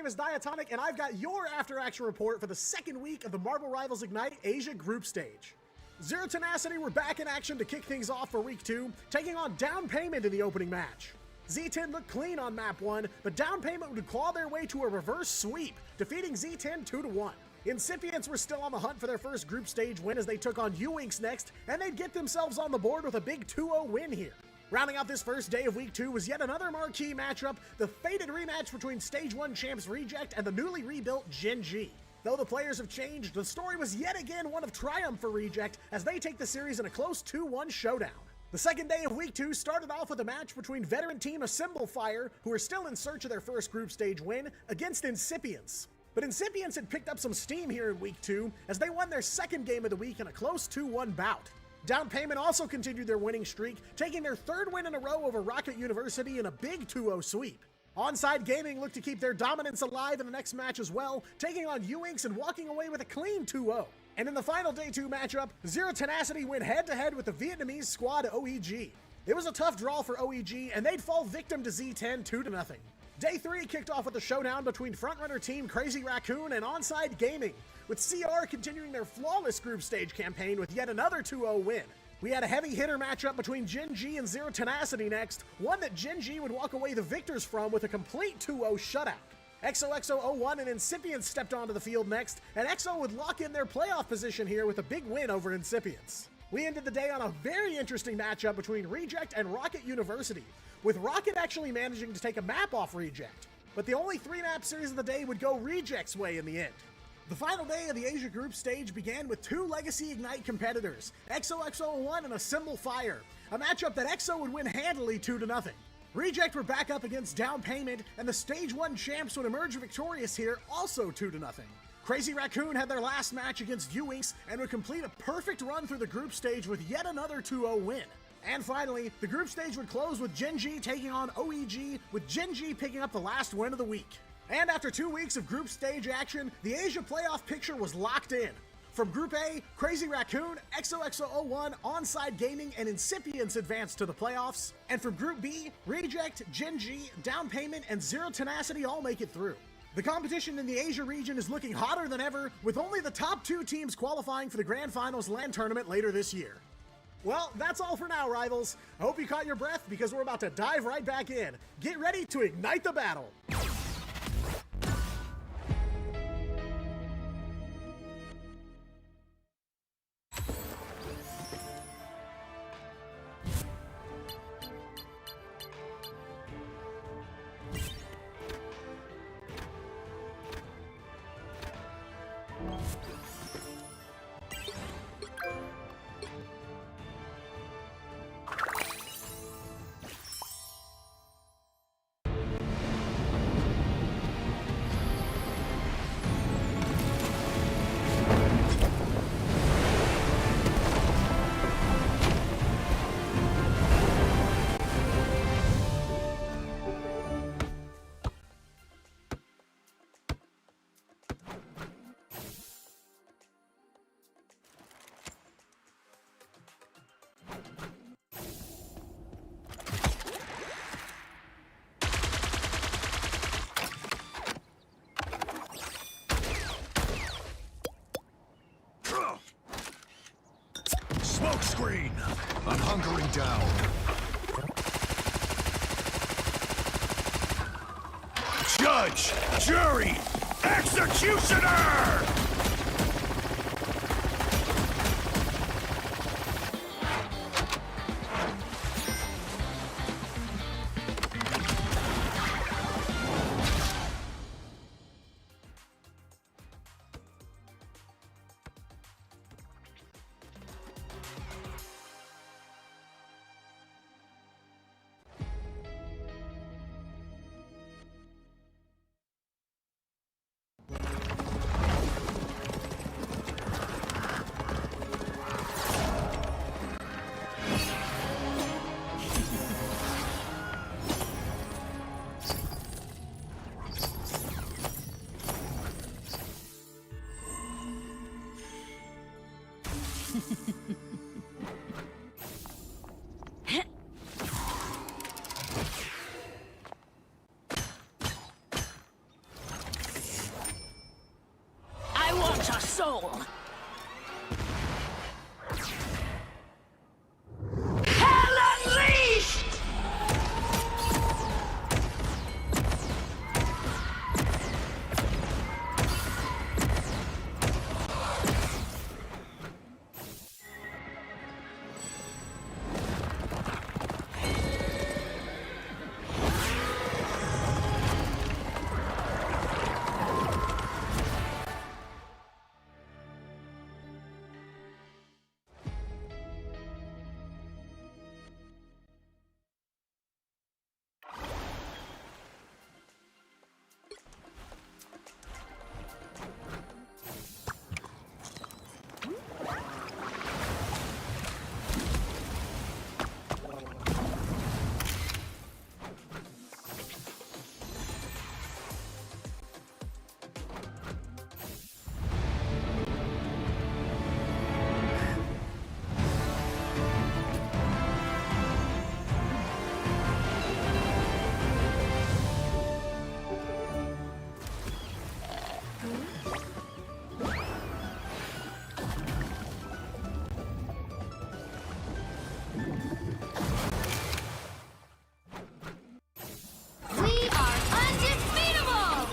name is Diatonic, and I've got your after-action report for the second week of the Marvel Rivals Ignite Asia Group Stage. Zero Tenacity were back in action to kick things off for Week 2, taking on Down Payment in the opening match. Z10 looked clean on Map 1, but Down Payment would claw their way to a reverse sweep, defeating Z10 2-1. Incipients were still on the hunt for their first group stage win as they took on U-Inks next, and they'd get themselves on the board with a big 2-0 win here. Rounding out this first day of Week 2 was yet another marquee matchup, the fated rematch between Stage 1 champs Reject and the newly rebuilt Gen G. Though the players have changed, the story was yet again one of triumph for Reject as they take the series in a close 2-1 showdown. The second day of Week 2 started off with a match between veteran team Assemble Fire, who are still in search of their first group stage win, against Incipients. But Incipients had picked up some steam here in Week 2 as they won their second game of the week in a close 2-1 bout. Down Payment also continued their winning streak, taking their third win in a row over Rocket University in a big 2-0 sweep. Onside Gaming looked to keep their dominance alive in the next match as well, taking on U-Inks and walking away with a clean 2-0. And in the final Day 2 matchup, Zero Tenacity went head-to-head with the Vietnamese squad OEG. It was a tough draw for OEG, and they'd fall victim to Z10 2-0. Day 3 kicked off with a showdown between frontrunner team Crazy Raccoon and Onside Gaming, with CR continuing their flawless group stage campaign with yet another 2-0 win. We had a heavy hitter matchup between Gen G and Zero Tenacity next, one that Gen G would walk away the victors from with a complete 2-0 shutout. XOXO01 and Incipients stepped onto the field next, and XO would lock in their playoff position here with a big win over Incipients. We ended the day on a very interesting matchup between Reject and Rocket University, with Rocket actually managing to take a map off Reject. But the only 3-map series of the day would go Reject's way in the end. The final day of the Asia Group Stage began with two Legacy Ignite competitors, XOXO01 and Assemble Fire, a matchup that XO would win handily 2-0. Reject were back up against Down Payment, and the Stage 1 champs would emerge victorious here, also 2-0. Crazy Raccoon had their last match against U-Inks and would complete a perfect run through the group stage with yet another 2-0 win. And finally, the group stage would close with Gen G taking on OEG, with Gen G picking up the last win of the week. And after 2 weeks of group stage action, the Asia playoff picture was locked in. From Group A, Crazy Raccoon, XOXO01, Onside Gaming, and Incipients advanced to the playoffs. And from Group B, Reject, Gen G, Down Payment, and Zero Tenacity all make it through. The competition in the Asia region is looking hotter than ever, with only the top 2 teams qualifying for the Grand Finals LAN tournament later this year. Well, that's all for now, Rivals. I hope you caught your breath because we're about to dive right back in. Get ready to ignite the battle. Smokescreen! I'm hunkering down. Judge! Jury! Executioner! crush our soul. Hell unleashed! We are undefeatable!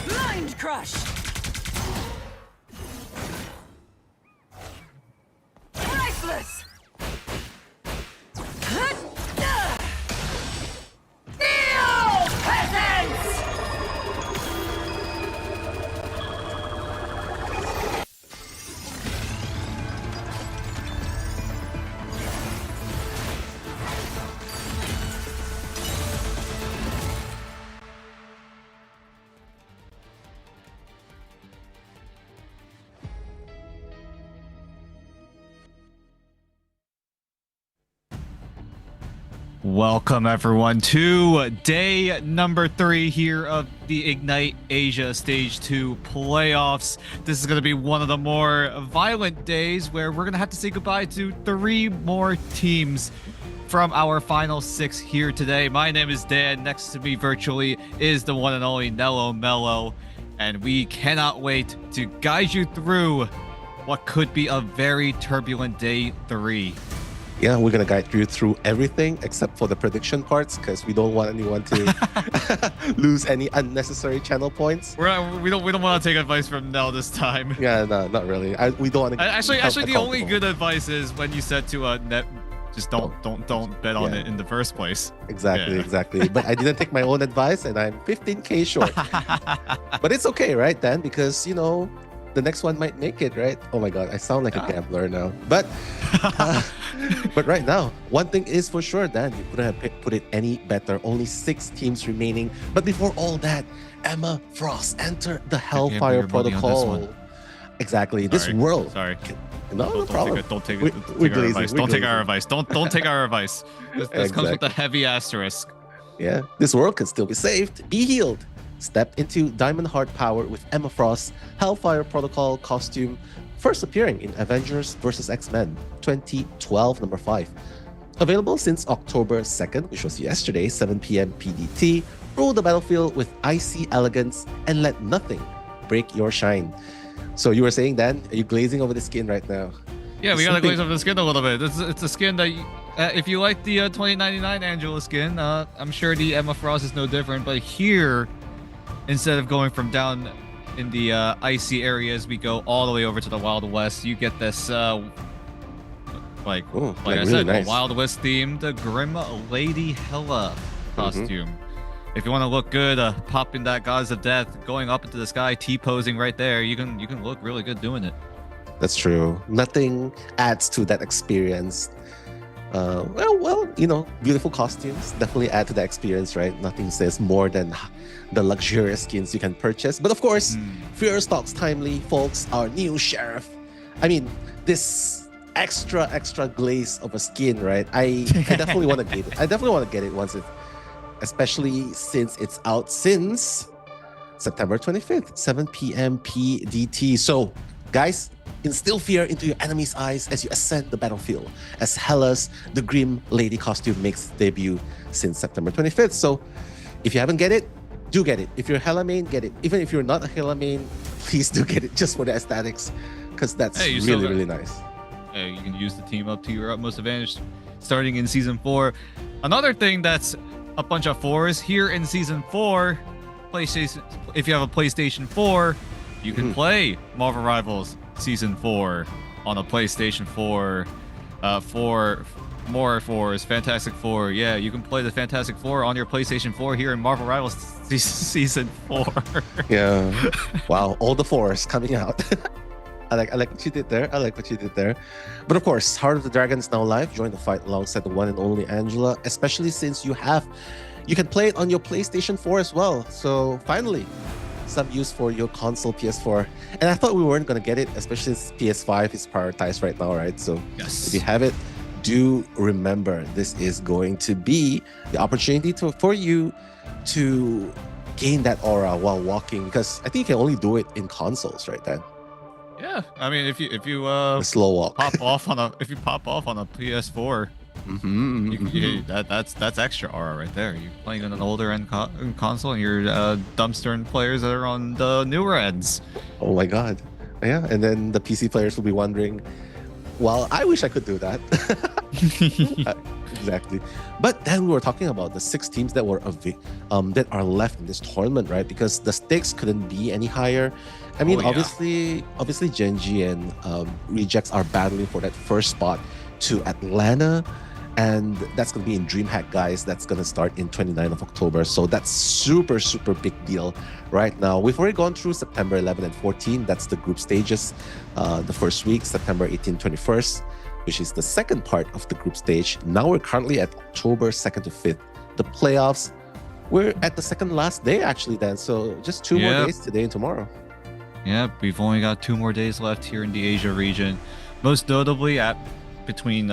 Mind crush! Priceless! Kneel, peasants! Welcome everyone to day number 3 here of the Ignite Asia Stage 2 playoffs. This is going to be one of the more violent days where we're going to have to say goodbye to 3 more teams from our final 6 here today. My name is Dan. Next to me virtually is the one and only Nello Mello, and we cannot wait to guide you through what could be a very turbulent day 3. Yeah, we're gonna guide you through everything except for the prediction parts because we don't want anyone to lose any unnecessary channel points. We don't want to take advice from Nell this time. Yeah, no, not really. We don't want to. Actually, the only good advice is when you said to net, just don't bet on it in the first place. Exactly. But I didn't take my own advice, and I'm 15K short. But it's okay, right, Dan? Because the next one might make it, right? Oh my God, I sound like a gambler now. But but right now, one thing is for sure, Dan, you couldn't have put it any better. Only 6 teams remaining. But before all that, Emma Frost entered the Hellfire Protocol. Exactly. This world. Sorry. No problem. Don't take our advice. Don't take our advice. Don't take our advice. This comes with a heavy asterisk. Yeah, this world can still be saved. Be healed. Step into Diamond Heart Power with Emma Frost's Hellfire Protocol costume, first appearing in Avengers vs. X-Men 2012 number 5. Available since October 2nd, which was yesterday, 7 p.m. PDT. Rule the battlefield with icy elegance and let nothing break your shine. So you were saying, Dan, are you glazing over the skin right now? Yeah, we gotta glaze over the skin a little bit. It's a skin that, if you like the 2099 Angela skin, I'm sure the Emma Frost is no different. But here, instead of going from down in the icy areas, we go all the way over to the Wild West. You get this, like I really said, nice. Wild West themed Grim Lady Hela costume. If you want to look good, popping that Gods of Death, going up into the sky, T-posing right there, you can look really good doing it. That's true. Nothing adds to that experience. Beautiful costumes definitely add to the experience, right? Nothing says more than the luxurious skins you can purchase. But of course, Fear Stalks Timely, folks, our new sheriff. I mean, this extra glaze of a skin, right? I definitely want to get it. I definitely want to get it once especially since it's out since September 25th, 7 p.m. PDT. So, guys, instill fear into your enemy's eyes as you ascend the battlefield, as Hela's The Grim Lady costume makes debut since September 25th. So, if you haven't get it, do get it. If you're a Hela main, get it. Even if you're not a Hela main, please do get it just for the aesthetics, because that's really nice. You can use the team up to your utmost advantage starting in Season 4. Another thing that's a bunch of 4s here in Season 4, PlayStation. If you have a PlayStation 4, you can play Marvel Rivals Season 4 on a PlayStation 4. More 4s, Fantastic Four. Yeah, you can play the Fantastic Four on your PlayStation 4 here in Marvel Rivals Season 4. Yeah. Wow, all the 4s coming out. I like what you did there. But of course, Heart of the Dragon is now live. Join the fight alongside the one and only Angela, especially since you can play it on your PlayStation 4 as well. So finally, some use for your console PS4. And I thought we weren't going to get it, especially since PS5 is prioritized right now, right? So if you have it, do remember this is going to be the opportunity for you to gain that aura while walking, because I think you can only do it in consoles, right, Dan? Yeah, I mean, if you a slow walk pop off on a PS4, that's extra aura right there. You're playing on an older end console, and you're dumpstering players that are on the newer ends. Oh my God, yeah. And then the PC players will be wondering, well, I wish I could do that. Exactly. But then we were talking about the 6 teams that were that are left in this tournament, right? Because the stakes couldn't be any higher. I mean, obviously, Genji and Rejects are battling for that first spot to Atlanta, and that's going to be in DreamHack, guys. That's going to start in 29th of October. So that's super big deal right now. We've already gone through September 11 and 14. That's the group stages. The first week, September 18, 21st, which is the second part of the group stage. Now we're currently at October 2nd to 5th. The playoffs, we're at the second last day, actually, Dan. So just 2 more days, today and tomorrow. Yeah, we've only got 2 more days left here in the Asia region. Most notably, between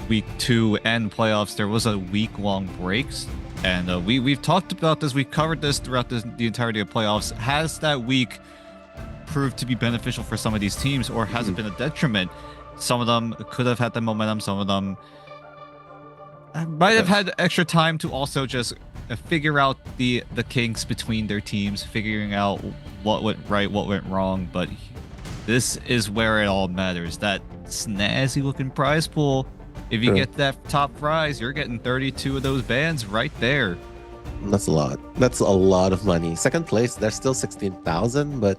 week 2 and playoffs, there was a week-long break, and we've talked about this. We covered this throughout the entirety of playoffs. Has that week proved to be beneficial for some of these teams, or has it been a detriment? Some of them could have had the momentum. Some of them might have had extra time to also just figure out the kinks between their teams, figuring out what went right, what went wrong. But this is where it all matters. That snazzy looking prize pool If you True. get that top prize, you're getting 32 of those bands right there. That's a lot. That's a lot of money. Second place, there's still 16,000, but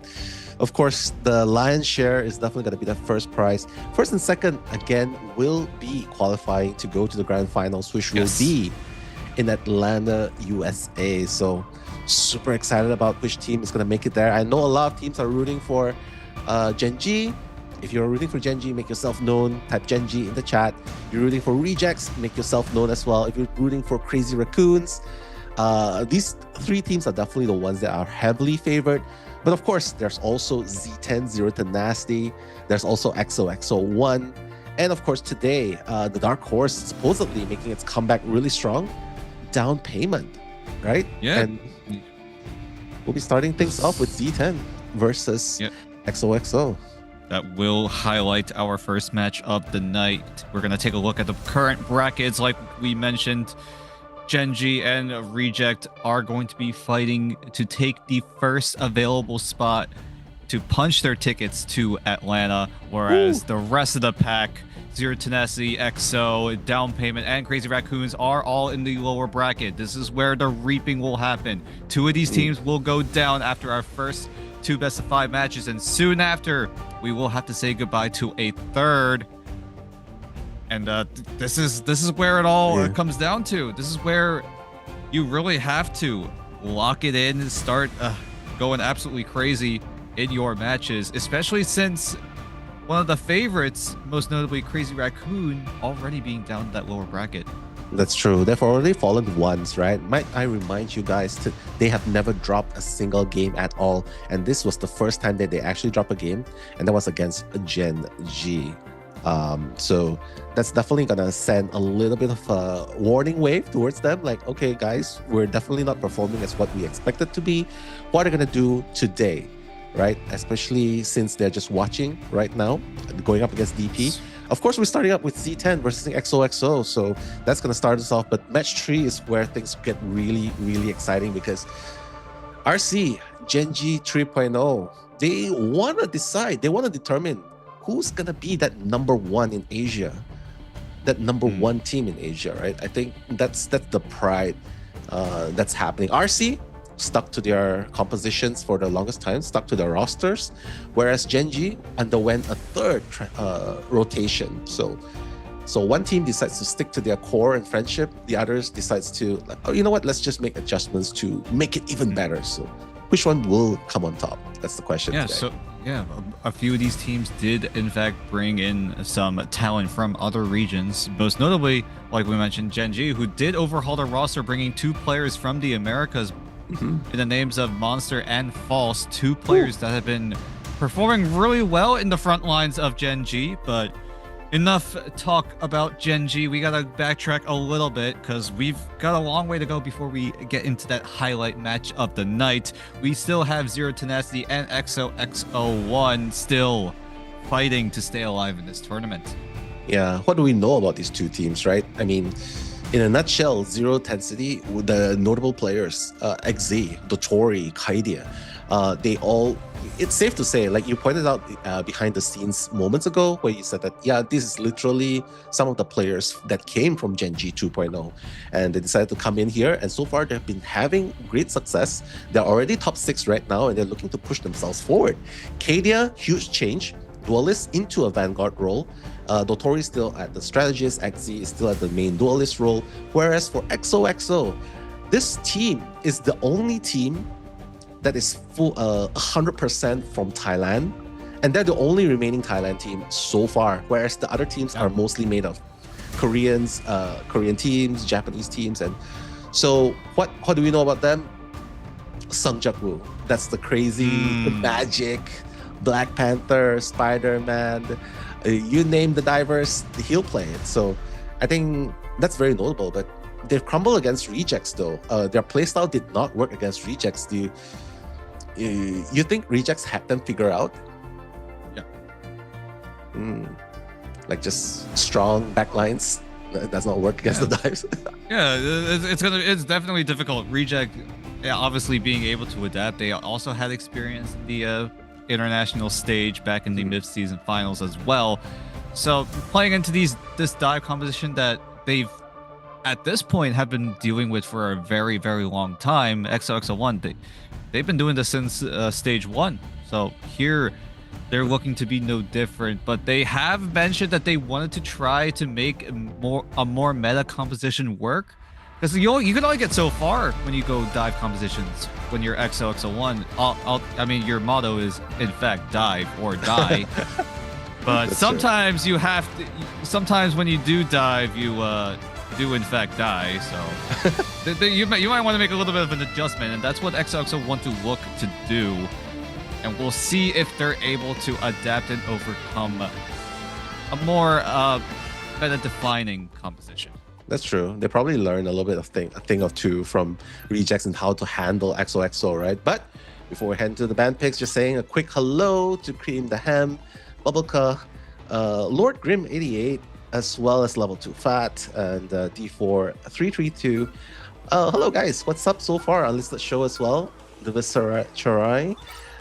of course, the lion's share is definitely going to be the first prize. First and second, again, will be qualifying to go to the grand finals, which Yes. will be in Atlanta, USA. So super excited about which team is going to make it there. I know a lot of teams are rooting for Genji. If you're rooting for Genji, make yourself known. Type Genji in the chat. If you're rooting for Rejects, make yourself known as well. If you're rooting for Crazy Raccoons, these three teams are definitely the ones that are heavily favored. But of course, there's also Z10, Zero to Nasty. There's also XOXO1. And of course, today, the Dark Horse is supposedly making its comeback really strong. Down Payment, right? Yeah. And we'll be starting things off with Z10 versus XOXO. That will highlight our first match of the night. We're going to take a look at the current brackets. Like we mentioned, Genji and Reject are going to be fighting to take the first available spot to punch their tickets to Atlanta, whereas the rest of the pack, Zero Tenacity, EXO, Down Payment, and Crazy Raccoons are all in the lower bracket. This is where the reaping will happen. Two of these teams will go down after our first two best of 5 matches, and soon after we will have to say goodbye to a third. And this is where it all comes down to. This is where you really have to lock it in and start going absolutely crazy in your matches, especially since one of the favorites, most notably Crazy Raccoon, already being down that lower bracket. That's true. They've already fallen once, right? Might I remind you guys, they have never dropped a single game at all. And this was the first time that they actually dropped a game, and that was against Gen G. So that's definitely gonna send a little bit of a warning wave towards them. Like, okay, guys, we're definitely not performing as what we expected to be. What are they gonna do today, right? Especially since they're just watching right now, going up against DP. Of course, we're starting up with Z10 versus XOXO, so that's gonna start us off. But match 3 is where things get really, really exciting because RC, Genji 3.0, they wanna decide, they wanna determine who's gonna be that number one in Asia, that number one team in Asia, right? I think that's the pride that's happening. RC stuck to their compositions for the longest time, stuck to their rosters, whereas Genji underwent a third rotation. So one team decides to stick to their core and friendship, the others decides to, like, oh, you know what? Let's just make adjustments to make it even better. So which one will come on top? That's the question. Yeah. Today. So. Yeah, a few of these teams did, in fact, bring in some talent from other regions. Most notably, like we mentioned, Genji, who did overhaul their roster, bringing 2 players from the Americas in the names of Monster and False. 2 players that have been performing really well in the front lines of Genji. But enough talk about Genji. We gotta backtrack a little bit because we've got a long way to go before we get into that highlight match of the night. We still have Zero Tenacity and XOXO1 still fighting to stay alive in this tournament. Yeah, what do we know about these two teams, right? I mean, in a nutshell, Zero Tensity, with the notable players, XZ, Dotori, Kaidia, they all, it's safe to say, like you pointed out behind the scenes moments ago, where you said that, yeah, this is literally some of the players that came from Genji 2.0, and they decided to come in here, and so far they've been having great success. They're already top 6 right now, and they're looking to push themselves forward. Kaidia, huge change, duelist into a vanguard role. Dotori still at the strategist, XZ is still at the main duelist role, whereas for XOXO, this team is the only team that is full 100% from Thailand, and they're the only remaining Thailand team so far, whereas the other teams are mostly made of Koreans, Korean teams, Japanese teams. And so what do we know about them? Sungjaku, that's the crazy magic Black Panther, Spider-Man, you name the divers, he'll play it. So I think that's very notable. But they've crumbled against Rejects though. Their playstyle did not work against Rejects. Do you think Rejects had them figure out? Yeah. Like just strong backlines that does not work against the dives. Yeah, it's definitely difficult. Reject, obviously being able to adapt. They also had experience in the international stage back in the mid-season finals as well. So playing into this dive composition that they've at this point have been dealing with for a very, very long time. XOXO1, they've been doing this since stage 1. So here they're looking to be no different, but they have mentioned that they wanted to try to make a more meta composition work. Because you can only get so far when you go dive compositions when you're XOXO1. I mean, your motto is, in fact, dive or die. But That's sometimes you have to. Sometimes when you do dive, you do in fact die. So you might want to make a little bit of an adjustment, and that's what XOXO want to look to do. And we'll see if they're able to adapt and overcome a more meta-defining composition. That's true. They probably learned a little bit of a thing or two from rejects and how to handle XOXO, right? But before we head into the band picks, just saying a quick hello to Cream the Ham, Bubbleca, Lord Grim 88, as well as Level 2 Fat and D4 332. Hello guys, what's up so far? Unlisted show as well. The Charai.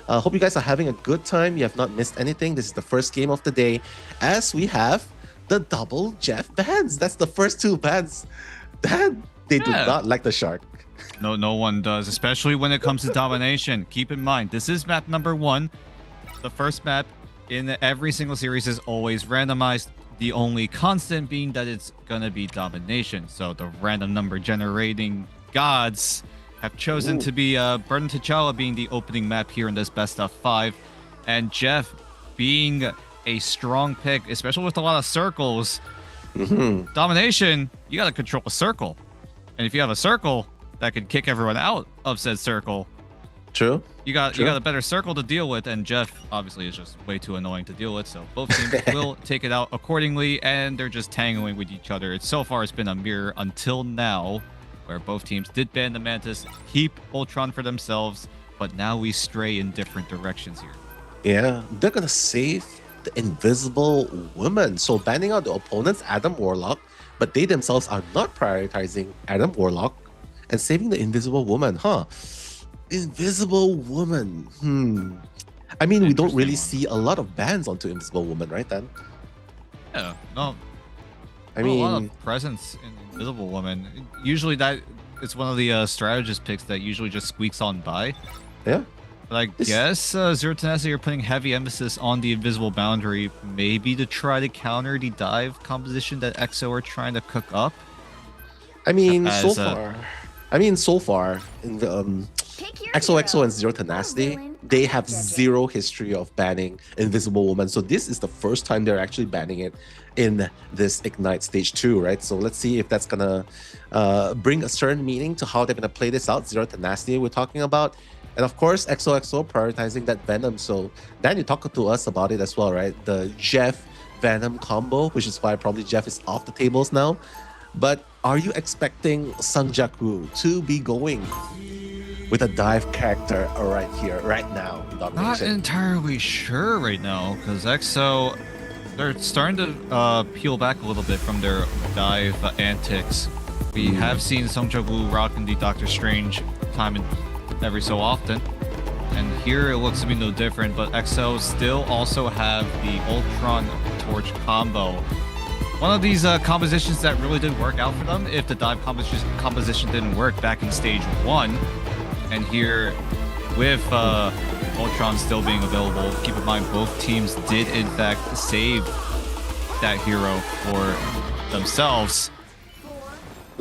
Hope you guys are having a good time. You have not missed anything. This is the first game of the day, as we have the double Jeff bans. That's the first 2 bans. They do not like the shark. No one does, especially when it comes to domination. Keep in mind, this is map number 1. The first map in every single series is always randomized. The only constant being that it's gonna be domination. So the random number generating gods have chosen to be Burden T'Challa being the opening map here in this best of 5, and Jeff being a strong pick, especially with a lot of circles. Domination, you gotta control a circle, and if you have a circle that can kick everyone out of said circle, True. you got a better circle to deal with, and Jeff obviously is just way too annoying to deal with. So both teams will take it out accordingly, and they're just tangling with each other. So far, it's been a mirror until now, where both teams did ban the Mantis, keep Ultron for themselves, but now we stray in different directions here. Yeah, they're gonna save the Invisible Woman. So banning out the opponent's Adam Warlock, but they themselves are not prioritizing Adam Warlock and saving the Invisible Woman, huh? Invisible Woman. I mean, we don't really see a lot of bans onto Invisible Woman, right, Dan? Yeah, no. I mean, a lot of presence in Invisible Woman. Usually that it's one of the strategist picks that usually just squeaks on by. yeah. But I guess Zero Tenacity are putting heavy emphasis on the invisible boundary, maybe to try to counter the dive composition that EXO are trying to cook up. I mean, As, so far, in the Pick your XOXO hero. and Zero Tenacity, villain. they have zero history of banning Invisible Woman. So this is the first time they're actually banning it in this Ignite Stage 2, right? So let's see if that's gonna bring a certain meaning to how they're gonna play this out. Zero Tenacity we're talking about. And of course, XOXO prioritizing that Venom. So Dan, you talked to us about it as well, right? The Jeff Venom combo, which is why probably Jeff is off the tables now. But are you expecting Sang Jak-woo to be going with a dive character right here, right now in Not domination? entirely sure right now, because EXO, they're starting to peel back a little bit from their dive antics. We have seen Song Jak-woo rocking the Doctor Strange time and every so often, and here it looks to be no different, but EXO still also have the Ultron Torch combo. One of these compositions that really did work out for them if the dive composition didn't work back in stage 1. And here, with Ultron still being available, keep in mind both teams did in fact save that hero for themselves.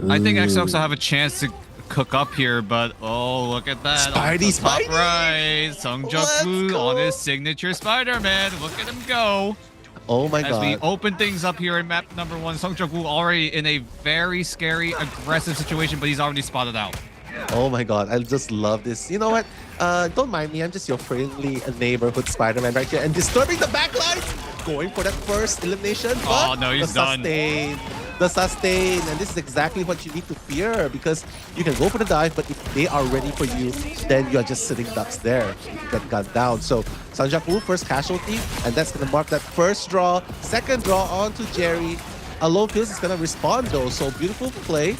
I think EXO also have a chance to cook up here, but oh, look at that. Spidey, Top Spidey! right, Song Jak-woo Let's go! on his signature Spider-Man. Look at him go. Oh my As we god. open things up here in map number 1, Song Jak-woo already in a very scary, aggressive situation, but he's already spotted out. Oh my god, I just love this. You know what? Don't mind me, I'm just your friendly neighborhood Spider-Man right here and disturbing the backlines! Going for that first elimination, but Oh, no, he's the done. The sustain, and this is exactly what you need to fear, because you can go for the dive, but if they are ready for you, then you're just sitting ducks there. Get gunned down. So Sang Jak-woo, first casualty, and that's gonna mark that first draw. Second draw onto Jerry. Alone Pills is gonna respond though, so beautiful play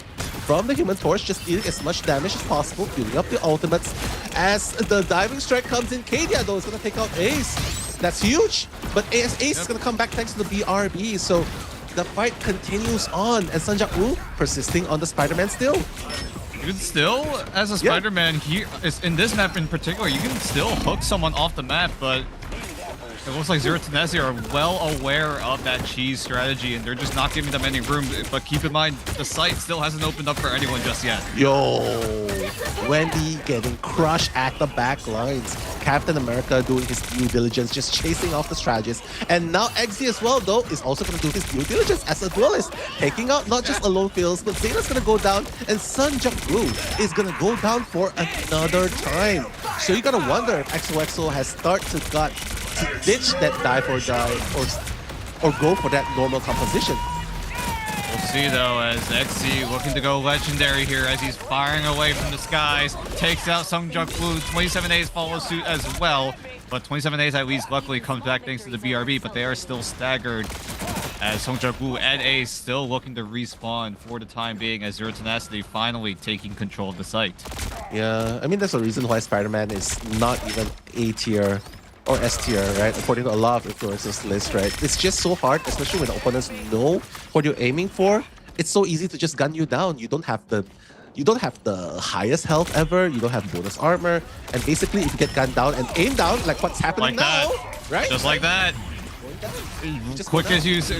from the Human Torch, just dealing as much damage as possible, building up the ultimates. As the diving strike comes in, Kadia though is gonna take out Ace. That's huge. But Ace is going to come back thanks to the BRB. So the fight continues on. And Sunjak Woo persisting on the Spider-Man still. You can still, as a Spider-Man here, in this map in particular, you can still hook someone off the map, but it looks like Zero Tenacity are well aware of that cheese strategy, and they're just not giving them any room. But keep in mind, the site still hasn't opened up for anyone just yet. Yo, Wendy getting crushed at the back lines. Captain America doing his due diligence, just chasing off the strategists. And now XZ as well, though, is also going to do his due diligence as a duelist, taking out not just Alone Feels, but Zeta's going to go down, and Sun Jung-woo is going to go down for another time. So you got to wonder if XOXO has started to ditch that die for die or go for that normal composition. We'll see though, as XZ looking to go legendary here as he's firing away from the skies, takes out Sung Jung Woo. 27 A's follows suit as well, but 27 A's at least luckily comes back thanks to the BRB, but they are still staggered as Sung Jung Woo and Ace still looking to respawn for the time being as Zero Tenacity finally taking control of the site. Yeah, I mean, there's a reason why Spider-Man is not even A tier or S tier, right? According to a lot of influencers list, right? It's just so hard, especially when the opponents know what you're aiming for. It's so easy to just gun you down. You don't have the highest health ever. You don't have bonus armor, and basically, if you get gunned down and aimed down, like what's happening now, right? Just like that. Just quick as you say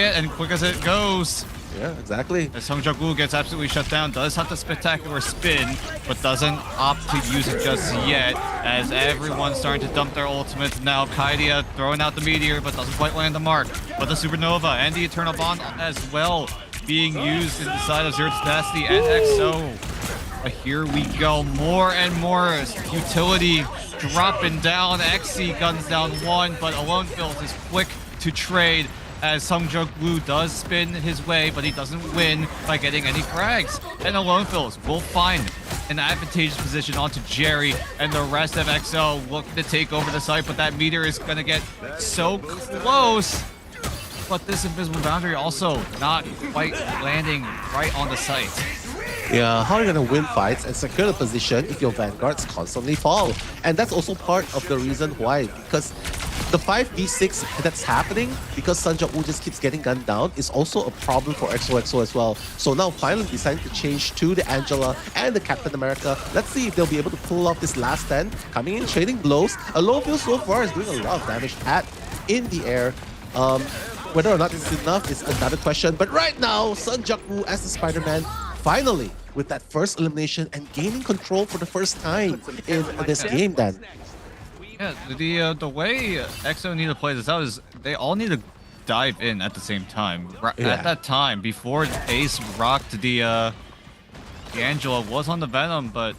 it, and quick as it goes. Yeah, exactly. As Sung Jung Woo gets absolutely shut down, does have the spectacular spin, but doesn't opt to use it just yet, as everyone's starting to dump their ultimates. Now Kaidia throwing out the meteor, but doesn't quite land the mark. But the supernova and the eternal bond as well being used inside of Zero Tenacity and XO. But here we go, more and more utility dropping down. XC guns down one, but Alone Feels is quick to trade as Sung Jung Woo does spin his way, but he doesn't win by getting any frags. And Alone Feels will find an advantageous position onto Jerry, and the rest of XO looking to take over the site, but that meter is going to get so close. But this invisible boundary also not quite landing right on the site. Yeah, how are you going to win fights and secure the position if your vanguards constantly fall? And that's also part of the reason why, because the 5v6 that's happening, because Sun Jung-woo just keeps getting gunned down, is also a problem for XOXO as well. So now finally deciding to change to the Angela and the Captain America. Let's see if they'll be able to pull off this last stand. Coming in, trading blows. Alone Feels so far is doing a lot of damage in the air. Whether or not this is enough is another question. But right now, Sun Jung-woo as the Spider-Man, finally, with that first elimination and gaining control for the first time in this game, then. Yeah, the way XO need to play this out is they all need to dive in at the same time. At that time, before Ace rocked the Angela was on the Venom, but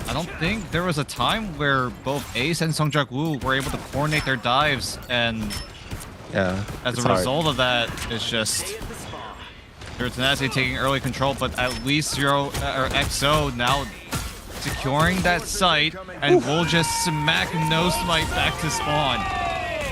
I don't think there was a time where both Ace and Sung Jung Woo were able to coordinate their dives, and as a result of that, it's just Zero Tenacity taking early control, but at least XO now securing that site, and we'll just smack No Smite back to spawn.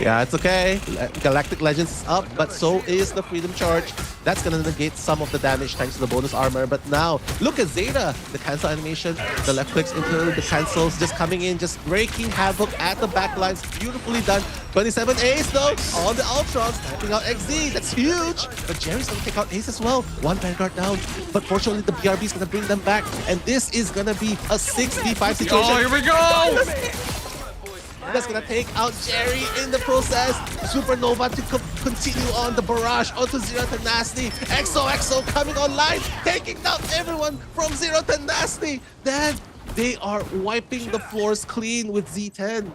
Yeah, it's okay. Galactic Legends is up, but so is the Freedom Charge. That's going to negate some of the damage thanks to the bonus armor. But now, look at Zeta. The cancel animation, the left clicks into the cancels, just coming in, just breaking havoc at the backlines. Beautifully done. 27 Ace though, on the Ultrons, sniping out XZ. That's huge. But Jerry's going to take out Ace as well. One Vanguard down. But fortunately, the BRB is going to bring them back. And this is going to be a 6v5 situation. Oh, here we go! That's gonna take out Jerry in the process. Supernova to continue on the barrage onto Zero Tenacity. XOXO coming online, taking down everyone from Zero Tenacity. Then they are wiping the floors clean with Z10.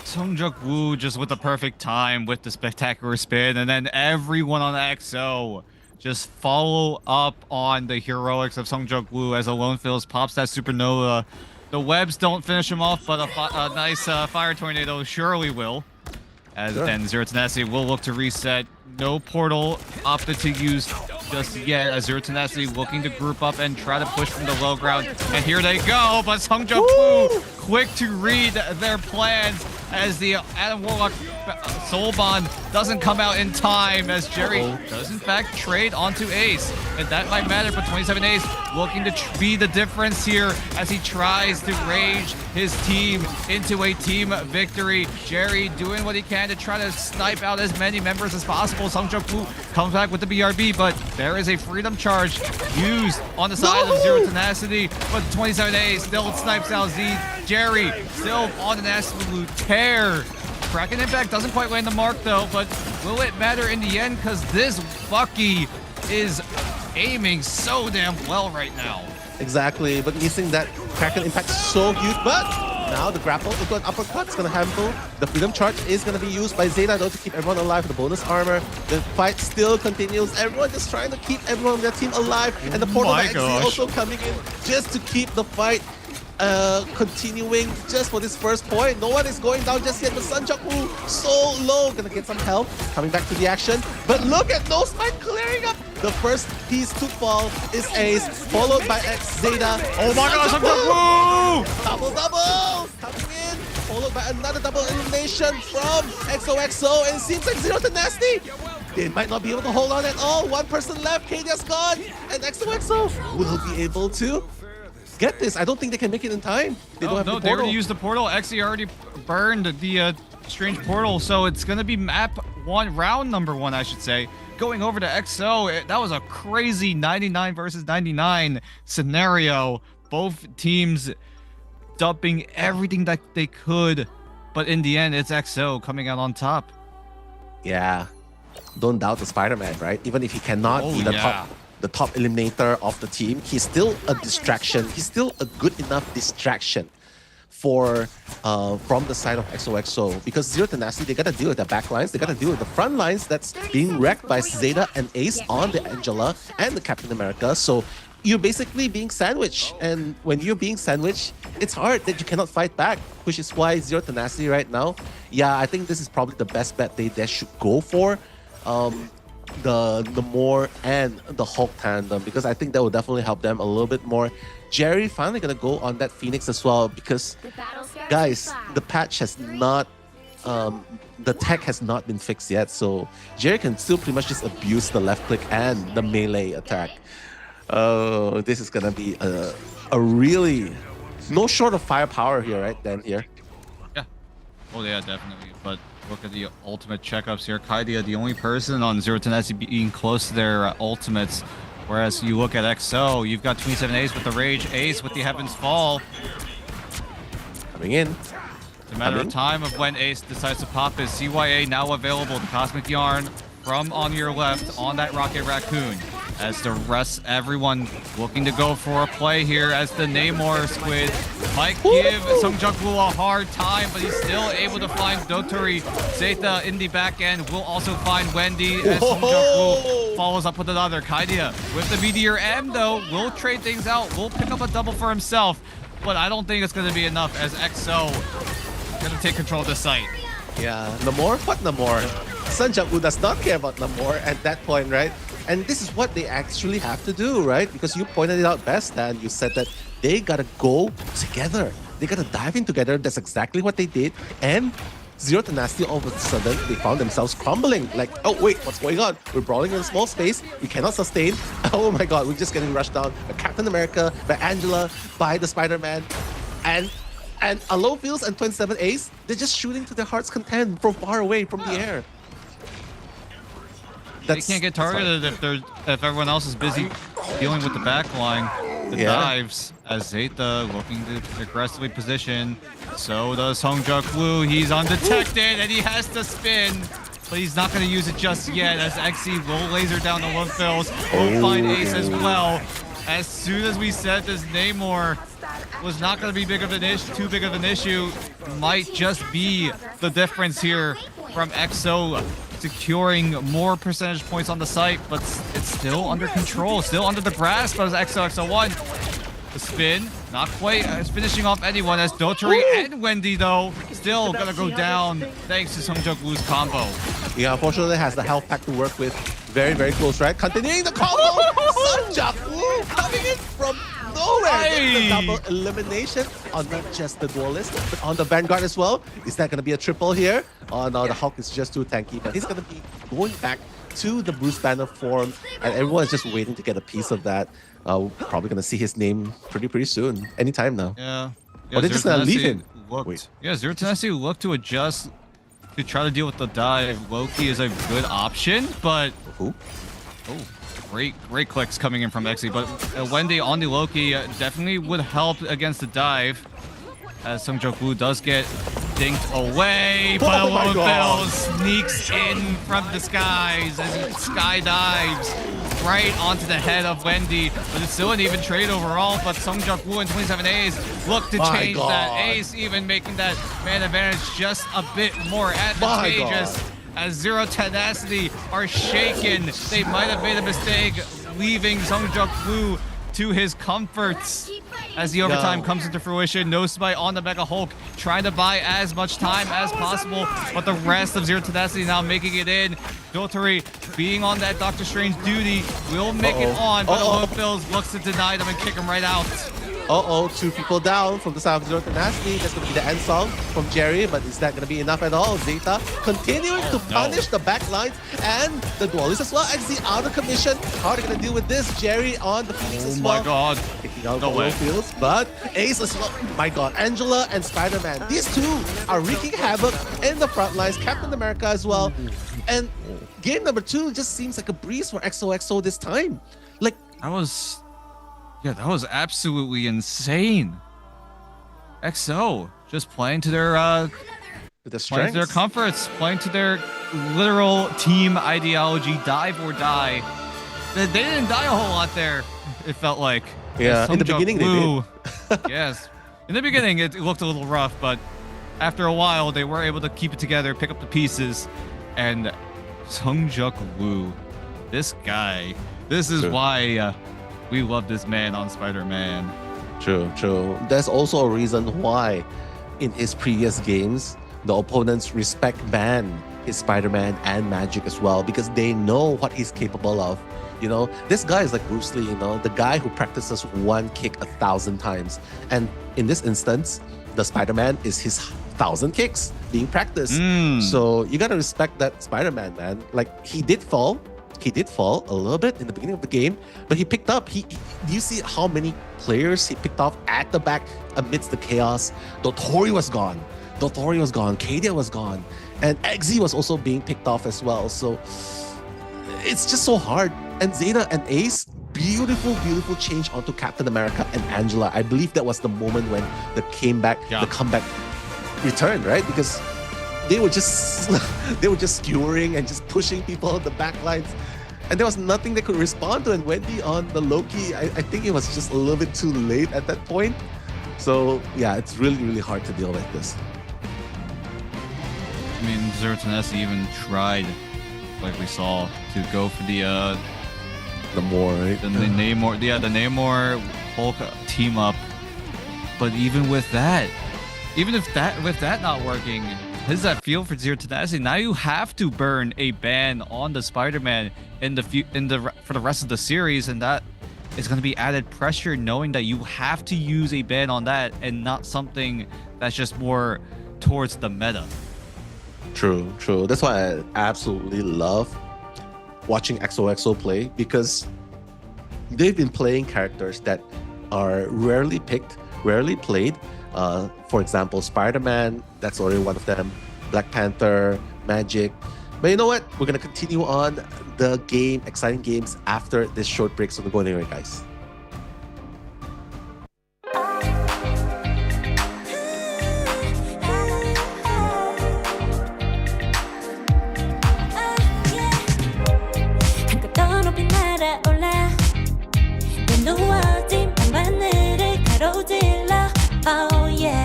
Sung Jung Woo just with the perfect time with the spectacular spin, and then everyone on XO just follow up on the heroics of Sung Jung Woo as Alone Feels pops that supernova. The webs don't finish him off, but a nice fire tornado surely will. And Zero Tenacity will look to reset. No portal opted to use just yet, as Zero Tenacity looking to group up and try to push from the low ground. And here they go, but Sung Jung Woo quick to read their plans as the Adam Warlock Soul Bond doesn't come out in time as Jerry does in fact trade onto Ace. And that might matter, but 27 Ace looking to be the difference here as he tries to rage his team into a team victory. Jerry doing what he can to try to snipe out as many members as possible. Sungjuk Woo comes back with the BRB, but there is a freedom charge used on the side of Zero Tenacity, but 27 Ace still snipes out Z. Jerry still on an absolute tear. Kraken Impact doesn't quite land the mark though, but will it matter in the end? Because this Bucky is aiming so damn well right now. Exactly, but missing that Kraken Impact is so huge, but now the grapple into an uppercut is going to handle. The freedom charge is going to be used by Zeta though to keep everyone alive with the bonus armor. The fight still continues. Everyone just trying to keep everyone on their team alive. And the portal by XZ also coming in just to keep the fight continuing just for this first point. No one is going down just yet, but Sungjuk Woo so low. Gonna get some help coming back to the action. But look at No Smite clearing up. The first piece to fall is Ace, followed by X Zeta. Oh my gosh, Sungjuk Woo! Double coming in, followed by another double elimination from XOXO, and it seems like Zero Tenacity, they might not be able to hold on at all. One person left, Kadia's gone, and XOXO will be able to get this. I don't think they can make it in time. They don't have the portal. They already used the portal. XE already burned the strange portal, so it's gonna be map 1, round number 1, I should say, going over to XO. That was a crazy 99 versus 99 scenario. Both teams dumping everything that they could, but in the end, it's XO coming out on top. Yeah, don't doubt the Spider-Man, right? Even if he cannot be the top eliminator of the team, he's still a distraction. He's still a good enough distraction for from the side of XOXO, because Zero Tenacity, they gotta deal with the back lines, they gotta deal with the front lines that's being wrecked by Zeta and Ace on the Angela and the Captain America. So you're basically being sandwiched, and when you're being sandwiched, it's hard that you cannot fight back, which is why Zero Tenacity right now, yeah, I think this is probably the best bet they should go for. The Namor and the Hulk tandem, because I think that will definitely help them a little bit more. Jerry finally gonna go on that Phoenix as well, because guys, the patch has not the tech has not been fixed yet, so Jerry can still pretty much just abuse the left click and the melee attack. Oh, this is gonna be a really no short of firepower here, right? Then here. Yeah. Oh yeah, definitely. But look at the ultimate checkups here. Kaidia, the only person on Zero Tenacity being close to their ultimates. Whereas you look at XO, you've got 27 Ace with the Rage, Ace with the Heaven's Fall. Coming in. It's a matter of time of when Ace decides to pop his CYA, now available. The Cosmic Yarn from on your left on that Rocket Raccoon. As the rest, everyone looking to go for a play here, as the Namor Squid might give Sungjuk Woo a hard time, but he's still able to find Dotori. Zeta in the back end will also find Wendy, as Sungjuk Woo follows up with another. Kaidia with the Meteor M though will trade things out, will pick up a double for himself, but I don't think it's going to be enough, as XO going to take control of the site. Yeah, Namor? What Namor? Sungjuk Woo does not care about Namor at that point, right? And this is what they actually have to do, right? Because you pointed it out best, and you said that they gotta go together. They gotta dive in together. That's exactly what they did. And Zero Tenacity, all of a sudden, they found themselves crumbling. Like, oh wait, what's going on? We're brawling in a small space. We cannot sustain. Oh my god, we're just getting rushed down by Captain America, by Angela, by the Spider-Man. And Aloe Fields and 27 Ace, they're just shooting to their heart's content from far away, from the air. They can't get targeted if everyone else is busy dealing with the back line. The dives, as Zeta looking to aggressively position. So does Sungjuk Woo. He's undetected and he has to spin, but he's not going to use it just yet, as XE will laser down the Love Fills. Will find Ace as well. As soon as we said this Namor was not going to be too big of an issue, might just be the difference here from XO securing more percentage points on the site, but it's still under control, still under the grasp of XO1. The spin, not quite finishing off anyone, as Dotori and Wendy, though, still gonna go down thanks to Sungjuk Woo's combo. Yeah, unfortunately, has the health pack to work with. Very, very close, right? Continuing the combo. Sunjaku coming in from nowhere. Gets the double elimination on not just the duelist, but on the Vanguard as well. Is that going to be a triple here? Oh no, the Hulk is just too tanky, but he's going to be going back to the Bruce Banner form, and everyone's just waiting to get a piece of that. Probably going to see his name pretty soon. Anytime now. Yeah. Or they're just going to leave him. Wait. Yeah, Zero Tenacity looked to adjust to try to deal with the dive. Loki is a good option, but... Who? Oh, great clicks coming in from Exy, but Wendy on the Loki definitely would help against the dive, as Sung Woo does get dinked away, but Oh my God. sneaks in from the skies as he skydives right onto the head of Wendy, but it's still an even trade overall, but Sung Woo and 27A's look to My change God. that. Ace even making that man advantage just a bit more advantageous. As Zero Tenacity are shaken, they might have made a mistake leaving Sung Woo to his comforts. As the overtime comes into fruition, No Smite on the Mega Hulk, trying to buy as much time as possible, but the rest of Zero Tenacity now making it in. Dotori being on that Doctor Strange duty will make it on, but Olympios looks to deny them and kick him right out. Two people down from the side of Zero Tenacity. That's going to be the end song from Jerry, but is that going to be enough at all? Zeta continuing to punish the backlines and the duelists as well. Exy out of commission. How are they going to deal with this? Jerry on the Phoenix as well. Oh my God. Taking out No way. Fields, but Ace as well. My God, Angela and Spider-Man. These two are wreaking havoc in the front lines. Captain America as well. And game number 2 just seems like a breeze for XOXO this time. Like, That was absolutely insane. XO just playing to their playing to their comforts, playing to their literal team ideology, dive or die. They didn't die a whole lot there, it felt like. Yeah, in the beginning they did. Yes. In the beginning it looked a little rough, but after a while they were able to keep it together, pick up the pieces, and Sung-Juk Woo, this guy, this is why we love this man on Spider-Man. True. There's also a reason why in his previous games, the opponents respect ban his Spider-Man and Magic as well, because they know what he's capable of. You know, this guy is like Bruce Lee, you know, the guy who practices one kick 1,000 times. And in this instance, the Spider-Man is his 1,000 kicks being practiced. So you gotta respect that Spider-Man, man. Like, he did fall a little bit in the beginning of the game, but he picked up. Do you see how many players he picked off at the back amidst the chaos? Dotori was gone. Kadia was gone. And Exy was also being picked off as well. So it's just so hard. And Zeta and Ace, beautiful change onto Captain America and Angela. I believe that was the moment when the comeback returned, right? Because they were just skewering and just pushing people on the back lines, and there was nothing they could respond to. And Wendy on the Loki, I think it was just a little bit too late at that point. So yeah, it's really hard to deal with this. I mean, Zero Tenacity even tried, like we saw, to go for the Namor Hulk team up, but even with that not working, how does that feel for Zero Tenacity? Now you have to burn a ban on the Spider-Man for the rest of the series, and that is going to be added pressure, knowing that you have to use a ban on that and not something that's just more towards the meta. True. That's why I absolutely love watching XOXO play, because they've been playing characters that are rarely picked, rarely played. For example, Spider-Man, that's already one of them. Black Panther, Magic. But you know what? We're going to continue on the game, exciting games after this short break. So we're going anywhere, guys. Oh yeah,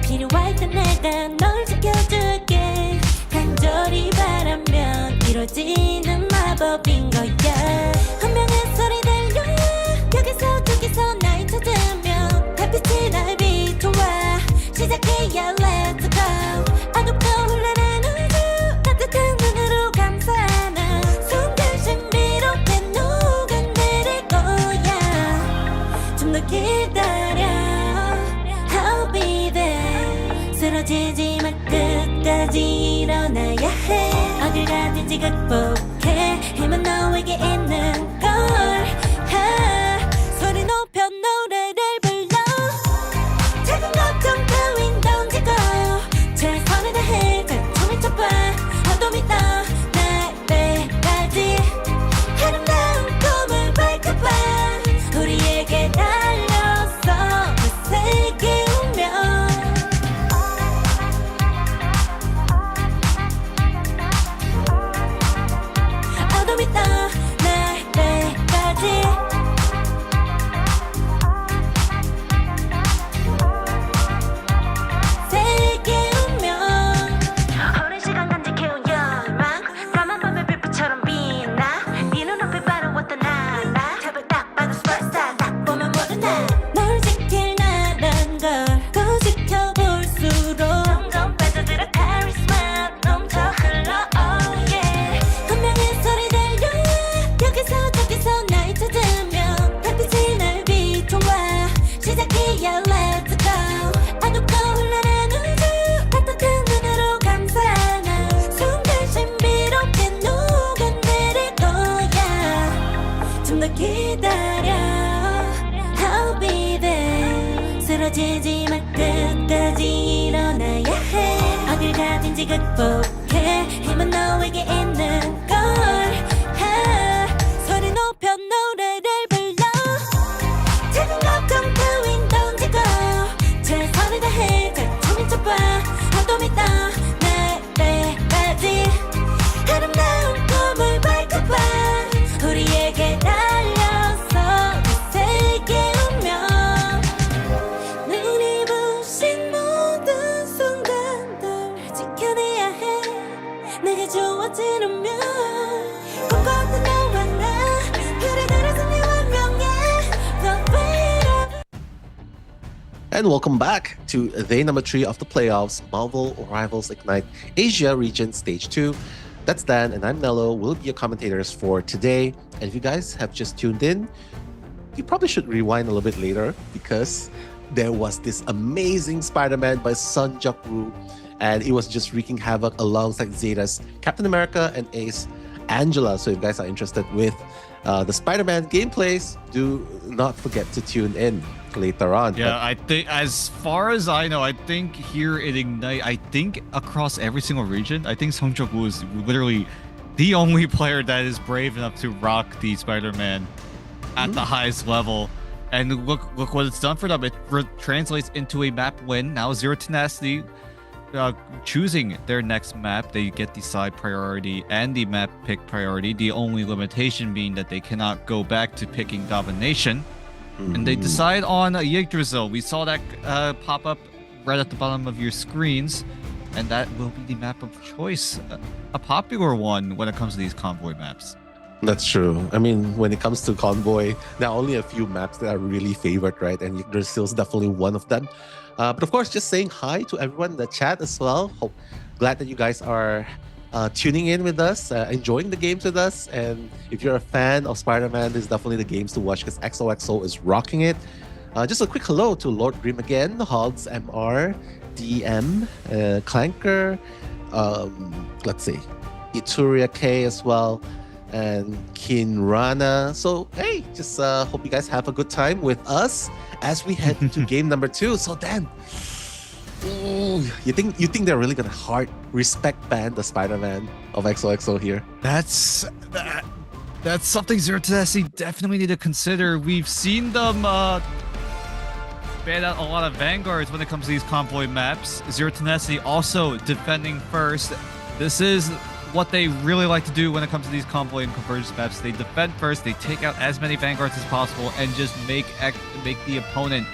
필요할 때 내가 널 지켜줄게. 간절히 바라면 이루어지는 마법인 거야. 운명의 소리 들려. 여기서 저기서 날 찾으면 달빛이 날 비춰와. 시작해야 let's go. 어둡고 흘러는 우주 따뜻한 눈으로 감싸나. 때까지 일어나야 해 어딜 가든지 극복해 힘은 너에게 있는 걸 소리 높여 노래를 불러 작은 걱정 따윈 던지고 최선을 다해 작품을 쳐봐 어둠이 떠날 때까지 아름다운 꿈을 밝혀봐 우리에게 달려서 그 세계 운명 어둠이 떠날 때까지 세계 운명 오랜 시간 간직해온 열망 까만 밤의 빛처럼 빛나 네 눈앞에 바라왔던 나라 탑을 딱 봐도 superstar 딱 보면 모든 널 지킬 나란 걸 더 지켜볼수록 점점 빠져들어 카리스마 넘쳐 흘러 oh yeah 분명히 소리 들려 여기서 저기서 날 찾으면 달빛이 날 비춰와 시작이야 let's go 어둡고 흘러는 우주 따뜻한 눈으로 감싸나 순간 신비롭게 녹아내릴 거야 좀 더 기다려 I'll be there 쓰러지지 마 끝까지 일어나야 해 어딜 가든지 극복해 힘은 너에게 있는 걸 소리 높여 노래를 불러 작은 걱정 따윈 던지고 최선을 다해 작품을 쳐봐 어둠이 떠날 때까지 아름다운 꿈을 밝혀봐 우리에게 달려서 그 세계 운명 눈이 부신 모든 순간들 지켜내야 해 내가 좋아지려면 꿈꿨던 너와 나 그래 그래서 네 운명에 The way And welcome back to day number 3 of the playoffs, Marvel Rivals Ignite Asia Region Stage 2. That's Dan and I'm Nello. We'll be your commentators for today. And if you guys have just tuned in, you probably should rewind a little bit later because there was this amazing Spider-Man by Sun Jok-woo and he was just wreaking havoc alongside Zeta's Captain America and Ace Angela. So if you guys are interested with the Spider-Man gameplays, do not forget to tune in later on. Yeah, I think as far as I know, I think here in Ignite, I think across every single region, I think Sung Jok-woo is literally the only player that is brave enough to rock the Spider-Man at the highest level. And look what it's done for them. It translates into a map win. Now Zero Tenacity choosing their next map. They get the side priority and the map pick priority. The only limitation being that they cannot go back to picking Domination. And they decide on Yggdrasil. We saw that pop up right at the bottom of your screens. And that will be the map of choice. A popular one when it comes to these convoy maps. That's true. I mean, when it comes to Convoy, there are only a few maps that are really favored, right? And Yggdrasil is definitely one of them. But of course, just saying hi to everyone in the chat as well. Glad that you guys are tuning in with us, enjoying the games with us. And if you're a fan of Spider-Man, this is definitely the games to watch because XOXO is rocking it. Just a quick hello to Lord Grim again, Hogs MR, DM, Clanker, let's see, Ituria K as well, and Kinrana. So hey, just hope you guys have a good time with us as we head to game number 2. So Dan, you think they're really gonna hard respect ban the Spider-Man of XOXO here? That's something Zero Tenacity definitely need to consider. We've seen them ban out a lot of Vanguards when it comes to these convoy maps. Zero Tenacity also defending first. This is what they really like to do when it comes to these convoy and convergence maps. They defend first, they take out as many Vanguards as possible, and just make the opponent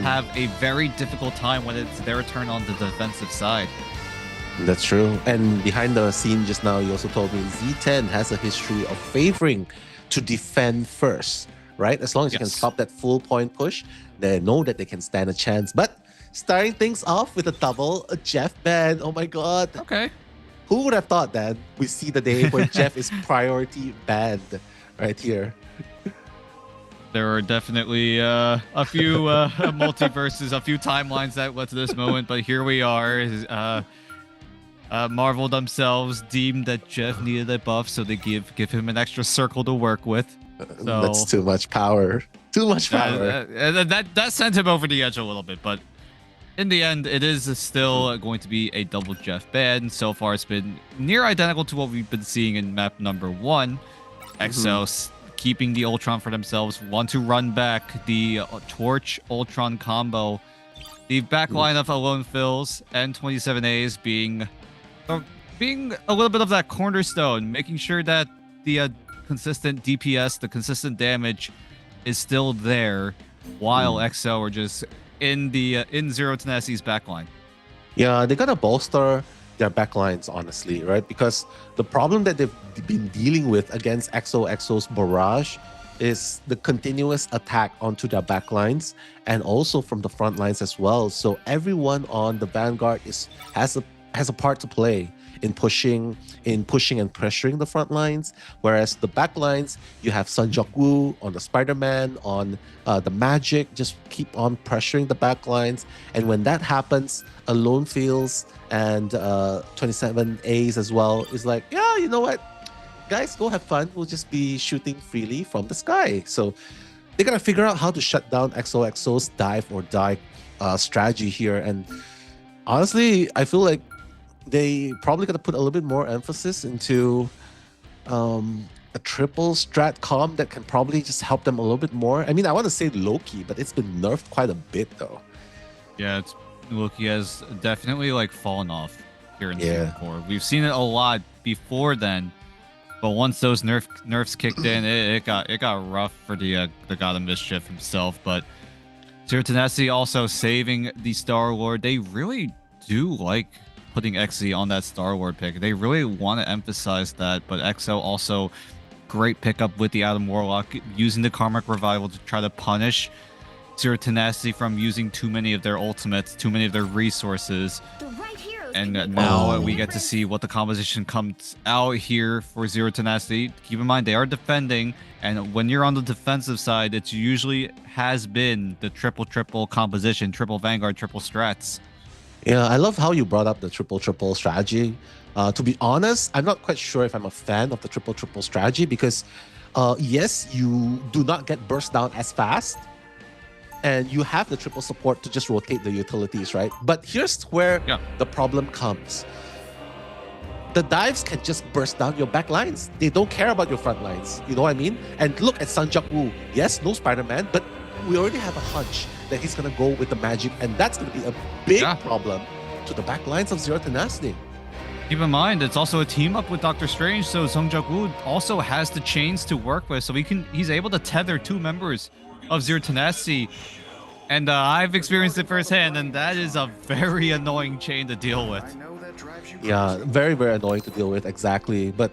have a very difficult time when it's their turn on the defensive side. That's true. And behind the scene just now, you also told me Z10 has a history of favoring to defend first, right? As long as you can stop that full point push, they know that they can stand a chance. But starting things off with a double, a Jeff ban. Oh my god. Okay. Who would have thought that we see the day where Jeff is priority banned right here? There are definitely a few multiverses, a few timelines that led to this moment, but here we are. Marvel themselves deemed that Jeff needed a buff, so they give him an extra circle to work with. So That's too much power. Too much power. that sent him over the edge a little bit, but in the end, it is still going to be a double Jeff ban. So far, it's been near identical to what we've been seeing in map number 1. Exos keeping the Ultron for themselves, want to run back the Torch Ultron combo. The back line of Alone Fills and 27As being a little bit of that cornerstone, making sure that the consistent DPS, the consistent damage is still there, while EXO are just in Zero Tenacity's backline. Yeah, they gotta bolster their backlines, honestly, right? Because the problem that they've been dealing with against EXO's barrage is the continuous attack onto their backlines and also from the front lines as well. So everyone on the Vanguard has a part to play in pushing and pressuring the front lines, whereas the back lines, you have Sun Jok-woo on the Spider-Man, on the Magic, just keep on pressuring the back lines. And when that happens, Alone Fields and 27As as well is like, yeah, you know what, guys, go have fun. We'll just be shooting freely from the sky. So they gotta figure out how to shut down EXO's dive or die strategy here. And honestly, I feel like they probably got to put a little bit more emphasis into a triple strat comp that can probably just help them a little bit more. I mean, I want to say Loki, but it's been nerfed quite a bit though. Yeah, Loki has definitely like fallen off here in the core. We've seen it a lot before then, but once those nerfs kicked in, it got rough for the God of Mischief himself. But Zero Tenacity also saving the Star-Lord. They really do like putting XZ on that Star-Lord pick. They really want to emphasize that, but EXO also great pickup with the Adam Warlock, using the Karmic Revival to try to punish Zero Tenacity from using too many of their ultimates, too many of their resources. And now we get to see what the composition comes out here for Zero Tenacity. Keep in mind, they are defending, and when you're on the defensive side, it usually has been the triple composition, triple Vanguard, triple strats. Yeah, I love how you brought up the triple strategy. To be honest, I'm not quite sure if I'm a fan of the triple strategy because, yes, you do not get burst down as fast, and you have the triple support to just rotate the utilities, right? But here's where the problem comes. The dives can just burst down your back lines. They don't care about your front lines. You know what I mean? And look at Sun Jok-woo. Yes, no Spider-Man, but we already have a hunch that he's going to go with the Magic, and that's going to be a big problem to the back lines of Zero Tenacity. Keep in mind, it's also a team up with Doctor Strange, so Sung Jok-woo also has the chains to work with, so he's able to tether 2 members of Zero Tenacity. And I've experienced it firsthand, and that is a very annoying chain to deal with. Yeah, very, very annoying to deal with, exactly. But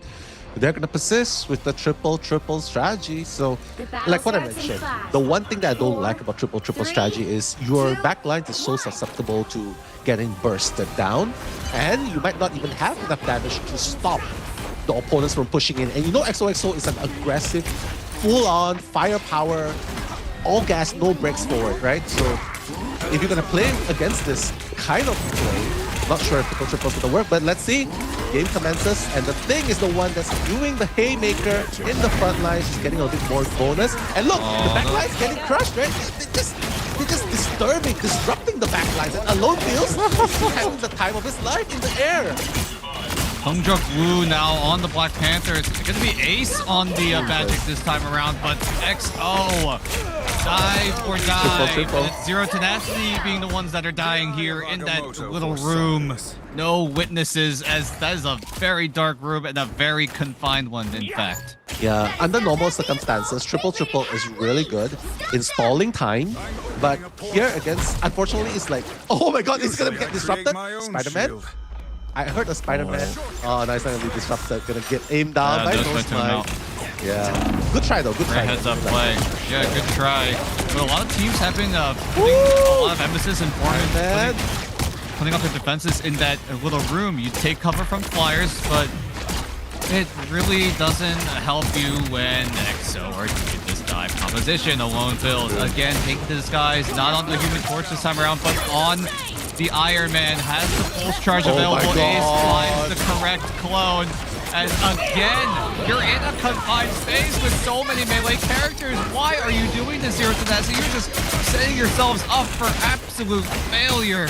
they're going to persist with the triple strategy. So, like what I mentioned, the one thing that I don't like about triple strategy is your backline is so susceptible to getting bursted down, and you might not even have enough damage to stop the opponents from pushing in. And you know XOXO is an aggressive, full-on firepower, all gas, no brakes forward, right? So if you're going to play against this kind of play, not sure if triple is going to work, but let's see. Game commences, and the Thing is the one that's doing the haymaker in the front line. She's getting a bit more bonus. And look, the back line's getting crushed, right? They're just disrupting the back lines. And Alone Fields having the time of his life in the air. Sung Jok-woo now on the Black Panther. It's going to be Ace on the Magic this time around, but XO dive or die. Triple. It's Zero Tenacity being the ones that are dying here in that little room. No witnesses, as that is a very dark room and a very confined one, in fact. Yeah, under normal circumstances, triple is really good in stalling time. But here against, unfortunately, it's like, oh my god, it's gonna get disrupted. Spider-Man? I heard a Spider-Man. Oh, no, it's not gonna be disrupted. Gonna get aimed down by those guys. Yeah. Good try though, good try. Heads up play. Yeah, good try. But a lot of teams have been putting a lot of emphasis and putting up their defenses in that little room. You take cover from flyers, but it really doesn't help you when EXO are doing this dive composition. Alone Field again taking to the skies, not on the Human Torch this time around, but on The Iron Man has the pulse charge Oh my available. Ace God. finds the correct clone. And again, you're in a confined space with so many melee characters. Why are you doing this, Zero Tenacity? You're just setting yourselves up for absolute failure.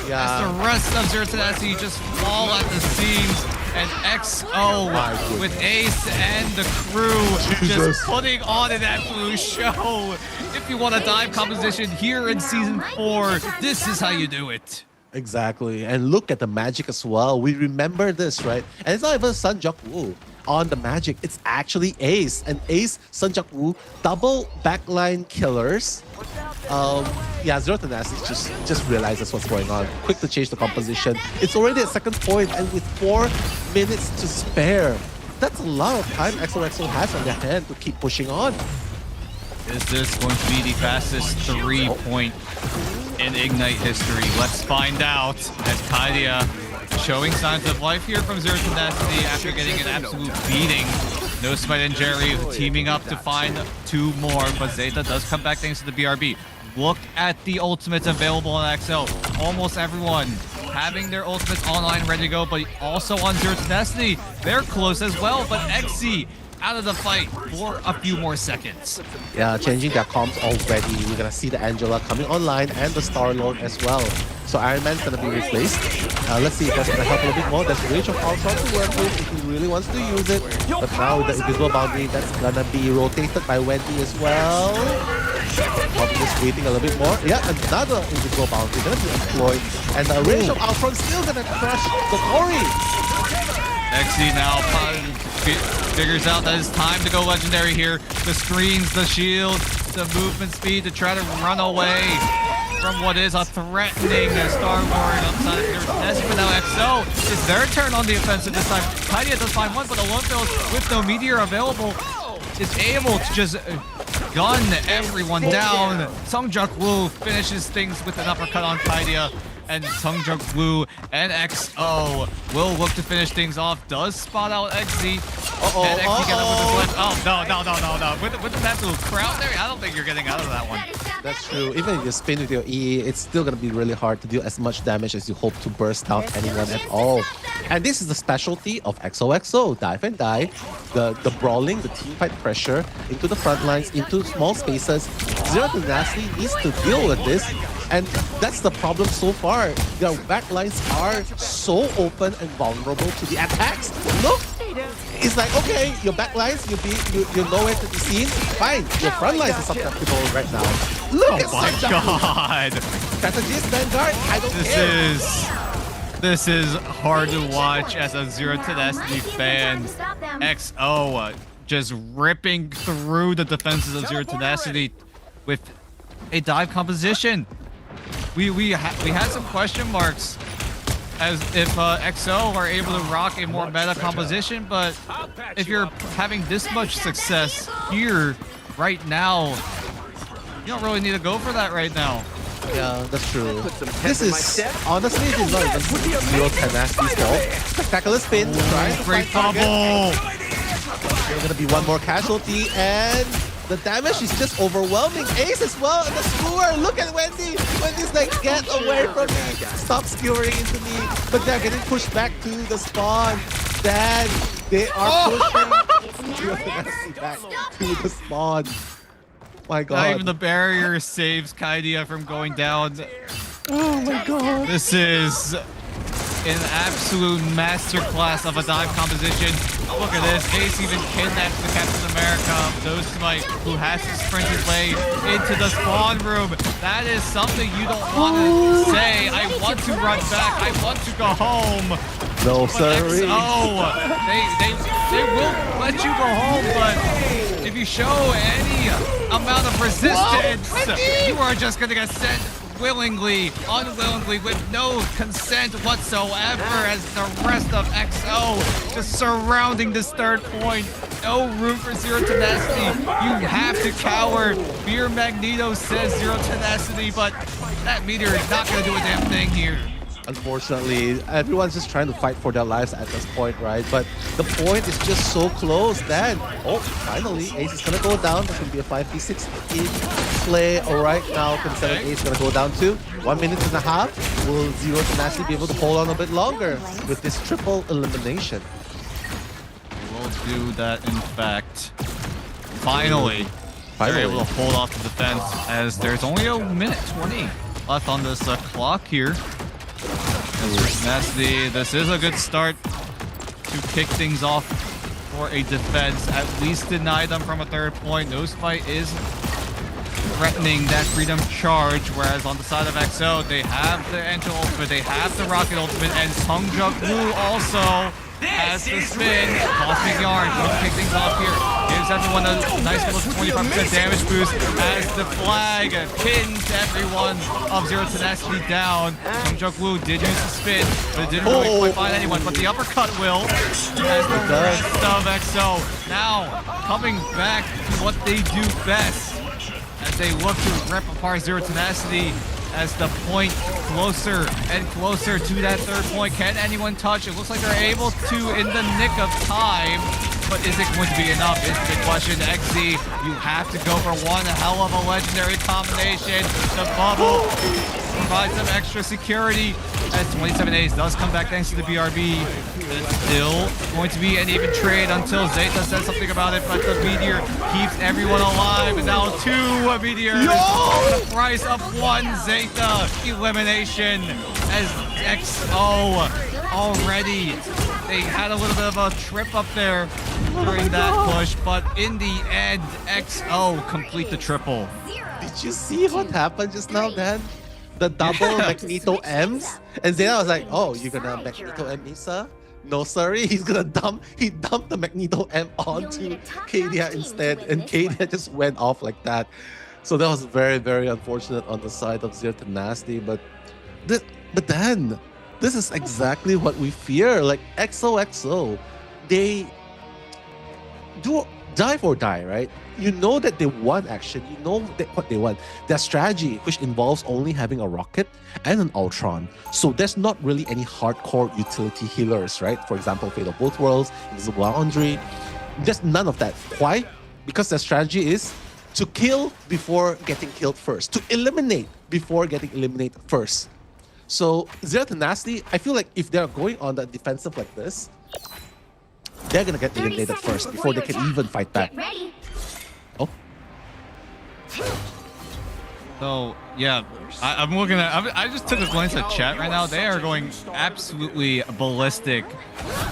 Yeah. As the rest of Zero Tenacity just fall at the seams. And XO with Ace and the crew Jesus. just putting on an absolute show. If you want a dive composition here in Season 4, this is how you do it. Exactly. And look at the magic as well. We remember this, right? And it's not even Sun Woo on the magic. It's actually Ace. And Ace, Sun Woo, double backline killers. Yeah, Zero Tenacity just realizes what's going on. Quick to change the composition. It's already at second point, and with 4 minutes to spare. That's a lot of time XOXO has on their hand to keep pushing on. Is this going to be the fastest 3-point in Ignite history? Let's find out. As Kaidia showing signs of life here from Zero Tenacity after getting an absolute beating. No Smite and Jerry teaming up to find 2 more, but Zeta does come back thanks to the BRB. Look at the ultimates available on XL. Almost everyone having their ultimates online ready to go, but also on Zero Tenacity, they're close as well, but XC out of the fight for a few more seconds. Yeah, changing their comps already. We're gonna see the Angela coming online and the Star-Lord as well. So Iron Man's gonna be replaced. Let's see if that's gonna help a little bit more. There's Rage of Ultron to work with if he really wants to use it. But now with the invisible boundary, that's gonna be rotated by Wendy as well. Probably just waiting a little bit more. Yeah, another invisible boundary gonna be employed. And the Rage of Ultron still gonna crush the Ori. XC now figures out that it's time to go legendary here. The screens, the shield, the movement speed to try to run away from what is a threatening Star-Lord outside of Zero Tenacity. But now XO, it's their turn on the offensive this time. Kaidia does find one, but Olympios with no meteor available is able to just gun everyone down. Sungjuk Woo finishes things with an uppercut on Kaidia. And Sungjuk Woo and XO will look to finish things off. Does spot out XZ. Can XZ get up with his left? Oh, no. With that little crowd there, I don't think you're getting out of that one. That's true. Even if you spin with your E, it's still going to be really hard to do as much damage as you hope to burst down anyone at all. And this is the specialty of XOXO. Dive and die. The brawling, the team fight pressure into the front lines, into small spaces. Zero Tenacity needs to deal with this. And that's the problem so far. Their backlines are so open and vulnerable to the attacks. Look! It's like, okay, your backlines, you're nowhere to be seen. Fine, your front lines are susceptible right now. Look at my God! Strategist Vanguard, I don't care. This is hard to watch as a Zero Tenacity fan. XO just ripping through the defenses of Zero Tenacity with a dive composition. We had some question marks as if XO are able to rock a more meta composition, but if you're having this much success here right now, you don't really need to go for that right now. Yeah, that's true. This is honestly, this is not even Zero Tenacity's fault. Spectacular spin, right? Great bubble. There's gonna be one more casualty, and the damage is just overwhelming. Ace as well, and the skewer. Look at Wendy. Wendy's like, get away from me. Stop skewering into me. But they're getting pushed back to the spawn. Then they are pushing Zero Tenacity back to the spawn. My God. Not even the barrier saves Kaidia from going down. Oh my God. This is an absolute masterclass of a dive composition. Look at this. Ace even kidnaps the Captain America, those Smite, who has to sprint his way into the spawn room. That is something you don't want to say. I want to run back. I want to go home. No, But sorry. XO, they will let you go home, but if you show any amount of resistance, you are just going to get sent willingly, unwillingly, with no consent whatsoever, as the rest of XO just surrounding this third point. No room for Zero Tenacity. You have to cower. Fear Magneto says Zero Tenacity, but that meteor is not going to do a damn thing here. Unfortunately, everyone's just trying to fight for their lives at this point, right? But the point is just so close. Then, oh, finally, Ace is gonna go down. There's gonna be a 5v6 in play. All right, now consider Ace is gonna go down to 1 minute and a half. Will Zero Tenacity be able to hold on a bit longer with this triple elimination? We'll do that, in fact. Finally, they're able to hold off the defense as there's only a minute 20 left on this clock here. Tenacity, this is a good start to kick things off for a defense. At least deny them from a third point. Nose Fight is threatening that freedom charge, whereas on the side of XO, they have the Angel ultimate, they have the Rocket ultimate, and Sungjuk Woo also has the spin. Cosmic Yarn will kick things off here. Gives everyone a nice little 25% damage boost as the flag pins everyone of Zero Tenacity down. Sungjuk Woo did use the spin, but it didn't really quite find anyone. But the uppercut will, as the rest of XO now coming back to what they do best as they look to rip apart Zero Tenacity. As the point closer and closer to that third point. Can anyone touch? It looks like they're able to in the nick of time. But is it going to be enough? Is the question. XZ, you have to go for one hell of a legendary combination. The bubble provides some extra security as 27 A's does come back thanks to the BRB. It's still going to be an even trade until Zeta says something about it, but the Meteor keeps everyone alive. And now 2 Meteors for the price of 1 Zeta elimination as XO already. They had a little bit of a trip up there during that push, but in the end, XO complete the triple. Did you see what happened just now, Dan? The double Magneto M's? And Zeta was like, oh, you're gonna Magneto M Misa? No, sorry, he dumped the Magneto M onto Kadia instead, and Kadia just went off like that. So that was very, very unfortunate on the side of Zero Tenacity, but then this is exactly what we fear. Like XOXO, they do die for die, right? You know that they won action. You know that what they want. Their strategy, which involves only having a rocket and an Ultron. So there's not really any hardcore utility healers, right? For example, Fate of Both Worlds, Invisible Laundry. There's none of that. Why? Because their strategy is to kill before getting killed first. To eliminate before getting eliminated first. So Zero Tenacity, I feel like if they're going on the defensive like this, they're gonna get eliminated first before they can even fight back. Oh. So yeah, I'm looking at. I just took a glance at chat right now. They are going absolutely ballistic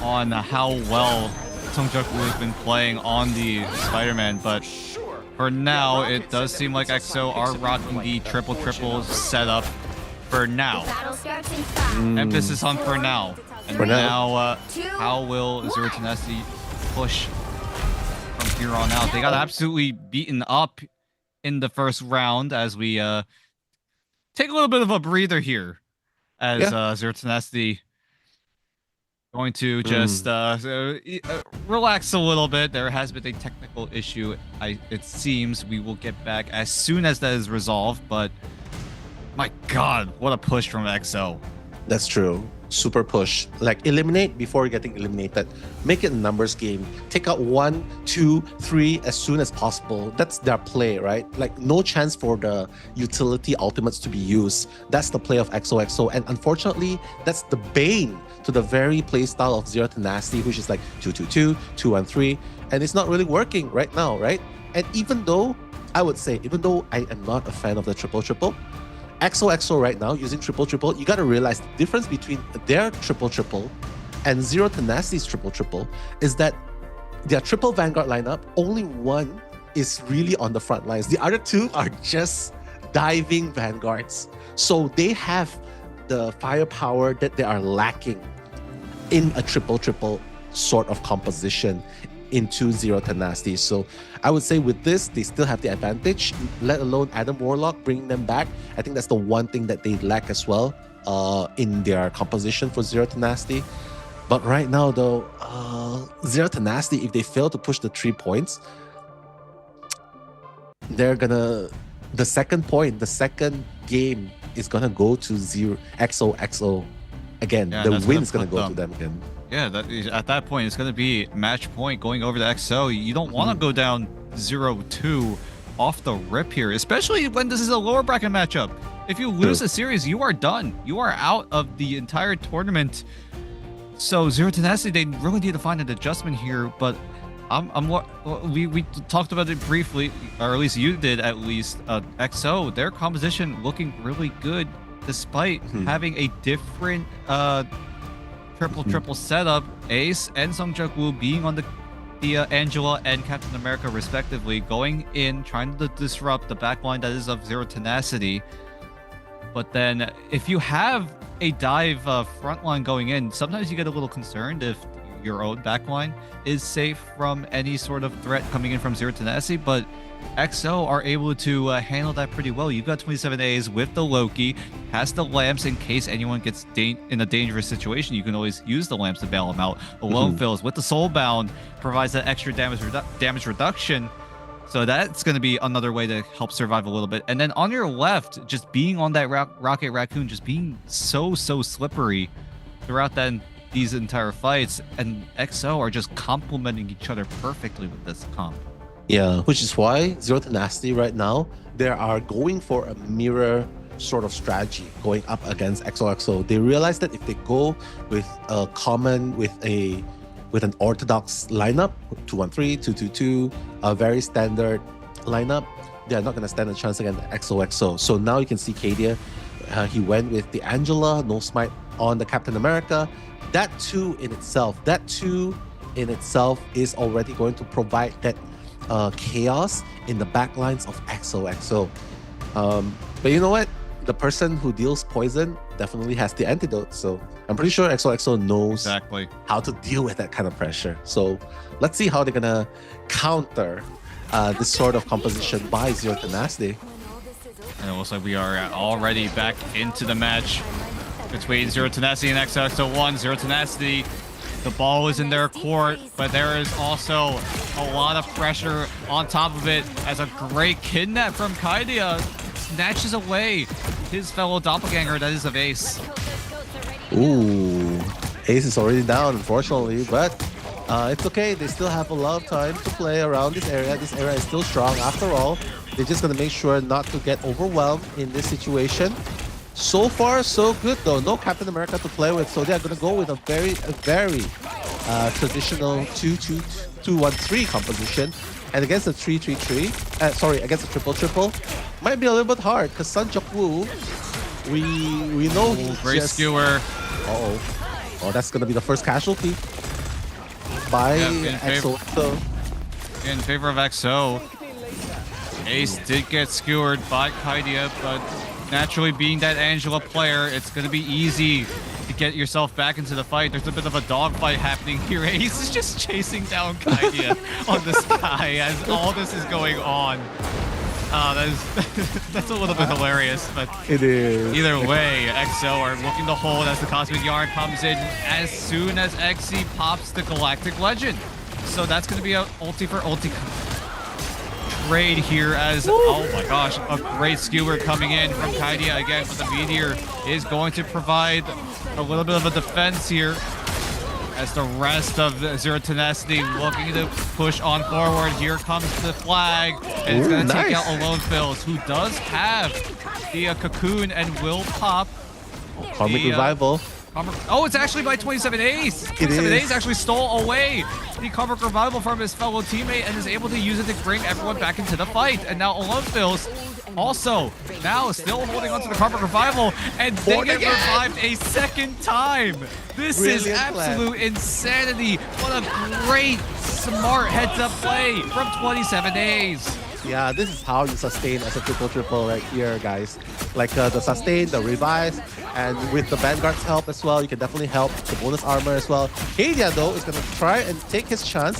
on how well Sungjuk Woo has been playing on the Spider-Man, but for now, it does seem like XO are rocking the triple setup for now. Emphasis on for now. And for now, how will Zero Tenacity push from here on out? They got absolutely beaten up in the first round as we take a little bit of a breather here as Zero Tenacity going to just relax a little bit. There has been a technical issue. It seems we will get back as soon as that is resolved, but my God, what a push from XO. That's true. Super push. Like, eliminate before getting eliminated. Make it a numbers game. Take out 1, 2, 3 as soon as possible. That's their play, right? Like, no chance for the utility ultimates to be used. That's the play of XOXO. And unfortunately, that's the bane to the very play style of Zero Tenacity, which is like 2-2-2, 2-1-3. And it's not really working right now, right? And even though, I would say, even though I am not a fan of the triple-triple, XOXO right now using triple-triple, you gotta realize the difference between their triple-triple and Zero Tenacity's triple-triple is that their triple Vanguard lineup, only one is really on the front lines. The other two are just diving Vanguards. So they have the firepower that they are lacking in a triple-triple sort of composition into Zero Tenacity. So I would say with this, they still have the advantage, let alone Adam Warlock bringing them back. I think that's the one thing that they lack as well in their composition for Zero Tenacity. But right now though, Zero Tenacity, if they fail to push the 3 points, they're gonna, the second game is gonna go to XOXO again, Yeah, the that's win gonna is going to put go to them- them again. Yeah, at that point, it's going to be match point going over to XO. You don't want to go down 0-2 off the rip here, especially when this is a lower bracket matchup. If you lose a series, you are done. You are out of the entire tournament. So Zero Tenacity, they really need to find an adjustment here, but we talked about it briefly, or at least you did at least. XO, their composition looking really good despite having a different triple setup. Ace and Sung Jung Woo being on the Angela and Captain America respectively, going in trying to disrupt the backline that is of Zero Tenacity. But then if you have a dive frontline going in, sometimes you get a little concerned if your own backline is safe from any sort of threat coming in from Zero Tenacity, but XO are able to handle that pretty well. You've got 27 A's with the Loki, has the lamps in case anyone gets in a dangerous situation. You can always use the lamps to bail them out. Alone Fills with the Soulbound provides that extra damage reduction. So that's going to be another way to help survive a little bit. And then on your left, just being on that Rocket Raccoon, just being so slippery throughout these entire fights. And XO are just complementing each other perfectly with this comp. Yeah, which is why Zero Tenacity right now, they are going for a mirror sort of strategy going up against XOXO. They realize that if they go with a common, with an orthodox lineup, 2-1-3, 2-2-2, a very standard lineup, they are not going to stand a chance against XOXO. So now you can see Kadia, he went with the Angela, no smite on the Captain America. That two in itself is already going to provide that chaos in the backlines of XOXO. But you know what? The person who deals poison definitely has the antidote. So I'm pretty sure XOXO knows exactly how to deal with that kind of pressure. So let's see how they're gonna counter this sort of composition by Zero Tenacity. And it looks like we are already back into the match between Zero Tenacity and XOXO1. Zero Tenacity, the ball is in their court, but there is also a lot of pressure on top of it as a great kidnap from Kaidia snatches away his fellow doppelganger that is of Ace. Ooh, Ace is already down, unfortunately, but it's okay. They still have a lot of time to play around this area. This area is still strong after all. They're just going to make sure not to get overwhelmed in this situation. So far, so good though. No Captain America to play with, so they're going to go with a very traditional 2-2-2-1-3 composition. And against the 3-3-3, against the 3-3-3, might be a little bit hard because Sun Jung Woo, we know he's great just... skewer. Oh, that's going to be the first casualty by XO. In favor of XO. Ace did get skewered by Kaidia, but naturally being that Angela player, it's going to be easy to get yourself back into the fight. There's a bit of a dogfight happening here. Ace is just chasing down Kaidia on the sky as all this is going on. That's a little bit hilarious, but it is. Either way, XO are looking to hold as the Cosmic Yarn comes in as soon as XE pops the Galactic Legend. So that's going to be an ulti for ulti trade here as, oh my gosh, a great skewer coming in from Kaidia again, but the Meteor is going to provide a little bit of a defense here as the rest of Zero Tenacity looking to push on forward. Here comes the flag, and it's going to take out Alone Fills, who does have the cocoon and will pop. Karmic Revival. Oh, it's actually by 27 Ace. 27 Ace actually stole away the Karmic Revival from his fellow teammate and is able to use it to bring everyone back into the fight. And now Alone Fills also now still holding on to the Karmic Revival, and they get revived a second time. This is absolute insanity. What a great, smart heads-up play from 27 Ace. Yeah, this is how you sustain as a triple right here, guys. Like the sustain, the revive, and with the Vanguard's help as well, you can definitely help the bonus armor as well. Kadia, though, is going to try and take his chance,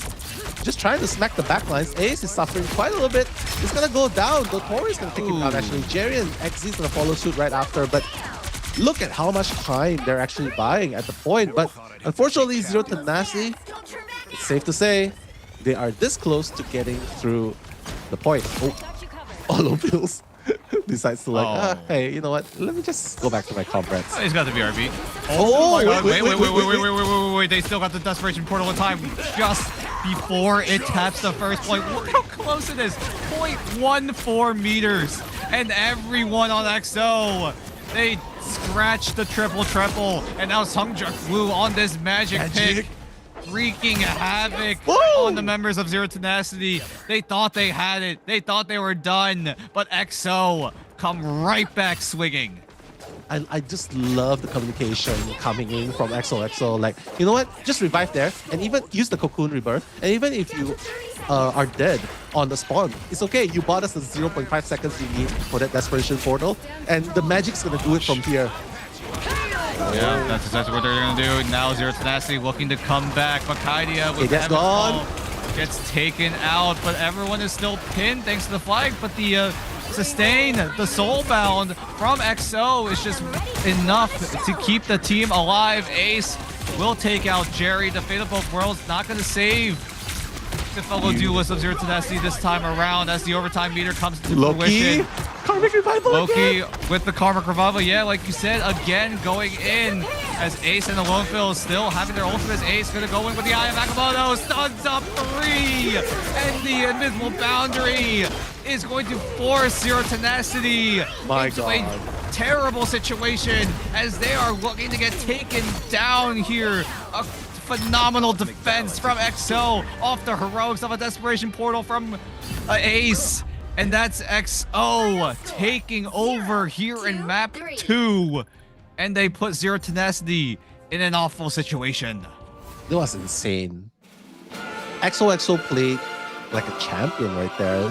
just trying to smack the backlines. Ace is suffering quite a little bit. He's going to go down. Dotori is going to take him down, actually. Jerry and XZ is going to follow suit right after, but look at how much time they're actually buying at the point. But unfortunately, Zero Tenacity, it's safe to say, they are this close to getting through the point. Oh, Alone Fills decides to like, Oh. hey, you know what? Let me just go back to my comrades. Oh, he's got the BRB. Oh, my God. wait. Wait. They still got the Desperation Portal in time just before it taps the first point. Look how close it is. 0.14 meters. And everyone on XO, they scratched the triple. And now Sungjuk Blue on this magic pick. Wreaking havoc on the members of Zero Tenacity. They thought they had it. They thought they were done. But XO come right back swinging. I just love the communication coming in from XOXO. Like, you know what? Just revive there and even use the Cocoon Rebirth. And even if you are dead on the spawn, it's okay. You bought us the 0.5 seconds you need for that Desperation Portal. And the Magic's going to do it from here. Yeah, that's exactly what they're going to do. Now Zero Tenacity looking to come back. But Kaidia with gets Heaven's gone. Call gets taken out. But everyone is still pinned thanks to the flag. But the sustain, the soulbound from XO is just enough to keep the team alive. Ace will take out Jerry. The Fate of Both Worlds not going to save the fellow duelist of Zero Tenacity this time around as the overtime meter comes to fruition. Karmic Revival Loki again. with the Karmic Revival, yeah, like you said, again going in as Ace and the Lone Fill still having their ultimate. Ace gonna go in with the Eye of Agamotto, stuns up 3, and the Invisible Boundary is going to force Zero Tenacity into a terrible situation as they are looking to get taken down here. A phenomenal defense from XO off the heroics of a Desperation Portal from Ace. And that's XO taking over here in map 2. And they put Zero Tenacity in an awful situation. That was insane. XOXO played like a champion right there.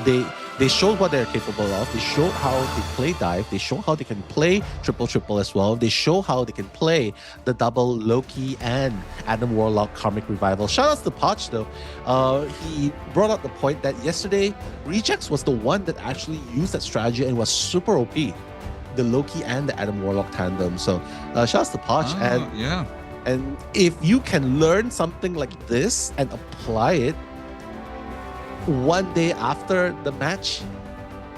They showed what they're capable of. They showed how they play dive. They showed how they can play triple as well. They show how they can play the double Loki and Adam Warlock Karmic Revival. Shout out to Potch though. He brought up the point that yesterday Rejects was the one that actually used that strategy and was super OP. The Loki and the Adam Warlock tandem. So shout out to Potch. And if you can learn something like this and apply it one day after the match,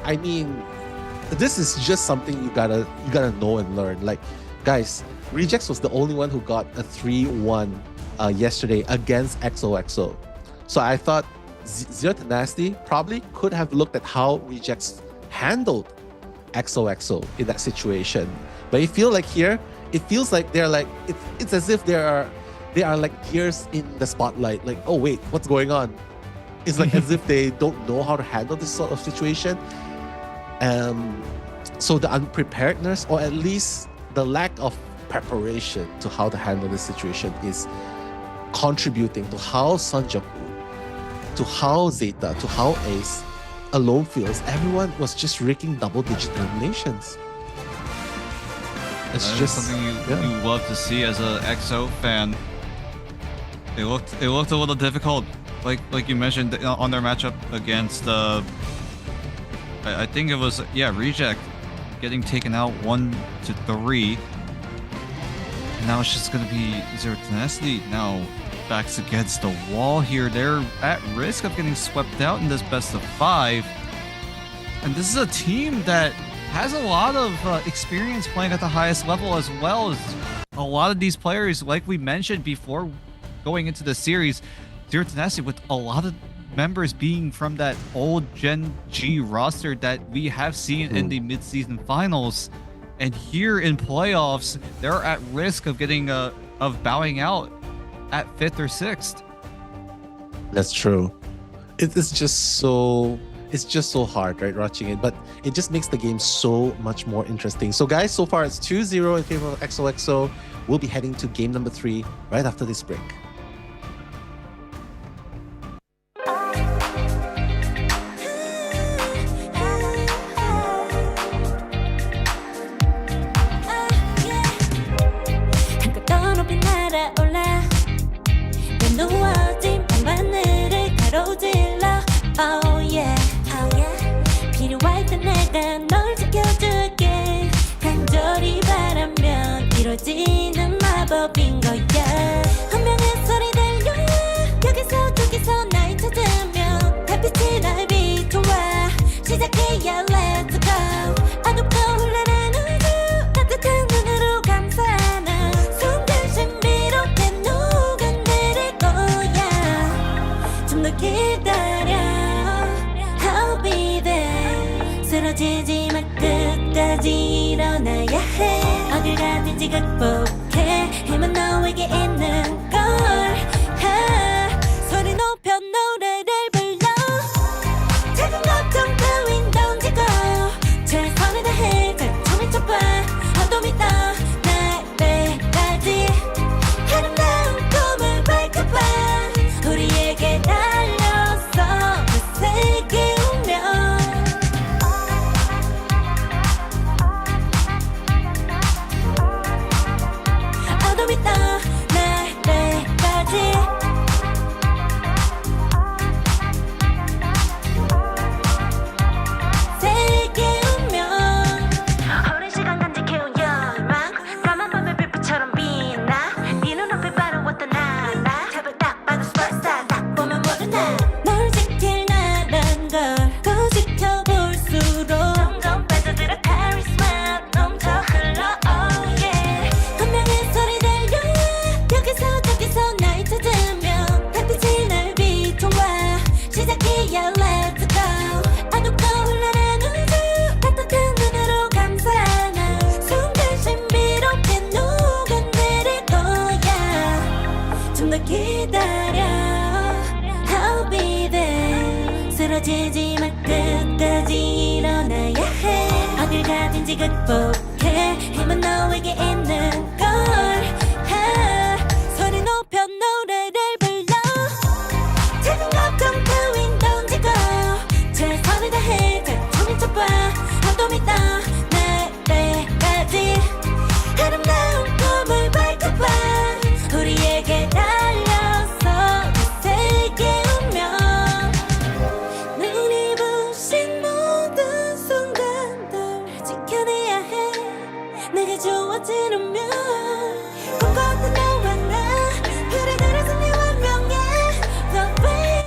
I mean, this is just something you gotta know and learn. Like, guys, Rejects was the only one who got a 3-1 yesterday against XOXO. So I thought Zero Tenacity probably could have looked at how Rejects handled XOXO in that situation. But I feel like here, it feels like they're like, it's as if they are like gears in the spotlight. Like, oh wait, what's going on? It's like as if they don't know how to handle this sort of situation. So the unpreparedness, or at least the lack of preparation to how to handle this situation, is contributing to how Sungjuk, to how Zeta, to how Ace, Alone feels. Everyone was just raking double-digit eliminations. It's just something you love to see as a XO fan. It looked a little difficult. Like you mentioned on their matchup against I think it was Reject getting taken out 1-3. And now it's just gonna be Zero Tenacity now backs against the wall here. They're at risk of getting swept out in this best of 5. And this is a team that has a lot of experience playing at the highest level, as well as a lot of these players, like we mentioned before going into the series, Zero Tenacity with a lot of members being from that old Gen G roster that we have seen in the mid-season finals. And here in playoffs, they're at risk of getting of bowing out at 5th or 6th. That's true. It's just so hard, right, watching it, but it just makes the game so much more interesting. So guys, so far it's 2-0 in favor of XOXO. We'll be heading to game number 3 right after this break. Oh yeah, 필요할 때 내가 널 지켜줄게. 간절히 바라면 이루어지는 마법인 거야. 운명의 소리 들려 여기서 저기서 날 찾으면 달빛이 날 비춰와. 시작해야 let's go. 쓰러지지 마 끝까지 일어나야 해 어딜 가든지 극복해 힘은 너에게 있는 걸 소리 높여 노래를 불러 작은 걱정 따윈 던지고 최선을 다해 자충을 쳐봐 어둠이 떠 날배까지 아름다운 꿈을 밝혀봐 우리에게 달려서 그 세계 오면 어둠이 떠 날배까지 세계 오면 오랜 시간 간직해온 열망 까만 밤의 빛처럼 빛나 네 눈앞에 바로 왔던 나 제발 딱 봐도 superstar 딱 보면 모르나 널 지킬 나란 걸더 지켜볼수록 점점 빠져들어 카리스마 넘쳐 흘러 oh yeah 운명의 소리 들려 여기서 저기서 날 찾으면 햇빛이 날 비춰와 시작이야 let's go 어둡고 흘러는 우주 따뜻한 눈으로 감싸나 순간 신비롭게 녹아내릴 거야 좀 더 기다려 I'll be there 쓰러지지 마 끝까지 일어나야 해 어딜 가든지 극복해 힘은 너에게 있는 걸 소리 높여 노래를 불러 작은 걱정 따윈 던지고 최선을 다해 자충을 쳐봐 어둠이 떠 날배까지 아름다운 꿈을 밝혀봐 우리에게 달려서 그 세계 오면 눈이 부신 모든 순간들 지켜내야 해 내가 좋아지려면 꿈꿨던 너와 나 그래 그래서 네 운명에 The way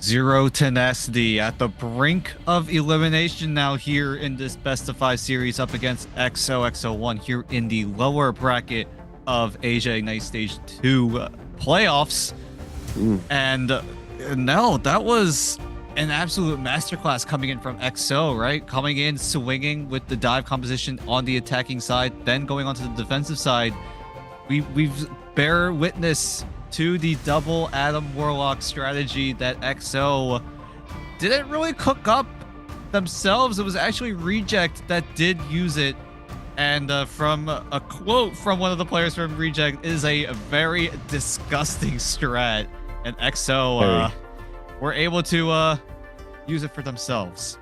Zero Tenacity at the brink of elimination now here in this best of 5 series up against XOXO1 here in the lower bracket of Asia Ignite Stage 2 playoffs. And no, that was an absolute masterclass coming in from XO, right? Coming in, swinging with the dive composition on the attacking side, then going onto the defensive side. We've bear witness to the double Adam Warlock strategy that XO didn't really cook up themselves. It was actually Reject that did use it. And from a quote from one of the players from Reject, it is a very disgusting strat. And XO were able to use it for themselves.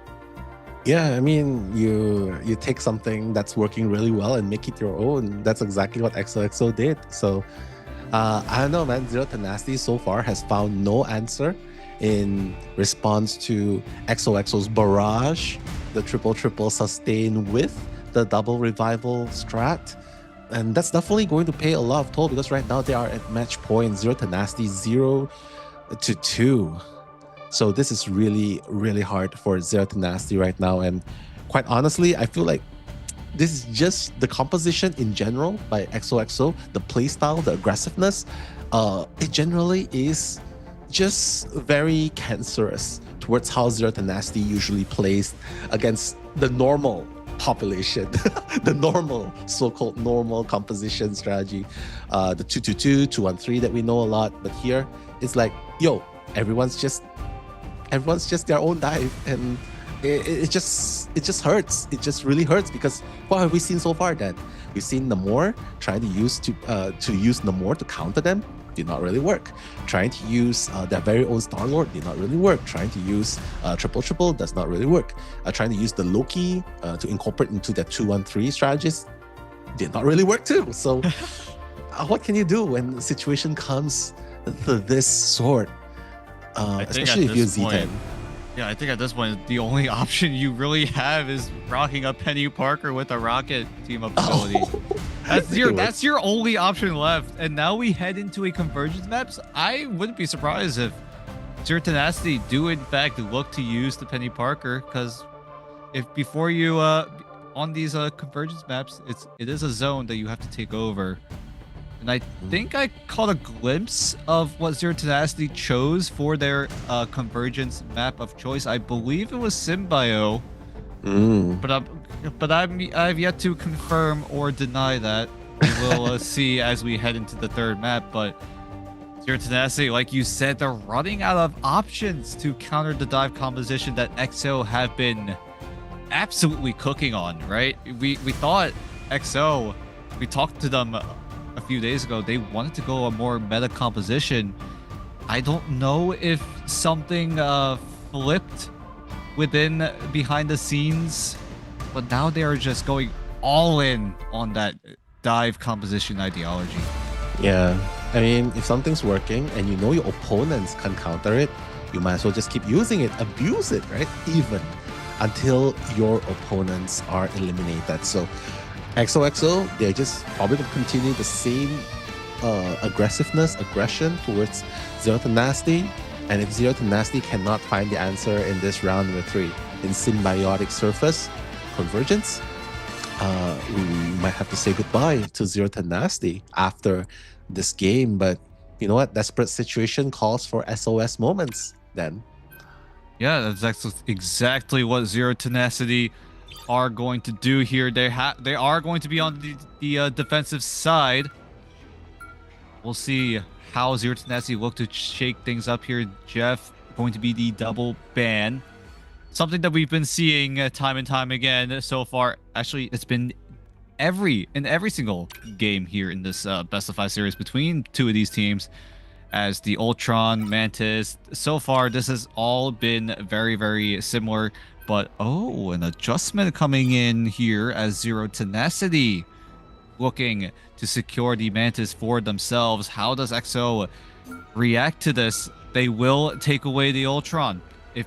Yeah, I mean, you take something that's working really well and make it your own. That's exactly what XOXO did. So, I don't know, man. Zero Tenacity so far has found no answer in response to XOXO's barrage, the triple sustain with the double revival strat. And that's definitely going to pay a lot of toll because right now they are at match point. Zero Tenacity 0-2. So this is really, really hard for Zero Tenacity right now. And quite honestly, I feel like this is just the composition in general by XOXO, the playstyle, the aggressiveness. It generally is just very cancerous towards how Zero Tenacity usually plays against the normal population, the normal, so-called normal composition strategy, the 2-2-2, 2-1-3 that we know a lot. But here, it's like, yo, everyone's just their own dive, and it just hurts. It just really hurts because what have we seen so far? Then we've seen Namor trying to use Namor to counter them. Did not really work. Trying to use their very own Star-Lord did not really work. Trying to use triple does not really work. Trying to use the Loki to incorporate into their 2-1-3 strategies did not really work too. So what can you do when the situation comes to this sort? Especially if you're Z10. Yeah, I think at this point, the only option you really have is rocking up Penny Parker with a rocket team up ability. That's your only option left. And now we head into a convergence maps. I wouldn't be surprised if Zero Tenacity do in fact look to use the Penny Parker, because if before you on these convergence maps, it is a zone that you have to take over. And I think I caught a glimpse of what Zero Tenacity chose for their convergence map of choice. I believe it was Symbio. But I've yet to confirm or deny that. We will see as we head into the third map. But Zero Tenacity, like you said, they're running out of options to counter the dive composition that XO have been absolutely cooking on, right? We thought XO, we talked to them a few days ago, they wanted to go a more meta composition. I don't know if something flipped behind the scenes, but now they are just going all in on that dive composition ideology. Yeah, I mean, if something's working and you know your opponents can counter it, you might as well just keep using it, abuse it, right? Even until your opponents are eliminated. So XOXO, they're just probably going to continue the same aggression towards Zero Tenacity. And if Zero Tenacity cannot find the answer in this round number 3 in symbiotic surface convergence, we might have to say goodbye to Zero Tenacity after this game. But you know what? Desperate situation calls for SOS moments then. Yeah, that's exactly what Zero Tenacity are going to do here. They are going to be on the defensive side. We'll see how Zero Tenacity look to shake things up here. Jeff going to be the double ban. Something that we've been seeing time and time again so far. Actually, it's been in every single game here in this best of 5 series between two of these teams. As the Ultron, Mantis, so far this has all been very, very similar. But an adjustment coming in here as Zero Tenacity looking to secure the Mantis for themselves. How does XO react to this? They will take away the Ultron. If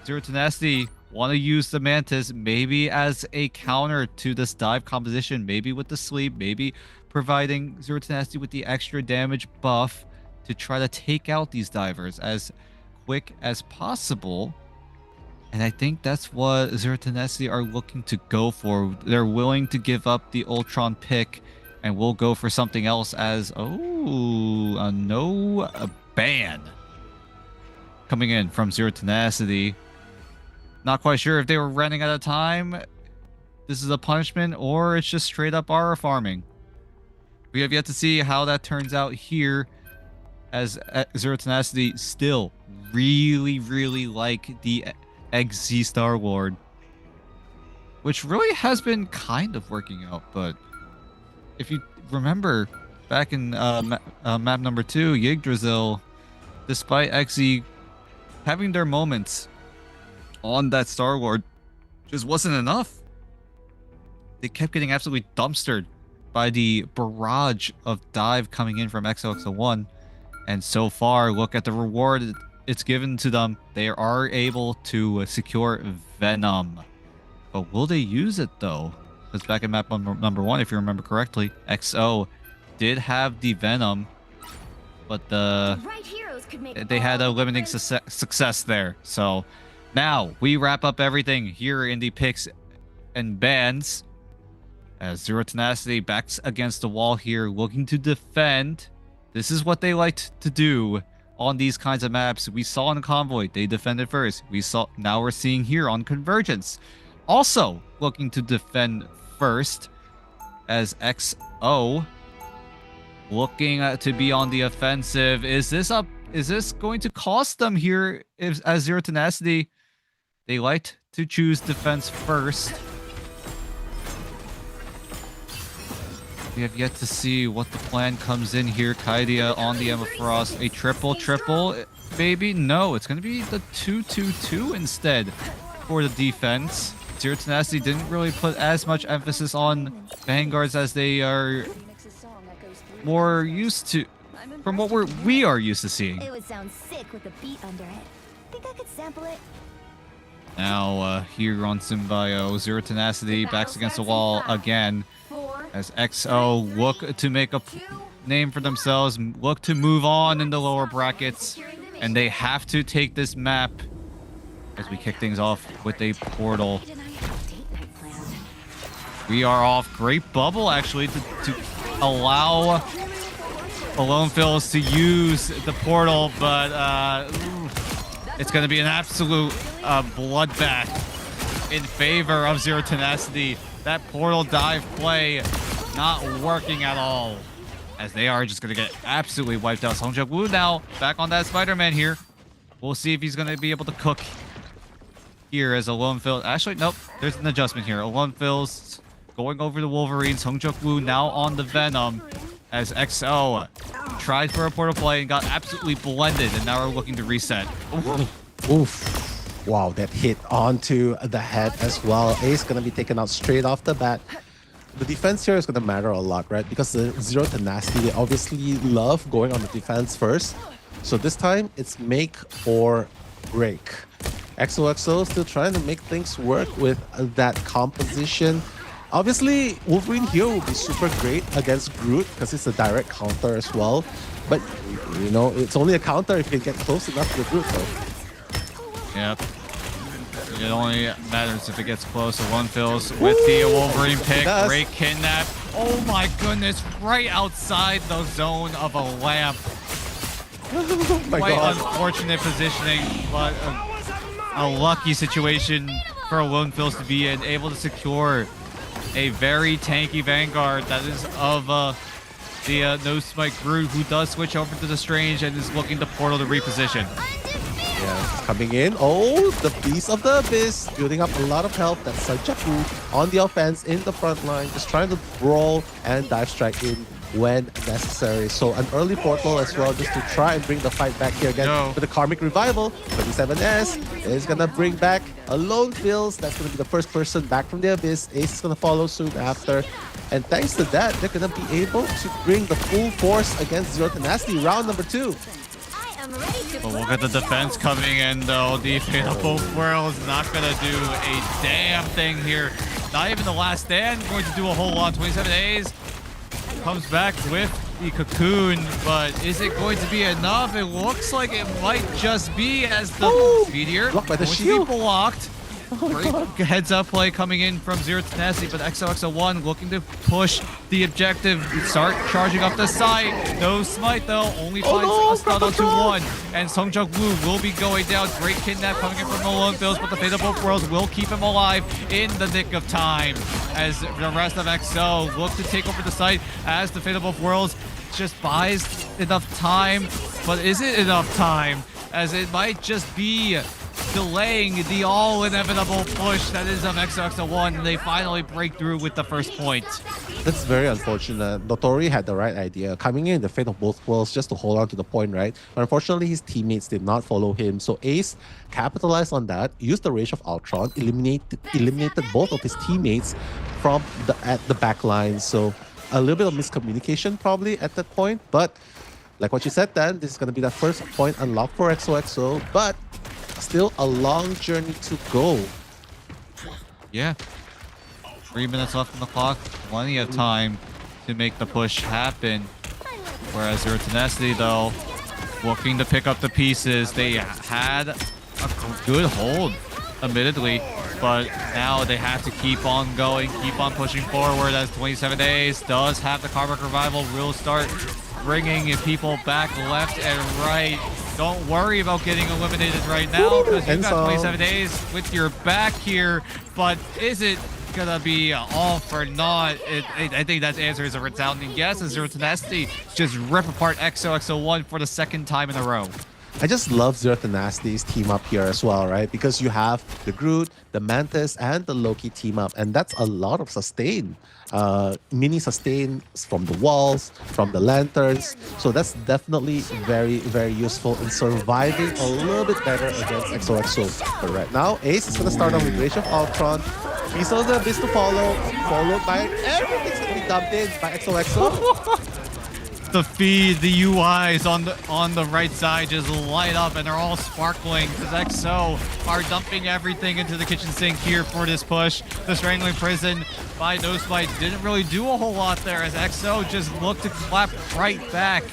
Zero Tenacity want to use the Mantis maybe as a counter to this dive composition, maybe with the sleep, maybe providing Zero Tenacity with the extra damage buff to try to take out these divers as quick as possible. And I think that's what Zero Tenacity are looking to go for. They're willing to give up the Ultron pick and we'll go for something else as a ban coming in from Zero Tenacity. Not quite sure if they were running out of time, this is a punishment, or it's just straight up aura farming. We have yet to see how that turns out here, as Zero Tenacity still really, really like the XZ Star Lord, which really has been kind of working out. But if you remember back in map number 2, Yggdrasil, despite XZ having their moments on that Star Lord, just wasn't enough. They kept getting absolutely dumpstered by the barrage of dive coming in from XOXO1. And so far, look at the reward it's given to them. They are able to secure Venom. But will they use it though? Because back in map number 1, if you remember correctly, XO did have the Venom, but they had a limiting success there. So now we wrap up everything here in the picks and bans as Zero Tenacity backs against the wall here, looking to defend. This is what they liked to do on these kinds of maps. We saw in Convoy, they defended first. Now we're seeing here on Convergence, also looking to defend first, as XO looking to be on the offensive. Is this going to cost them here? As Zero Tenacity, they liked to choose defense first. We have yet to see what the plan comes in here. Kaidia on the Emma Frost. A triple, maybe? No, it's going to be the 2-2-2 instead for the defense. Zero Tenacity didn't really put as much emphasis on Vanguards as they are more used to, from what we are used to seeing. It would sound sick with a beat under it. Think I could sample it? Now here on Symbio, Zero Tenacity backs against the wall again, as XO look to make a name for themselves, look to move on in the lower brackets, and they have to take this map as we kick things off with a portal. We are off. Great bubble, actually, to allow Alone Phils to use the portal, but it's going to be an absolute bloodbath in favor of Zero Tenacity. That portal dive play not working at all, as they are just going to get absolutely wiped out. Songjak Woo now back on that Spider-Man here. We'll see if he's going to be able to cook here as Alone Phil. Actually, nope. There's an adjustment here. Alone Phil's going over the Wolverine. Songjak Woo now on the Venom, as XO tried for a portal play and got absolutely blended, and now we're looking to reset. Oof. Wow, that hit onto the head as well. Ace gonna be taken out straight off the bat. The defense here is gonna matter a lot, right? Because the Zero Tenacity, they obviously love going on the defense first. So this time, it's make or break. XOXO still trying to make things work with that composition. Obviously, Wolverine here will be super great against Groot because it's a direct counter as well. But, you know, it's only a counter if you can get close enough to the Groot, though. Yep. It only matters if it gets close. Alone Phils with the Wolverine pick. Great kidnap. Oh my goodness, right outside the zone of a lamp. Oh my Quite God. unfortunate positioning, but a lucky situation for Alone Phils to be in, able to secure a very tanky Vanguard that is of the No Smite Groot, who does switch over to the Strange and is looking to portal to reposition. Yeah, coming in. Oh, the Beast of the Abyss, building up a lot of health. That's Sanjaku on the offense in the front line, just trying to brawl and dive strike in when necessary. So an early portal as well, just to try and bring the fight back here again with the Karmic Revival. 27S is gonna bring back Alone Phils. That's gonna be the first person back from the Abyss. Ace is gonna follow soon after. And thanks to that, they're gonna be able to bring the full force against Zero Tenacity round number 2. But look at the defense coming in, though. The Fate of Both Worlds not gonna do a damn thing here. Not even the Last Stand going to do a whole lot. 27 A's comes back with the Cocoon, but is it going to be enough? It looks like it might just be, as the Meteor blocked by the going shield. to be blocked. Great heads up play coming in from Zero Tenacity, but XOXO1 looking to push the objective, start charging up the side. No smite though, only finds a stun onto one, and Songjak Woo will be going down. Great kidnap coming in from Alone Phils, but the Fate of Both Worlds will keep him alive in the nick of time, as the rest of XO look to take over the site, as the Fate of Both Worlds just buys enough time. But is it enough time? As it might just be delaying the all-inevitable push that is of XOXO1, and they finally break through with the first point. That's very unfortunate. Notori had the right idea, coming in the Fate of Both Worlds just to hold on to the point, right? But unfortunately, his teammates did not follow him. So Ace capitalized on that, used the Rage of Ultron, eliminated both of his teammates from at the back line. So a little bit of miscommunication probably at that point. But like what you said, Dan, this is going to be the first point unlocked for XOXO. But still a long journey to go. Yeah. 3 minutes left on the clock. Plenty of time to make the push happen. Whereas Zero Tenacity, though, looking to pick up the pieces. They had a good hold, admittedly, but now they have to keep on going, keep on pushing forward, as 27 Days does have the Karmic Revival. Will start bringing people back left and right. Don't worry about getting eliminated right now, because you've got 27 Days with your back here, but is it gonna be all for naught? I think that answer is a resounding yes, as Zero Tenacity just rip apart XOXO1 for the second time in a row. I just love Zero Tenacity's team up here as well, right? Because you have the Groot, the Mantis, and the Loki team up, and that's a lot of sustain. Mini sustain from the walls, from the lanterns. So that's definitely very, very useful in surviving a little bit better against XOXO. But right now, Ace is going to start off with Rage of Ultron. Beast of the Abyss to follow, followed by everything's going to be dumped in by XOXO. The feed, the UIs on the right side just light up, and they're all sparkling, because XO are dumping everything into the kitchen sink here for this push. The Strangling Prison by No Smite didn't really do a whole lot there, as XO just looked to clap right back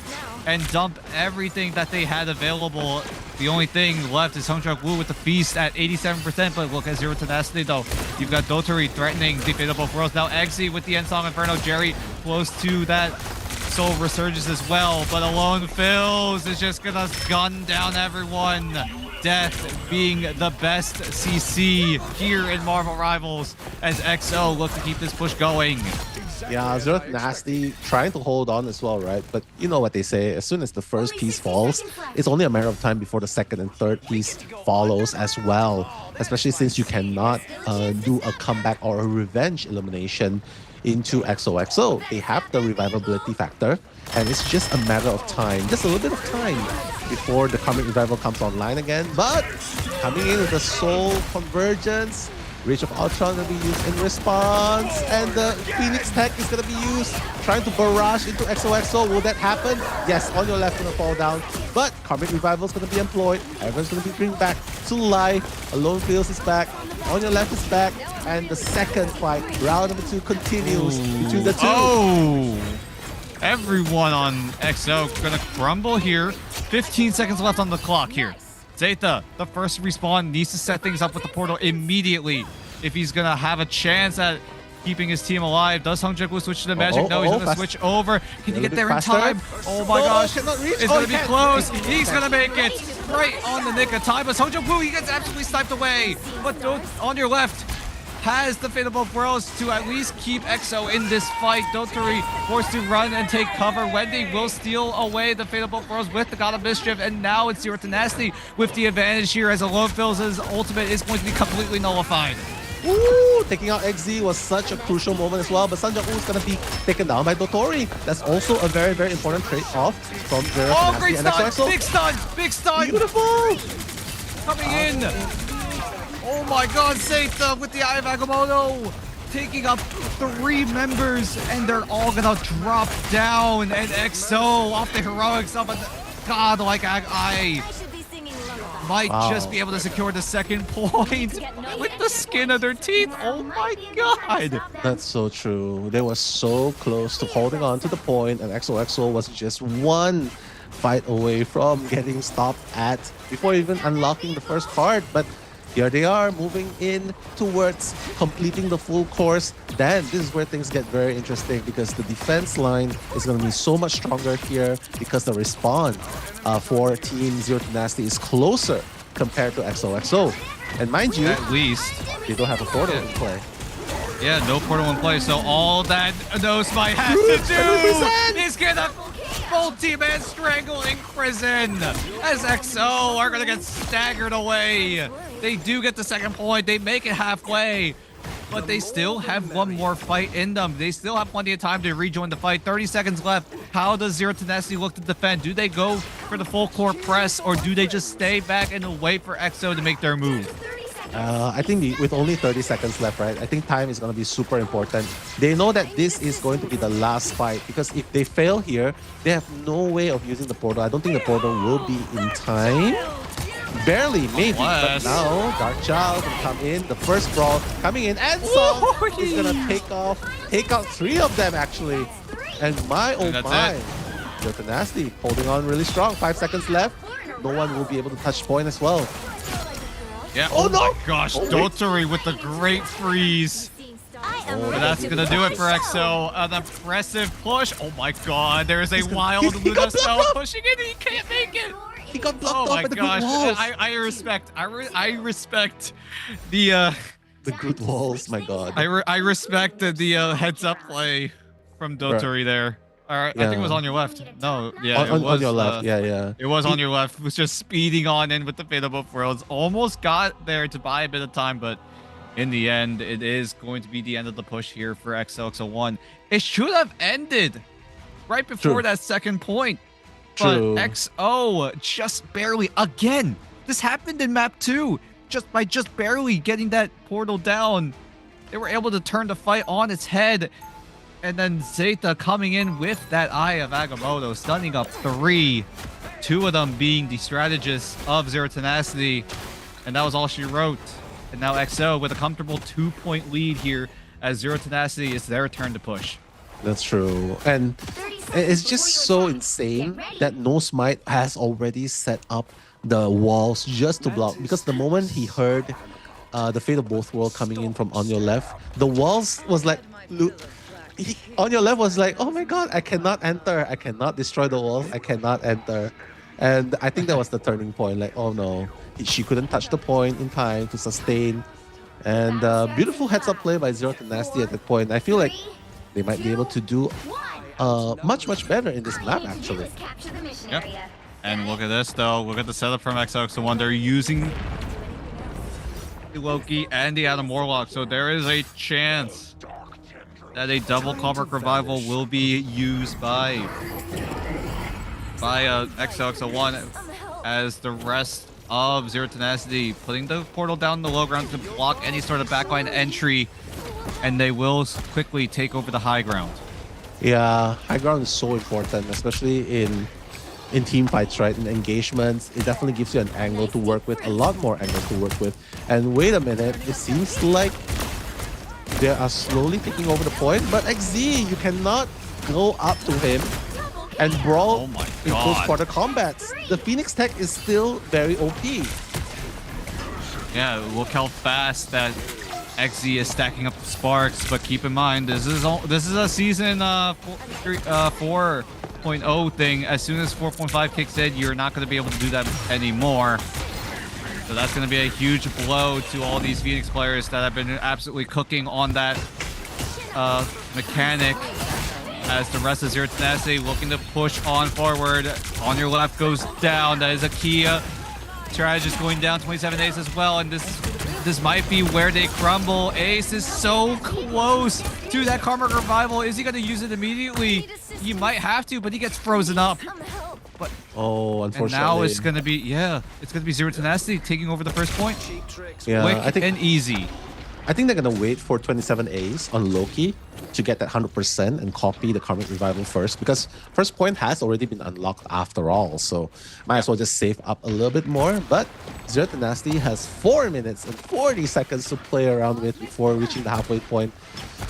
and dump everything that they had available. The only thing left is Songjak Woo with the Feast at 87%, but look at Zero Tenacity though. You've got Dotori threatening the Fate of Both Worlds. Now Eggsy with the End Song Inferno. Jerry close to that XO resurges as well, but Alone Fills is just gonna gun down everyone. Death being the best CC here in Marvel Rivals as XO look to keep this push going. Yeah, Zero Nasty trying to hold on as well, right? But you know what they say, as soon as the first piece falls, it's only a matter of time before the second and third piece follows as well. Especially since you cannot do a comeback or a revenge elimination into XOXO. They have the revivability factor, and it's just a matter of time, just a little bit of time before the Karmic Revival comes online again. But coming in with the Soul Convergence, Reach of Ultron will be used in response, and the Phoenix Tech is going to be used, trying to barrage into XOXO. Will that happen? Yes, on your left going to fall down, but Karmic Revival is going to be employed. Everyone's going to be bring back to life. Alone Feels is back. On your left is back, and the second fight, round number 2, continues between the two. Oh! Everyone on XO gonna crumble here. 15 seconds left on the clock here. Zeta, the first respawn, needs to set things up with the portal immediately if he's gonna have a chance at keeping his team alive. Does Hong Jae-woo switch to the magic? No, he's gonna switch over. Can he get there in time? Oh my gosh. It's gonna be close. He's gonna make it right on the nick of time. But Hong Jae-woo, he gets absolutely sniped away. But on your left has the Fate of Both Worlds to at least keep XO in this fight. Dotori forced to run and take cover. Wendy will steal away the Fate of Both Worlds with the God of Mischief, and now it's Zero Tenacity with the advantage here as Alone Fills' ultimate is going to be completely nullified. Ooh, taking out XZ was such a crucial moment as well, but Sun Jung-woo is going to be taken down by Dotori. That's also a very, very important trade-off from Zero Oh, Tenacity great and stun! XOXO. Big stun! Big stun! Beautiful! Coming in! Oh my god, Zeta with the Eye of Agamotto! Taking up 3 members, and they're all gonna drop down. And XO off the heroics of a godlike Eye might just be able to secure the second point with the skin of their teeth. Oh my god! That's so true. They were so close to holding on to the point, and XOXO was just one fight away from getting stopped at before even unlocking the first card. But here they are moving in towards completing the full course. Then this is where things get very interesting, because the defense line is going to be so much stronger here, because the respawn for Team Zero Tenacity is closer compared to XOXO. And mind you, At least. they don't have a portal in play. Yeah, no portal in play, so all that Nose might have to do is get a multi-man strangling prison as XO are gonna get staggered away. They do get the second point, they make it halfway, but they still have one more fight in them. They still have plenty of time to rejoin the fight. 30 seconds left. How does Zero Tenacity look to defend? Do they go for the full court press, or do they just stay back and wait for XO to make their move? I think with only 30 seconds left, right? I think time is going to be super important. They know that this is going to be the last fight, because if they fail here, they have no way of using the portal. I don't think the portal will be in time. Barely, maybe. But now, Dark Child can come in. The first brawl coming in, and Song is going to take out 3 of them, actually. And my, oh my. Zero Nasty holding on really strong. 5 seconds left. No one will be able to touch point as well. Yeah, Oh, no! my gosh, Dotori with the great freeze. Oh, But that's gonna do it for XO. An impressive push. Oh my god, there is a wild he got Luna spell blocked pushing it. He can't make it. He got Oh blocked off my by the gosh, good walls. I respect the The good walls, my god. I respect the heads up play from Dotori there. All right, I think it was Yeah. on your left. No, yeah, on, it was on your left, yeah. It was on your left. It was just speeding on in with the Fate of Both Worlds. Almost got there to buy a bit of time, but in the end, it is going to be the end of the push here for XOXO1. It should have ended right before True. that second point. True. But XO just barely, again, this happened in map 2. Just barely getting that portal down, they were able to turn the fight on its head. And then Zeta coming in with that Eye of Agamotto, stunning up 3. 2 of them being the strategists of Zero Tenacity. And that was all she wrote. And now XO with a comfortable 2-point lead here as Zero Tenacity is their turn to push. That's true. And it's just so insane that No Smite has already set up the walls just to block. Because the moment he heard the Fate of Both Worlds coming in from on your left, the walls was like on your left was like, oh my god, I cannot enter. I cannot destroy the wall. I cannot enter. And I think that was the turning point. Like, oh no, she couldn't touch the point in time to sustain. And beautiful heads-up play by Zero to Nasty at that point. I feel like they might be able to do much better in this map, actually. Yep. And look at this, though. Look at the setup from XX1. They're using Loki and the Adam Warlock, so there is a chance that a double Cosmic Revival will be used by XX1 as the rest of Zero Tenacity putting the portal down the low ground to block any sort of backline entry, and they will quickly take over the high ground. Yeah, high ground is so important, especially in team fights, right? In engagements, it definitely gives you an angle to work with, a lot more angles to work with. And wait a minute, it seems like they are slowly taking over the point, but XZ, you cannot go up to him and brawl in close quarter combats. The Phoenix tech is still very OP. Yeah, look how fast that XZ is stacking up the sparks, but keep in mind this is a season 4.0 thing. As soon as 4.5 kicks in, you're not going to be able to do that anymore. So that's going to be a huge blow to all these Phoenix players that have been absolutely cooking on that mechanic. As the rest of Zero Tenacity looking to push on forward. On your left goes down. That is a key strategist going down. 27 Ace as well, and this might be where they crumble. Ace is so close to that Karma Revival. Is he going to use it immediately? He might have to, but he gets frozen up. But unfortunately. And now it's going to be Zero Tenacity taking over the first point. Yeah, quick and easy. I think they're gonna wait for 27 A's on Loki to get that 100% and copy the Karmic Revival first, because first point has already been unlocked after all, so might as well just save up a little bit more. But Zero Tenacity has 4 minutes and 40 seconds to play around with before reaching the halfway point.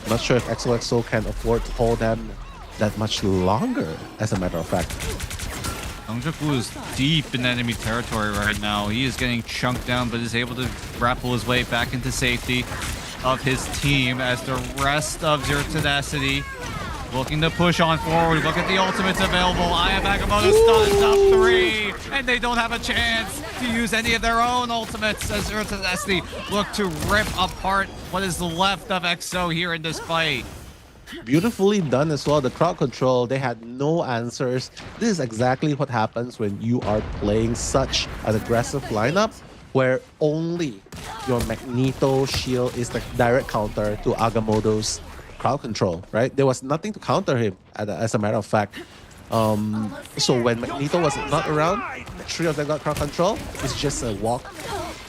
I'm not sure if XOXO can afford to hold them that much longer, as a matter of fact. Sungjaku is deep in enemy territory right now. He is getting chunked down, but is able to grapple his way back into safety of his team as the rest of Zero Tenacity looking to push on forward. Look at the ultimates available. Aya Bagamoto stuns up 3, and they don't have a chance to use any of their own ultimates as Zero Tenacity look to rip apart what is left of EXO here in this fight. Beautifully done as well. The crowd control, they had no answers. This is exactly what happens when you are playing such an aggressive lineup where only your Magneto shield is the direct counter to Agamotto's crowd control, right? There was nothing to counter him, as a matter of fact. So when Magneto was not around, 3 of them got crowd control. It's just a walk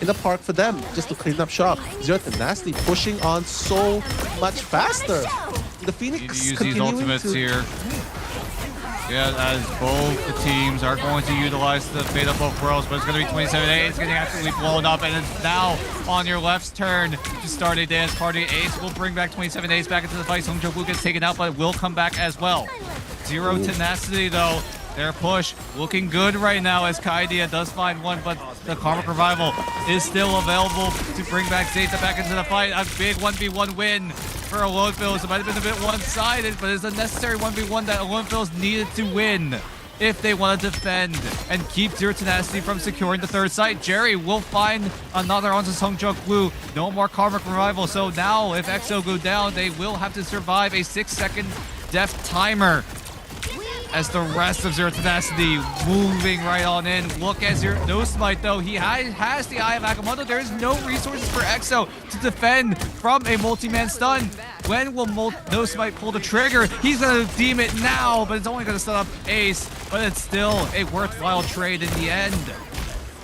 in the park for them, just to clean up shop. Zero Tenacity pushing on so much faster. The Phoenix need to use these ultimates here. Yeah, as both the teams are going to utilize the Fate of Both Worlds, but it's going to be 27-8. It's getting absolutely blown up, and it's now on your left's turn to start a dance party. Ace will bring back 27-8 back into the fight. Sung Joku gets taken out, but it will come back as well. Zero Tenacity, though. Their push looking good right now as Kaidia does find one, but the Karmic Revival is still available to bring back Zeta back into the fight. A big 1v1 win for Alone Phils. It might have been a bit one-sided, but it's a necessary 1v1 that Alone Phils needed to win if they want to defend and keep Zero Tenacity from securing the third site. Jerry will find another onto Sungjuk Blue. No more Karmic Revival, so now if EXO go down, they will have to survive a 6-second death timer. As the rest of Zero Tenacity moving right on in. Look at No Smite, though. He has the Eye of Agamotto. There is no resources for EXO to defend from a multi-man stun. When will No Smite pull the trigger? He's going to deem it now, but it's only going to stun up Ace. But it's still a worthwhile trade in the end.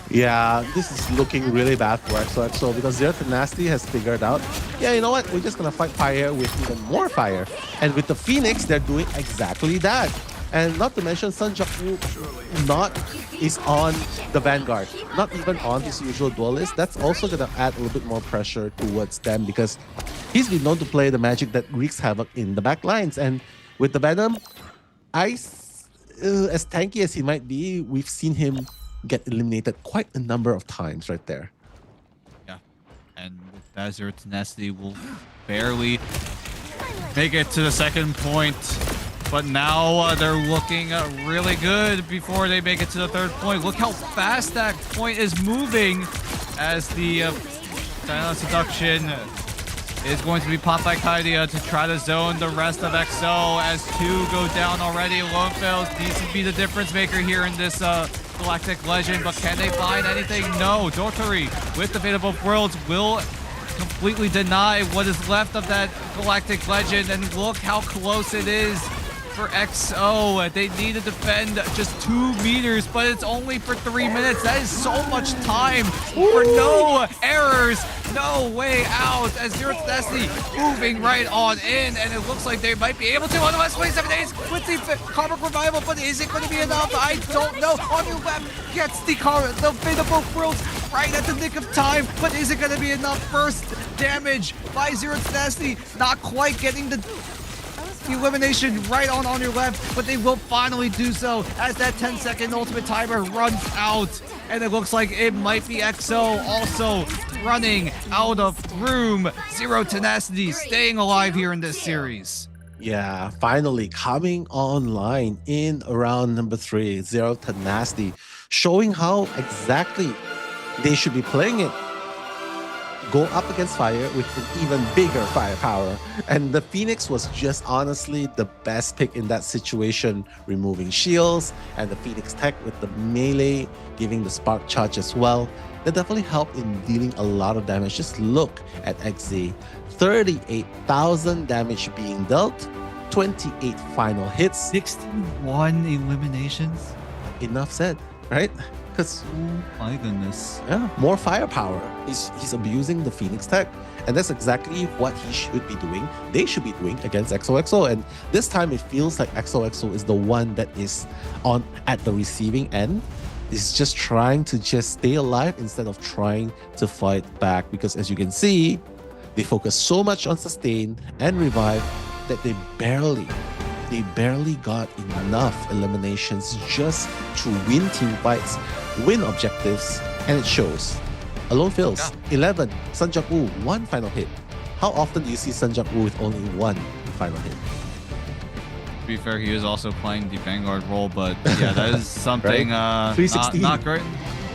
Yeah, this is looking really bad for XOXO because Zero Tenacity has figured out, yeah, you know what? We're just going to fight fire with even more fire. And with the Phoenix, they're doing exactly that. And not to mention, Sanjaku is on the Vanguard, not even on his usual duelist. That's also going to add a little bit more pressure towards them because he's been known to play the magic that wreaks havoc in the back lines. And with the Venom, as tanky as he might be, we've seen him get eliminated quite a number of times right there. Yeah, and with that, Zero Tenacity will barely make it to the second point. But now they're looking really good before they make it to the third point. Look how fast that point is moving as the Silent Seduction is going to be popped by Kaidia to try to zone the rest of XO as two go down already. Lone fails needs to be the difference maker here in this Galactic Legend, but can they find anything? No. Dotori with the Fate of Both Worlds will completely deny what is left of that Galactic Legend, and look how close it is for XO. They need to defend just 2 meters, but it's only for 3 minutes. That is so much time for no errors, no way out, as Zero to Destiny moving right on in, and it looks like they might be able to on the West 27 days with the Karmic Revival, but is it going to be enough? I don't know. On your left gets the Fate of Both Worlds right at the nick of time, but is it going to be enough? First damage by Zero to Destiny, not quite getting the elimination right on your left, but they will finally do so as that 10-second ultimate timer runs out, and it looks like it might be XO also running out of room. Zero Tenacity staying alive here in this series. Yeah, finally coming online in round number 3. Zero Tenacity showing how exactly they should be playing it. Go up against fire with an even bigger firepower. And the Phoenix was just honestly the best pick in that situation, removing shields, and the Phoenix tech with the melee giving the spark charge as well. That definitely helped in dealing a lot of damage. Just look at XZ. 38,000 damage being dealt, 28 final hits. 61 eliminations? Enough said, right? Because oh my goodness, yeah, more firepower. He's abusing the Phoenix tech, and that's exactly what he should be doing. They should be doing against XOXO, and this time it feels like XOXO is the one that is on at the receiving end. Is just trying to just stay alive instead of trying to fight back, because as you can see, they focus so much on sustain and revive that they barely got enough eliminations just to win team fights, win objectives, and it shows. Alone fails. 11. Sunjak Woo, 1 final hit. How often do you see Sunjak Woo with only 1 final hit? To be fair, he is also playing the Vanguard role, but yeah, that is something right? 316. not great.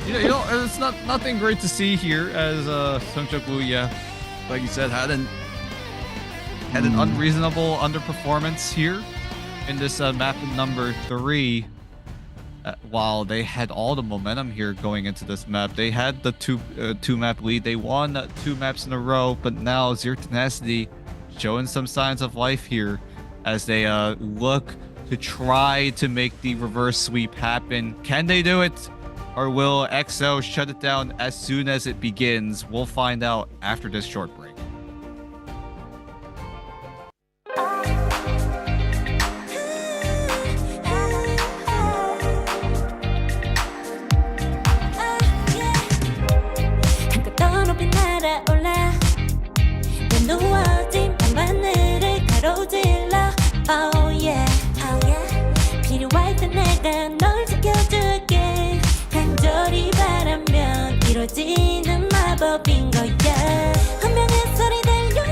You know, it's nothing great to see here, as Sunjak Woo, yeah, like you said, had an unreasonable underperformance here in this map number 3. While they had all the momentum here going into this map, they had the two map lead. They won 2 maps in a row, but now Zero Tenacity showing some signs of life here as they look to try to make the reverse sweep happen. Can they do it, or will XO shut it down as soon as it begins? We'll find out after this short break. 누워진 밤하늘을 가로질러 Oh yeah, oh yeah. 필요할 때 내가 널 지켜줄게 간절히 바라면 이루어지는 마법인 거야 운명의 소리 들려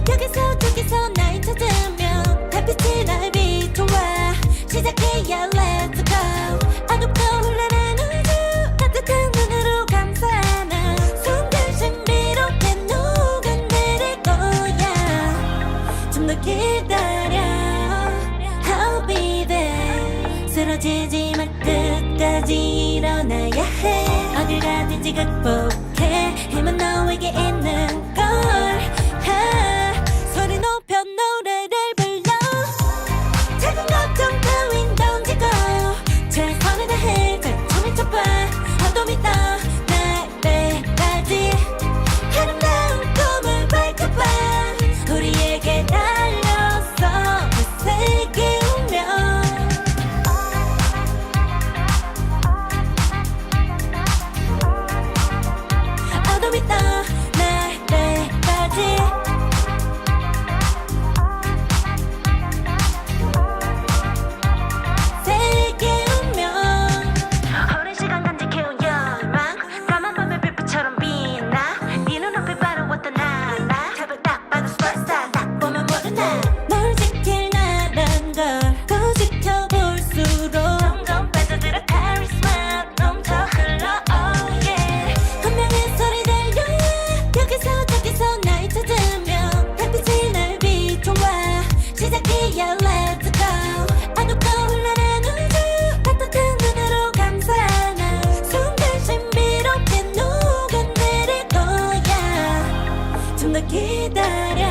여기서 저기서 날 찾으면 달빛이 날 비춰와 시작해야 let's go 어둡고 흘러는 우주 따뜻한 눈으로 감싸나 순간 신비롭게 녹아내릴 거야 좀 더 기다려 I'll be there 쓰러지지 마 끝까지 일어나야 해 어딜 가든지 극복해 힘은 너에게 있는 걸 소리 높여 노래를 불러 작은 걱정 따윈 던지고 최선을 다해 잘 춰봐 어둠이 떠 날 때까지 아름다운 꿈을 밝혀봐 우리에게 달려서 그 세계 오면 어둠이 떠 날 좀 더 기다려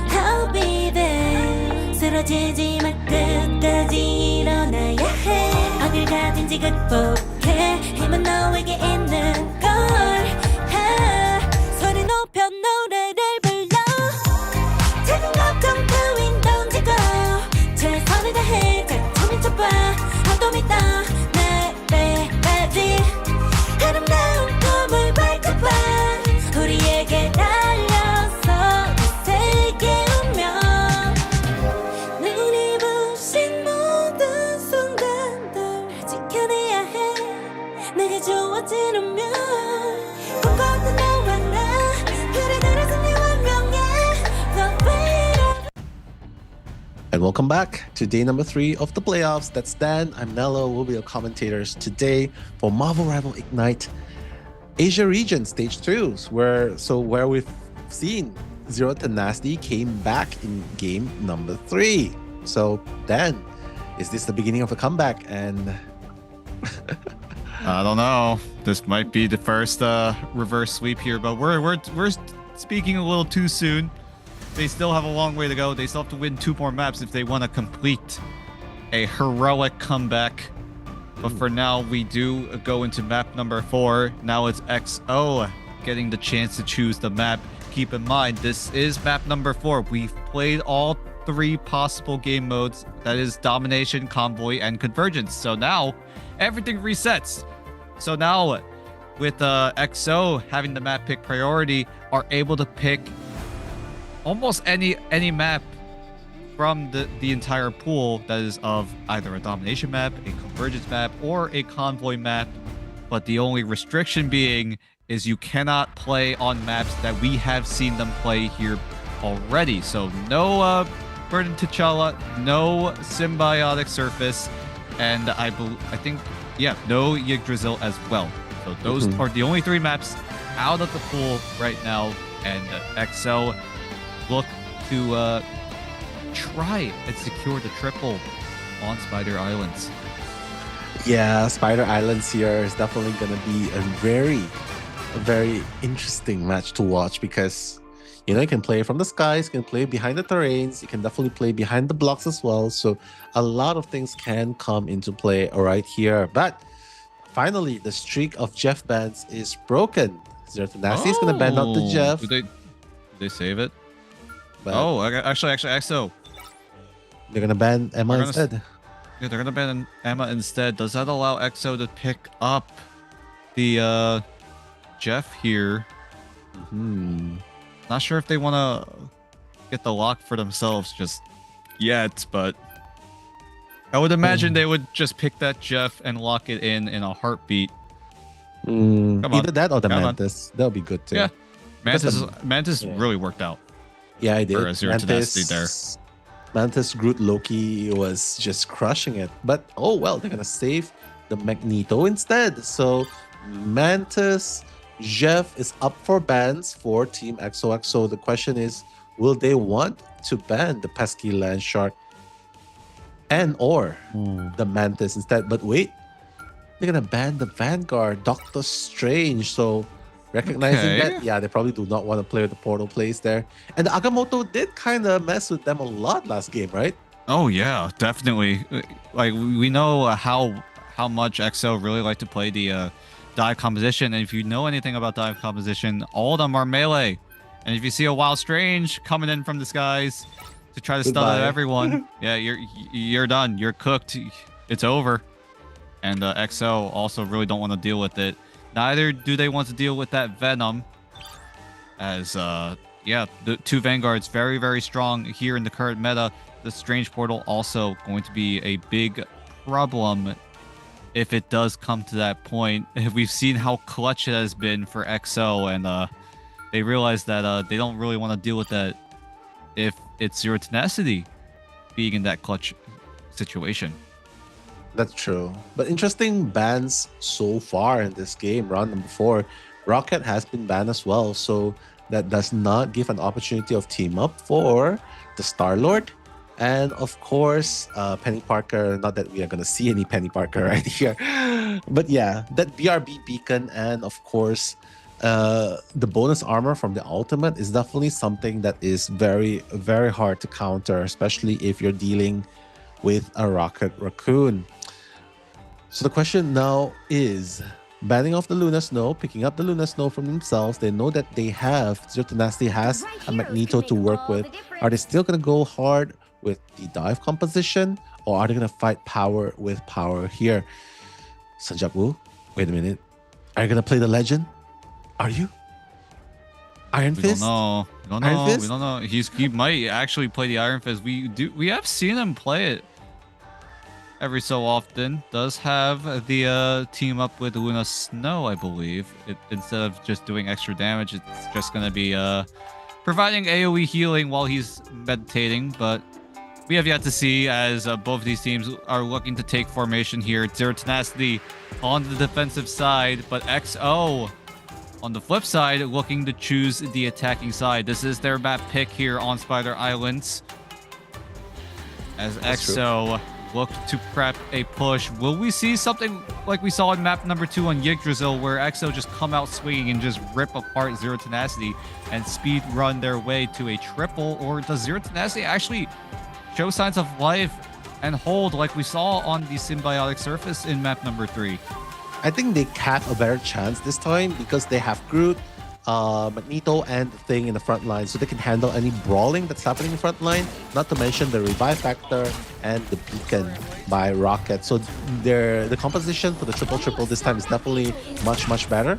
I'll be there 쓰러지지 말 끝까지 일어나야 해 어딜 가든지 극복해 힘은 너에게 있는 걸 소리 높여 노래를 불러 작은 걱정 따윈 던지고 최선을 다해 잘 미쳐봐 좀 이따 내일까지 아름다운 꿈을 밝혀봐 우리에게 달려서 이 세계 운명 눈이 부신 모든 순간들 지켜내야 해 내가 좋아지려면 꿈꿨던 너와 나 그래 그래서 네 운명에 The way And welcome back to day number 3 of the playoffs. That's Dan. I'm Nello. We'll be your commentators today for Marvel Rival Ignite Asia region stage 2, where we've seen Zero Tenacity came back in game number 3. So Dan, is this the beginning of a comeback? And I don't know. This might be the first reverse sweep here, but we're speaking a little too soon. They still have a long way to go. They still have to win 2 more maps if they want to complete a heroic comeback. But for now, we do go into map number 4. Now it's XO getting the chance to choose the map. Keep in mind, this is map number 4. We've played all 3 possible game modes. That is Domination, Convoy, and Convergence. So now, everything resets. So now, with XO having the map pick priority, are able to pick almost any map from the entire pool that is of either a domination map, a convergence map, or a convoy map. But the only restriction being is you cannot play on maps that we have seen them play here already. So no Burden T'Challa, no Symbiotic Surface, and I think no Yggdrasil as well. So those are the only 3 maps out of the pool right now, and XO look to try and secure the triple on Spider Islands. yeah, Spider Islands here is definitely going to be a very interesting match to watch because, you know, you can play from the skies, you can play behind the terrains, you can definitely play behind the blocks as well. So a lot of things can come into play right here. But finally, the streak of Jeff bans is broken. Zero Tenacity is going to ban out the Jeff. Did they save it? But Actually, XO. they're going to ban Emma instead. Yeah, they're gonna ban Emma instead. Does that allow XO to pick up the Jeff here? Not sure if they want to get the lock for themselves just yet, but I would imagine they would just pick that Jeff and lock it in a heartbeat. Either that or the Come on. Mantis. That'll be good too. Yeah, Mantis really worked out. Yeah, I did. For a Zero Tenacity there. Mantis, Groot, Loki was just crushing it. But oh well, they're gonna save the Magneto instead. So Mantis, Jeff is up for bans for Team XOXO. The question is, will they want to ban the pesky Land Shark and or the Mantis instead? But wait, they're gonna ban the Vanguard, Doctor Strange. So recognizing that, yeah, they probably do not want to play with the portal plays there. And the Agamotto did kind of mess with them a lot last game, right? Oh yeah, definitely. Like we know how much XO really like to play the dive composition, and if you know anything about dive composition, all of them are melee. And if you see a Wild Strange coming in from the skies to try to stun out everyone, yeah, you're done. You're cooked. It's over. And XO also really don't want to deal with it. Neither do they want to deal with that Venom, as yeah, the 2 Vanguards very, very strong here in the current meta. The Strange Portal also going to be a big problem if it does come to that point. We've seen how clutch it has been for XO, and they realize that they don't really want to deal with that if it's Zero Tenacity being in that clutch situation. That's true. But interesting bans so far in this game, round number 4. Rocket has been banned as well, so that does not give an opportunity of team up for the Star-Lord. And of course, Penny Parker, not that we are going to see any Penny Parker right here. But yeah, that BRB beacon and of course, the bonus armor from the ultimate is definitely something that is very, very hard to counter, especially if you're dealing with a Rocket Raccoon. So the question now is, banning off the Luna Snow, picking up the Luna Snow from themselves, they know that they have, Zero Tenacity has a Magneto to work with. Are they still going to go hard with the dive composition, or are they going to fight power with power here? Sanjak-woo, wait a minute. Are you going to play the legend? Are you? Iron Fist? We don't know. Iron Fist? We don't know. He might actually play the Iron Fist. We have seen him play it every so often. Does have the team up with Luna Snow, I believe. Instead of just doing extra damage, it's just gonna be providing AoE healing while he's meditating. But we have yet to see, as both of these teams are looking to take formation here. Zero Tenacity on the defensive side, but XO on the flip side looking to choose the attacking side. This is their map pick here on Spider Islands, as XO look to prep a push. Will we see something like we saw in map number 2 on Yggdrasil, where XO just come out swinging and just rip apart Zero Tenacity and speed run their way to a triple? Or does Zero Tenacity actually show signs of life and hold like we saw on the symbiotic surface in map number 3? I think they have a better chance this time because they have Groot, Magneto, and the Thing in the front line, so they can handle any brawling that's happening in the front line, not to mention the revive factor and the beacon by Rocket. So the composition for the triple this time is definitely much better.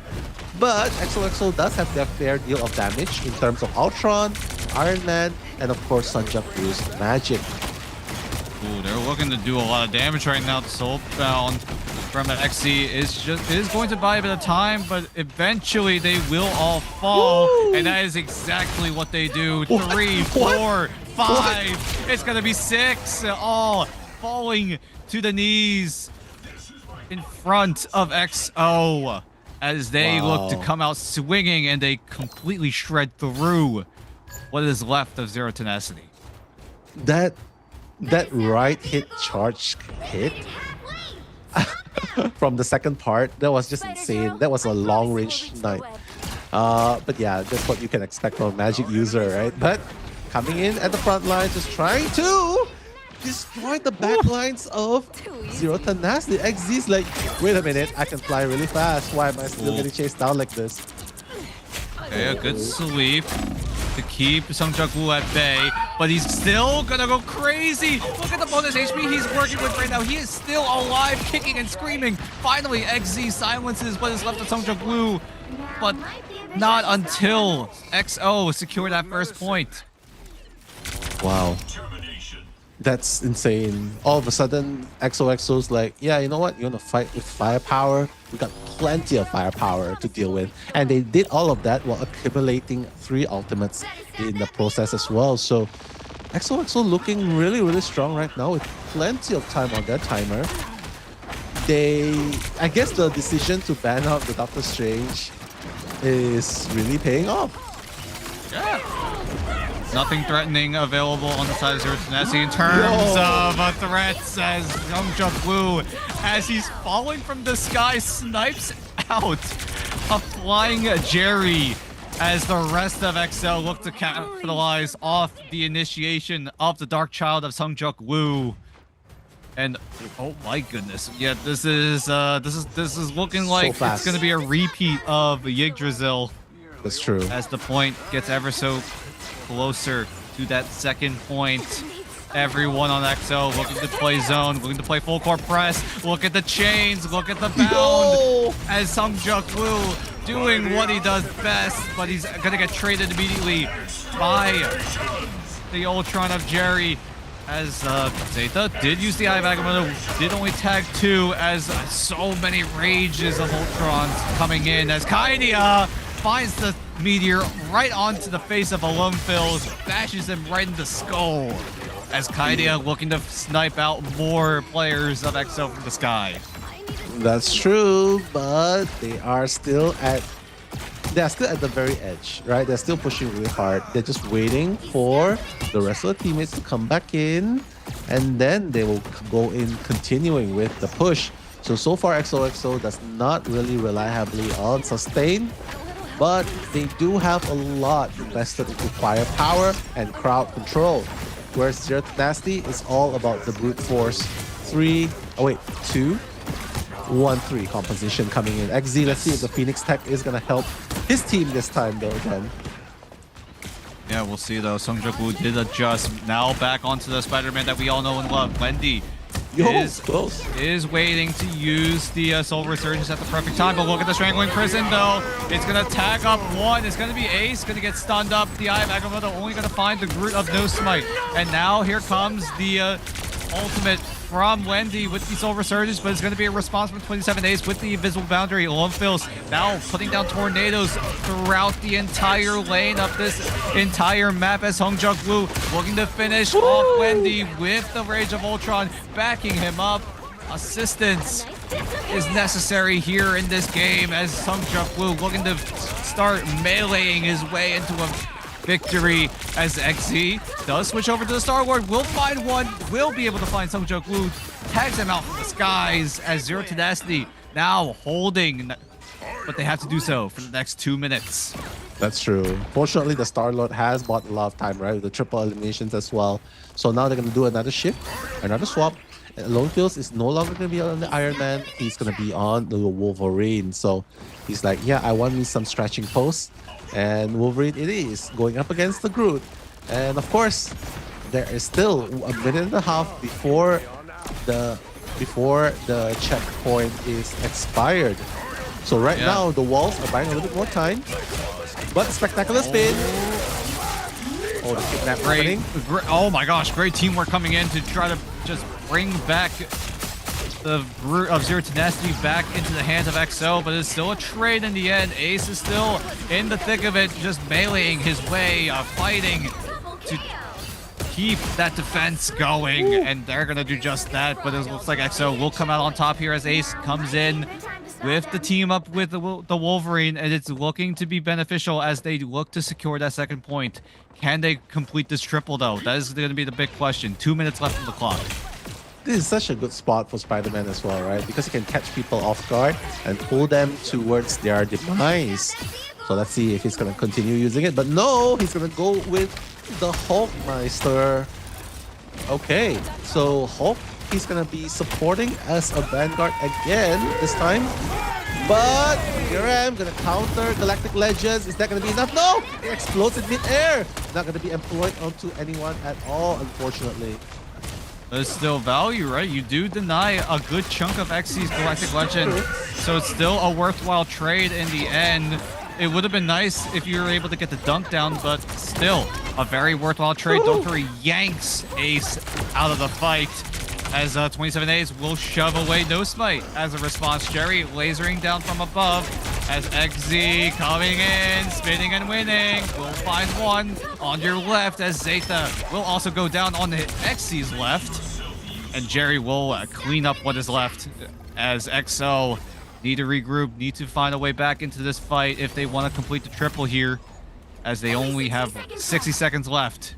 But XOXO does have their fair deal of damage in terms of Ultron, Iron Man, and of course Sanjak-woo's magic. Ooh, they're looking to do a lot of damage right now. The Soulbound from an XZ is going to buy a bit of time, but eventually they will all fall. Woo! And that is exactly what they do. 3, 4, 5. It's gonna be 6, all falling to the knees in front of XO as they look to come out swinging, and they completely shred through what is left of Zero Tenacity. That right hit charge hit from the second part, that was just insane. That was a long range knife. But yeah, that's what you can expect from a magic user, right? But coming in at the front line, just trying to destroy the back lines of Zero Tenacity. XZ's like, wait a minute, I can fly really fast. Why am I still getting chased down like this? Okay, a good sweep to keep Sanjak-woo at bay, but he's still gonna go crazy. Look at the bonus HP he's working with right now. He is still alive, kicking and screaming. Finally, XZ silences what is left of Sanjak-woo, but not until XO secured that first point. Wow. That's insane. All of a sudden, XOXO's like, yeah, you know what? You want to fight with firepower? We got plenty of firepower to deal with. And they did all of that while accumulating 3 ultimates in the process as well. So XOXO looking really strong right now with plenty of time on their timer. I guess the decision to ban out the Doctor Strange is really paying off. Yeah. Nothing threatening available on the side of Zero Tenacity in terms of threats, as Sanjak-woo, as he's falling from the sky, snipes out a flying Jerry, as the rest of XL look to capitalize off the initiation of the Dark Child of Sanjak-woo. And oh my goodness, yeah, this is looking like it's gonna be a repeat of Yggdrasil. That's true. As the point gets ever so closer to that second point. Everyone on XO looking to play zone, looking to play full court press. Look at the chains, look at the bound. As Sanjak-woo doing what he does best, but he's gonna get traded immediately by the Ultron of Jerry. As Zeta did use the eye bag, did only tag 2, as so many rages of Ultrons coming in, as Kaidia finds the meteor right onto the face of Alone Fills, bashes him right in the skull, as Kaidia looking to snipe out more players of XO from the sky. That's true, but they are still at the very edge, right? They're still pushing really hard. They're just waiting for the rest of the teammates to come back in, and then they will go in continuing with the push. So far XOXO does not really rely heavily on sustain, but they do have a lot invested into firepower and crowd control. Whereas Zero to Nasty is all about the brute force 2, 1-3 composition coming in. XZ, let's see if the Phoenix Tech is gonna help his team this time though again. Yeah, we'll see though. Sungjuk-woo did adjust. Now back onto the Spider-Man that we all know and love. Wendy is waiting to use the Soul Resurgence at the perfect time. But look at the Strangling Prison though. It's going to tag up one. It's going to be Ace. Going to get stunned up. The Eye of Agamotto only going to find the Groot of No Smite. And now here comes the ultimate from Wendy with the Soul Resurgence, but it's going to be a response from 27 Ace with the Invisible Boundary. Love Fills now putting down tornadoes throughout the entire lane of this entire map as Sungjuk-woo looking to finish off Wendy with the Rage of Ultron, backing him up. Assistance is necessary here in this game as Sungjuk-woo looking to start meleeing his way into a victory as XZ does switch over to the Star-Lord, will find one, will be able to find Sungjuk-woo, tags him out from the skies as Zero Tenacity now holding, but they have to do so for the next 2 minutes. That's true. Fortunately, the Star-Lord has bought a lot of time, right? With the triple eliminations as well. So now they're going to do another shift, another swap. Lone Fields is no longer going to be on the Iron Man. He's going to be on the Wolverine. So he's like, yeah, I want me some stretching posts. And Wolverine it is, going up against the Groot. And of course, there is still a minute and a half before the checkpoint is expired. So right now, the walls are buying a little bit more time. But spectacular spin. Oh, the kidnap happening. Oh my gosh, great teamwork coming in to try to just bring back the Brute of Zero Tenacity back into the hands of XO, but it's still a trade in the end. Ace is still in the thick of it, just meleeing his way, fighting to keep that defense going, and they're gonna do just that, but it looks like XO will come out on top here as Ace comes in with the team up with the Wolverine, and it's looking to be beneficial as they look to secure that second point. Can they complete this triple though? That is going to be the big question. 2 minutes left on the clock. This is such a good spot for Spider-Man as well, right? Because he can catch people off guard and pull them towards their demise. So let's see if he's going to continue using it. But no, he's going to go with the Hulkmeister. Okay, so Hulk, he's going to be supporting as a Vanguard again this time. But here I am, going to counter Galactic Legends. Is that going to be enough? No! It explodes in mid-air. Not going to be employed onto anyone at all, unfortunately. There's still value, right? You do deny a good chunk of XC's Galactic Legend, so it's still a worthwhile trade in the end. It would have been nice if you were able to get the dunk down, but still a very worthwhile trade. Doctor yanks Ace out of the fight as 27As will shove away No Smite as a response. Jerry lasering down from above as XZ coming in, spinning and winning. Will find one on your left as Zeta will also go down on XZ's left. And Jerry will clean up what is left as XO need to regroup, need to find a way back into this fight if they want to complete the triple here, as they only have 60 seconds left.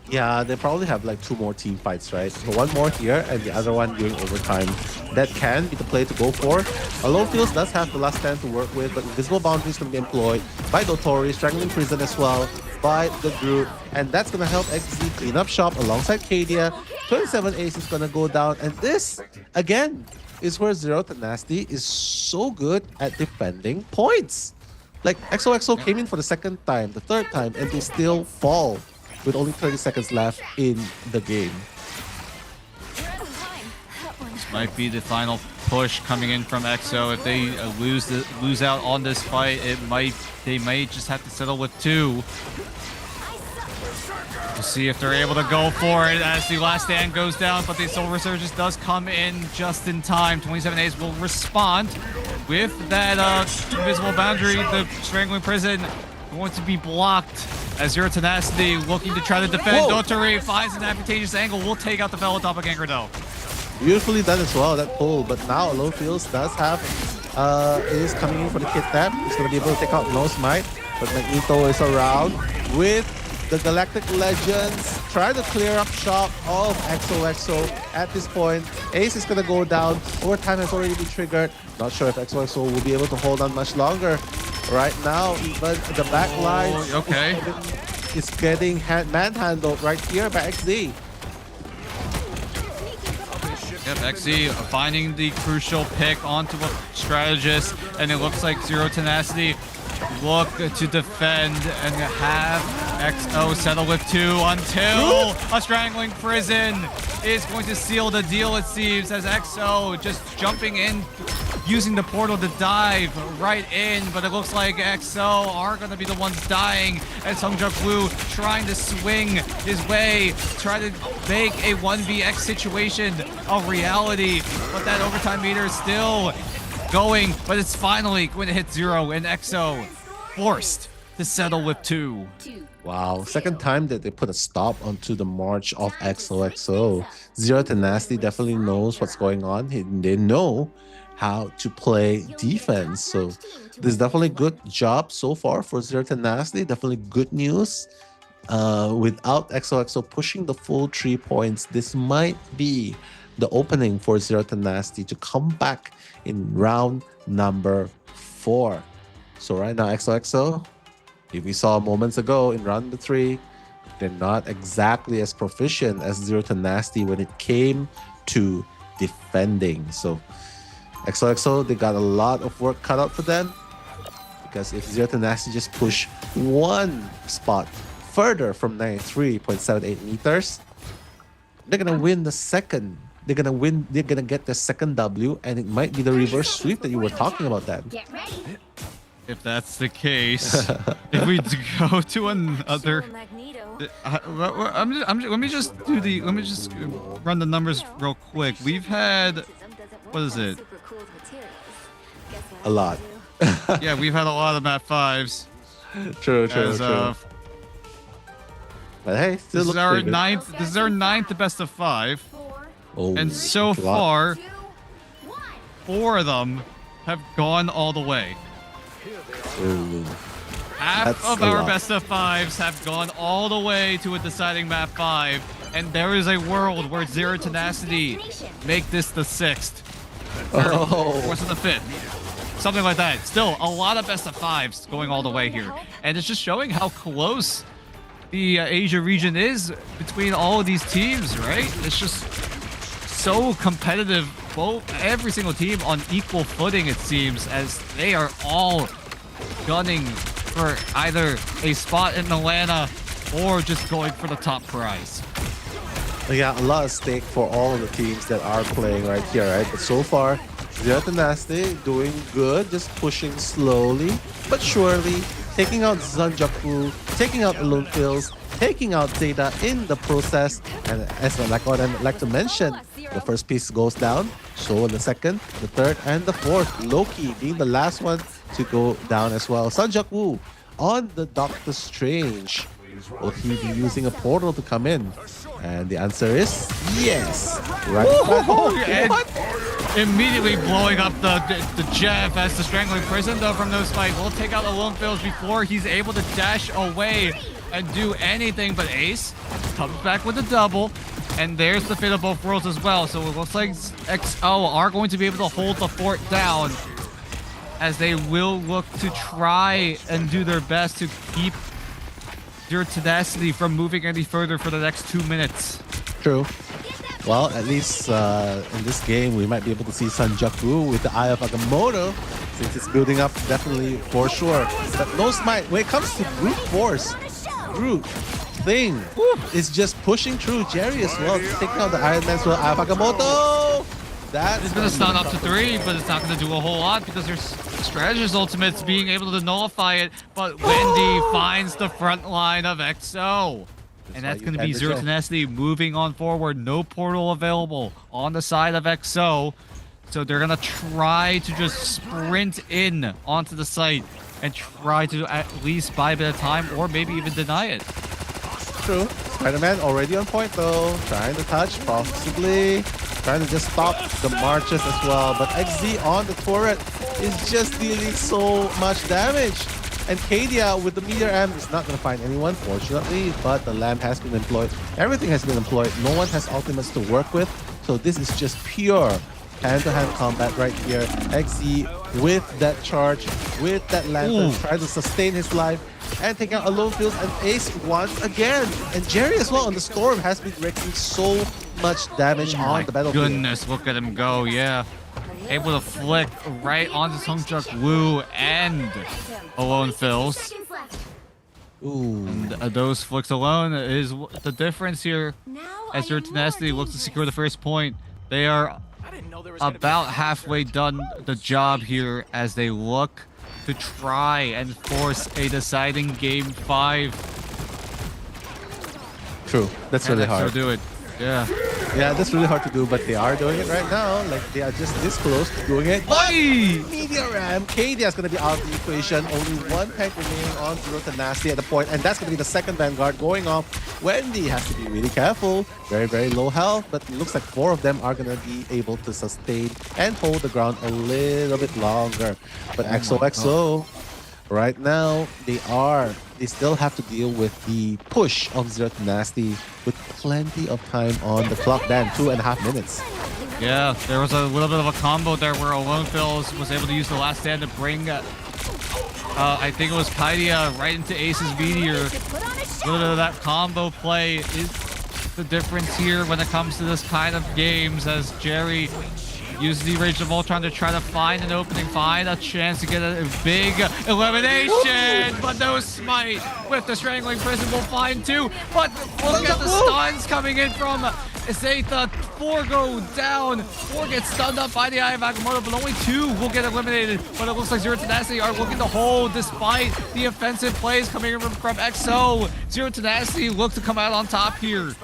Yeah, they probably have like 2 more team fights, right? So one more here and the other one during overtime. That can be the play to go for. Lone Fields does have the last stand to work with, but Invisible Boundary is going to be employed by Dotori, Strangling Prison as well, by the Groot. And that's going to help XZ clean up shop alongside Cadia. 27 Ace is going to go down. And this, again, is where Zero Tenacity is so good at defending points. Like, XOXO came in for the second time, the third time, and they still fall with only 30 seconds left in the game. This might be the final push coming in from XO. If they lose out on this fight, they might just have to settle with 2. We'll see if they're able to go for it as the last stand goes down, but the Soul Resurgence does come in just in time. 27As will respond with that Invisible Boundary. The Strangling Prison going to be blocked as Zero Tenacity looking to try to defend. Dotori finds an advantageous angle. Will take out the fellow doppelganger though. Beautifully done as well, that pull. But now Lone Fields does have, is coming in for the kidnap. He's going to be able to take out No Smite. But Magneto is around with the Galactic Legends. Try to clear up shop of XOXO at this point. Ace is going to go down. Overtime has already been triggered. Not sure if XOXO will be able to hold on much longer. Right now, even the back line okay. is getting manhandled right here by XZ. Yep, XZ finding the crucial pick onto a strategist, and it looks like Zero Tenacity look to defend and have XO settle with 2 until a strangling prison is going to seal the deal, it seems, as XO just jumping in, using the portal to dive right in, but it looks like XO are going to be the ones dying, and Sungjuk Woo trying to swing his way, try to make a 1vx situation a reality, but that overtime meter is still going, but it's finally going to hit 0, and XO forced to settle with 2. Wow, second time that they put a stop onto the march of XOXO. Zero Tenacity definitely knows what's going on. They know how to play defense. So this is definitely good job so far for Zero Tenacity. Definitely good news. Without XOXO pushing the full 3 points, this might be the opening for Zero Tenacity to come back in round number 4. So right now, XOXO, if we saw moments ago in round 3, they're not exactly as proficient as Zero Tenacity when it came to defending. So XOXO, they got a lot of work cut out for them, because if Zero Tenacity just push 1 spot further from 93.78 meters, they're gonna win the second. They're gonna get the second W, and it might be the reverse sweep that you were talking about, Dan. If that's the case, if we go to another, let me just run the numbers real quick. We've had, what is it? A lot. Yeah, we've had a lot of map 5s. True. But hey, still This is our ninth. This is our 9th best of 5, Oh, and so that's a lot. far, 4 of them have gone all the way. Ooh. Half That's of a our lot. best of 5s have gone all the way to a deciding map 5, and there is a world where Zero Tenacity make this the 6th, or Oh. 4th and the 5th, something like that. Still, a lot of best of 5s going all the way here, and it's just showing how close the Asia region is between all of these teams, right? It's just so competitive. Every single team on equal footing, it seems, as they are all gunning for either a spot in Atlanta or just going for the top prize. Yeah, a lot at stake for all of the teams that are playing right here, right? But so far, Zero Tenacity doing good, just pushing slowly but surely, taking out Zanjaku, taking out Alone Fills, taking out Zeta in the process. And as I like to mention, the first piece goes down, so the second, the third, and the fourth. Loki being the last one to go down as well. Sanjaku on the Doctor Strange. Will he be using a portal to come in? And the answer is yes. Right. And immediately blowing up the Jeff as the Strangling Prison, though, from those fight will take out the Lone Fills before he's able to dash away and do anything. But Ace comes back with a double. And there's the Fate of Both Worlds as well. So it looks like XO are going to be able to hold the fort down, as they will look to try and do their best to keep Zero Tenacity from moving any further for the next 2 minutes. True. Well, at least in this game, we might be able to see Sanjaku with the Eye of Agamotto, since it's building up definitely for sure. But no smite, when it comes to brute force, brute thing is just pushing through Jerry as well, taking out the Iron Man as well. Eye of Agamotto! That's It's going to stun up to 3, but it's not going to do a whole lot because there's Strategist Ultimates being able to nullify it. But Wendy finds the front line of XO. And that's going to be Zero Tenacity moving on forward. No portal available on the side of XO. So they're going to try to just sprint in onto the site and try to at least buy a bit of time, or maybe even deny it. True. Spider-Man already on point though. Trying to touch, possibly. Trying to just stop the marches as well. But XZ on the turret is just dealing so much damage. And Kadia with the meteor amp is not going to find anyone, fortunately. But the lamp has been employed. Everything has been employed. No one has ultimates to work with. So this is just pure hand-to-hand combat right here. XZ with that charge, with that lantern, Ooh. trying to sustain his life and take out Alone Fields and Ace once again. And Jerry as well on the Storm has been wreaking so much damage on the battlefield. Goodness, look at him go, yeah. Able to flick right onto Sungjuk Woo and Alone Fills. Ooh. And those flicks alone is the difference here. As Zero Tenacity looks to secure the first point, they are about halfway done the job here as they look to try and force a deciding game 5. True. That's really hard. So do it. Yeah. Yeah, that's really hard to do, but they are doing it right now. Like, they are just this close to doing it. But Oi! Media Ram, KD is going to be out of the equation. Only one tank remaining on Zero Tenacity at the point, and that's going to be the second Vanguard going off. Wendy has to be really careful. Very, very low health, but it looks like 4 of them are going to be able to sustain and hold the ground a little bit longer. But XOXO, right now, they still have to deal with the push of Zero Tenacity with plenty of time on the clock then, 2.5 minutes. Yeah, there was a little bit of a combo there where Alone Fills was able to use the last stand to bring, I think it was Kaidia right into Ace's Meteor. A little bit of that combo play is the difference here when it comes to this kind of games, as Jerry uses the Rage of Ultron to try to find an opening, find a chance to get a big elimination, but no smite with the Strangling Prison will find 2, but look at the stuns coming in from Zeta. 4 go down, 4 get stunned up by the Eye of Agamotto, but only 2 will get eliminated, but it looks like Zero Tenacity are looking to hold despite the offensive plays coming in from XO. Zero Tenacity look to come out on top here.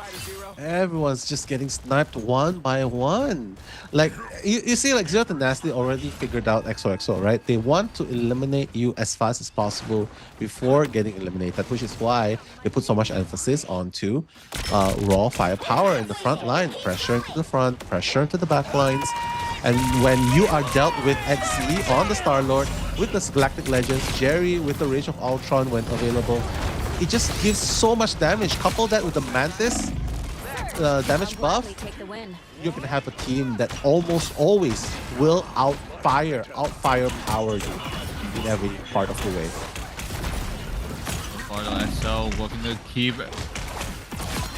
Everyone's just getting sniped one by one. Like, you see, like, Zero Tenacity already figured out XOXO, right? They want to eliminate you as fast as possible before getting eliminated, which is why they put so much emphasis onto raw firepower in the front line. Pressure into the front, pressure into the back lines. And when you are dealt with XZ on the Star-Lord, with the Galactic Legends, Jerry with the Rage of Ultron when available, it just gives so much damage. Couple that with the Mantis damage buff, you're gonna have a team that almost always will outfire power you in every part of the way. So looking to keep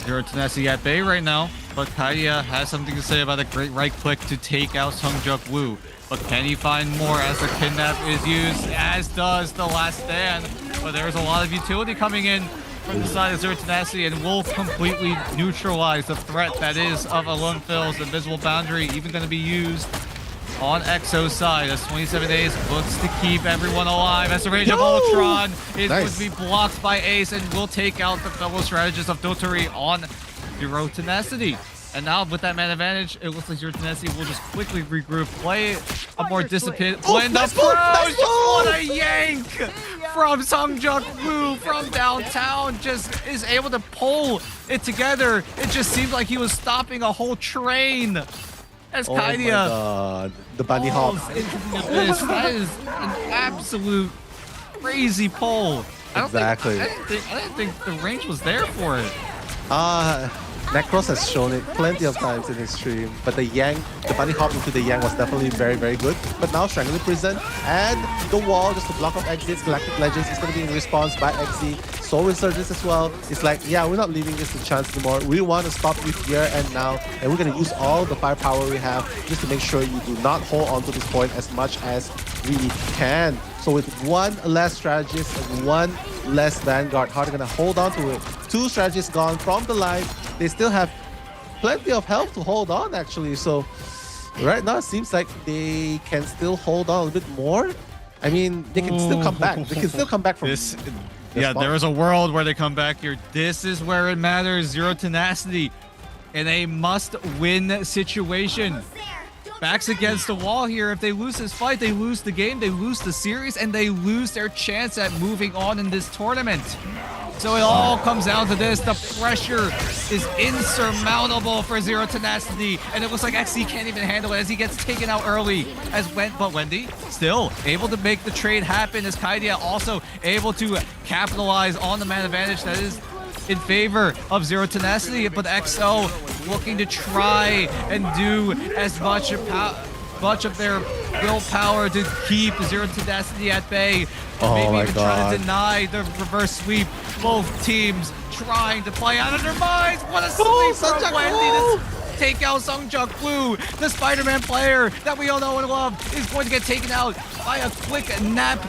Zero Tenacity at bay right now, but Kaidia has something to say about a great right click to take out Sungjuk Woo. But can he find more as the kidnap is used, as does the last stand? But there's a lot of utility coming in from the side of Zero Tenacity, and will completely neutralize the threat that is of Alone Fills. Invisible Boundary even going to be used on XO's side as 27 Days looks to keep everyone alive as the Rage of Ultron is going to be blocked by Ace and will take out the fellow strategist of Dotori on Zero Tenacity. And now with that man advantage, it looks like Zero Tenacity will just quickly regroup, play a more disciplined blend of pros. What a yank from Sungjuk Woo from downtown, just is able to pull it together. It just seemed like he was stopping a whole train as Kaidia. Oh my god, the bunny hop. Into the abyss. That is an absolute crazy pull. Exactly. I didn't think the range was there for it. Necros has shown it plenty of times in his stream, but the bunny hop into the Yang was definitely very, very good. But now Strangling Prison and the wall just to block off exits. Galactic Legends is going to be in response by XZ. Soul Resurgence as well. It's like, yeah, we're not leaving this to chance anymore. We want to stop you here and now, and we're going to use all the firepower we have just to make sure you do not hold on to this point as much as we can. So with one less strategist and one less Vanguard, how are they going to hold on to it? 2 strategists gone from the line. They still have plenty of health to hold on, actually. So right now, it seems like they can still hold on a little bit more. I mean, they can still come back. They can still come back from this. Yeah, there is a world where they come back here. This is where it matters. Zero Tenacity in a must-win situation. Backs against the wall here. If they lose this fight, they lose the game, they lose the series, and they lose their chance at moving on in this tournament. So it all comes down to this. The pressure is insurmountable for Zero Tenacity, and it looks like XZ can't even handle it as he gets taken out early. But Wendy still able to make the trade happen as Kaidia also able to capitalize on the man advantage that is in favor of Zero Tenacity, but XO looking to try and do as much much of their willpower to keep Zero Tenacity at bay. Oh Maybe my even trying to God. deny the reverse sweep. Both teams trying to play out of their minds. What a Oh, sweep from Sunjak Wendy Woo! to take out Sungjak Blue. The Spider-Man player that we all know and love is going to get taken out by a quick nap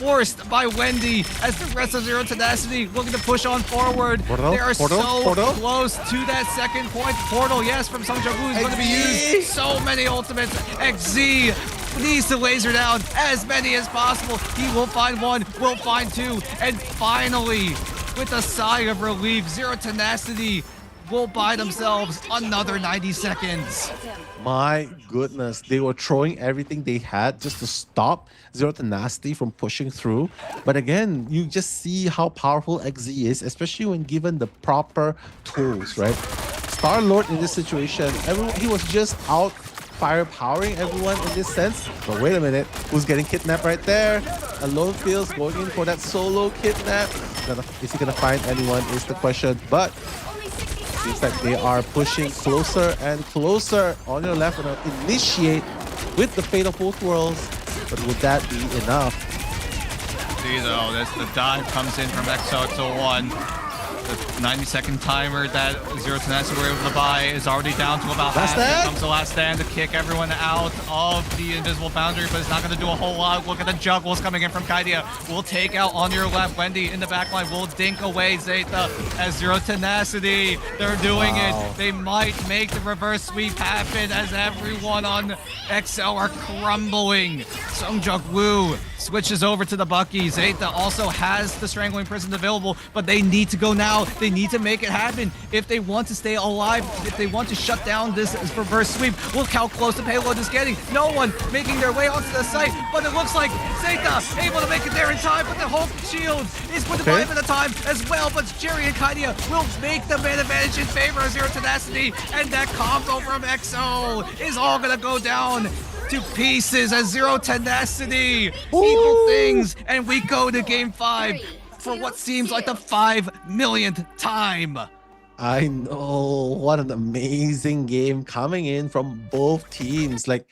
forced by Wendy as the rest of Zero Tenacity looking to push on forward. Portal, They are portal, so portal. close to that second point. Portal, yes, from Sungjak Blue is going to be XZ. used. So many ultimates. XZ needs to laser down as many as possible. He will find one, will find two, and finally, with a sigh of relief, Zero Tenacity will buy themselves another 90 seconds. My goodness, they were throwing everything they had just to stop Zero Tenacity from pushing through. But again, you just see how powerful XZ is, especially when given the proper tools, right? Star-Lord in this situation, he was just out firepowering everyone in this sense. But wait a minute, who's getting kidnapped right there? Alone Feels going in for that solo kidnap. Is he gonna find anyone is the question. But seems like they are pushing closer and closer. On your left, and initiate with the Fate of Both Worlds. But would that be enough? See though, the dive comes in from XO1. The 90-second timer that Zero Tenacity were able to buy is already down to about Last half. Here stand? comes the last stand to kick everyone out of the invisible boundary, but it's not going to do a whole lot. Look at the juggles coming in from Kaidia. We'll take out on your left. Wendy in the back line will dink away Zeta as Zero Tenacity. They're doing Wow. it. They might make the reverse sweep happen as everyone on XL are crumbling. Sungjak Woo switches over to the Bucky. Zeta also has the Strangling Prison available, but they need to go now. They need to make it happen if they want to stay alive, if they want to shut down this reverse sweep. Look how close the payload is getting. No one making their way onto the site, but it looks like Zeta able to make it there in time, but the Hulk shield is going to buy him the time as well, but Jerry and Kaidia will make the man advantage in favor of Zero Tenacity, and that combo from XO is all going to go down to pieces as Zero Tenacity equal things, and we go to game 5 for what seems like the 5 millionth time. I know. What an amazing game coming in from both teams. Like,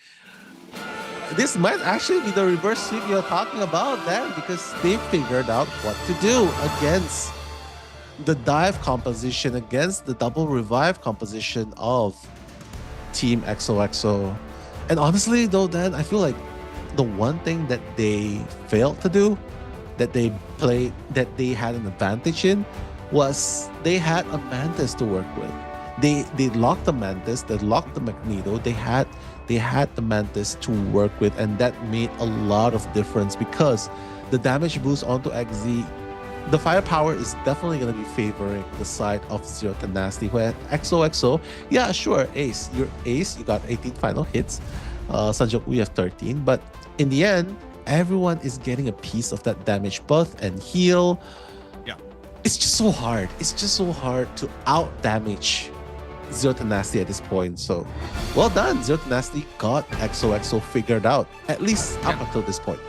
this might actually be the reverse sweep you're talking about, Dan, because they figured out what to do against the dive composition, against the double revive composition of Team XOXO. And honestly, though, Dan, I feel like the one thing that they failed to do, that they had an advantage in, was they had a Mantis to work with. They locked the Mantis, they locked the Magneto, they had the Mantis to work with, and that made a lot of difference because the damage boost onto XZ, the firepower is definitely going to be favoring the side of Zero Tenacity. Where XOXO, yeah, sure, ace. You're ace, you got 18 final hits. Sungjak Woo, you have 13, but in the end, everyone is getting a piece of that damage buff and heal. Yeah. It's just so hard. It's just so hard to out damage Zero Tenacity at this point. So, well done. Zero Tenacity got XOXO figured out, at least up until this point.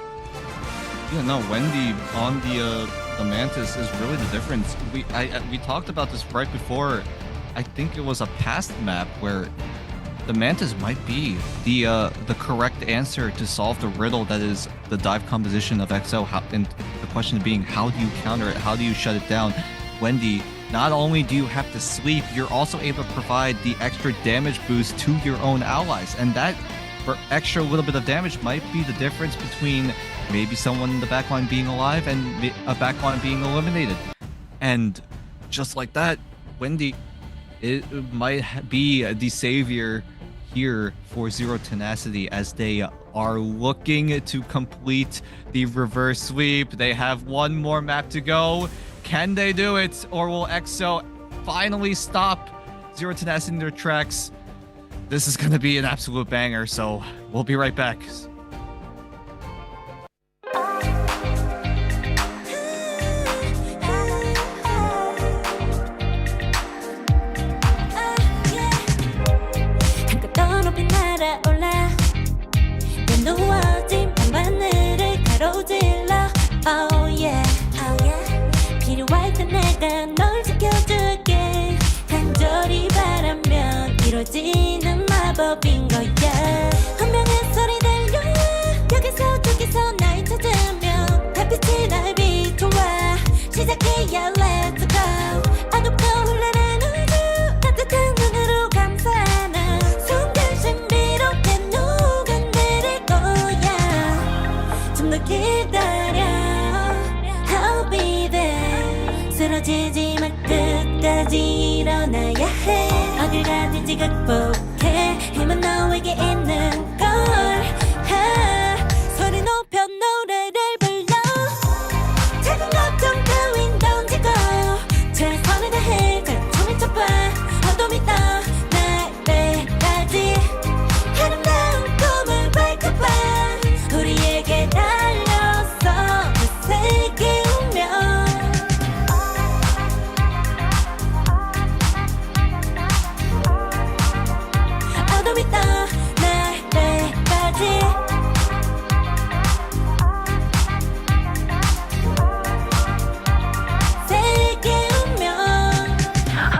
Yeah, no, Wendy on the Mantis is really the difference. We talked about this right before. I think it was a past map where the Mantis might be the correct answer to solve the riddle that is the dive composition of XO. And the question being, how do you counter it? How do you shut it down? Wendy, not only do you have to sleep, you're also able to provide the extra damage boost to your own allies. And that for extra little bit of damage might be the difference between maybe someone in the backline being alive and a backline being eliminated. And just like that, Wendy, it might be the savior here for Zero Tenacity as they are looking to complete the reverse sweep. They have one more map to go. Can they do it, or will XO finally stop Zero Tenacity in their tracks? This is going to be an absolute banger, so we'll be right back. 누워진 밤하늘을 가로질러 Oh yeah, oh yeah. 필요할 때 내가 널 지켜줄게 간절히 바라면 이루어지는 마법인 거야. 운명의 쓰러지지 마 끝까지 일어나야 해 어딜 가든지 극복해 힘은 너에게 있는 걸 소리 높여 노래를 불러 작은 걱정 따윈 던지고 최선을 다해 가슴을 쳐봐 어둠이 떠 날때까지 아름다운 꿈을 밝혀봐 우리에게 달려서 그 세계 운명 어둠이 떠 날때까지 세계 운명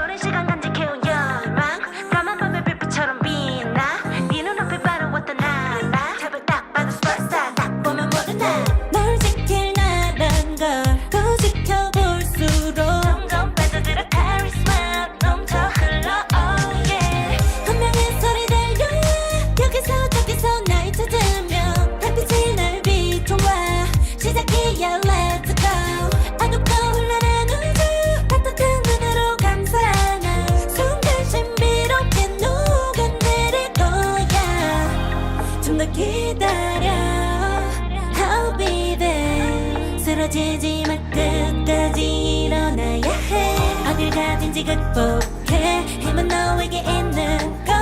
오랜 시간 간직해온 열망 까만 밤의 빛처럼 빛나 네 눈앞에 바로 왔던 나라 탑을 딱 봐도 superstar 딱 보면 모두 나널 지킬 나란 걸또 지켜볼수록 점점 빠져들어 카리스마 넘쳐 흘러 oh yeah 운명의 소리 들려 여기서 저기서 날 찾으면 달빛이 날 비춰와 시작이야 let's go 어둡고 흘러는 우주 따뜻한 눈으로 감싸나 순간 신비롭게 녹아내릴 거야 좀 더 기다려 I'll be there 쓰러지지 마 끝까지 일어나야 해 어딜 가든지 극복해 힘은 너에게 있는 걸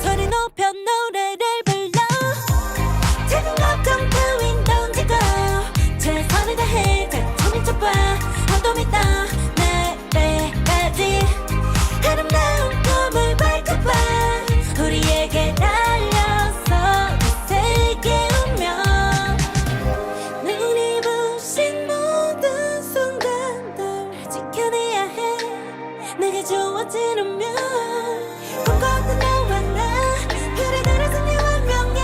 소리 높여 노래를 불러 작은 걱정 따윈 던지고 최선을 다해 가슴을 쳐봐 어둠이 떠 날때까지 아름다운 꿈을 밝혀봐 우리에게 달려서 그 세계 운명 눈이 부신 모든 순간들 지켜내야 해 내가 좋아지려면 꿈꿨던 너와 나 그래 승리 운명에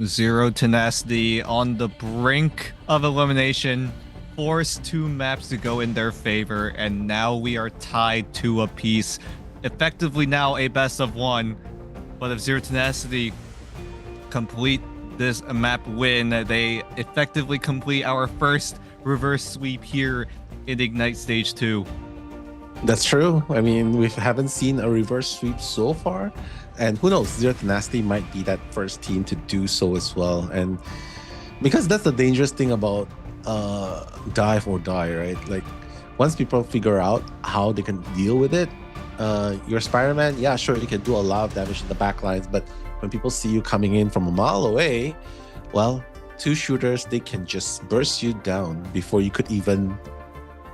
Zero Tenacity on the brink of elimination, forced 2 maps to go in their favor, and now we are tied 2 apiece. Effectively now a best of 1, but if Zero Tenacity complete this map win, they effectively complete our first reverse sweep here in Ignite Stage 2. That's true. I mean, we haven't seen a reverse sweep so far. And who knows, Zero Tenacity might be that first team to do so as well. And because that's the dangerous thing about dive or die, right? Like, once people figure out how they can deal with it, your Spider-Man, yeah, sure, you can do a lot of damage in the backlines, but when people see you coming in from a mile away, well, 2 shooters, they can just burst you down before you could even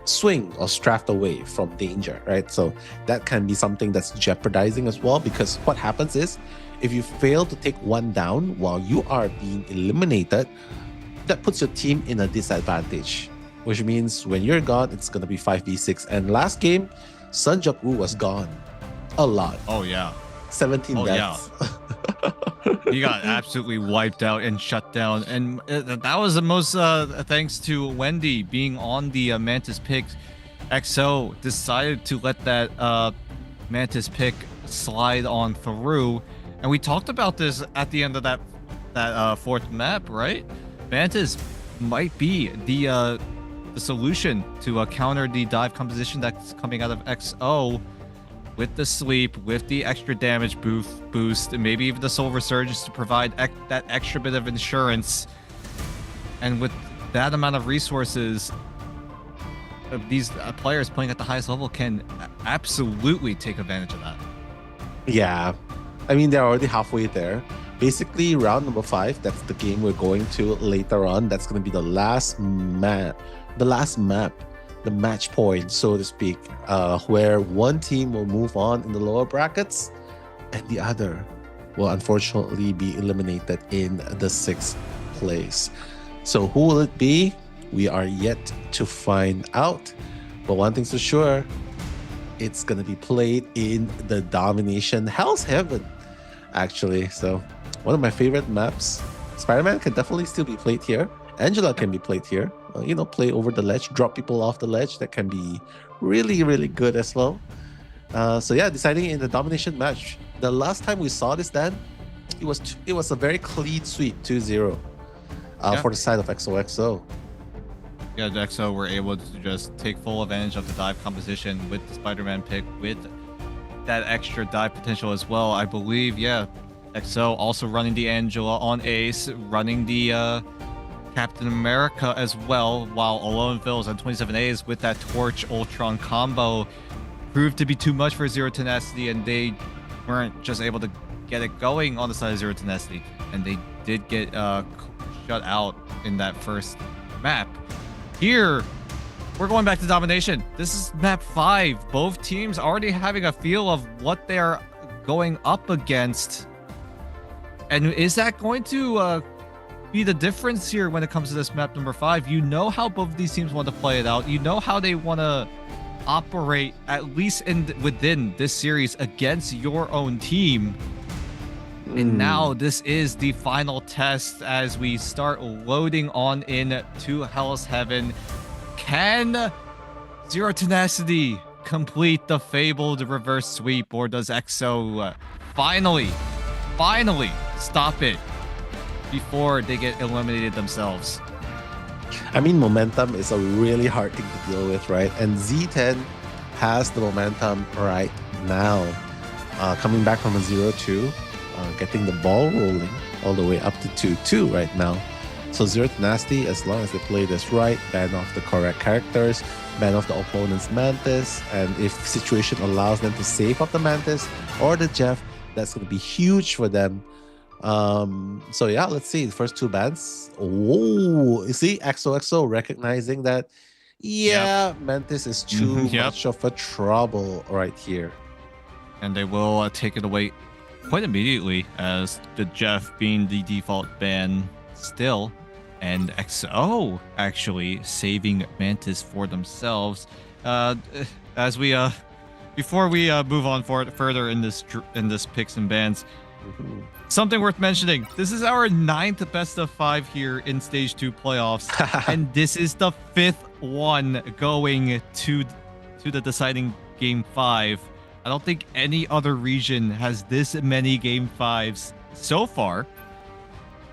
swing or straft away from danger, right? So that can be something that's jeopardizing as well, because what happens is if you fail to take 1 down while you are being eliminated, that puts your team in a disadvantage, which means when you're gone, it's going to be 5v6. And last game, Sun Jok-woo was gone a lot. Oh yeah, 17 oh deaths. Yeah. He got absolutely wiped out and shut down, and that was the most thanks to Wendy being on the Mantis pick. XO decided to let that Mantis pick slide on through, and we talked about this at the end of that 4th map, right? Mantis might be the solution to counter the dive composition that's coming out of XO. With the sleep, with the extra damage boost, and maybe even the soul resurgence to provide that extra bit of insurance. And with that amount of resources, these players playing at the highest level can absolutely take advantage of that. Yeah, I mean, they're already halfway there. Basically, round number 5, that's the game we're going to later on. That's going to be the last map, the match point, so to speak, where one team will move on in the lower brackets and the other will unfortunately be eliminated in the 6th place. So who will it be? We are yet to find out. But one thing's for sure, it's going to be played in the Domination Hell's Heaven, actually. So one of my favorite maps. Spider-Man can definitely still be played here. Angela can be played here. Play over the ledge, drop people off the ledge. That can be really, really good as well. So yeah, deciding in the domination match. The last time we saw this, Dan, it was a very clean sweep, 2-0 for the side of XOXO. yeah, the EXO were able to just take full advantage of the dive composition with the Spider-Man pick, with that extra dive potential as well. I believe, yeah, EXO also running the Angela on Ace, running the Captain America as well, while Alone Fills on 27As with that Torch Ultron combo proved to be too much for Zero Tenacity, and they weren't just able to get it going on the side of Zero Tenacity, and they did get shut out in that first map. Here, we're going back to domination. This is map 5. Both teams already having a feel of what they're going up against. And is that going to be the difference here when it comes to this map number 5? You know how both of these teams want to play it out. You know how they want to operate, at least within this series, against your own team. And now this is the final test as we start loading on in to Hell's Heaven. Can Zero Tenacity complete the fabled reverse sweep, or does EXO finally stop it before they get eliminated themselves? I mean, momentum is a really hard thing to deal with, right? And Z10 has the momentum right now. Coming back from a 0-2, getting the ball rolling all the way up to 2-2 right now. So Zero Tenacity, as long as they play this right, ban off the correct characters, ban off the opponent's Mantis, and if situation allows them to save up the Mantis or the Jeff, that's going to be huge for them. So yeah, let's see the first 2 bans. Oh, you see XOXO recognizing that, yeah, Mantis is too much of a trouble right here. And they will take it away quite immediately, as the Jeff being the default ban still, and XO actually saving Mantis for themselves. As we before we move on further in this picks and bans, something worth mentioning: this is our 9th best of 5 here in Stage 2 playoffs, and this is the 5th one going to the deciding Game 5. I don't think any other region has this many Game 5s so far.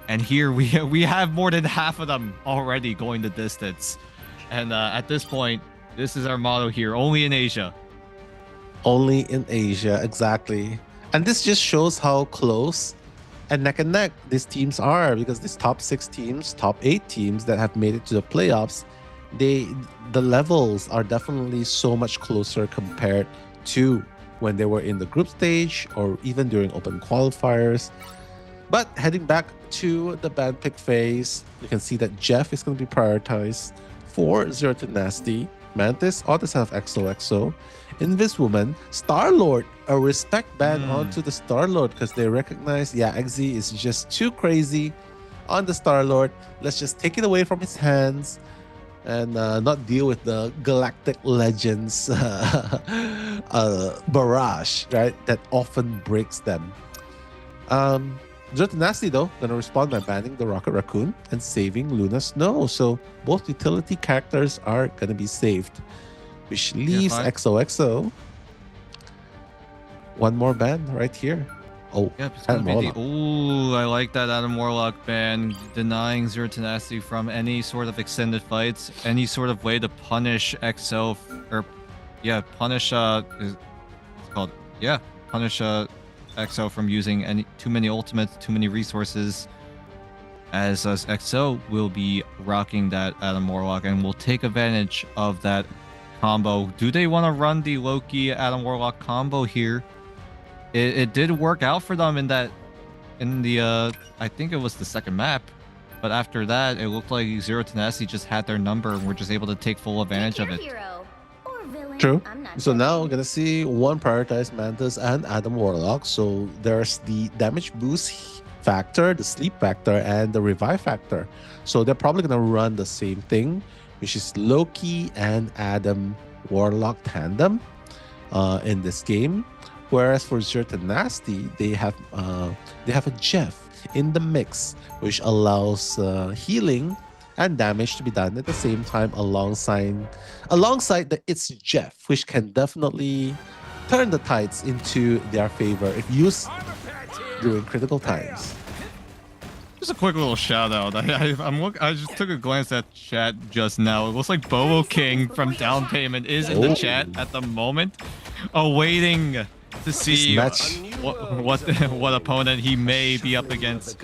And here we have more than half of them already going the distance. And at this point, this is our motto here: only in Asia. Only in Asia, exactly. And this just shows how close and neck these teams are, because these top 6 teams, top 8 teams that have made it to the playoffs, the levels are definitely so much closer compared to when they were in the group stage or even during open qualifiers. But heading back to the ban pick phase, you can see that Jeff is going to be prioritized for Zero Tenacity, Mantis on the side of XOXO, Inviswoman, Star-Lord, a respect ban onto the Star-Lord, because they recognize, yeah, XZ is just too crazy on the Star-Lord. Let's just take it away from his hands and not deal with the Galactic Legends barrage, right? That often breaks them. Zero Tenacity, though, gonna respond by banning the Rocket Raccoon and saving Luna Snow. So both utility characters are gonna be saved, which leaves XOXO one more ban right here. Oh, yep, it's gonna be ooh, I like that Adam Warlock ban, denying Zero Tenacity from any sort of extended fights, any sort of way to punish EXO, or punish punish EXO from using too many ultimates, too many resources, as EXO will be rocking that Adam Warlock and will take advantage of that combo. Do they want to run the Loki Adam Warlock combo here? It did work out for them in the I think it was the second map, but after that it looked like Zero Tenacity just had their number and were just able to take full advantage of it. True. So now we're gonna see one prioritized Mantis and Adam Warlock. So there's the damage boost factor, the sleep factor, and the revive factor. So they're probably gonna run the same thing, which is Loki and Adam Warlock tandem in this game. Whereas for Zero Tenacity, they have a Jeff in the mix, which allows healing and damage to be done at the same time alongside the It's Jeff, which can definitely turn the tides into their favor if used during critical times. Just a quick little shout out. I just took a glance at chat just now. It looks like Bobo King from Down Payment is in the chat at the moment, awaiting to see what opponent he may be up against.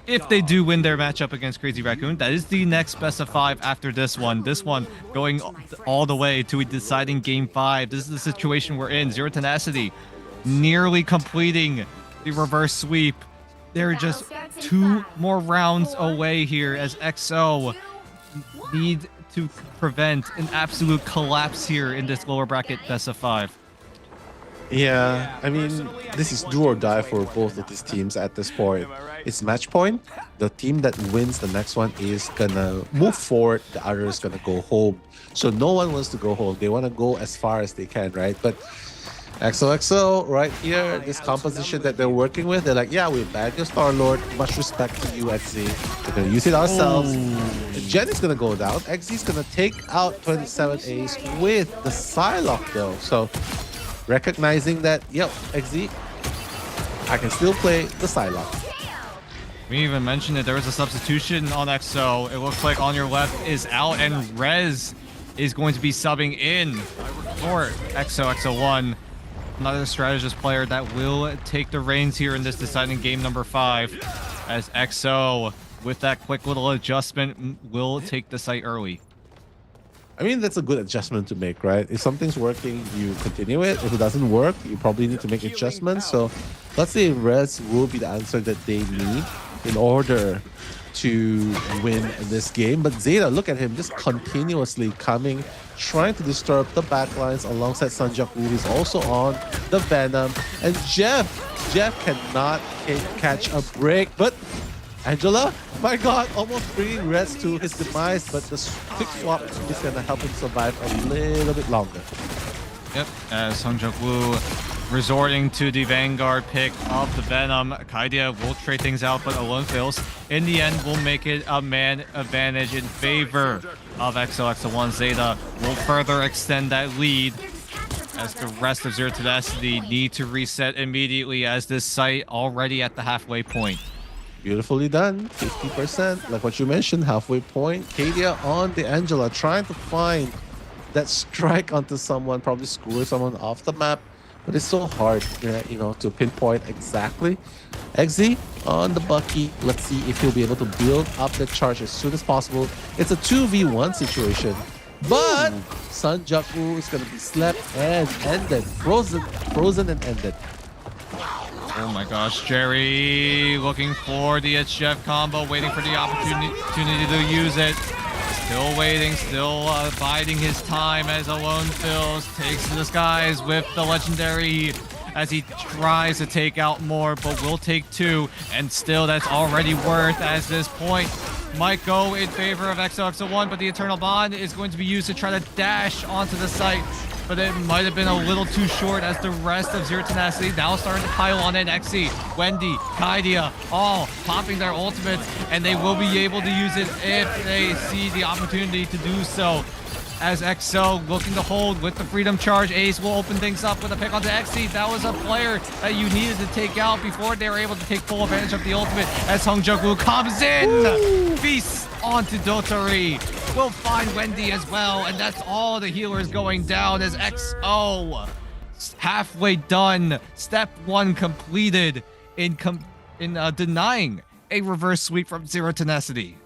If they do win their matchup against Crazy Raccoon, that is the next best of 5 after this one. This one going all the way to a deciding game 5. This is the situation we're in. Zero Tenacity nearly completing the reverse sweep. They're just 2 more rounds away here as XO need to prevent an absolute collapse here in this lower bracket best of 5. Yeah, I mean, this is do or die for both of these teams at this point. It's match point. The team that wins the next one is gonna move forward. The other is gonna go home. So no one wants to go home. They want to go as far as they can, right? But XOXO right here, this composition that they're working with, they're like, yeah, we banned your Star Lord. Much respect to you, XZ. We're gonna use it ourselves. Jen is gonna go down. XZ's gonna take out 27 Ace with the Psylocke though. So recognizing that, yo, XZ, I can still play the Psylocke. We even mentioned that there was a substitution on XO. It looks like On Your Left is out and Rez is going to be subbing in for XO1. Another strategist player that will take the reins here in this deciding game number 5 as XO, with that quick little adjustment, will take the site early. I mean, that's a good adjustment to make, right? If something's working, you continue it. If it doesn't work, you probably need to make adjustments. So let's say Rez will be the answer that they need in order to win this game. But Zeta, look at him, just continuously coming, trying to disturb the backlines alongside Sanjak, who is also on the Venom. And Jeff cannot catch a break. But Angela, my god, almost bringing Rez to his demise, but the quick swap is going to help him survive a little bit longer. Yep, as Sung Woo resorting to the Vanguard pick of the Venom. Kaidia will trade things out, but Alone Fails. In the end, will make it a man advantage in favor of XOXO1. Zeta will further extend that lead as the rest of Zero Tenacity need to reset immediately as this site already at the halfway point. Beautifully done, 50%, like what you mentioned, halfway point. Kadia on the Angela, trying to find that strike onto someone, probably screw someone off the map, but it's so hard, you know, to pinpoint exactly. XZ on the Bucky. Let's see if he'll be able to build up the charge as soon as possible. It's a 2v1 situation, but Sun Jaku is going to be slept and ended, frozen and ended. Oh my gosh, Jerry looking for the HF combo, waiting for the opportunity to use it. Still waiting, still biding his time as Alone Fills takes to the skies with the legendary as he tries to take out more, but will take 2, and still that's already worth as this point might go in favor of XOXO1, but the Eternal Bond is going to be used to try to dash onto the site. But it might have been a little too short as the rest of Zero Tenacity now starting to pile on in. Xe, Wendy, Kaidia, all popping their ultimates, and they will be able to use it if they see the opportunity to do so. As XO looking to hold with the Freedom Charge. Ace will open things up with a pick onto Xe. That was a player that you needed to take out before they were able to take full advantage of the ultimate as Hong Jung-woo comes in. Feast onto Dotori. We'll find Wendy as well, and that's all the healers going down as XO halfway done. Step 1 completed in denying a reverse sweep from Zero Tenacity.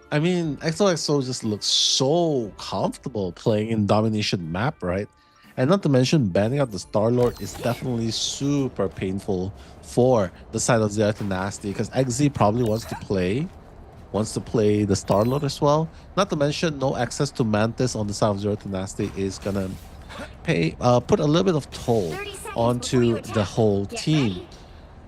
I mean, XOXO just looks so comfortable playing in domination map, right? And not to mention, banning out the Star-Lord is definitely super painful for the side of Zero Tenacity because XZ probably wants to play the Star-Lord as well. Not to mention, no access to Mantis on the side of Zero Tenacity is gonna put a little bit of toll onto the whole team.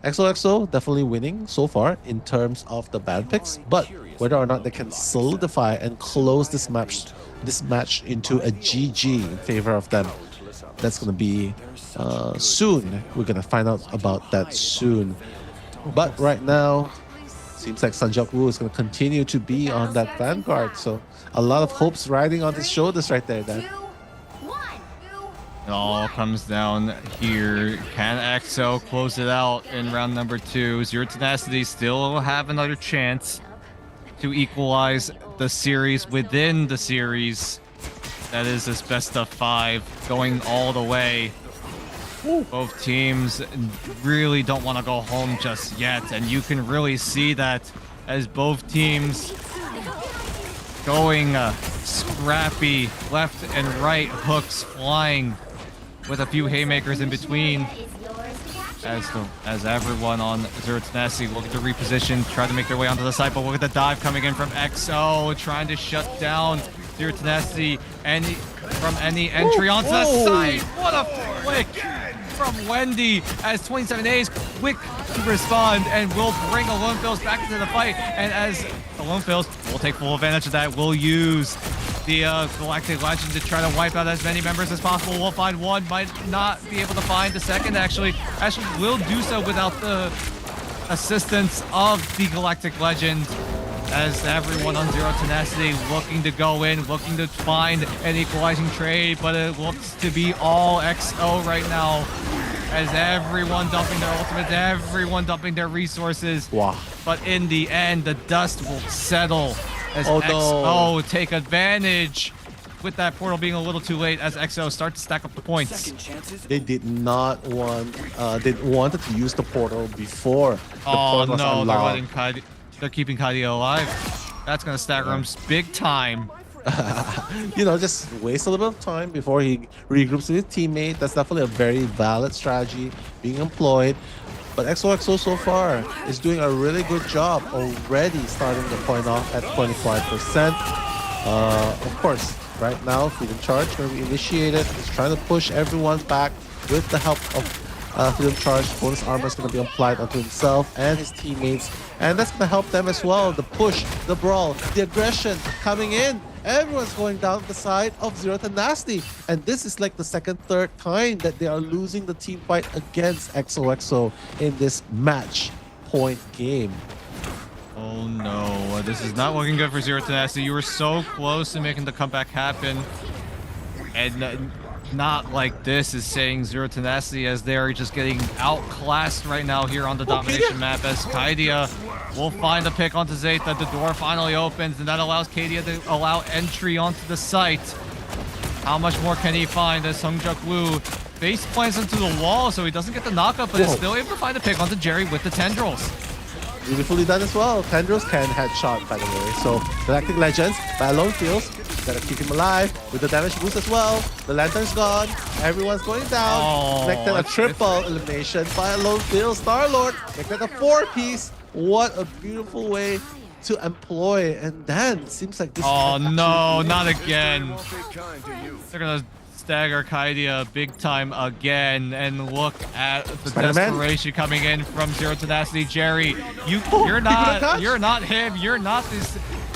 XOXO definitely winning so far in terms of the ban picks, but whether or not they can solidify and close this match into a GG in favor of them, that's going to be soon. We're going to find out about that soon. But right now, seems like Sanjak Woo is going to continue to be on that Vanguard. So a lot of hopes riding on his shoulders right there, Dan. It all comes down here. Can EXO close it out in round number 2? Zero Tenacity still have another chance to equalize the series within the series. That is this best of 5 going all the way. Both teams really don't want to go home just yet, and you can really see that as both teams going scrappy, left and right, hooks flying with a few haymakers in between. As everyone on Zero Tenacity looking to reposition, try to make their way onto the side, but look at the dive coming in from EXO, trying to shut down Zero Tenacity from any entry onto the side. What a flick from Wendy as 27A's quick to respond and will bring Alone Phils back into the fight. And as Alone Phils will take full advantage of that, will use the Galactic Legend to try to wipe out as many members as possible. We'll find one, might not be able to find the second actually. Actually will do so without the assistance of the Galactic Legend, as everyone on Zero Tenacity looking to go in, looking to find an equalizing trade, but it looks to be all EXO right now, as everyone dumping their ultimates, everyone dumping their resources. Wow. But in the end, the dust will settle as Oh, EXO no. take advantage with that portal being a little too late as EXO start to stack up the points. They did not want, they wanted to use the portal before the Oh portal was no, unlocked. they're keeping Kaidi alive. That's gonna stagger him big time. You know, just waste a little bit of time before he regroups with his teammate. That's definitely a very valid strategy being employed. But XOXO so far is doing a really good job already, starting the point off at 25%. Of course, right now, Freedom Charge going to be initiated. He's trying to push everyone back with the help of Freedom Charge. Bonus armor is going to be applied onto himself and his teammates. And that's going to help them as well. The push, the brawl, the aggression coming in. Everyone's going down the side of Zero Tenacity. And this is like the second, third time that they are losing the team fight against XOXO in this match point game. Oh no, this is not looking good for Zero Tenacity. You were so close to making the comeback happen. And not like this is saying Zero Tenacity, as they are just getting outclassed right now here on the domination map, as Kaidia will find a pick onto Zeta. The door finally opens, and that allows Kaidia to allow entry onto the site. How much more can he find as Sungjuk Woo face plants into the wall, so he doesn't get the knockup, but is still able to find a pick onto Jerry with the tendrils. Beautifully done as well. Tendrils can headshot, by the way. So Galactic Legends by Alone Feels gotta keep him alive with the damage boost as well. The lantern's gone. Everyone's going down. Oh, Make that a triple elimination by Alone Feels. Star-Lord, make that a 4-piece. What a beautiful way to employ. And then seems like this. Oh can no, actually not win. again. They're gonna stagger Kaidia big time again, and look at the Spider-Man. desperation coming in from Zero Tenacity. Jerry, you're touch. not him. You're not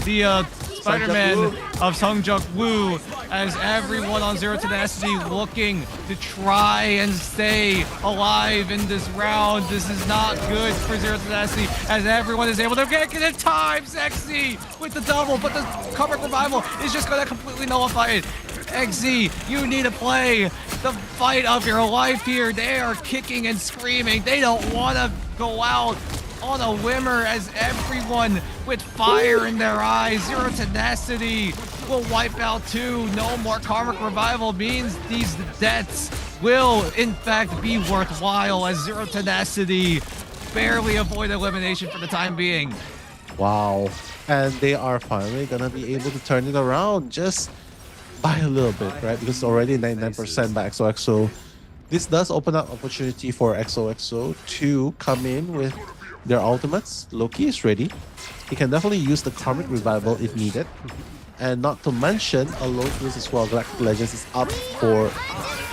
the Spider-Man of Sungjuk Woo, as everyone on Zero Tenacity looking to try and stay alive in this round. This is not good for Zero Tenacity, as everyone is able to get it in time. Sexy with the double, but the cover revival is just going to completely nullify it. XZ, you need to play the fight of your life here. They are kicking and screaming. They don't want to go out on a whimmer, as everyone with fire in their eyes. Zero Tenacity will wipe out too. No more karmic revival means these deaths will in fact be worthwhile, as Zero Tenacity barely avoid elimination for the time being. Wow. And they are finally gonna be able to turn it around just by a little bit, right? Because it's already 99% by XOXO. This does open up opportunity for XOXO to come in with their ultimates. Loki is ready. He can definitely use the Karmic Revival if needed. And not to mention, Alone Feels as well. Galactic Legends is up for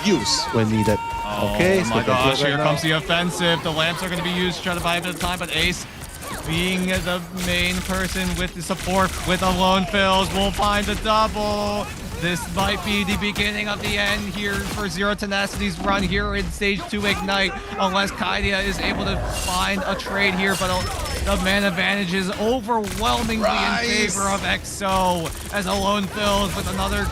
use when needed. Okay, Oh my so gosh, right here now. comes the offensive. The lamps are going to be used to try to buy a bit of time, but Ace, being the main person with the support with Alone Fills, will find the double. This might be the beginning of the end here for Zero Tenacity's run here in Stage 2 Ignite, unless Kaidia is able to find a trade here, but the man advantage is overwhelmingly in favor of EXO, as Alone Fills with another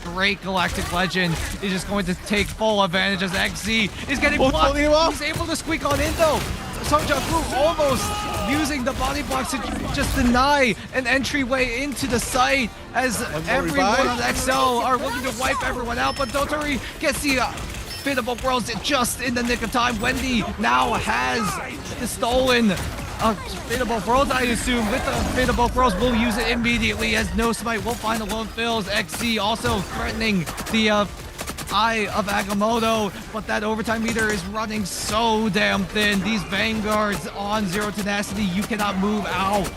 great Galactic Legend is just going to take full advantage as XZ is getting Oh, blocked. totally off. He's able to squeak on in though. Sonjaku almost using the body blocks to just deny an entryway into the site as everyone revive. on XO are looking to wipe everyone out, but Dotori gets the Fadable Worlds just in the nick of time. Wendy now has the stolen Fadable Worlds, I assume. With the Fadable Worlds, we'll use it immediately as No Smite will find alone fills. XZ also threatening the Eye of Agamotto, but that overtime meter is running so damn thin. These Vanguards on Zero Tenacity, you cannot move out,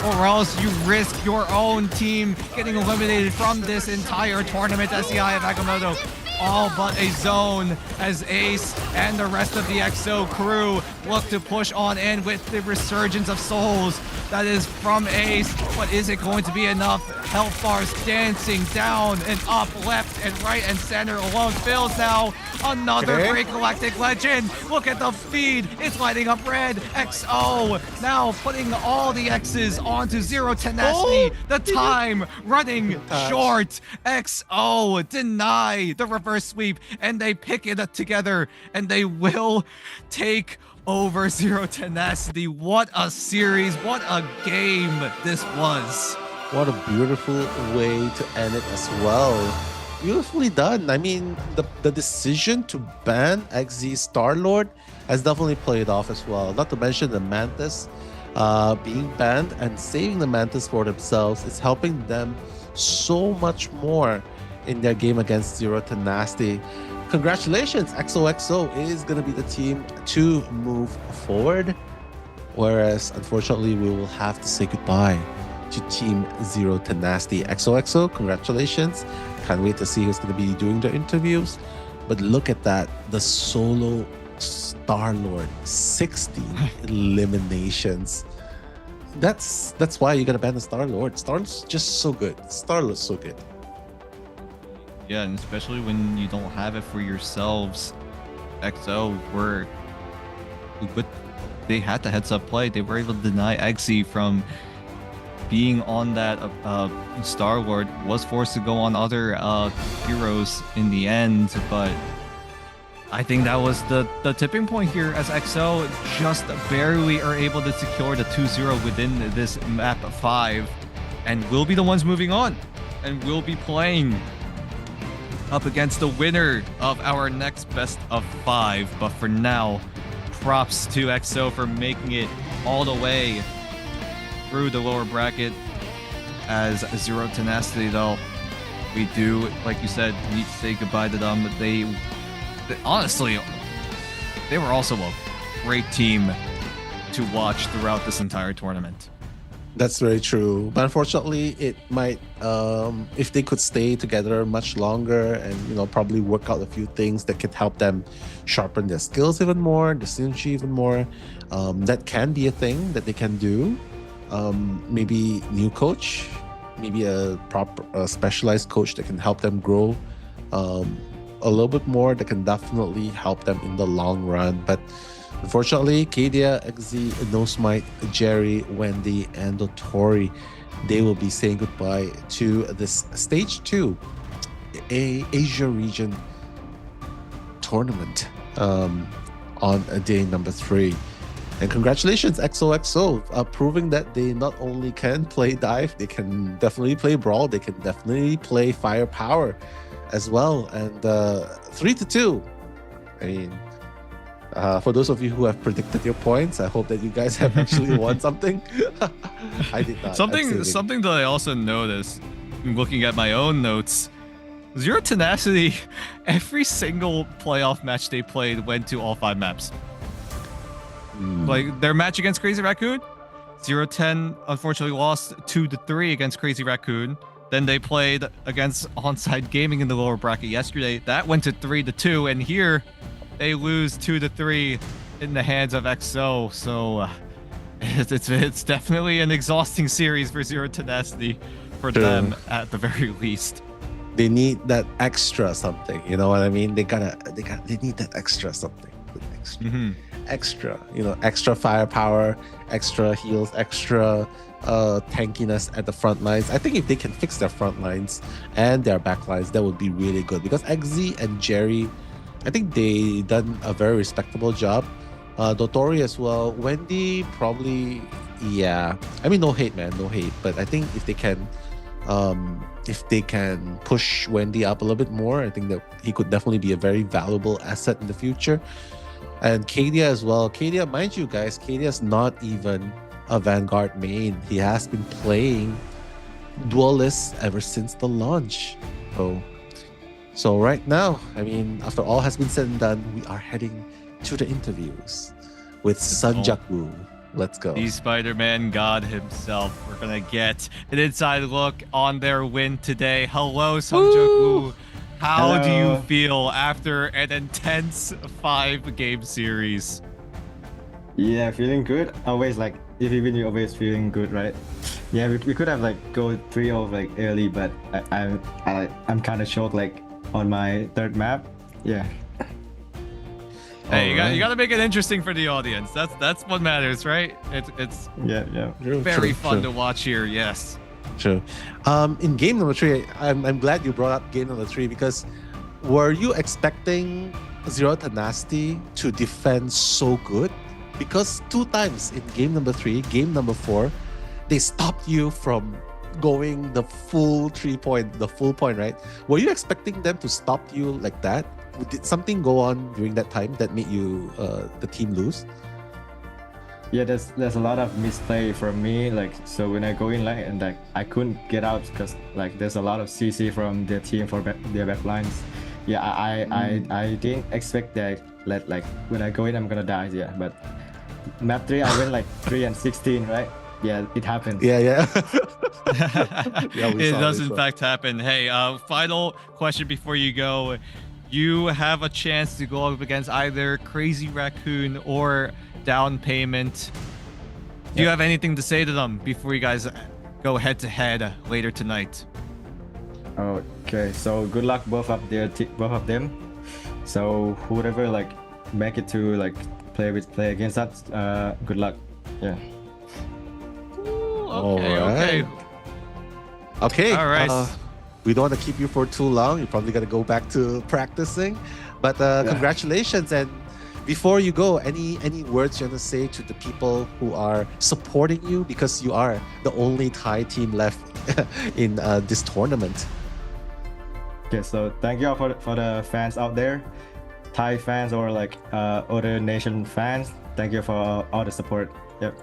or else you risk your own team getting eliminated from this entire tournament as the Eye of Agamotto all but a zone as Ace and the rest of the EXO crew look to push on in with the resurgence of souls that is from Ace. But is it going to be enough? Health bars dancing down and up, left and right and center. Alone fills now. Another great Galactic Legend. Look at the feed. It's lighting up red. XO now putting all the X's onto Zero Tenacity. The time running short. XO deny the reverse sweep and they pick it together and they will take over Zero Tenacity. What a series. What a game this was. What a beautiful way to end it as well. Beautifully done. I mean, the decision to ban XZ Star-Lord has definitely played off as well. Not to mention the Mantis being banned and saving the Mantis for themselves is helping them so much more in their game against Zero Tenacity. Congratulations, XOXO is going to be the team to move forward. Whereas, unfortunately, we will have to say goodbye to Team Zero Tenacity. XOXO, congratulations. Can't wait to see who's going to be doing the interviews. But look at that, the solo Star-Lord, 60 eliminations. That's why you got to ban the Star-Lord. Star-Lord's just so good. Star-Lord's so good. Yeah, and especially when you don't have it for yourselves. XO were good. They had the heads up play. They were able to deny XZ from being on that Star-Lord. Was forced to go on other heroes in the end, but I think that was the tipping point here as XO just barely are able to secure the 2-0 within this map 5 and will be the ones moving on and will be playing up against the winner of our next best of 5. But for now, props to XO for making it all the way through the lower bracket. As Zero Tenacity, though, we do, like you said, need to say goodbye to them. They honestly, they were also a great team to watch throughout this entire tournament. That's very true. But unfortunately, it might, if they could stay together much longer and, probably work out a few things that could help them sharpen their skills even more, the synergy even more, that can be a thing that they can do. Maybe new coach, maybe a proper specialized coach that can help them grow a little bit more, that can definitely help them in the long run. But unfortunately, Kadia, XZ, No Smite, Jerry, Wendy, and Dotori, they will be saying goodbye to this Stage 2 Asia region tournament on day number 3. And congratulations, XOXO, proving that they not only can play dive, they can definitely play brawl, they can definitely play firepower as well. And 3-2. I mean, for those of you who have predicted your points, I hope that you guys have actually won something. I did not. Something that I also noticed, looking at my own notes, Zero Tenacity, every single playoff match they played went to all 5 maps. Like their match against Crazy Raccoon, 0-10 unfortunately lost 2-3 against Crazy Raccoon. Then they played against Onside Gaming in the lower bracket yesterday. That went to 3-2, and here they lose 2-3 in the hands of XO. So it's definitely an exhausting series for Zero Tenacity for them at the very least. They need that extra something, you know what I mean? They need that extra something. extra firepower, extra heals, extra tankiness at the front lines. I think if they can fix their front lines and their back lines, that would be really good, because XZ and Jerry, I think they done a very respectable job. Dotori as well. Wendy probably, yeah. I mean, no hate, man, no hate. But I think if they can push Wendy up a little bit more, I think that he could definitely be a very valuable asset in the future. And Kadia as well. Kadia, mind you guys, Kadia's not even a Vanguard main. He has been playing Duelist ever since the launch. So right now, I mean, after all has been said and done, we are heading to the interviews with Sun Jaku. Let's go. The Spider-Man God himself. We're gonna get an inside look on their win today. Hello, Sun Jaku. How do you feel after an intense 5-game series? Yeah, feeling good. Always like, if you win, you're always feeling good, right? Yeah, we could have like go 3-0 like early, but I'm kind of shocked like on my third map. Yeah. Hey, you got to make it interesting for the audience. That's what matters, right? It's yeah. very fun to watch here. Yes. True. In game number 3, I'm glad you brought up game number 3, because were you expecting Zero Tenacity to defend so good? Because 2 times in game number 3, game number 4, they stopped you from going the full 3-point, the full point, right? Were you expecting them to stop you like that? Did something go on during that time that made you the team lose? Yeah, there's a lot of misplay from me. Like, so when I go in like and like I couldn't get out because like there's a lot of CC from their team for their back lines. Yeah, I didn't expect that. Like when I go in, I'm gonna die. Yeah, but map 3, I went like 3 and 16, right? Yeah, it happened. Yeah. Yeah, it does in fact happen. Hey, final question before you go. You have a chance to go up against either Crazy Raccoon or Down Payment. Do you have anything to say to them before you guys go head to head later tonight? Okay, so good luck both of them. So whoever like make it to like play against us, good luck. Yeah. Okay. All right. We don't want to keep you for too long. You're probably gonna go back to practicing, but congratulations. And before you go, any words you want to say to the people who are supporting you, because you are the only Thai team left in this tournament? Okay, so thank you all for the fans out there, Thai fans or like other nation fans. Thank you for all the support. Yep.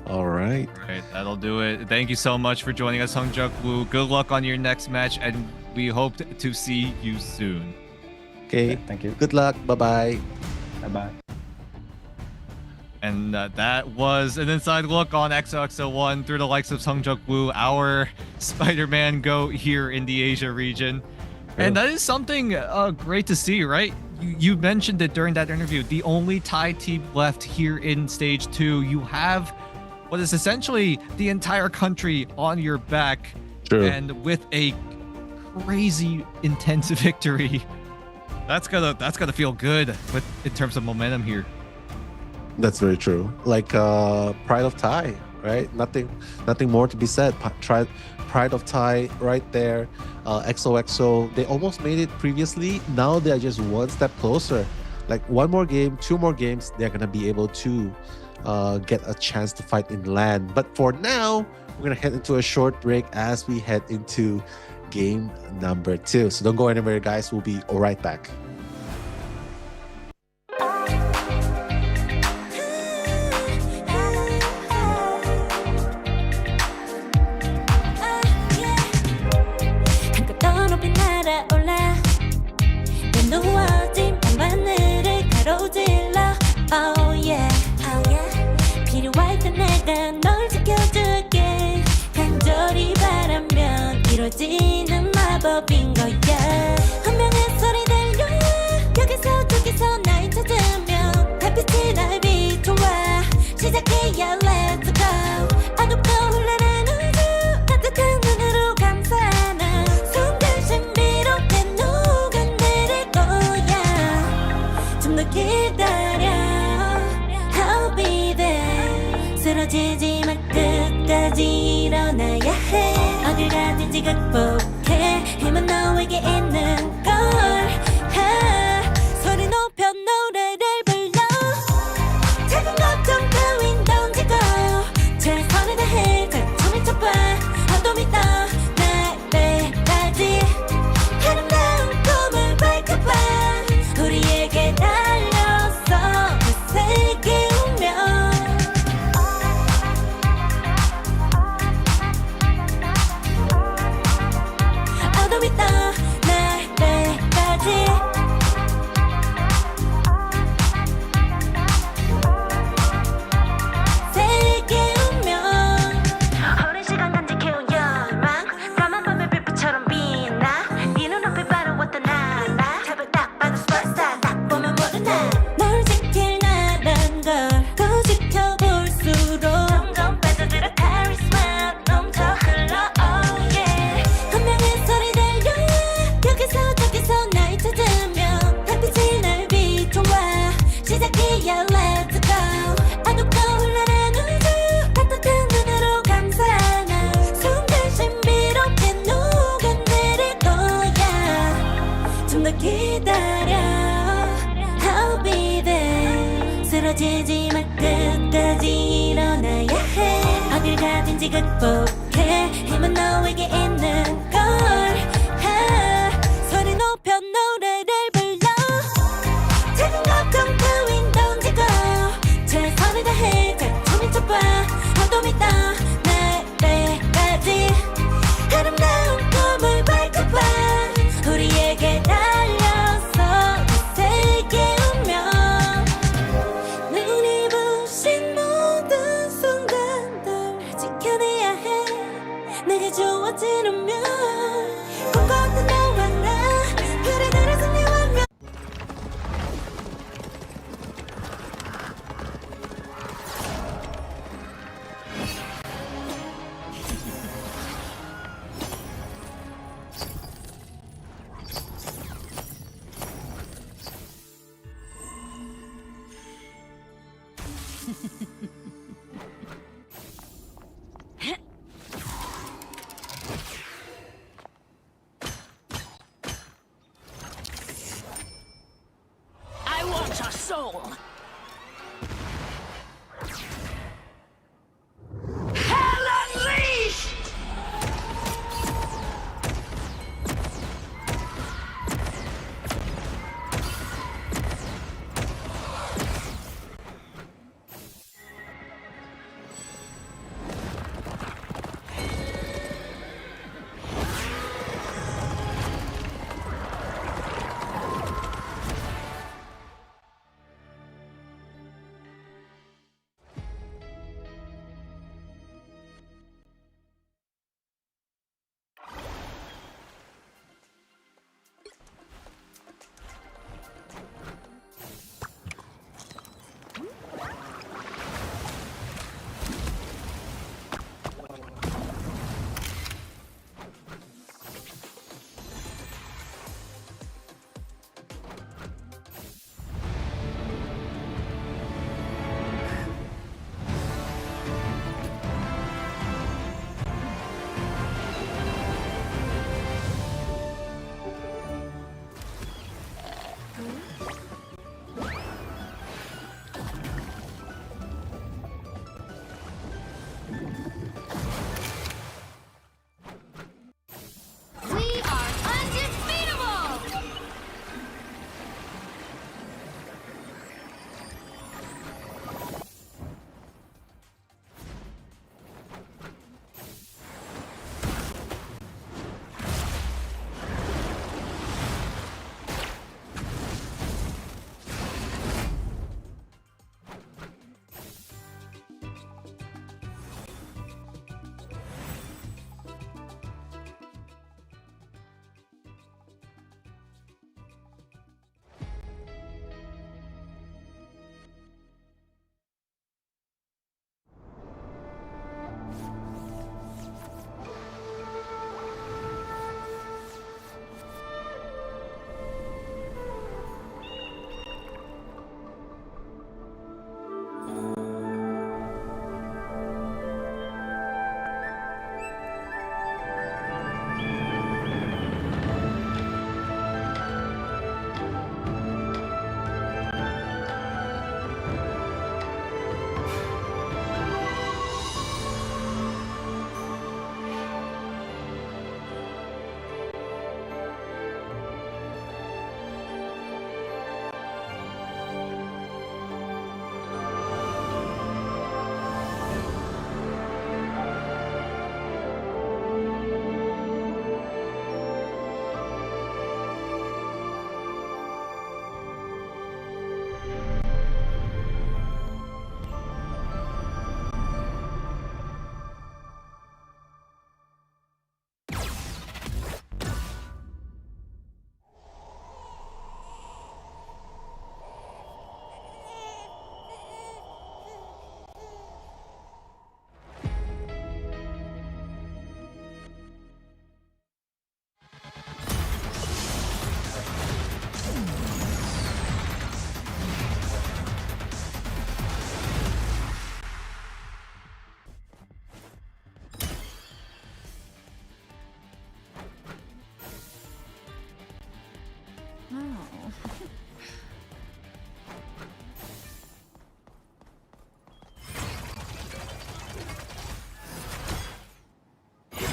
All right. That'll do it. Thank you so much for joining us, Hongjuk Woo. Good luck on your next match, and we hope to see you soon. Okay. Thank you. Good luck. Bye-bye. Bye-bye. And that was an inside look on XOXO1 through the likes of Hongjuk Woo, our Spider-Man GOAT here in the Asia region. Yeah. And that is something great to see, right? You mentioned it during that interview. The only Thai team left here in Stage 2. You have what is essentially the entire country on your back. True. And with a crazy intense victory, that's gonna feel good in terms of momentum here. That's very true. Like Pride of Thai, right? Nothing more to be said. Pride of Thai right there. XOXO, they almost made it previously. Now they're just one step closer. Like 1 more game, 2 more games, they're gonna be able to get a chance to fight in land. But for now, we're gonna head into a short break as we head into game number 2. So don't go anywhere, guys. We'll be right back. Oh yeah, 필요할 때 내가 널 지켜줄게. 간절히 바라면 이루어지는 마법인 거야. 운명의 소리 들려. 여기서 저기서 날 찾으면 달빛이 날 비춰와. 시작이야, let's go. 어둡고 흘러는 우주 따뜻한 눈으로 감싸는 순간 신비롭게 녹아내릴 거야. 좀 더 기다려. 언제든지 극복해 힘은 너에게 있는 걸 소리 높여 노래를 불러 작은 걱정 따윈 던지고 최선을 다해 작품을 쳐봐 어둠이 떠 날때까지 아름다운 꿈을 밝혀봐 우리에게 달려서 그 세계 운명 어둠이 떠 날때까지 세계 운명 오랜 시간 간직해온 열망 까만 밤의 빛처럼 빛나 네 눈앞에 바로 왔던 나 제발 딱 봐도 superstar 딱 보면 모두 나널 지킬 나란 걸더 지켜볼수록 점점 빠져들어 카리스마 넘쳐 흘러 oh yeah 분명한 소리 들려 여기서 저기서 날 찾으며 달빛이 날 비춰와 시작이야 let's go 어둡고 흘러난 우주 따뜻한 눈으로 감싸나 숨들 신비롭게 녹아내릴 거야 좀 더 기다려 I'll be there 쓰러지지 마 끝까지 일어나야 해 어딜 가든지 극복해 힘은 너에게 있는 걸 소리 높여 노래를 불러 작은 걱정 따윈 던지고 최선을 다해 작품을 쳐봐 어둠이 떠 날때까지 아름다운 꿈을 밝혀봐 우리에게 달려서 그 세계 운명 눈이 부신 모든 순간들 지켜내야 해 내가 좋아지려면 꿈꿨던 너와 나 그래 나를 승리하면 I want your soul. Hell unleashed!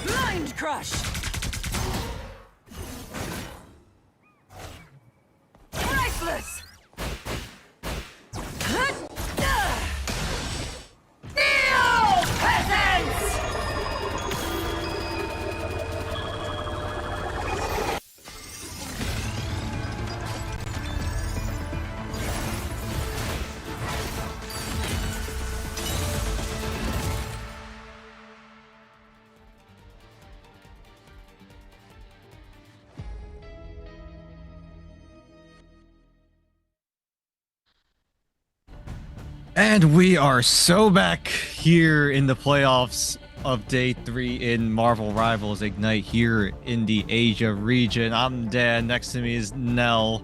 Mind crush. Priceless. Neo peasants. And we are so back here in the playoffs of Day 3 in Marvel Rivals Ignite here in the Asia region. I'm Dan. Next to me is Nell.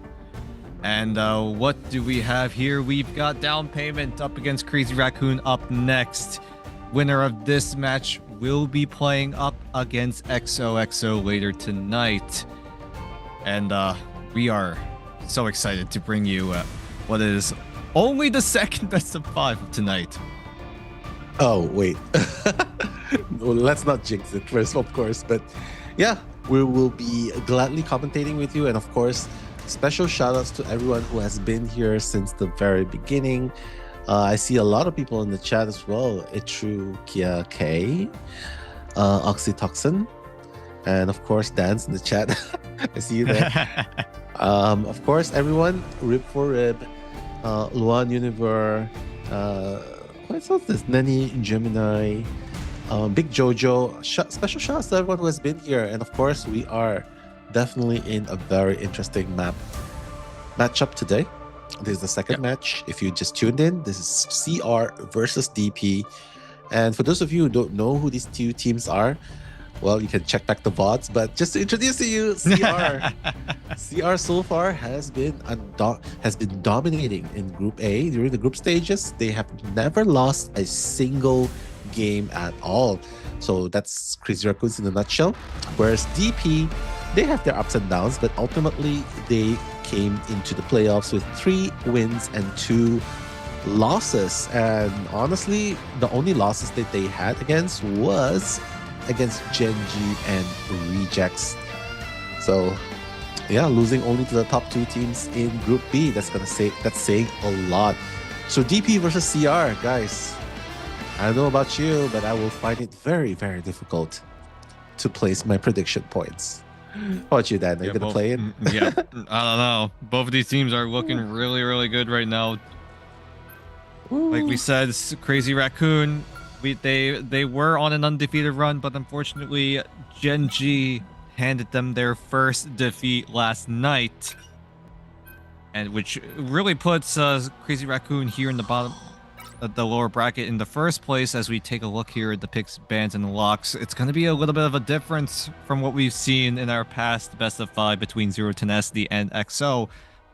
And what do we have here? We've got Down Payment up against Crazy Raccoon up next. Winner of this match will be playing up against XOXO later tonight. And we are so excited to bring you what is only the second best of 5 of tonight. Oh, wait. Well, let's not jinx it first, of course. But yeah, we will be gladly commentating with you. And of course, special shout outs to everyone who has been here since the very beginning. I see a lot of people in the chat as well. Itru Kia K, Oxytocin, and of course, Dan's in the chat. I see you there. Of course, everyone, Rib for Rib, Luan Univer, what's all this? Nenny, Gemini, Big Jojo. Special shouts to everyone who has been here. And of course, we are definitely in a very interesting matchup today. This is the second match. If you just tuned in, this is CR versus DP. And for those of you who don't know who these two teams are, well, you can check back the VODs. But just to introduce to you, CR so far has been dominating in Group A during the group stages. They have never lost a single game at all. So that's Crazy Raccoons in a nutshell. Whereas DP, they have their ups and downs, but ultimately they came into the playoffs with 3 wins and 2 losses. And honestly, the only losses that they had against was against Genji and Rejects. So yeah, losing only to the top 2 teams in Group B. That's saying a lot. So DP versus CR, guys. I don't know about you, but I will find it very, very difficult to place my prediction points. How about you, Dan? Are you gonna play it? Yeah, I don't know. Both of these teams are looking really, really good right now. Like we said, Crazy Raccoon, they were on an undefeated run, but unfortunately, Genji handed them their first defeat last night, and which really puts Crazy Raccoon here in the bottom, the lower bracket in the first place. As we take a look here at the picks, bans, and locks, it's going to be a little bit of a difference from what we've seen in our past best of 5 between Zero Tenacity and XO.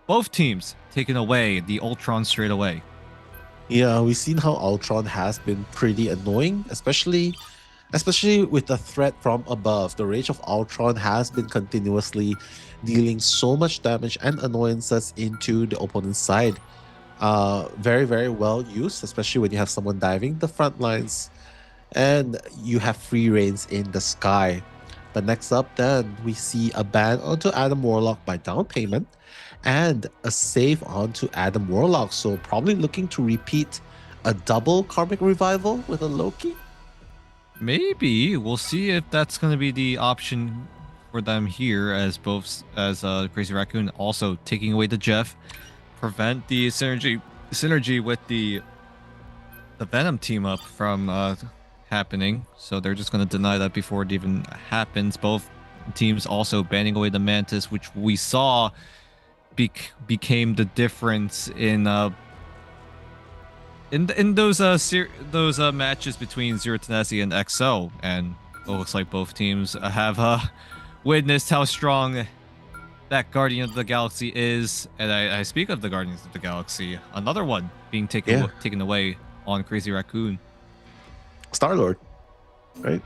Both teams taking away the Ultron straight away. Yeah, we've seen how Ultron has been pretty annoying, especially with the threat from above. The rage of Ultron has been continuously dealing so much damage and annoyances into the opponent's side. Very, very well used, especially when you have someone diving the front lines and you have free reigns in the sky. But next up, then we see a ban onto Adam Warlock by Down Payment and a save onto Adam Warlock. So probably looking to repeat a double Karmic Revival with a Loki. Maybe we'll see if that's going to be the option for them here, as Crazy Raccoon also taking away the Jeff, prevent the synergy with the Venom team up from happening. So they're just going to deny that before it even happens. Both teams also banning away the Mantis, which we saw became the difference in those matches between Zero Tenacity and XO, and it looks like both teams have witnessed how strong that Guardian of the Galaxy is. And I speak of the Guardians of the Galaxy, another one being taken away on Crazy Raccoon. Star-Lord, right?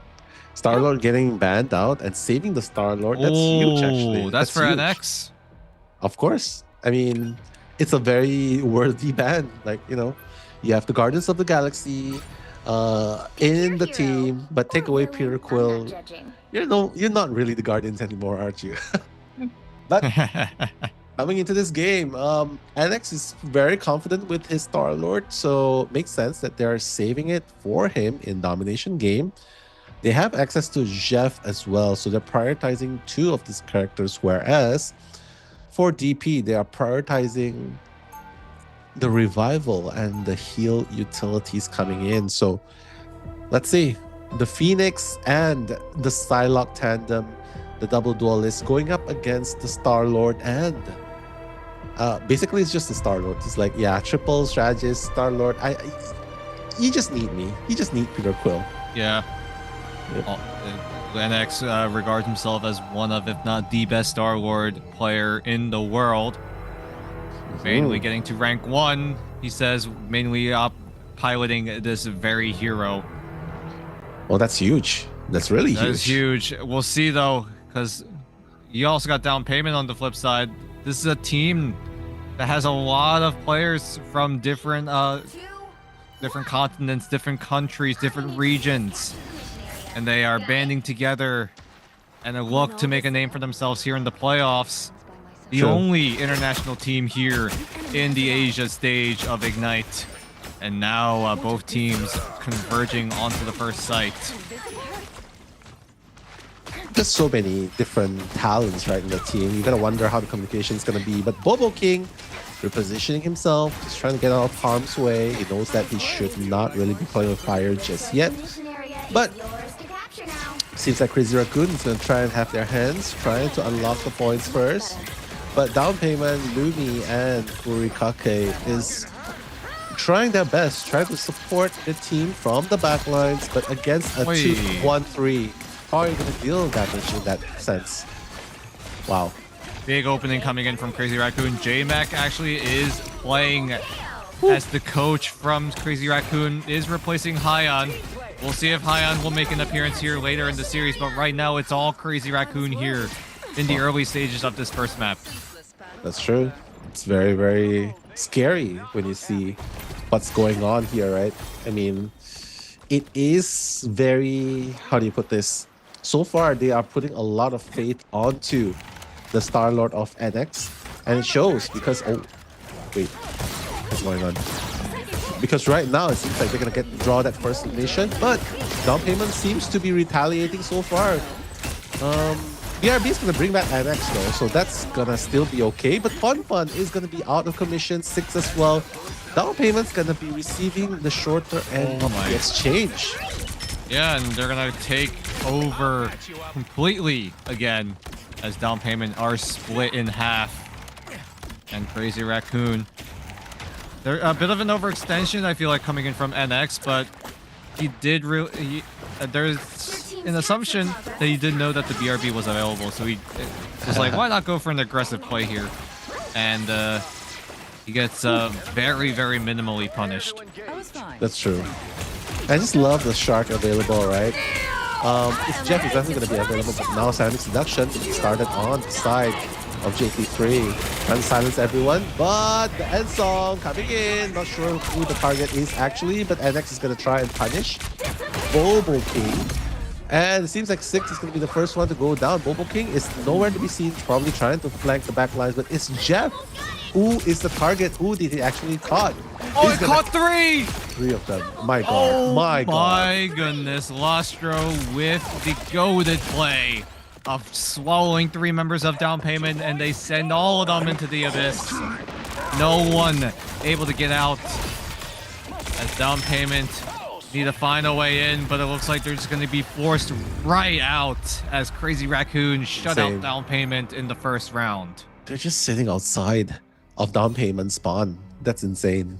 Star-Lord getting banned out and saving the Star-Lord. That's huge, actually. That's for huge. NX. Of course. I mean, it's a very worthy ban. Like, you know, you have the Guardians of the Galaxy in the team, but take away Peter Quill. You're not really the Guardians anymore, aren't you? But coming into this game, NX is very confident with his Star-Lord, so makes sense that they're saving it for him in Domination game. They have access to Jeff as well, so they're prioritizing two of these characters, whereas for DP, they are prioritizing the revival and the heal utilities coming in. So let's see, the Phoenix and the Psylocke tandem, the double duelist, going up against the Star-Lord and basically it's just the Star-Lord. It's like, yeah, triple strategist, Star-Lord. You just need me. You just need Peter Quill. Yeah. NX regards himself as one of, if not the best Star-Lord player in the world. Mainly getting to rank 1, he says, mainly piloting this very hero. Well, that's huge. That's really huge. That is huge. We'll see, though, because you also got down payment on the flip side. This is a team that has a lot of players from different continents, different countries, different regions. And they are banding together and look to make a name for themselves here in the playoffs. The only international team here in the Asia stage of Ignite. And now both teams converging onto the first site. Just so many different talents right in the team. You gotta wonder how the communication is gonna be. But Bobo King repositioning himself, just trying to get out of harm's way. He knows that he should not really be playing with fire just yet. But seems like Crazy Raccoon is gonna try and have their hands, trying to unlock the points first. But down payment, Lumi and Furikake is trying their best, trying to support the team from the backlines, but against a 2-1-3. How are you going to deal damage in that sense? Wow. Big opening coming in from Crazy Raccoon. J-Mac actually is playing as the coach from Crazy Raccoon, is replacing Hyan. We'll see if Hyan will make an appearance here later in the series, but right now it's all Crazy Raccoon here in the early stages of this first map. That's true. It's very, very scary when you see what's going on here, right? I mean, it is very, how do you put this? So far, they are putting a lot of faith onto the Star-Lord of NX, and it shows because, oh, wait, what's going on? Because right now, it seems like they're going to draw that first elimination, but down payment seems to be retaliating so far. BRB is going to bring back NX though, so that's going to still be okay. But Fun is going to be out of commission, 6 as well. Down payment's going to be receiving the shorter end of the exchange. Yeah, and they're going to take over completely again as down payment are split in half. And Crazy Raccoon, they're a bit of an overextension, I feel like, coming in from NX, but he did really... there's an assumption that he did know that the BRB was available, so he was like, why not go for an aggressive play here? And he gets very, very minimally punished. That's true. I just love the Shark available, right? If Jeff is definitely going to be available, but now Silent Seduction started on the side of JP3. Trying to silence everyone, but the end song coming in. Not sure who the target is actually, but NX is going to try and punish Bobo King. And it seems like 6 is going to be the first one to go down. Bobo King is nowhere to be seen, probably trying to flank the back lines, but it's Jeff who is the target. Who did he actually caught? Oh, he caught 3! 3 of them. My God. Oh, my God. My goodness. Lostro with the goated play of swallowing 3 members of down payment, and they send all of them into the abyss. No one able to get out as down payment need to find a way in, but it looks like they're just going to be forced right out as Crazy Raccoon shut out down payment in the first round. They're just sitting outside of down payment spawn. That's insane.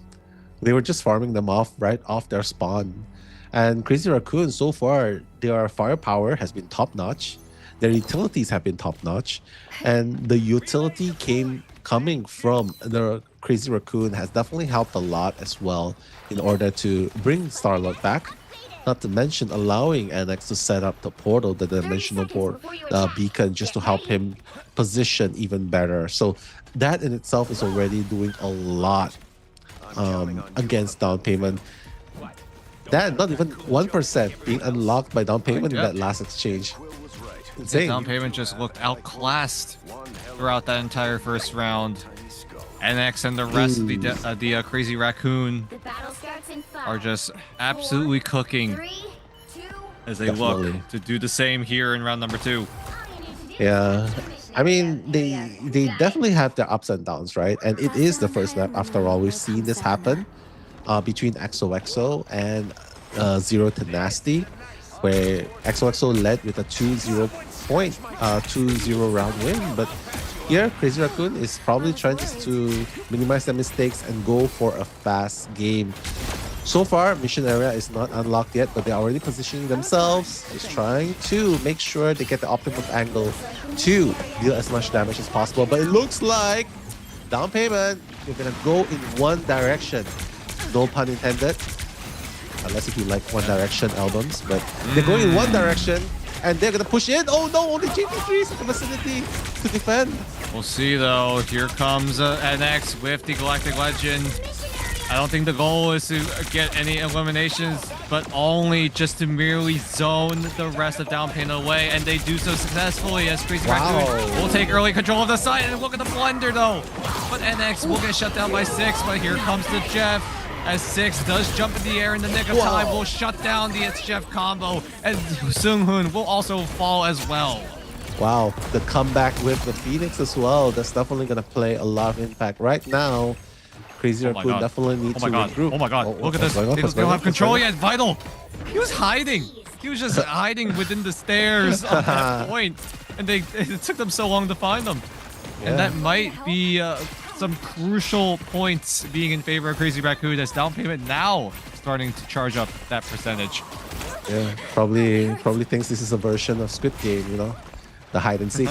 They were just farming them off right off their spawn. And Crazy Raccoon, so far, their firepower has been top-notch. Their utilities have been top-notch. And the utility coming from the Crazy Raccoon has definitely helped a lot as well in order to bring Star-Lord back. Not to mention allowing NX to set up the portal, the dimensional beacon, just to help him position even better. So that in itself is already doing a lot against down payment. That not even 1% being unlocked by down payment in that last exchange. Insane. Down payment just looked outclassed throughout that entire first round. NX and the rest of the Crazy Raccoon are just absolutely cooking as they look to do the same here in round number 2. Yeah, I mean they definitely have their ups and downs, right? And it is the first map after all. We've seen this happen between XOXO and Zero to Nasty, where XOXO led with a 2-0 round win, but here Crazy Raccoon is probably trying just to minimize their mistakes and go for a fast game. So far, mission area is not unlocked yet, but they're already positioning themselves, just trying to make sure they get the optimum angle to deal as much damage as possible. But it looks like down payment, you're gonna go in one direction. No pun intended, unless if you like One Direction albums, but they're going in one direction and they're gonna push in. Oh no, only GT3 is in the vicinity to defend. We'll see though. Here comes NX with the Galactic Legend. I don't think the goal is to get any eliminations, but only just to merely zone the rest of down payment away, and they do so successfully as Crazy Raccoon will take early control of the site. And look at the blender though, but NX will get shut down by 6. But here comes the Jeff, as 6 does jump in the air in the nick of time. Will shut down the It's Jeff combo, and Seunghoon will also fall as well. Wow, the comeback with the Phoenix as well. That's definitely gonna play a lot of impact right now. Crazy Raccoon definitely needs to regroup. Oh my god, look at this. They don't have control yet. Vital, he was hiding. He was just hiding within the stairs on that point. And it took them so long to find them. Yeah. And that might be some crucial points being in favor of Crazy Raccoon, as down payment now starting to charge up that percentage. Yeah, probably thinks this is a version of Squid Game, you know? The hide and seek.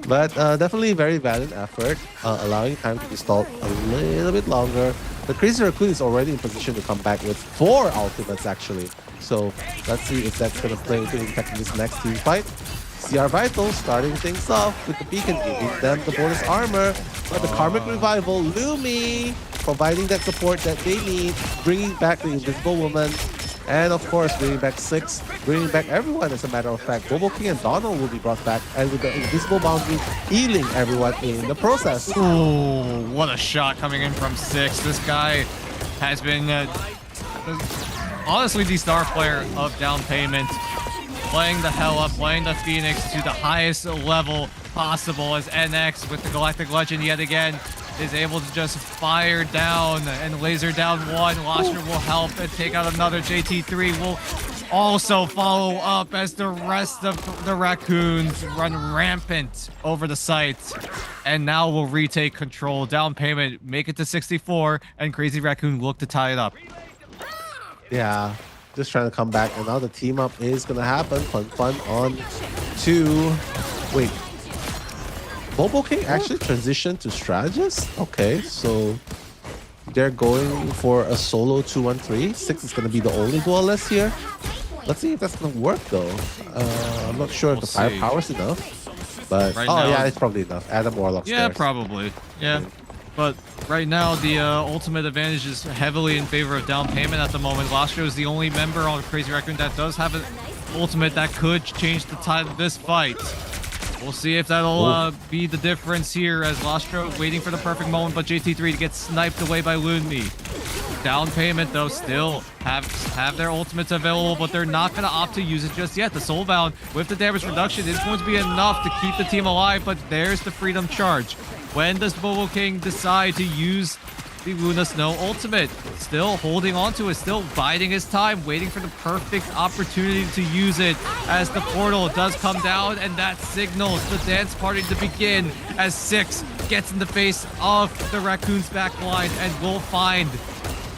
But definitely very valiant effort, allowing time to be stalled a little bit longer. But Crazy Raccoon is already in position to come back with 4 ultimates actually. So let's see if that's going to play into impact in this next team fight. CR Vital starting things off with the beacon, giving them the bonus armor. But the Karmic Revival, Lumi, providing that support that they need, bringing back the Invisible Woman. And of course, bringing back 6, bringing back everyone as a matter of fact. Bobo King and Donald will be brought back, and with the Invisible Boundary, healing everyone in the process. Ooh, what a shot coming in from 6. This guy has been honestly the star player of down payment. Playing the hell up, playing the Phoenix to the highest level possible, as NX with the Galactic Legend yet again is able to just fire down and laser down one. Lasher will help and take out another. JT3 will also follow up as the rest of the Raccoons run rampant over the site. And now we'll retake control. Down payment, make it to 64, and Crazy Raccoon look to tie it up. Yeah, just trying to come back, and now the team up is gonna happen. Fun on to... Wait. Bobo King actually transitioned to strategist? Okay, so they're going for a solo 2-1-3. 6 is going to be the only duelist here. Let's see if that's going to work though. I'm not sure if the firepower is enough. But yeah, it's probably enough. Adam Warlock's there. Probably. Yeah. But right now, the ultimate advantage is heavily in favor of down payment at the moment. Lastro is the only member on Crazy Raccoon that does have an ultimate that could change the tide of this fight. We'll see if that'll be the difference here, as Lastro waiting for the perfect moment, but JT3 to get sniped away by Lunmi. Down payment though still have their ultimates available, but they're not going to opt to use it just yet. The Soulbound with the damage reduction is going to be enough to keep the team alive, but there's the Freedom Charge. When does Bobo King decide to use the Luna Snow ultimate? Still holding on to it, still biding his time, waiting for the perfect opportunity to use it, as the portal does come down, and that signals the dance party to begin, as 6 gets in the face of the Raccoon's back line and will find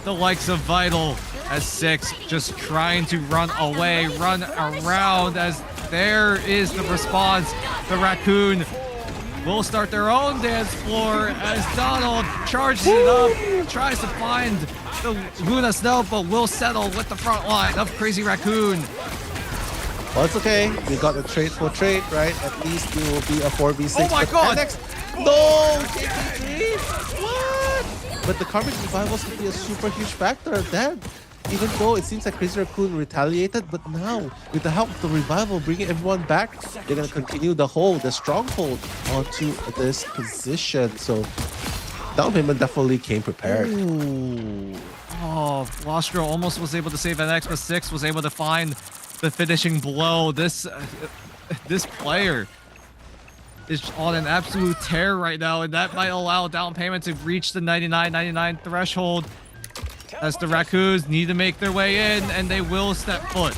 the likes of Vital, as 6 just trying to run away, run around, as there is the response. The Raccoon will start their own dance floor as Donald charges it up, tries to find the Luna Snow, but will settle with the front line of Crazy Raccoon. Well, it's okay. We got a trade for trade, right? At least it will be a 4v6. Oh my But god! No! KP3? What? But the Karmic Revivals could be a super huge factor then. Even though it seems like Crazy Raccoon retaliated, but now, with the help of the Revival bringing everyone back, they're going to continue the stronghold onto this position. So, down payment definitely came prepared. Ooh. Oh, Lostro almost was able to save NX, but 6 was able to find the finishing blow. This player is on an absolute tear right now, and that might allow down payment to reach the 99 threshold as the Raccoons need to make their way in, and they will step foot.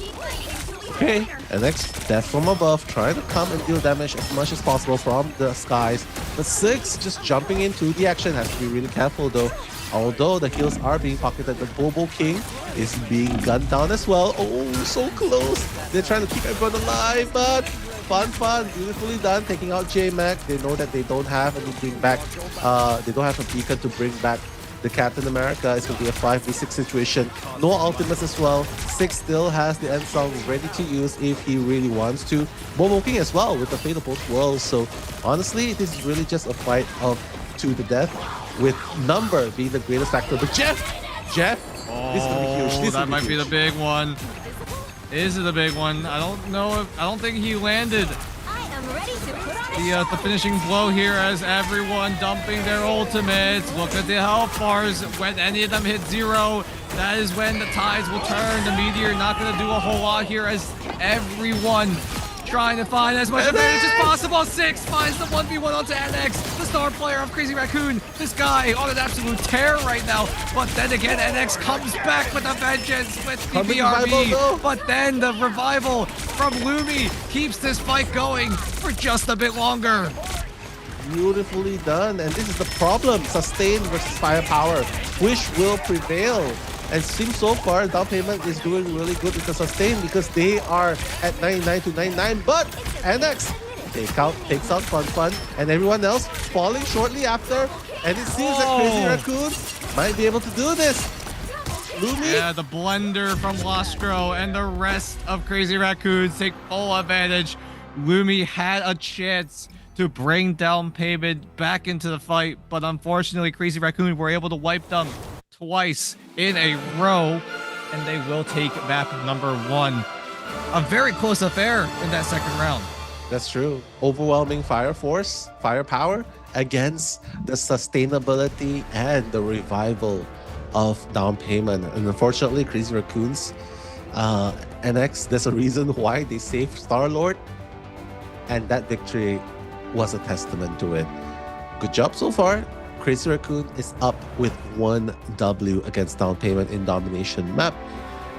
Okay, NX death from above, trying to come and deal damage as much as possible from the skies. But 6 just jumping into the action, has to be really careful though. Although the heals are being pocketed, the Bobo King is being gunned down as well. Oh, so close. They're trying to keep everyone alive, but fun, beautifully done. Taking out J-Mac. They know that they don't have any bring back. They don't have a beacon to bring back the Captain America. It's going to be a 5v6 situation. No ultimates as well. 6 still has the end song ready to use if he really wants to. Bobo King as well with the Fate of Both Worlds. So honestly, this is really just a fight of to the death, with number being the greatest factor. But Jeff, this is gonna be huge. This That might be the big one. Is it a big one? I don't know if I don't think he landed the finishing blow here as everyone dumping their ultimates. Look at the health bars. When any of them hit 0, that is when the tides will turn. The Meteor not gonna do a whole lot here as everyone trying to find as much advantage as possible. 6 finds the 1v1 onto NX, the star player of Crazy Raccoon. This guy on an absolute tear right now. But then again, NX comes back with a vengeance with the BRB. But then the revival from Lumi keeps this fight going for just a bit longer. Beautifully done. And this is the problem. Sustain versus firepower. Which will prevail? And seems so far, down payment is doing really good with the sustain because they are at 99 to 99. But NX takes out Fun, and everyone else falling shortly after. And it seems that Crazy Raccoon might be able to do this. Lumi? Yeah, the blender from Lostro and the rest of Crazy Raccoons take full advantage. Lumi had a chance to bring down payment back into the fight, but unfortunately, Crazy Raccoon were able to wipe them twice in a row, and they will take map number 1. A very close affair in that second round. That's true. Overwhelming firepower against the sustainability and the revival of down payment. And unfortunately, Crazy Raccoons, NX, there's a reason why they saved Star-Lord, and that victory was a testament to it. Good job so far. Crazy Raccoon is up with 1 W against down payment in domination map.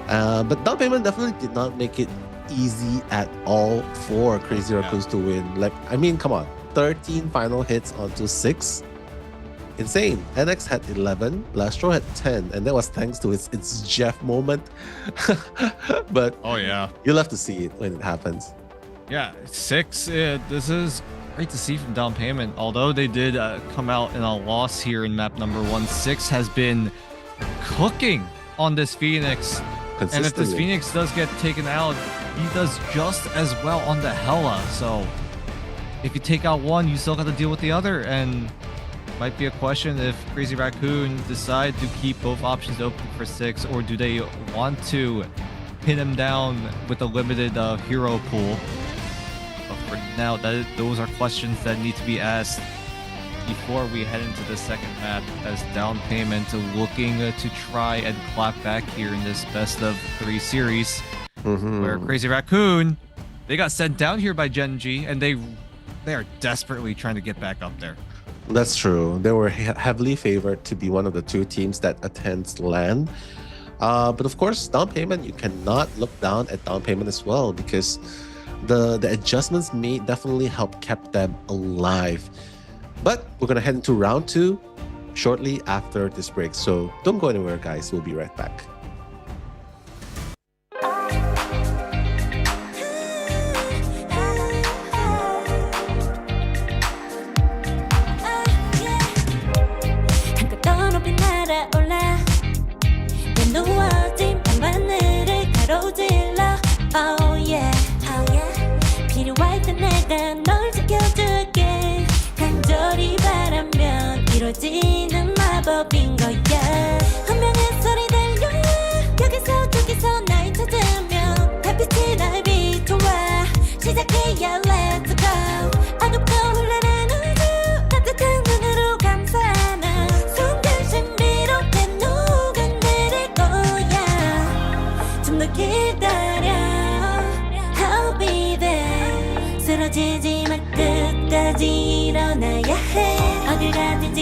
But down payment definitely did not make it easy at all for Crazy Raccoons to win. Like, I mean, come on. 13 final hits onto 6. Insane. NX had 11, Lastro had 10, and that was thanks to its Jeff moment. But oh yeah, you'll have to see it when it happens. Yeah, 6. This is great to see from down payment. Although they did come out in a loss here in map number 1, 6 has been cooking on this Phoenix. And if this Phoenix does get taken out, he does just as well on the Hela. So if you take out one, you still got to deal with the other. And might be a question if Crazy Raccoon decide to keep both options open for 6, or do they want to pin him down with a limited hero pool. But for now, those are questions that need to be asked before we head into the second map, as down payment looking to try and clap back here in this best of 3 series, where Crazy Raccoon, they got sent down here by Genji, and they are desperately trying to get back up there. That's true. They were heavily favored to be one of the 2 teams that attends LAN. But of course, down payment, you cannot look down at down payment as well, because the adjustments made definitely help kept them alive. But we're going to head into round 2 shortly after this break. So don't go anywhere, guys. We'll be right back.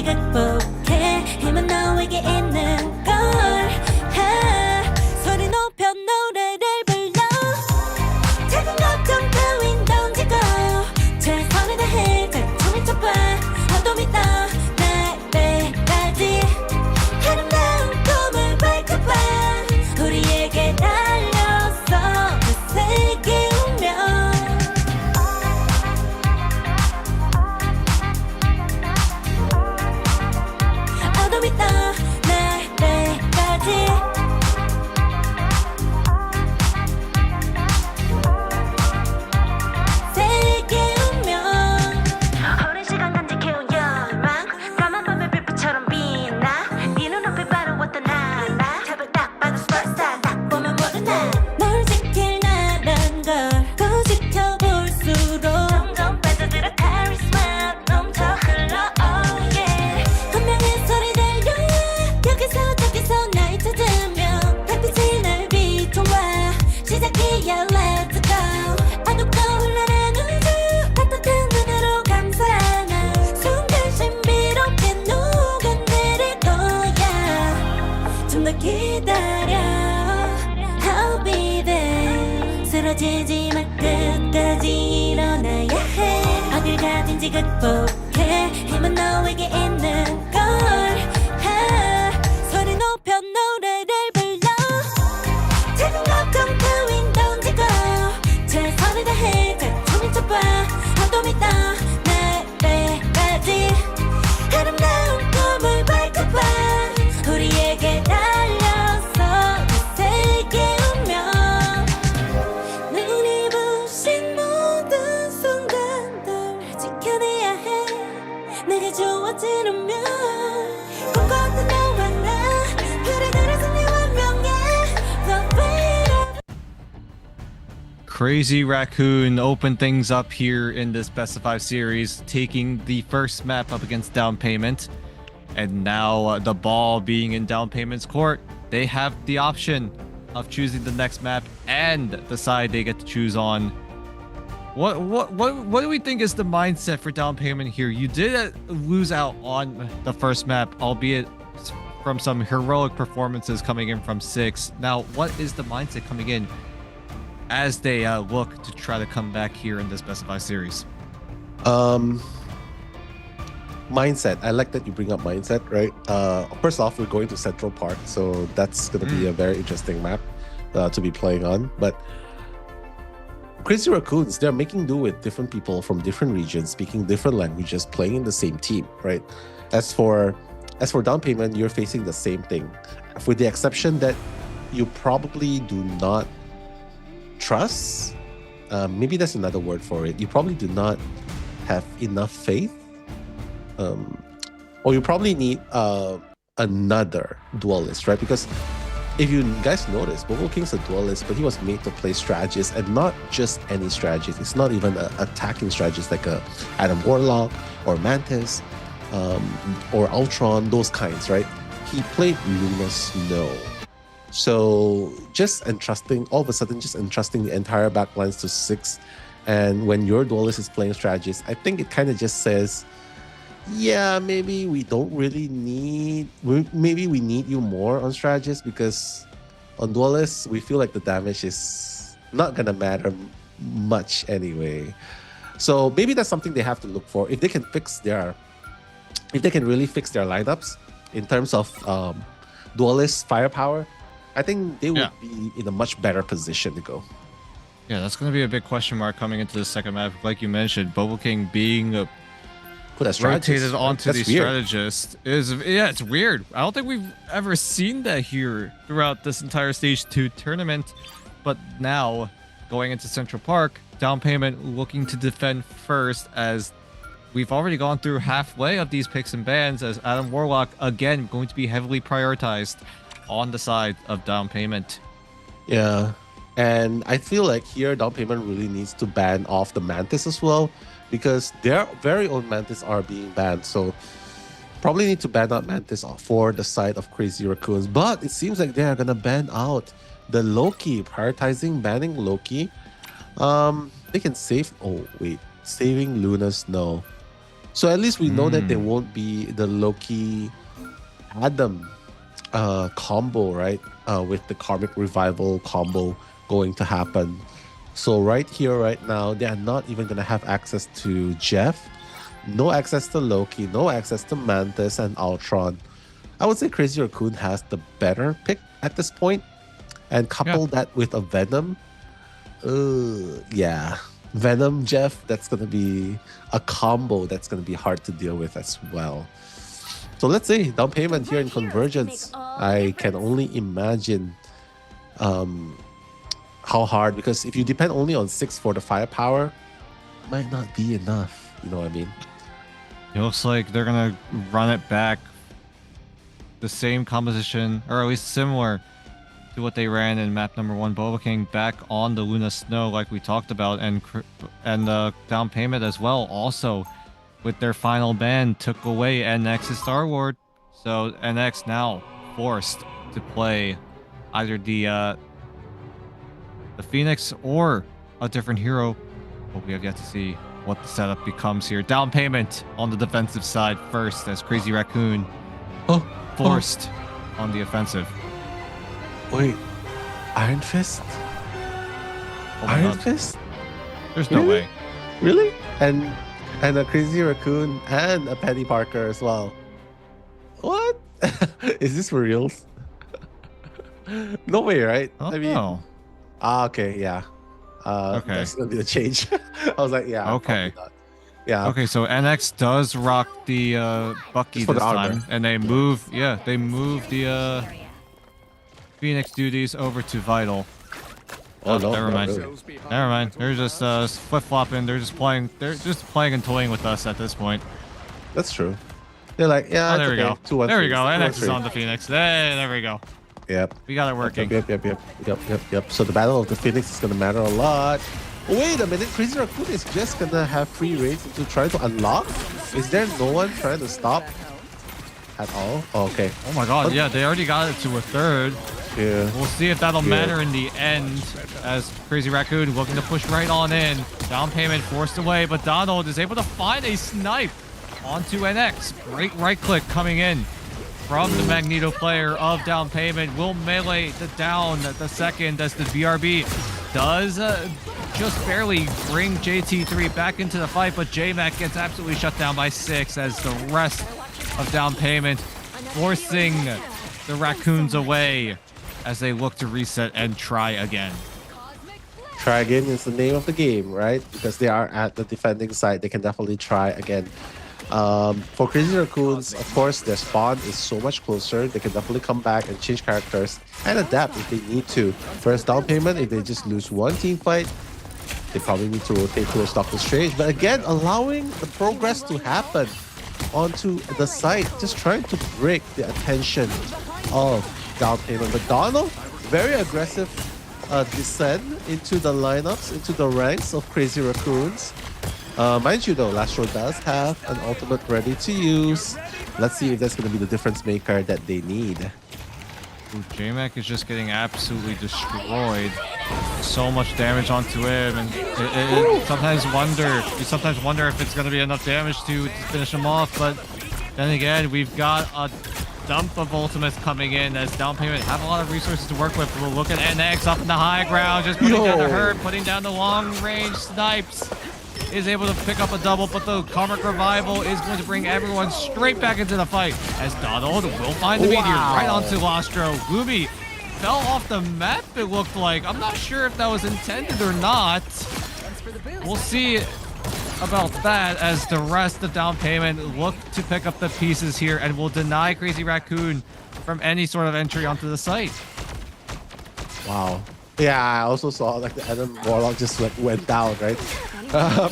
얼마든지 극복해 힘은 너에게 있는 걸 소리 높여 노래를 불러 작은 걱정 따윈 던지고 최선을 다해 작품을 쳐봐 어둠이 떠 날 때까지 아름다운 꿈을 밝혀봐 우리에게 달려서 그 세계 운명 어둠이 떠 날 때까지 세계 운명 오랜 시간 간직해온 열망 까만 밤의 빛처럼 빛나 네 눈앞에 바로 왔던 나 탑을 딱 봐도 superstar 딱 보면 모르나 널 지킬 나란 걸 더 지켜볼수록 점점 빠져들어 카리스마 넘쳐 흘러 oh yeah 분명히 소리 들려 여기서 저기서 날 찾으며 달빛이 날 비춰와 시작이야 let's go 어둡고 흘러는 우주 따뜻한 눈으로 감싸나 순간 신비롭게 녹아내릴 거야 좀 더 기다려 I'll be there 쓰러지지 마 끝까지 일어나야 해 어딜 가든지 극복해 힘은 너에게 있는 걸 소리 높여 노래를 불러 작은 걱정 따윈 던지고 최선을 다해 작품을 쳐봐 어둠이 떠 날 때까지 아름다운 꿈을 밝혀봐 우리에게 달려서 그 세계 운명 눈이 부신 모든 순간들 지켜내야 해 내가 좋아지려면 꿈꿨던 너와 나 그래 그래서 네 운명에 The fate of Crazy Raccoon opened things up here in this best of 5 series, taking the first map up against Down Payment. And now the ball being in Down Payment's court, they have the option of choosing the next map and the side they get to choose on. What do we think is the mindset for Down Payment here? You did lose out on the first map, albeit from some heroic performances coming in from 6. Now, what is the mindset coming in as they look to try to come back here in this best of 5 series? Mindset. I like that you bring up mindset, right? First off, we're going to Central Park, so that's going to be a very interesting map to be playing on. But Crazy Raccoons, they're making do with different people from different regions, speaking different languages, playing in the same team, right? As for Down Payment, you're facing the same thing, with the exception that you probably do not trust. Maybe that's another word for it. You probably do not have enough faith. Or you probably need another duelist, right? Because if you guys notice, Bobo King's a duelist, but he was made to play strategist, and not just any strategist. It's not even an attacking strategist like a Adam Warlock or Mantis or Ultron, those kinds, right? He played Luna Snow. So just entrusting, all of a sudden, just entrusting the entire backlines to 6. And when your duelist is playing strategist, I think it kind of just says, yeah, maybe we don't really need, maybe we need you more on strategist, because on duelists, we feel like the damage is not going to matter much anyway. So maybe that's something they have to look for. If they can really fix their lineups in terms of duelist firepower, I think they would be in a much better position to go. Yeah, that's going to be a big question mark coming into the second map. Like you mentioned, Bobo King being rotated onto the strategist is, it's weird. I don't think we've ever seen that here throughout this entire stage 2 tournament. But now, going into Central Park, Down Payment looking to defend first, as we've already gone through halfway of these picks and bans, as Adam Warlock again going to be heavily prioritized on the side of Down Payment. Yeah, and I feel like here Down Payment really needs to ban off the Mantis as well, because their very own Mantis are being banned. So probably need to ban out Mantis for the side of Crazy Raccoons. But it seems like they are gonna ban out the Loki, prioritizing banning Loki. They can save. Oh wait, saving Luna Snow. So at least we know that there won't be the Loki Adam combo, right? With the Karmic Revival combo going to happen. So right here, right now, they are not even going to have access to Jeff, no access to Loki, no access to Mantis and Ultron. I would say Crazy Raccoon has the better pick at this point, and couple that with a Venom. Yeah, Venom Jeff, that's going to be a combo that's going to be hard to deal with as well. So let's see, down payment here in Convergence. I can only imagine how hard, because if you depend only on 6 for the firepower, might not be enough. You know what I mean? It looks like they're gonna run it back the same composition, or at least similar to what they ran in map number 1, Boba King, back on the Luna Snow, like we talked about, and down payment as well. Also, with their final ban, took away NX's Star Ward, so NX now forced to play either the Phoenix or a different hero, but we have yet to see what the setup becomes here. Down payment on the defensive side first, as Crazy Raccoon forced on the offensive. Wait, Iron Fist? Oh my Iron God. Fist? There's no way. Really? And a Crazy Raccoon and a Penny Parker as well. What? Is this for reals? No way, right? Oh, I mean, no. Okay, yeah. Okay. That's gonna be the change. I was like, yeah. Okay. Probably not. Yeah. Okay, so NX does rock the Bucky Just for this the armor. time, and they move. Yeah, they move the Phoenix duties over to Vital. Oh no, never not mind. really. Never mind. They're just flip flopping. They're just playing. They're just playing and toying with us at this point. That's true. They're like, yeah. Oh, there we it's go. okay. 2, 1, There we 3. go. 2, 1, NX is 3. on the Phoenix. Hey, there we go. Yep. We got it working. Yep. So the Battle of the Phoenix is gonna matter a lot. Wait a minute, Crazy Raccoon is just gonna have free reigns to try to unlock? Is there no one trying to stop at all? Oh, okay. Oh my God. Yeah, they already got it to a third. Yeah. We'll see if that'll matter in the end, as Crazy Raccoon looking to push right on in. Down payment forced away, but Donald is able to find a snipe onto NX. Great right click coming in from the Magneto player of down payment. Will melee the down at the second, as the BRB does just barely bring JT3 back into the fight, but JMac gets absolutely shut down by 6, as the rest of down payment forcing the Raccoons away as they look to reset and try again. Try again is the name of the game, right? Because they are at the defending side, they can definitely try again. For Crazy Raccoons, of course, their spawn is so much closer. They can definitely come back and change characters and adapt if they need to. Whereas down payment, if they just lose one team fight, they probably need to rotate towards Doctor Strange. But again, allowing the progress to happen onto the site, just trying to break the attention of down payment. But Donald, very aggressive descent into the lineups, into the ranks of Crazy Raccoons. Mind you though, Lastro does have an ultimate ready to use. Let's see if that's going to be the difference maker that they need. Ooh, JMac is just getting absolutely destroyed. So much damage onto him, and you sometimes wonder if it's going to be enough damage to finish him off. But then again, we've got a dump of ultimates coming in, as down payment have a lot of resources to work with. We'll look at NX up in the high ground, just putting down the hurt, putting down the long range snipes. Is able to pick up a double, but the Karmic Revival is going to bring everyone straight back into the fight, as Donald will find the meteor right onto Lastro. Gooby fell off the map, it looked like. I'm not sure if that was intended or not. We'll see about that, as the rest of down payment look to pick up the pieces here and will deny Crazy Raccoon from any sort of entry onto the site. Wow. Yeah, I also saw like the Adam Warlock just like went down, right?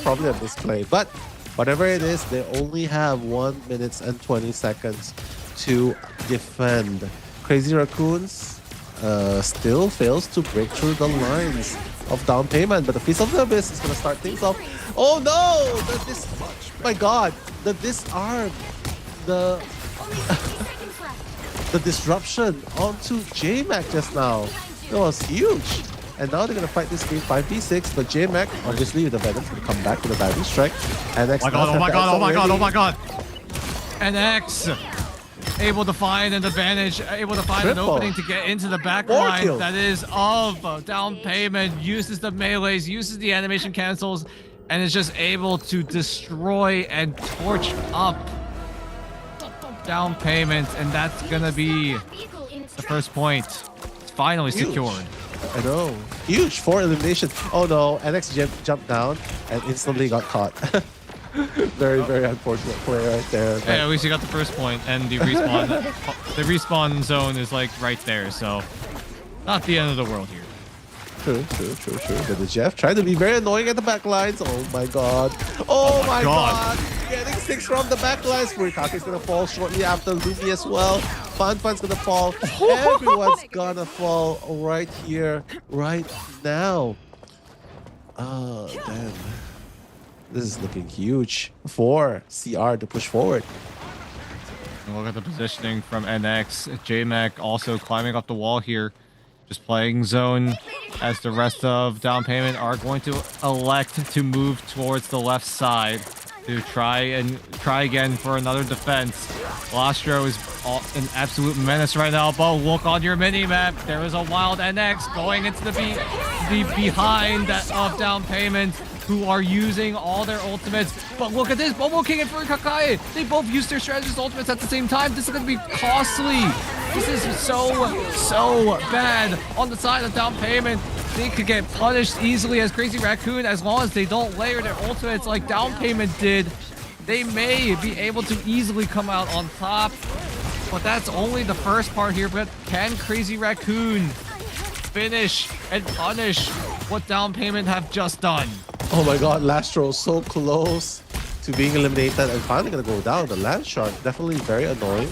Probably a misplay. But whatever it is, they only have 1 minute and 20 seconds to defend. Crazy Raccoons still fails to break through the lines of down payment, but the Feast of the Abyss is going to start things off. Oh no! My God, the disarm, the disruption onto JMac just now. That was huge. And now they're gonna fight this game 5v6, but J-Mac, obviously with the Venom's gonna come back with a diving strike. And Oh my god, oh my god, oh my god, oh my god. And X able to find an advantage, able to find Triple. an opening to get into the back Four line kills. that is of down payment, uses the melees, uses the animation cancels, and is just able to destroy and torch up down payment, and that's gonna be the first point. It's finally Huge. secured. I know. Huge 4 eliminations. Oh no, NX jumped down and instantly got caught. Very, very unfortunate play right there. Hey, at least you got the first point, and the respawn zone is like right there, so not the end of the world here. True. But the Jeff trying to be very annoying at the back lines. Oh my god. Oh my god. Getting 6 from the back lines. Furikake's gonna fall shortly after Luffy as well. Fun's gonna fall. Everyone's gonna fall right here, right now. Oh, damn. This is looking huge for CR to push forward. And look at the positioning from NX. J-Mac also climbing up the wall here. Just playing zone as the rest of down payment are going to elect to move towards the left side to try again for another defense. Lastro is an absolute menace right now, but look on your mini map. There is a wild NX going into the behind that of down payment, who are using all their ultimates. But look at this, Bobo King and Furikake. They both use their strategist ultimates at the same time. This is going to be costly. This is so bad on the side of down payment. They could get punished easily as Crazy Raccoon as long as they don't layer their ultimates like down payment did. They may be able to easily come out on top. But that's only the first part here. But can Crazy Raccoon finish and punish what down payment have just done? Oh my god, Lastro so close to being eliminated and finally gonna go down. The land shark definitely very annoying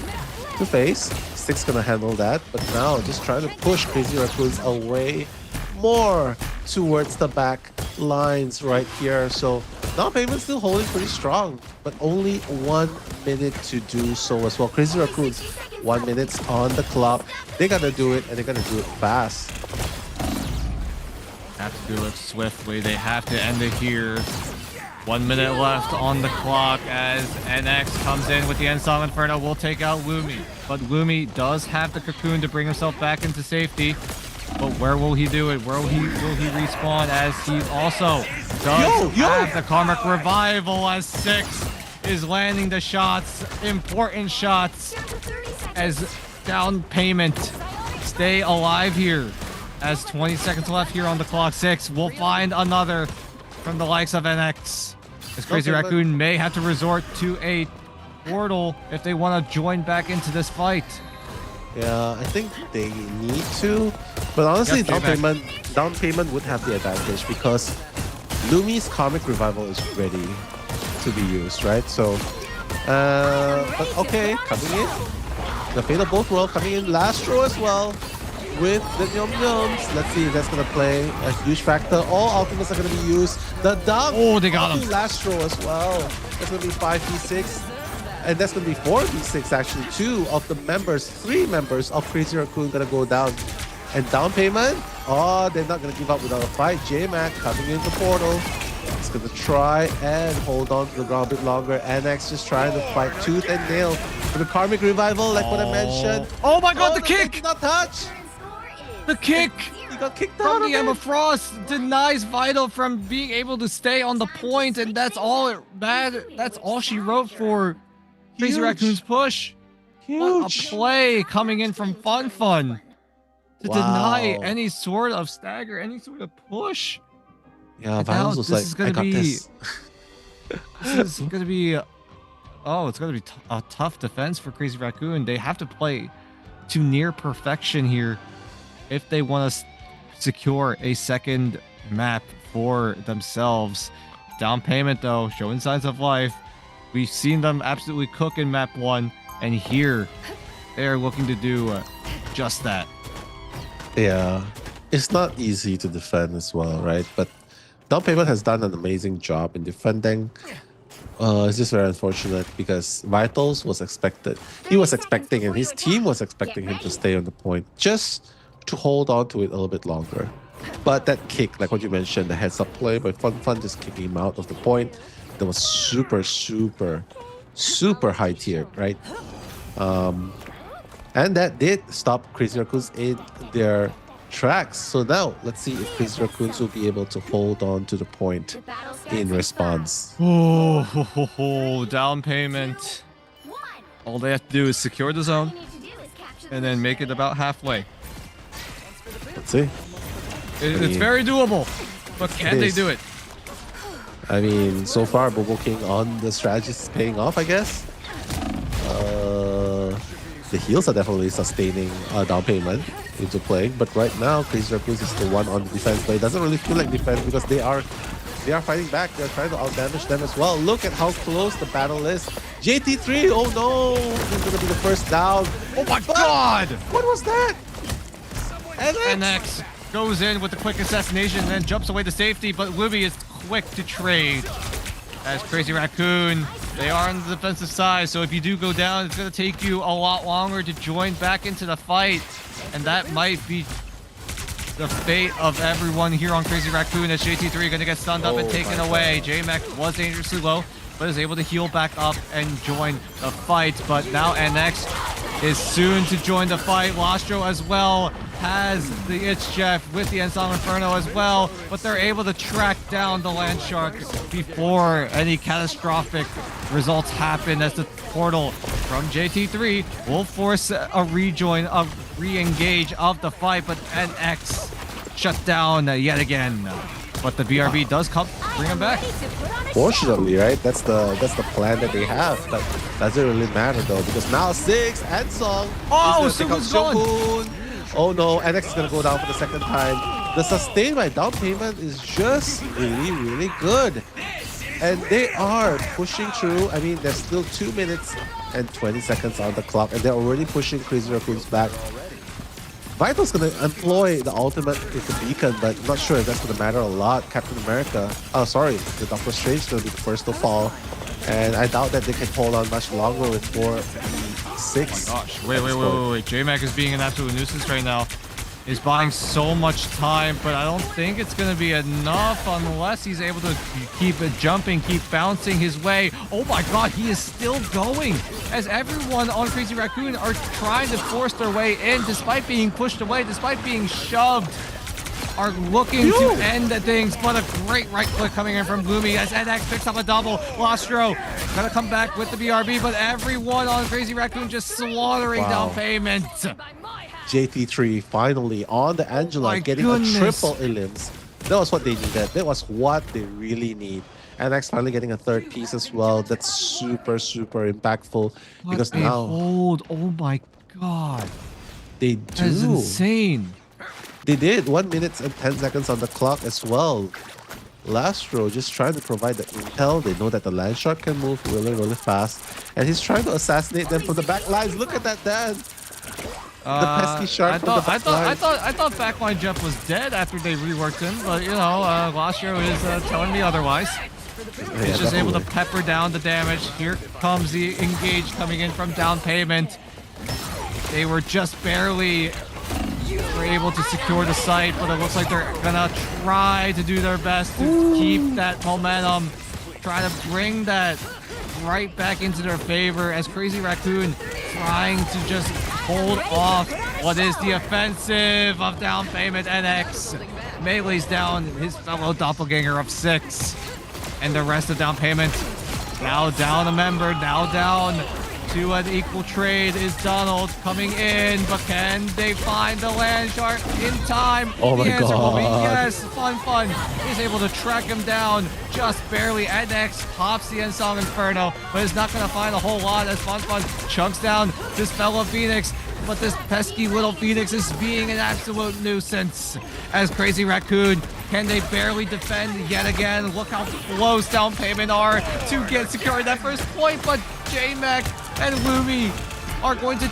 to face. Stick's gonna handle that, but now just trying to push Crazy Raccoons away more towards the back lines right here. So now Payment's still holding pretty strong, but only 1 minute to do so as well. Crazy Raccoons, 1 minute on the clock. They gotta do it, and they're gonna do it fast. Have to do it swiftly. They have to end it here. 1 minute left on the clock as NX comes in with the End Song Inferno. Will take out Lumi. But Lumi does have the cocoon to bring himself back into safety. But where will he do it? Where will he respawn, as he also does have the Karmic Revival, as 6 is landing the shots, important shots, as down payment stay alive here. As 20 seconds left here on the clock. 6 will find another from the likes of NX. As Crazy Raccoon may have to resort to a portal if they want to join back into this fight. Yeah, I think they need to. But honestly, down payment would have the advantage because Lumi's Karmic Revival is ready to be used, right? So, but okay, coming in. The Fate of Both World coming in. Lastro as well with the Yum Yums. Let's see if that's going to play a huge factor. All ultimates are going to be used. The dunk. Oh, they got him. Lastro as well. That's going to be 5v6. And that's going to be 4v6 actually. 2 of the members, 3 members of Crazy Raccoon going to go down. And down payment, oh, they're not going to give up without a fight. J-Mac coming in the portal. He's going to try and hold on to the ground a bit longer. NX just trying to fight tooth and nail for the Karmic Revival, like what I mentioned. Oh my god, the kick! Did not touch! The kick! He got kicked From out the of Emma it. Frost denies Vital from being able to stay on the point, and that's all that's all she wrote for Crazy Huge. Raccoon's push. What a Huge. play coming in from Fun to Wow. deny any sort of stagger, any sort of push. Yeah, And now Violence was this like, is gonna I got be- this. This is gonna be it's gonna be a tough defense for Crazy Raccoon. They have to play to near perfection here if they want to secure a second map for themselves. Down payment though, showing signs of life. We've seen them absolutely cook in map 1, and here they are looking to do just that. Yeah, it's not easy to defend as well, right? But Down Payment has done an amazing job in defending. It's just very unfortunate because Vitals was expected. He was expecting, and his team was expecting him to stay on the point just to hold on to it a little bit longer. But that kick, like what you mentioned, the heads-up play by Fun just kicking him out of the point, that was super, super, super high tier, right? And that did stop Crazy Raccoons in their tracks. So now, let's see if Crazy Raccoons will be able to hold on to the point in response. Oh, down payment. All they have to do is secure the zone and then make it about halfway. Let's see. It's very doable, but can they do it? I mean, so far, Bobo King on the strategy is paying off, I guess. The heals are definitely sustaining down payment into play, but right now, Crazy Raccoons is the one on the defense, but it doesn't really feel like defense because they are fighting back. They're trying to outdamage them as well. Look at how close the battle is. JT3, oh no, he's gonna be the first down. Oh my god! What was that? NX goes in with the quick assassination and then jumps away to safety, but Luby is quick to trade. As Crazy Raccoon, they are on the defensive side, so if you do go down, it's going to take you a lot longer to join back into the fight, and that might be the fate of everyone here on Crazy Raccoon, as JT3 going to get stunned up and taken away. J-Mac was dangerously low, but is able to heal back up and join the fight, but now NX is soon to join the fight. Lostro as well has the Itch Jeff with the Ensong Inferno as well, but they're able to track down the Land Shark before any catastrophic results happen, as the portal from JT3 will force a rejoin, a re-engage of the fight, but NX shut down yet again. But the BRB does come, bring him back. Fortunately, right? That's the plan that they have. But doesn't really matter though, because now 6 and Song. Oh, Sugun's gone. Oh no, NX is gonna go down for the second time. The sustain by down payment is just really, really good. And they are pushing through. I mean, there's still 2 minutes and 20 seconds on the clock, and they're already pushing Crazy Raccoons back. Vital's gonna employ the ultimate with the beacon, but I'm not sure if that's gonna matter a lot. Captain America, oh sorry, the Doctor Strange is gonna be the first to fall. And I doubt that they can hold on much longer with 4-6. Oh my gosh, wait. J-Mac is being an absolute nuisance right now. He's buying so much time, but I don't think it's going to be enough unless he's able to keep jumping, keep bouncing his way. Oh my god, he is still going, as everyone on Crazy Raccoon are trying to force their way in despite being pushed away, despite being shoved. Are looking to end the things, but a great right click coming in from Gloomy as NX picks up a double. Lostro gonna come back with the BRB, but everyone on Crazy Raccoon just slaughtering down payment. JT3 finally on the Angela, getting a triple elims. That was what they needed. That was what they really need. NX finally getting a third piece as well. That's super, super impactful. Because now... hold. Oh my god. They do. That is insane. They did 1 minute and 10 seconds on the clock as well. Lastro just trying to provide the intel. They know that the Land Shark can move really, really fast. And he's trying to assassinate them from the back lines. Look at that, Dan. The pesky shark I thought backline Jeff was dead after they reworked him, but you know, Lastro is telling me otherwise. He's just able to pepper down the damage. Here comes the engage coming in from down payment. They were just barely able to secure the site, but it looks like they're gonna try to do their best to keep that momentum, try to bring that right back into their favor, as Crazy Raccoon trying to just hold off what is the offensive of down payment. NX melees down his fellow doppelganger of 6, and the rest of down payment now down a member, now down to an equal trade is Donald coming in, but can they find the Land Shark in time? Oh my the answer will be god. yes. Fun is able to track him down just barely. NX pops the Ensong Inferno, but is not going to find a whole lot as Fun chunks down this fellow Phoenix. But this pesky little Phoenix is being an absolute nuisance, as Crazy Raccoon, can they barely defend yet again? Look how close down payment are to get secured that first point, but J-Mac and Lumi are going to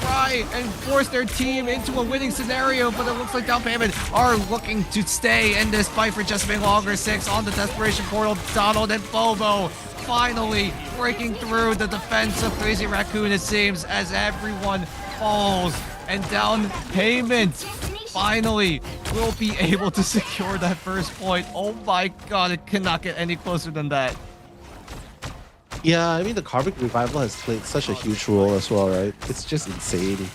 try and force their team into a winning scenario, but it looks like down payment are looking to stay in this fight for just a bit longer. 6 on the desperation portal. Donald and Bobo finally breaking through the defense of Crazy Raccoon, it seems, as everyone falls, and down payment finally will be able to secure that first point. Oh my god, it cannot get any closer than that. Yeah, I mean, the Karmic Revival has played such a huge role as well, right? It's just insane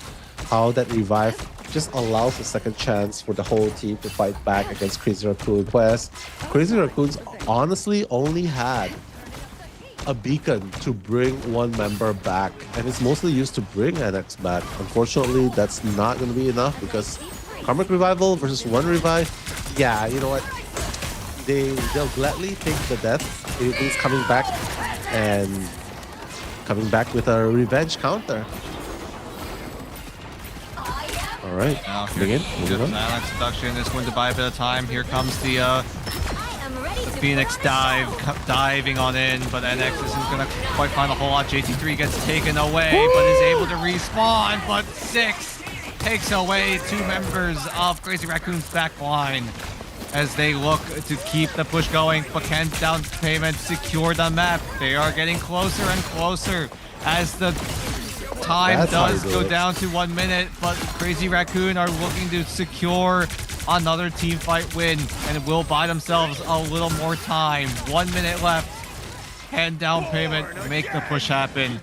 how that revive just allows a second chance for the whole team to fight back against Crazy Raccoon. Whereas Crazy Raccoons honestly only had a beacon to bring one member back, and it's mostly used to bring NX back. Unfortunately, that's not going to be enough because Karmic Revival versus one revive, yeah, you know what? They'll gladly take the death if he's coming back with a revenge counter. All right, Now coming in. here's Silent Seduction is going to buy a bit of time. Here comes the Phoenix diving on in, but NX isn't going to quite find a whole lot. JT3 gets taken away, but is able to respawn, but 6 takes away 2 members of Crazy Raccoon's back line as they look to keep the push going, but can down payment secure the map. They are getting closer and closer as the time does go down to 1 minute, but Crazy Raccoon are looking to secure another team fight win and will buy themselves a little more time. 1 minute left. Hand down payment, make the push happen.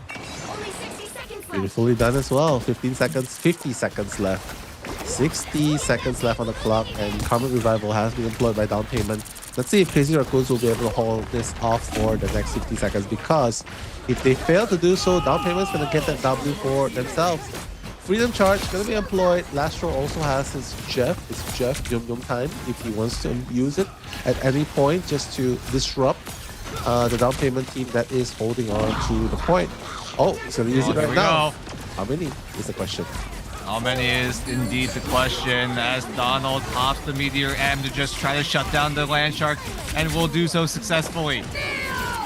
Beautifully done as well. 15 seconds, 50 seconds left. 60 seconds left on the clock, and Karmic Revival has been employed by down payment. Let's see if Crazy Raccoons will be able to hold this off for the next 50 seconds, because if they fail to do so, down payment's gonna get that W for themselves. Freedom Charge gonna be employed. Lastro also has his Jeff Yum Yum time if he wants to use it at any point just to disrupt the down payment team that is holding on to the point. Oh, he's gonna use it right now. How many is the question? How many is indeed the question, as Donald pops the Meteor M to just try to shut down the Land Shark, and will do so successfully.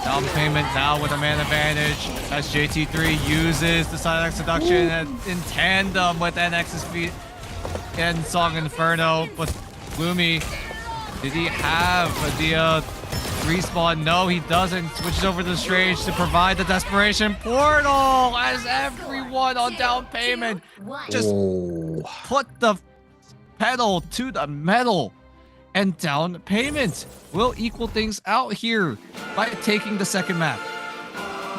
Down payment now with a man advantage as JT3 uses the Silent Seduction in tandem with NX's feet and Song Inferno. But Gloomy, did he have the respawn? No, he doesn't. Switches over to Strange to provide the Desperation Portal as everyone on down payment just put the pedal to the metal. And down payment will equal things out here by taking the second map.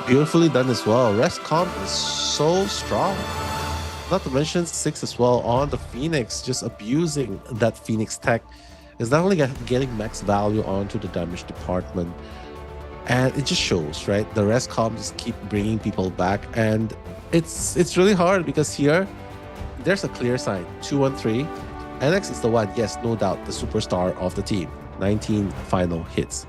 Beautifully done as well. Rest comp is so strong. Not to mention 6 as well on the Phoenix, just abusing that Phoenix tech. Is not only getting max value onto the damage department, and it just shows, right? The rest comp just keep bringing people back, and it's really hard because here there's a clear sign. 2-1-3. NX is the one, yes, no doubt, the superstar of the team. 19 final hits,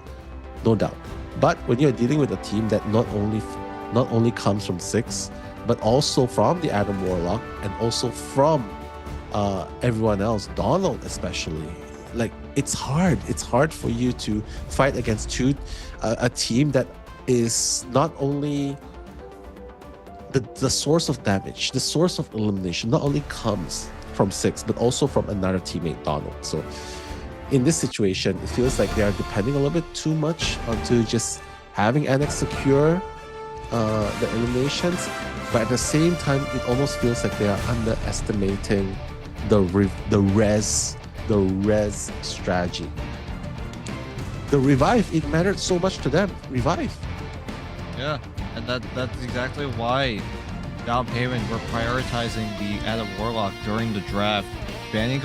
no doubt. But when you're dealing with a team that not only comes from 6, but also from the Adam Warlock and also from everyone else, Donald especially. Like, it's hard. It's hard for you to fight against a team that is not only the source of damage, the source of elimination, not only comes from 6, but also from another teammate, Donald. So in this situation, it feels like they are depending a little bit too much onto just having NX secure the eliminations, but at the same time, it almost feels like they are underestimating the res strategy. The revive, it mattered so much to them. Revive. Yeah, and that's exactly why down payment were prioritizing the Adam Warlock during the draft, banning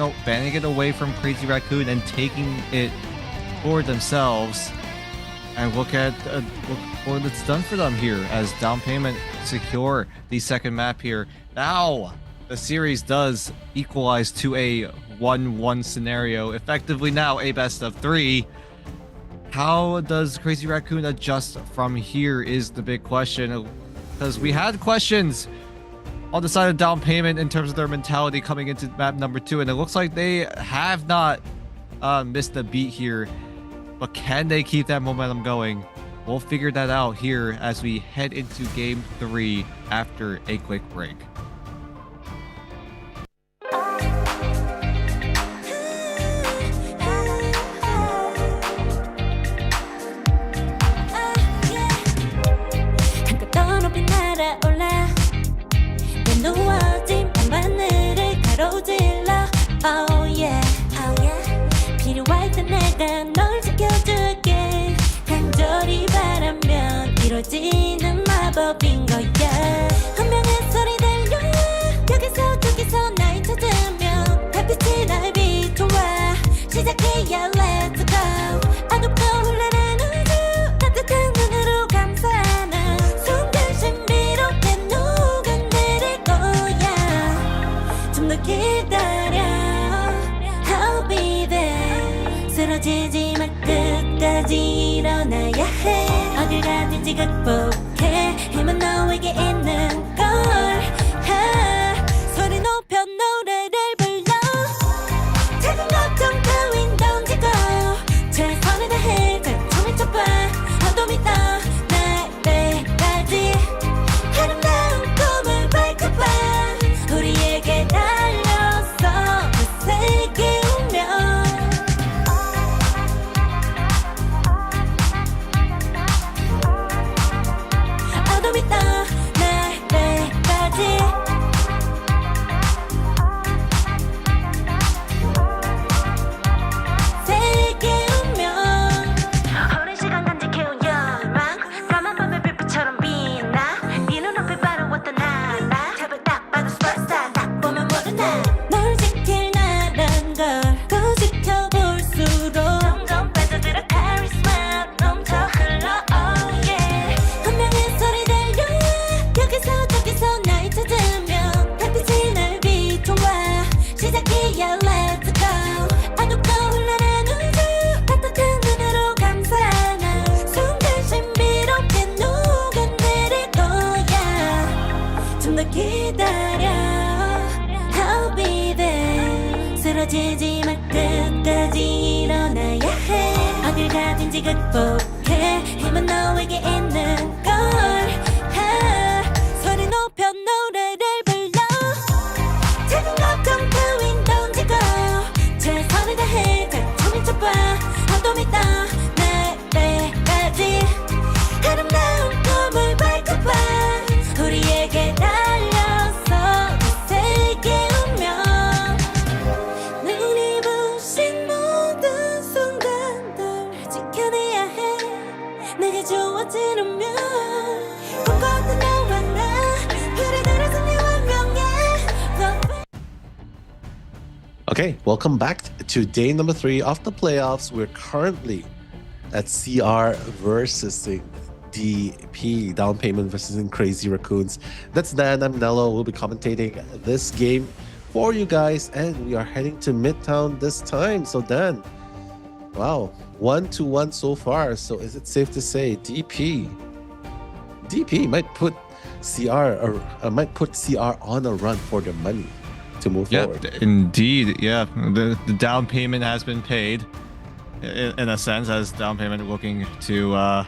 it away from Crazy Raccoon and taking it for themselves. And look what it's done for them here as down payment secure the second map here. Now the series does equalize to a 1-1 scenario, effectively now a best of 3. How does Crazy Raccoon adjust from here is the big question, because we had questions on the side of down payment in terms of their mentality coming into map number 2, and it looks like they have not missed a beat here. But can they keep that momentum going? We'll figure that out here as we head into game 3 after a quick break. 누워진 밤하늘을 가로질러 Oh 마법인 거야 분명한 소리 들려 여기서 저기서 날 찾으면 달빛이 날 비춰와 시작해야 let's go 어둡고 흘러는 우주 따뜻한 눈으로 감싸는 순간 신비롭게 녹아내릴 거야 좀 더 기다려 I'll be there 쓰러지지 마 끝까지 일어나야 해 어딜 가든지 극복해 힘은 너에게 있는 걸 소리 높여 노래를 불러 작은 걱정 따윈 던지고 최선을 다해 자총을 쳐봐 어둠이 떠날 때까지 아름다운 꿈을 밝혀봐 우리에게 달려서 그 세계 오면 어둠이 떠날 때까지 세계 오면 오랜 시간 간직해온 열망 까만 밤의 빛처럼 빛나 네 눈앞에 바로 어떤 나라 탑을 딱 봐도 superstar 딱 보면 모두 나널 지킬 나란 걸 더 지켜볼수록 점점 빠져들어 카리스마 넘쳐 흘러 oh yeah 분명한 소리 들려 여기서 저기서 날 찾으면 달빛이 날 비춰와 시작이야 let's go 어둡고 흘러는 우주 따뜻한 눈으로 감싸는 순간 신비롭게 녹아내릴 거야 좀 더 기다려 I'll be there 쓰러지지 마 끝까지 일어나야 해 어딜 가든지 극복해 힘은 너에게 있는 걸 소리 높여 노래를 불러 작은 걱정 따윈 던지고 최선을 다해 자총을 쳐봐 어둠이 떠날 때까지 아름다운 꿈을 밝혀봐 우리에게 달려서 그 세계 오면 눈이 부신 모든 순간들 지켜내야 해 내게 좋아지려면 꿈꿔왔던 너와 나 그래들의 승리와 명예 Okay, welcome back to day number 3 of the playoffs. We're currently at CR versus DP, Down Payment versus Crazy Raccoons. That's Dan, I'm Nello. We'll be commentating this game for you guys, and we are heading to Midtown this time. So Dan, wow, 1-1 so far. So is it safe to say DP might put CR on a run for their money to move forward? Indeed. Yeah, the down payment has been paid in a sense, as down payment looking to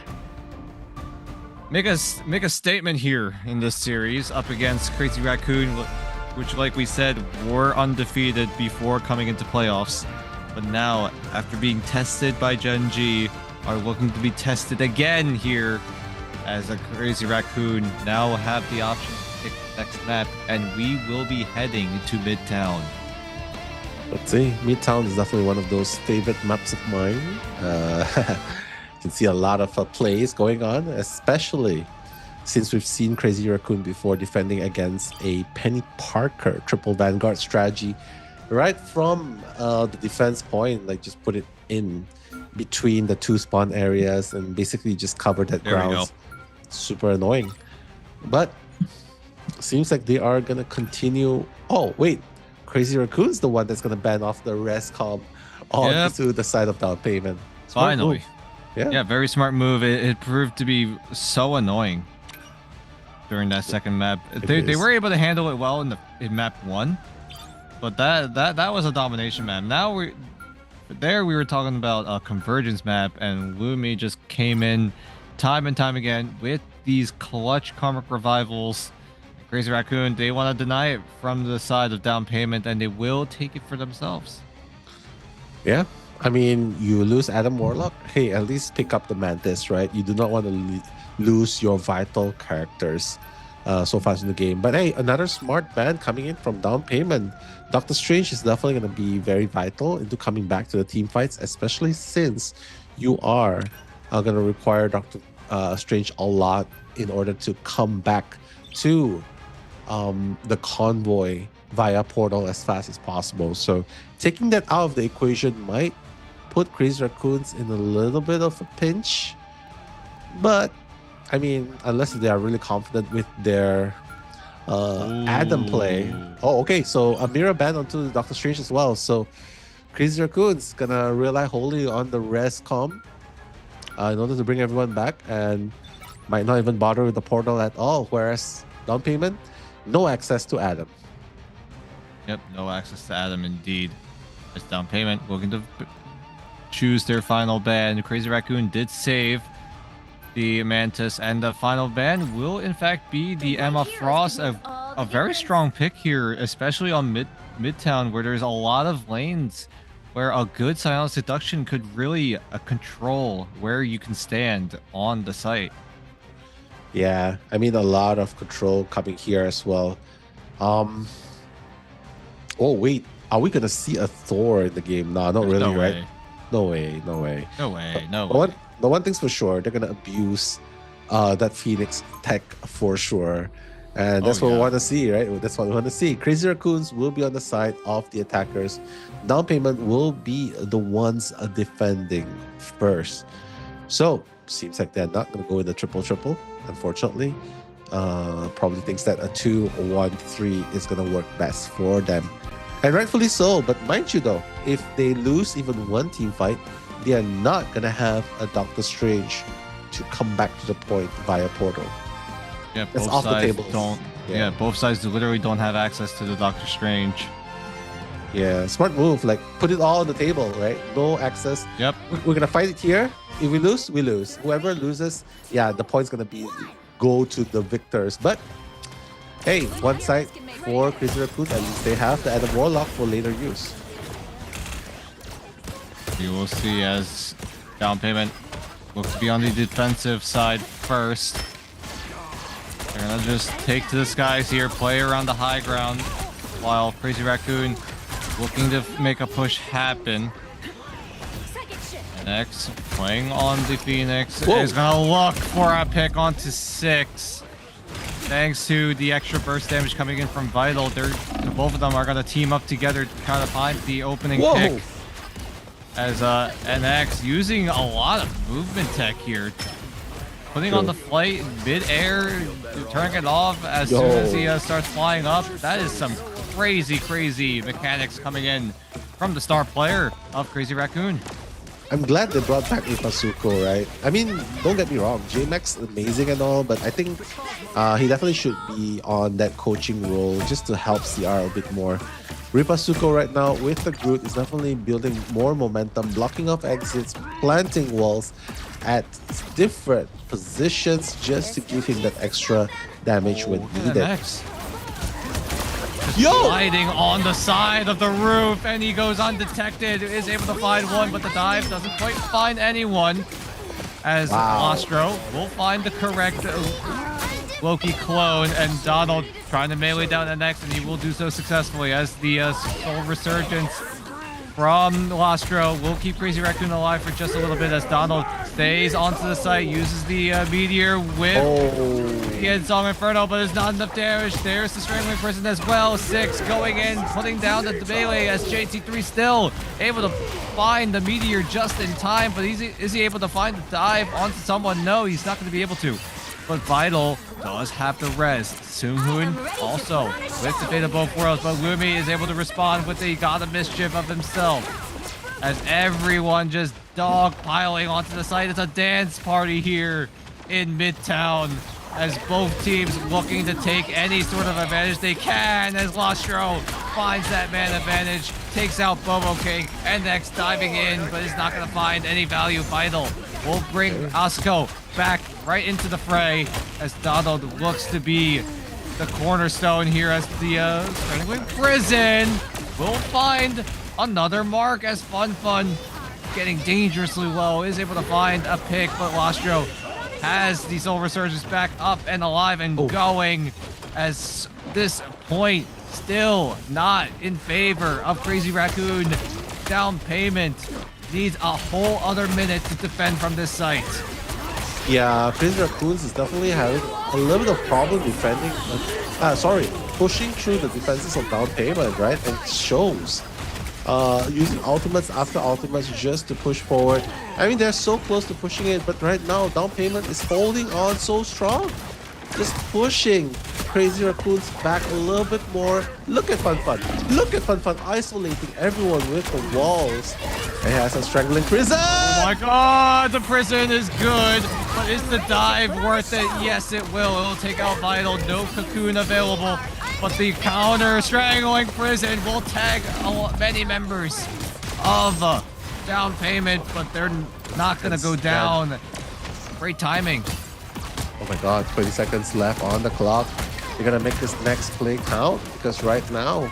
make a statement here in this series up against Crazy Raccoon, which, like we said, were undefeated before coming into playoffs, but now, after being tested by Gen G, are looking to be tested again here, as a Crazy Raccoon now have the option to pick the next map, and we will be heading to Midtown. Let's see. Midtown is definitely one of those favorite maps of mine. You can see a lot of plays going on, especially since we've seen Crazy Raccoon before defending against a Penny Parker triple Vanguard strategy right from the defense point. Like, just put it in between the two spawn areas and basically just cover that ground. Super annoying. But seems like they are going to continue. Oh, wait. Crazy Raccoon's the one that's going to ban off the res comp onto the side of down payment. Finally. Yeah, very smart move. It proved to be so annoying during that second map. They were able to handle it well in map 1, but that was a domination map. Now we were talking about a convergence map, and Lumi just came in time and time again with these clutch karmic revivals. Crazy Raccoon, they want to deny it from the side of down payment, and they will take it for themselves. Yeah. I mean, you lose Adam Warlock. Hey, at least pick up the Mantis, right? You do not want to lose your vital characters so fast in the game. But hey, another smart ban coming in from down payment. Doctor Strange is definitely going to be very vital into coming back to the team fights, especially since you are going to require Strange a lot in order to come back to the convoy via portal as fast as possible. So taking that out of the equation might put Crazy Raccoons in a little bit of a pinch. But I mean, unless they are really confident with their Adam play. Oh, okay. So a mirror ban onto the Doctor Strange as well. So Crazy Raccoon's gonna rely wholly on the res com in order to bring everyone back, and might not even bother with the portal at all. Whereas down payment, no access to Adam. Yep, no access to Adam indeed. As down payment, looking to choose their final ban. Crazy Raccoon did save the Mantis, and the final ban will in fact be the Emma Frost, a very strong pick here, especially on Midtown, where there's a lot of lanes where a good silent seduction could really control where you can stand on the site. Yeah, I mean, a lot of control coming here as well. Oh wait, are we gonna see a Thor in the game? Nah, not really, right? No way, no way. No way, no way. The one thing's for sure, they're gonna abuse that Phoenix tech for sure. And that's what we want to see, right? That's what we want to see. Crazy Raccoons will be on the side of the attackers. Down payment will be the ones defending first. So seems like they're not going to go in the triple, unfortunately. Probably thinks that a 2-1-3 is going to work best for them. And rightfully so. But mind you though, if they lose even one team fight, they are not going to have a Doctor Strange to come back to the point via portal. Yeah, That's both off the sides tables. don't. Yeah. Yeah, both sides literally don't have access to the Doctor Strange. Yeah, smart move. Like, put it all on the table, right? No access. Yep. We're gonna fight it here. If we lose, we lose. Whoever loses, yeah, the point's gonna be go to the victors. But hey, one side for Crazy Raccoon, at least they have the Adam Warlock for later use. We will see as down payment looks to be on the defensive side first. They're gonna just take to the skies here, play around the high ground, while Crazy Raccoon looking to make a push happen. Next, playing on the Phoenix, is gonna look for a pick onto 6. Thanks to the extra burst damage coming in from Vital, both of them are gonna team up together to kind of find the opening pick. As NX using a lot of movement tech here. Putting on the flight mid-air, turning it off as soon as he starts flying up. That is some crazy mechanics coming in from the star player of Crazy Raccoon. I'm glad they brought back Ipasuko, right? I mean, don't get me wrong, J-Max amazing and all, but I think he definitely should be on that coaching role just to help CR a bit more. Ripasuko right now with the Groot is definitely building more momentum, blocking off exits, planting walls at different positions just to give him that extra damage when needed. Gliding on the side of the roof, and he goes undetected, is able to find one, but the dive doesn't quite find anyone. As Ostro will find the correct Loki clone, and Donald trying to melee down the next, and he will do so successfully as the Soul Resurgence from Lostro will keep Crazy Raccoon alive for just a little bit as Donald stays onto the site, uses the Meteor with the Song Inferno, but it's not enough damage. There's the Strangling Prison as well. 6 going in, putting down the melee as JT3 still able to find the Meteor just in time, but is he able to find the dive onto someone? No, he's not going to be able to. But Vital does have the res. Soonhoon also with the fate of both worlds, but Lumi is able to respond with the God of Mischief of himself. As everyone just dogpiling onto the site. It's a dance party here in Midtown as both teams looking to take any sort of advantage they can as Lostro finds that man advantage, takes out Bobo King, and next diving in, but is not going to find any value. Vital will bring Asuko back right into the fray as Donald looks to be the cornerstone here as the Strangling Prison will find another mark as Fun getting dangerously low is able to find a pick, but Lostro has the Soul Resurgence back up and alive and going as this point still not in favor of Crazy Raccoon. Down payment needs a whole other minute to defend from this site. Yeah, Crazy Raccoons is definitely having a little bit of problem defending. Pushing through the defenses of down payment, right? And it shows. Using ultimates after ultimates just to push forward. I mean, they're so close to pushing it, but right now, down payment is holding on so strong. Just pushing Crazy Raccoons back a little bit more. Look at Fun Fun. Look at Fun Fun isolating everyone with the walls. It has a strangling prison. Oh my god, the prison is good, but is the dive worth it? Yes, it will. It'll take out Vital. No cocoon available, but the counter strangling prison will tag many members of down payment, but they're not gonna go down. Great timing. Oh my god, 20 seconds left on the clock. They're gonna make this next play count because right now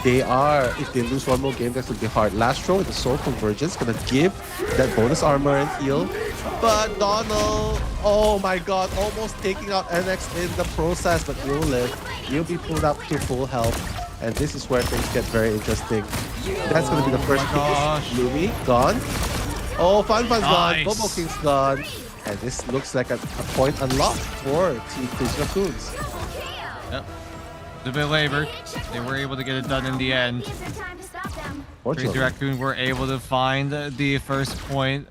they are, if they lose one more game, that's gonna be hard. Last throw with the Soul Convergence, gonna give that bonus armor and heal. But Donald, oh my god, almost taking out NX in the process, but he'll live. He'll be pulled up to full health. And this is where things get very interesting. That's gonna be the first piece. Lumi, gone. Oh, Fun Fun's gone. Bobo King's gone. And this looks like a point unlocked for Team Crazy Raccoons. Yep. It's a bit labored. They were able to get it done in the end. Crazy Raccoon were able to find the first point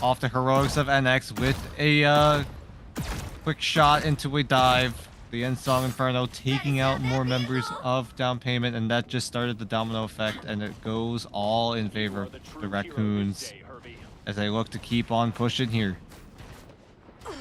off the heroics of NX with a quick shot into a dive. The End Song Inferno taking out more members of down payment, and that just started the domino effect, and it goes all in favor of the Raccoons as they look to keep on pushing here.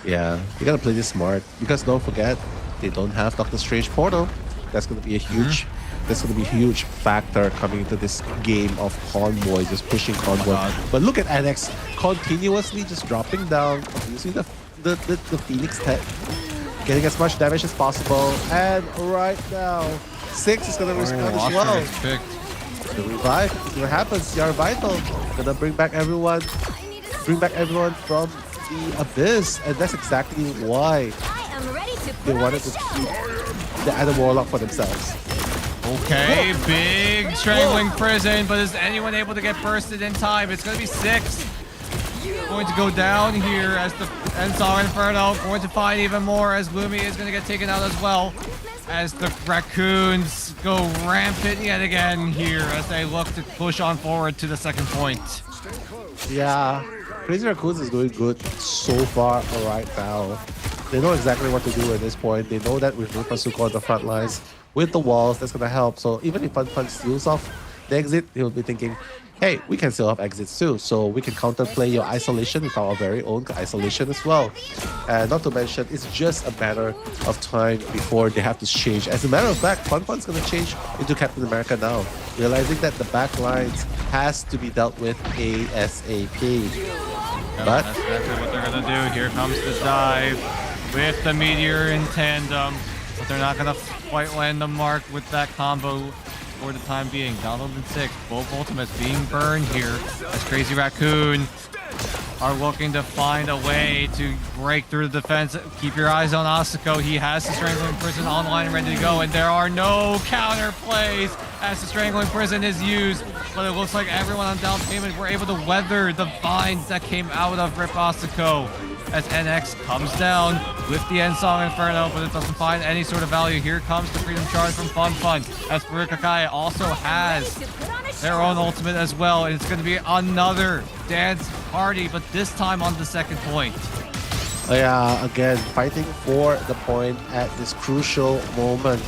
Yeah, you gotta play this smart because don't forget they don't have Doctor Strange Portal. That's gonna be a huge, huge factor coming into this game of Convoy, just pushing Convoy. But look at NX continuously just dropping down, using the Phoenix tech, getting as much damage as possible. And right now, 6 is gonna respond as well. The revive is what happens. CR Vital gonna bring back everyone from the abyss, and that's exactly why they wanted to keep the Adam Warlock for themselves. Okay, big strangling prison, but is anyone able to get bursted in time? It's going to be 6. Going to go down here as the End Song Inferno going to find even more as Lumi is going to get taken out as well. As the Raccoons go rampant yet again here as they look to push on forward to the second point. Yeah, Crazy Raccoons is doing good so far right now. They know exactly what to do at this point. They know that with Rupasuko on the front lines, with the walls, that's going to help. So even if Fun Fun steals off the exit, he'll be thinking, hey, we can still have exits too. So we can counterplay your isolation with our very own isolation as well. And not to mention, it's just a matter of time before they have to change. As a matter of fact, Fun Fun's going to change into Captain America now, realizing that the back lines has to be dealt with ASAP. But that's exactly what they're going to do. Here comes the dive with the Meteor in tandem. But they're not going to quite land the mark with that combo for the time being. Donald and 6, both ultimates being burned here as Crazy Raccoon are looking to find a way to break through the defense. Keep your eyes on Asuko. He has the Strangling Prison online and ready to go, and there are no counter plays as the Strangling Prison is used. But it looks like everyone on down payment were able to weather the vines that came out of Rip Asuko as NX comes down with the End Song Inferno, but it doesn't find any sort of value. Here comes the Freedom Charge from Fun Fun as Farouk Akai also has their own ultimate as well, and it's going to be another dance party, but this time on the second point. Yeah, again, fighting for the point at this crucial moment.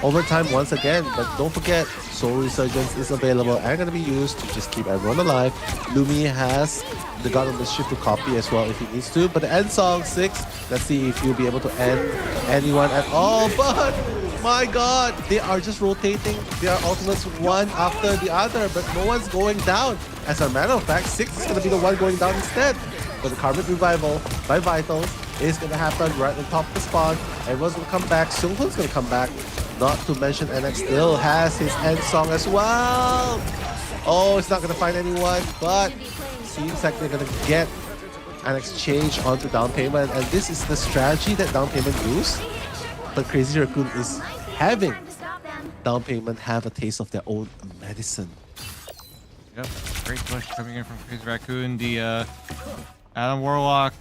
Overtime once again, but don't forget, Soul Resurgence is available and going to be used to just keep everyone alive. Lumi has the God of Mischief to copy as well if he needs to, but the End Song 6, let's see if he'll be able to end anyone at all. But my god, they are just rotating their ultimates one after the other, but no one's going down. As a matter of fact, 6 is going to be the one going down instead. But the Karmic Revival by Vitals is going to happen right on top of the spawn. Everyone's going to come back. Seunghoon's going to come back. Not to mention NX still has his End Song as well. Oh, it's not going to find anyone, but seems like they're going to get an exchange onto down payment. And this is the strategy that down payment use. But Crazy Raccoon is having down payment have a taste of their own medicine. Yep, great push coming in from Crazy Raccoon. The Adam Warlock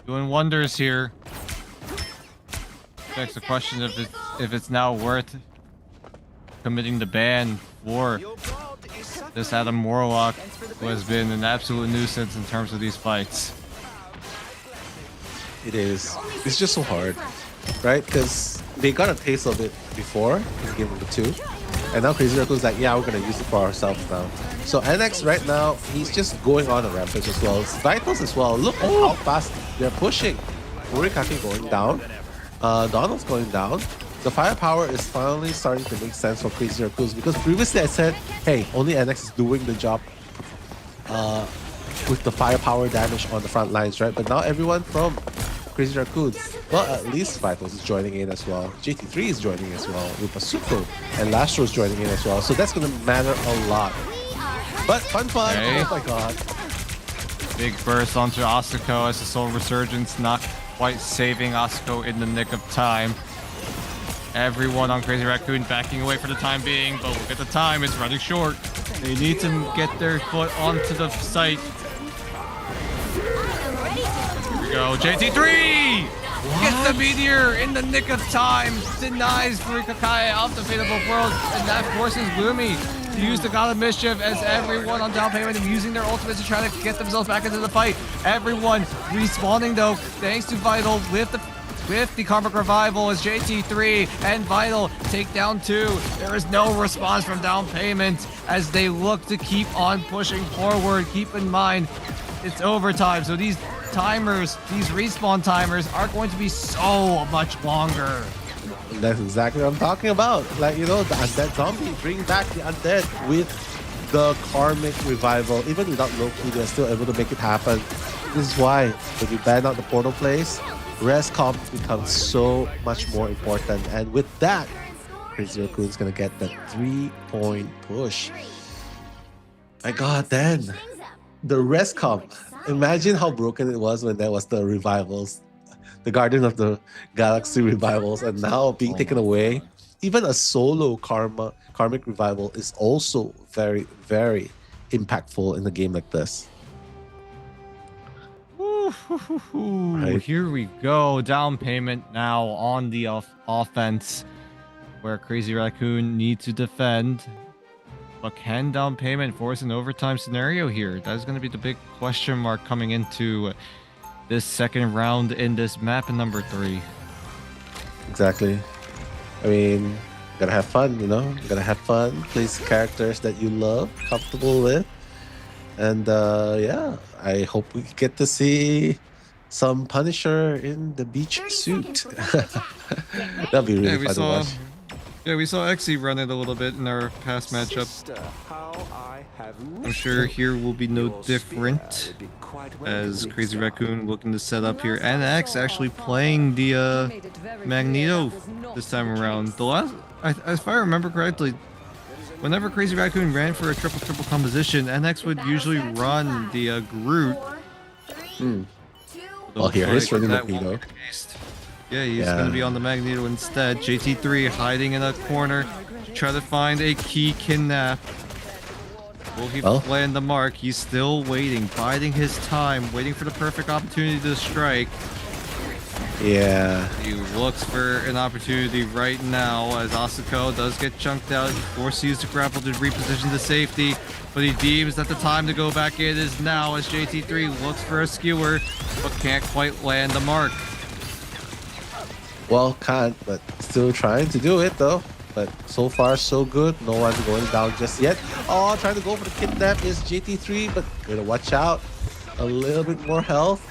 Doing wonders here. Begs the question if it's now worth committing the ban for this Adam Warlock, who has been an absolute nuisance in terms of these fights. It is. It's just so hard, right? Because they got a taste of it before in game number 2. And now Crazy Raccoon's like, yeah, we're going to use it for ourselves now. So NX right now, he's just going on a rampage as well. Vitals as well. Look at how fast they're pushing. Furikake going down. Donald's going down. The firepower is finally starting to make sense for Crazy Raccoons, because previously I said, hey, only NX is doing the job with the firepower damage on the front lines, right? But now everyone from Crazy Raccoons, well, at least Vitals is joining in as well. JT3 is joining in as well, with Basuko, and Lastro is joining in as well. So that's going to matter a lot. But fun. Okay. Oh my god. Big burst onto Asuko as the Soul Resurgence, not quite saving Asuko in the nick of time. Everyone on Crazy Raccoon backing away for the time being, but look at the time, it's running short. They need to get their foot onto the site. Here we go, JT3! Gets the meteor in the nick of time, denies Furikake off the Fate of both worlds, and that forces Gloomy to use the God of Mischief as everyone on down payment and using their ultimates to try to get themselves back into the fight. Everyone respawning though, thanks to Vital with the Karmic Revival as JT3 and Vital take down 2. There is no response from down payment as they look to keep on pushing forward. Keep in mind, it's overtime, so these timers, these respawn timers are going to be so much longer. That's exactly what I'm talking about. Like, you know, the undead zombie, bring back the undead with the Karmic Revival. Even without Loki, they're still able to make it happen. This is why when you ban out the portal plays, res comp becomes so much more important. And with that, Crazy Raccoon's gonna get that 3-point push. My god, then the res comp. Imagine how broken it was when there was the revivals, the Guardian of the Galaxy revivals, and now being taken away. Even a solo Karmic Revival is also very, very impactful in a game like this. Right. Here we go. Down payment now on the offense, where Crazy Raccoon needs to defend. But can down payment force an overtime scenario here? That is going to be the big question mark coming into this second round in this map in number 3. Exactly. I mean, gotta have fun, you know? Gotta have fun, play characters that you love, comfortable with. And yeah, I hope we get to see some Punisher in the beach suit. That'll be really fun to watch. Yeah, we saw Xe run it a little bit in our past matchup. I'm sure here will be no different, as Crazy Raccoon looking to set up here. And X actually playing the Magneto this time around. The last, if I remember correctly, whenever Crazy Raccoon ran for a triple composition, NX would usually run the Groot. Well, here is running that Magneto. Yeah, he's going to be on the Magneto instead. JT3 hiding in a corner to try to find a key kidnap. Will he land the mark? He's still waiting, biding his time, waiting for the perfect opportunity to strike. Yeah. He looks for an opportunity right now as Asuko does get chunked out. He forces use the grapple to reposition to safety, but he deems that the time to go back in is now as JT3 looks for a skewer, but can't quite land the mark. Well, can't, but still trying to do it though. But so far, so good. No one's going down just yet. Oh, trying to go for the kidnap is JT3, but gotta watch out. A little bit more health.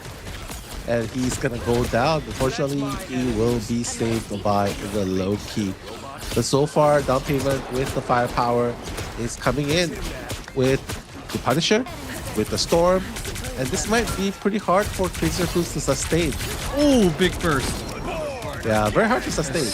And he's gonna go down. Unfortunately, he will be saved by the low key. But so far, down payment with the firepower is coming in with the Punisher, with the Storm. And this might be pretty hard for Crazy Raccoons to sustain. Oh, big burst. Yeah, very hard to sustain.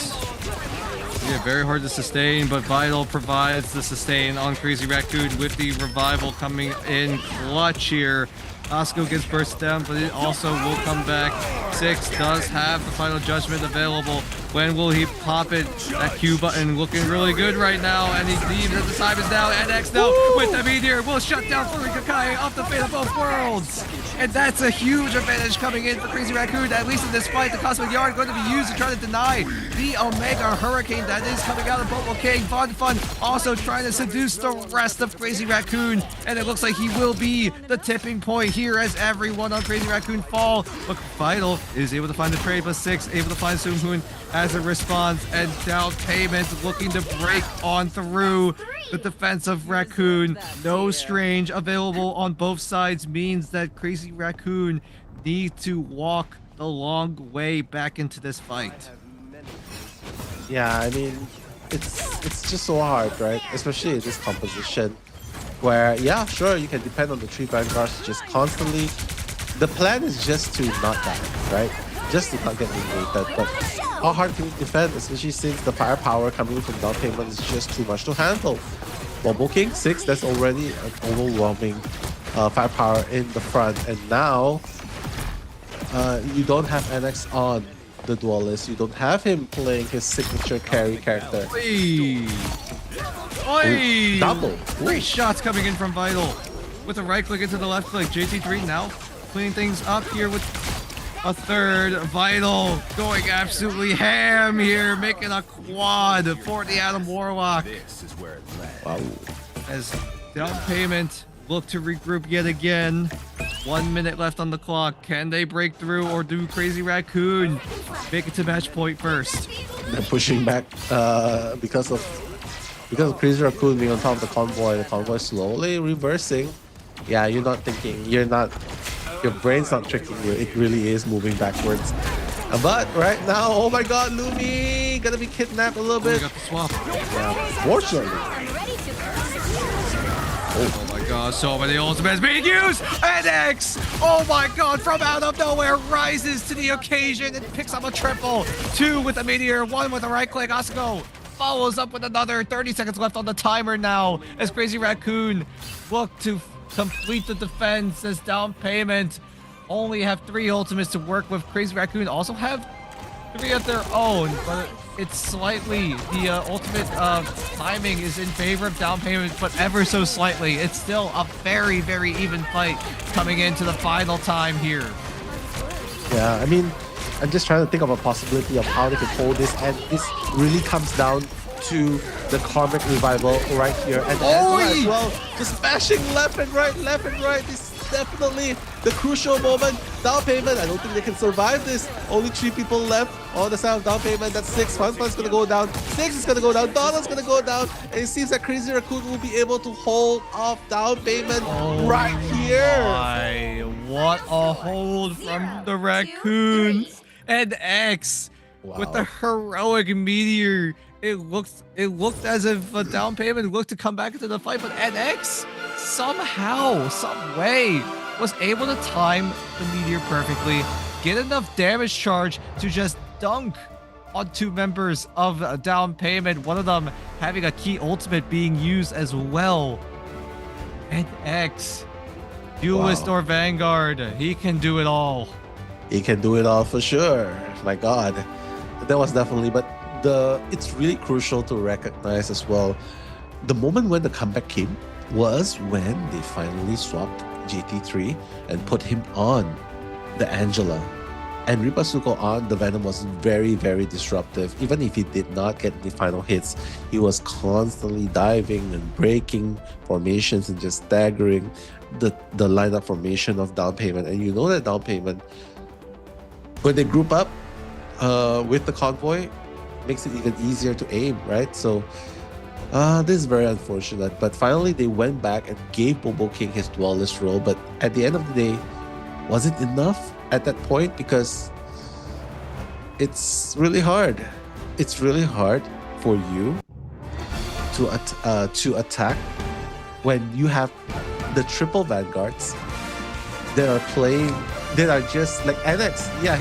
Yeah, very hard to sustain, but Vital provides the sustain on Crazy Raccoon with the revival coming in clutch here. Asuko gets burst down, but it also will come back. 6 does have the final judgment available. When will he pop it? That Q button looking really good right now, and he believes that the time is now. And X now with the meteor will shut down Furikake off the Fate of both worlds. and that's a huge advantage coming in for Crazy Raccoon. At least in this fight, the Cosmic Yard going to be used to try to deny the Omega Hurricane that is coming out of Bobo King. Von Fun also trying to seduce the rest of Crazy Raccoon, and it looks like he will be the tipping point here as everyone on Crazy Raccoon fall. But Vital is able to find the trade, but 6 able to find Soon Hoon as a response, and Down Payment looking to break on through the defense of Raccoon. No Strange available on both sides means that Crazy Raccoon need to walk the long way back into this fight. Yeah, I mean, it's just so hard, right? Especially in this composition where, yeah, sure, you can depend on the 3 Vanguards just constantly. The plan is just to not die, right? Just to not get eliminated, but how hard can you defend, especially since the firepower coming from Down Payment is just too much to handle. Bobo King 6, that's already an overwhelming firepower in the front, and now you don't have NX on the Duelist. You don't have him playing his signature carry character. Oi! Oi! Double. Great shots coming in from Vital with a right click into the left click. JT3 now cleaning things up here with a third. Vital going absolutely ham here, making a quad for the Adam Warlock. Wow. As Down Payment look to regroup yet again. 1 minute left on the clock. Can they break through, or do Crazy Raccoon make it to match point first? They're pushing back because of Crazy Raccoon being on top of the convoy slowly reversing. Yeah, you're not thinking, your brain's not tricking you, it really is moving backwards. But right now, oh my god, Lumi gonna be kidnapped a little bit. Got the swap. Yeah, fortunately. Oh my god, so many ultimates being used! And X, oh my god, from out of nowhere, rises to the occasion and picks up a triple. 2 with a meteor, 1 with a right click. Asuko follows up with another. 30 seconds left on the timer now as Crazy Raccoon look to complete the defense as Down Payment only have 3 ultimates to work with. Crazy Raccoon also have 3 of their own, but it's slightly, the ultimate timing is in favor of Down Payment, but ever so slightly. It's still a very, very even fight coming into the final time here. Yeah, I mean, I'm just trying to think of a possibility of how they could hold this, and this really comes down to the Karmic Revival right here, and as well, just smashing left and right. This is definitely the crucial moment. Down Payment, I don't think they can survive this. Only 3 people left on the side of Down Payment. That's 6. Fun's gonna go down. 6 is gonna go down. Donald's gonna go down, and it seems that Crazy Raccoon will be able to hold off Down Payment right here. My, what a hold from the Raccoons. And X with the heroic meteor. It looked as if Down Payment looked to come back into the fight, but NX somehow, some way, was able to time the meteor perfectly, get enough damage charge to just dunk on 2 members of Down Payment, one of them having a key ultimate being used as well. NX, Duelist or Vanguard, he can do it all. He can do it all for sure. My god, that was definitely, but it's really crucial to recognize as well, the moment when the comeback came was when they finally swapped JT3 and put him on the Angela, and Ripasuko on the Venom was very, very disruptive. Even if he did not get the final hits, he was constantly diving and breaking formations and just staggering the lineup formation of Down Payment. And you know that Down Payment, when they group up with the convoy, makes it even easier to aim, right? So this is very unfortunate, but finally they went back and gave Bobo King his Duelist role. But at the end of the day, was it enough at that point? Because it's really hard. It's really hard for you to attack when you have the triple Vanguards that are just like NX. Yeah,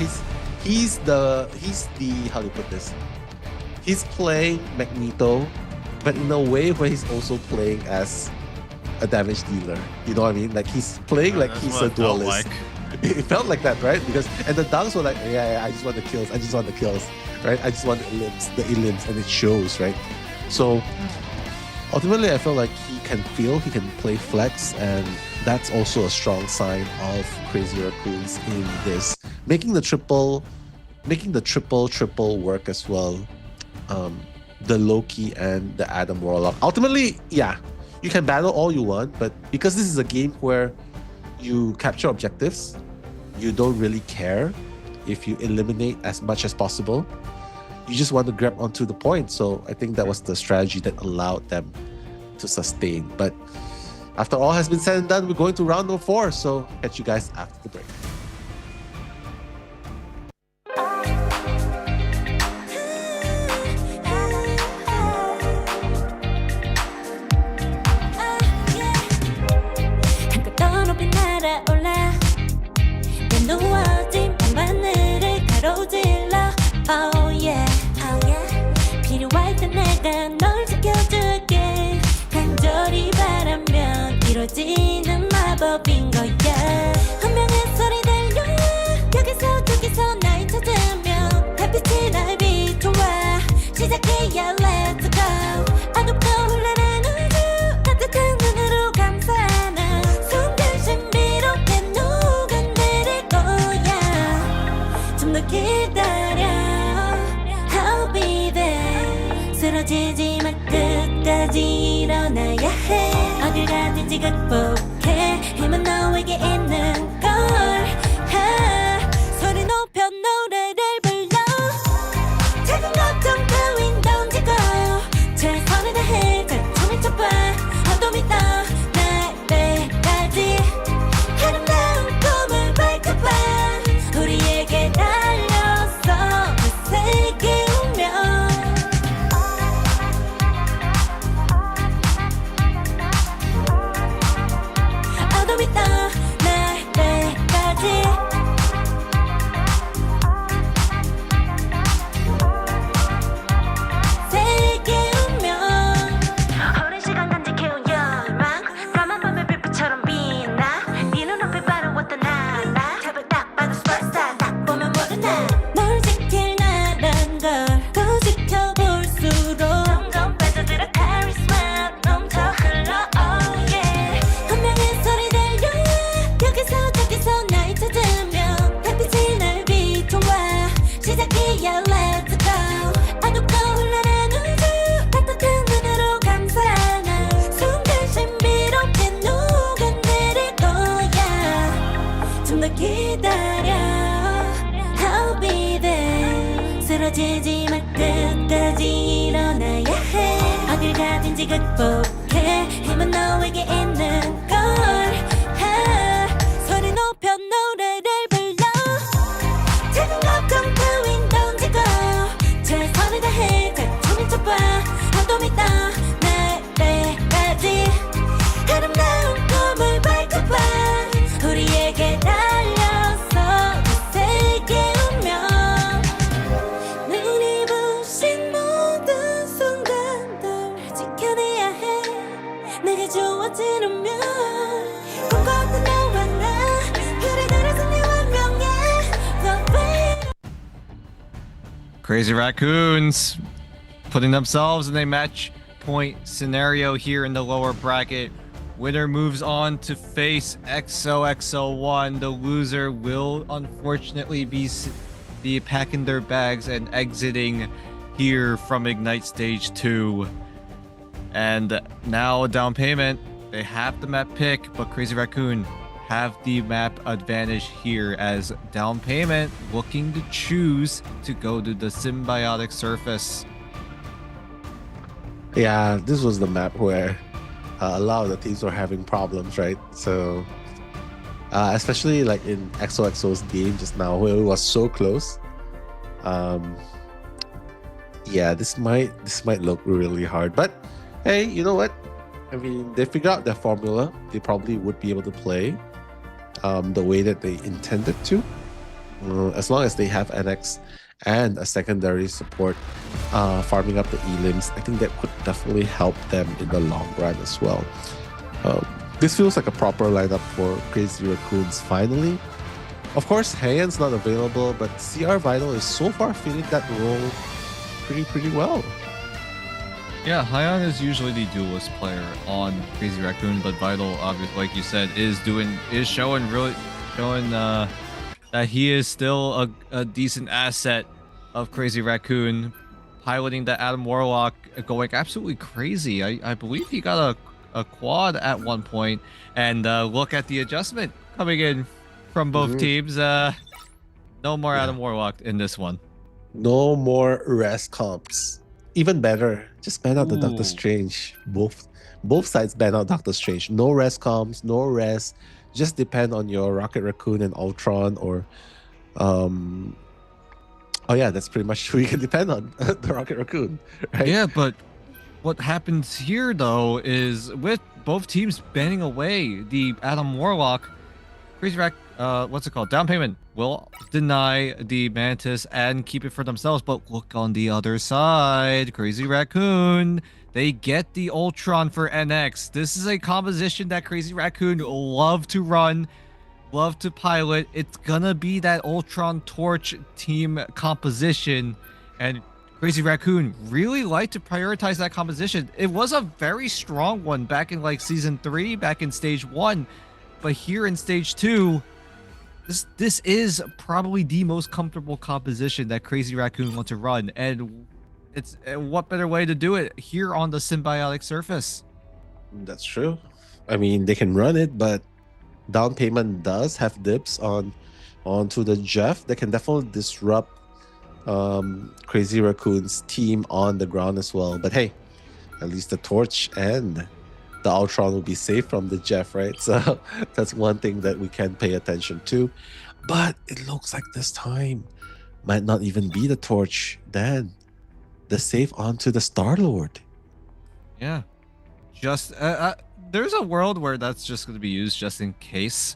he's the how do you put this? He's playing Magneto, but in a way where he's also playing as a damage dealer. You know what I mean? Like he's playing like he's a duelist. It felt like that, right? And the dunks were like, yeah, I just want the kills. Right? I just want the elims, and it shows, right? So ultimately, I feel like he can play flex, and that's also a strong sign of Crazy Raccoons in this, making the triple work as well. The Loki and the Adam Warlock. Ultimately, yeah, you can battle all you want, but because this is a game where you capture objectives, you don't really care if you eliminate as much as possible. You just want to grab onto the point. So I think that was the strategy that allowed them to sustain. But after all has been said and done, we're going to round number 4. So catch you guys after the break. Oh yeah, 필요할 때 내가 널 지켜줄게. 간절히 바라면 이루어지는 마법인 거야. 운명의 소리 들려 여기서 저기서 날 찾으면 달빛이 날 비춰와. 시작이야 let's go. 어둡고 흘러는 우주 따뜻한 눈으로 감싸는 순간 신비롭게 녹아내릴 거야. 좀 더 기다려 쓰러지지 마 끝까지 일어나야 해. 어딜 가든지 극복해. 힘은 너에게 있는 걸. 소리 높여 노래를 불러. 작은 걱정 따윈 던지고 최선을 다해 가슴을 쳐봐. 어둠이 떠 날 때까지 아름다운 꿈을 밝혀봐. 우리에게 달려서 그 세계 오면 날 때까지 세게 오면 오랜 시간 간직해온 열망 까만 밤의 빛처럼 빛나 네 눈앞에 바로 왔던 나 탑을 딱 봐도 superstar 딱 보면 모르나 널 지킬 나란 걸 더 지켜볼수록 점점 빠져들어 카리스마 넘쳐 흘러 oh yeah 운명의 소리 들려 여기서 저기서 날 찾으면 달빛이 날 비춰와. 시작이야 let's go. 어둡고 흘러는 우주 따뜻한 눈으로 감싸는 순간 신비롭게 녹아내릴 거야. 좀 더 기다려 I'll be there. 쓰러지지 마 끝까지 일어나야 해. 어딜 가든지 극복해. 힘은 너에게 있는 걸. 소리 높여 노래를 불러. 작은 걱정 따윈 던지고 최선을 다해 가슴을 쳐봐. 어둠이 떠 날 때까지 아름다운 꿈을 밝혀봐. 우리에게 달려서 그 세계 오면 눈이 부신 모든 순간들 지켜내야 해. 내게 주어지려면 꿈꿨던 너와 나 그래 들어서 내 운명에 Crazy Raccoons putting themselves in a match point scenario here in the lower bracket. Winner moves on to face XOXO1. The loser will unfortunately be packing their bags and exiting here from Ignite Stage 2. And now down payment, they have the map pick, but Crazy Raccoon have the map advantage here as down payment looking to choose to go to the symbiotic surface. Yeah, this was the map where a lot of the teams were having problems, right? So especially like in XOXO's game just now where it was so close. Yeah, this might look really hard, but hey, you know what? I mean, they figured out their formula. They probably would be able to play the way that they intended to, as long as they have NX and a secondary support farming up the elims. I think that could definitely help them in the long run as well. This feels like a proper lineup for Crazy Raccoons finally. Of course, Heian's not available, but CR Vital is so far filling that role pretty well. Yeah, Hyon is usually the duelist player on Crazy Raccoon, but Vital, obviously, like you said, is showing that he is still a decent asset of Crazy Raccoon, piloting the Adam Warlock, going absolutely crazy. I believe he got a quad at one point, and look at the adjustment coming in from both teams. No more Adam Warlock in this one. No more rest comps. Even better, just ban out the Doctor Strange. Both sides ban out Doctor Strange. No rest comps, no rest. Just depend on your Rocket Raccoon and Ultron, or oh yeah, that's pretty much who you can depend on. The Rocket Raccoon, right? Yeah, but what happens here though is with both teams banning away the Adam Warlock, Crazy Rack, what's it called? Down payment will deny the Mantis and keep it for themselves. But look on the other side, Crazy Raccoon, they get the Ultron for NX. This is a composition that Crazy Raccoon love to run, love to pilot. It's gonna be that Ultron Torch team composition, and Crazy Raccoon really like to prioritize that composition. It was a very strong one back in like season 3, back in stage 1, but here in stage 2, this is probably the most comfortable composition that Crazy Raccoon wants to run, and it's what better way to do it here on the symbiotic surface. That's true. I mean, they can run it, but down payment does have dips onto the Jeff that can definitely disrupt Crazy Raccoon's team on the ground as well. But hey, at least the Torch and the Ultron will be safe from the Jeff, right? So that's one thing that we can pay attention to. But it looks like this time might not even be the Torch, then the save onto the Star-Lord. Yeah, just there's a world where that's just going to be used just in case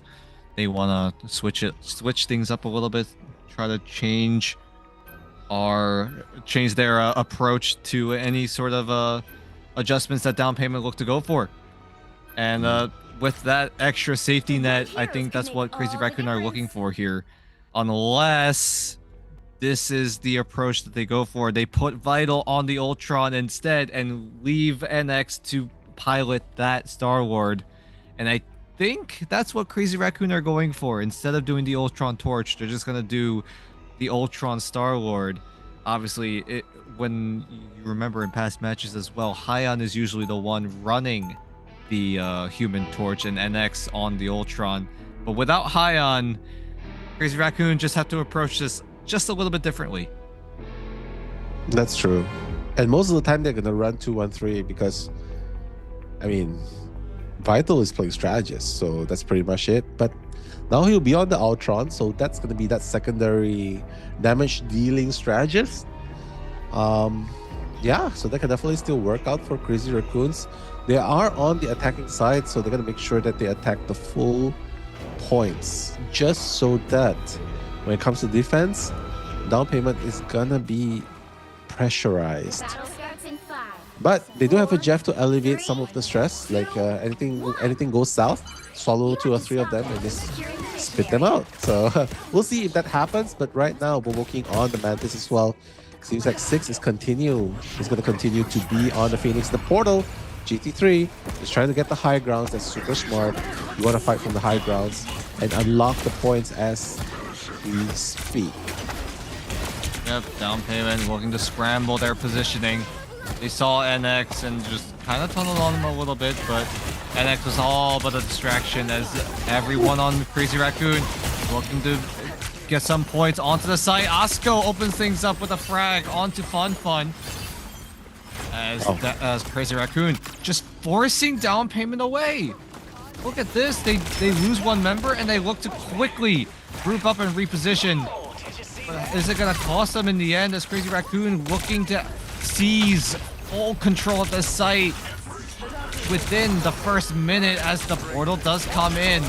they want to switch things up a little bit, try to change their approach to any sort of adjustments that down payment look to go for. And with that extra safety net, I think that's what Crazy Raccoon are looking for here. Unless this is the approach that they go for. They put Vital on the Ultron instead and leave NX to pilot that Star-Lord. And I think that's what Crazy Raccoon are going for. Instead of doing the Ultron Torch, they're just going to do the Ultron Star-Lord. Obviously, when you remember in past matches as well, Hyon is usually the one running the Human Torch and NX on the Ultron. But without Hyon, Crazy Raccoon just have to approach this just a little bit differently. That's true. And most of the time they're going to run 2-1-3 because, I mean, Vital is playing strategist, so that's pretty much it. But now he'll be on the Ultron, so that's going to be that secondary damage dealing strategist. Yeah, so that can definitely still work out for Crazy Raccoons. They are on the attacking side, so they're going to make sure that they attack the full points, just so that when it comes to defense, down payment is going to be pressurized. But they do have a Jeff to alleviate some of the stress, like anything goes south, swallow 2 or 3 of them and just spit them out. So we'll see if that happens, but right now we're working on the Mantis as well. Seems like 6 is going to continue to be on the Phoenix. The Portal, GT3, is trying to get the high grounds. That's super smart. You want to fight from the high grounds and unlock the points as we speak. Yep, down payment looking to scramble their positioning. They saw NX and just kind of tunneled on him a little bit, but NX was all but a distraction as everyone on Crazy Raccoon looking to get some points onto the site. Osco opens things up with a frag onto Fun Fun as Crazy Raccoon just forcing down payment away. Look at this. They lose one member and they look to quickly group up and reposition. But is it going to cost them in the end as Crazy Raccoon looking to seize full control of the site within the first minute as the portal does come in?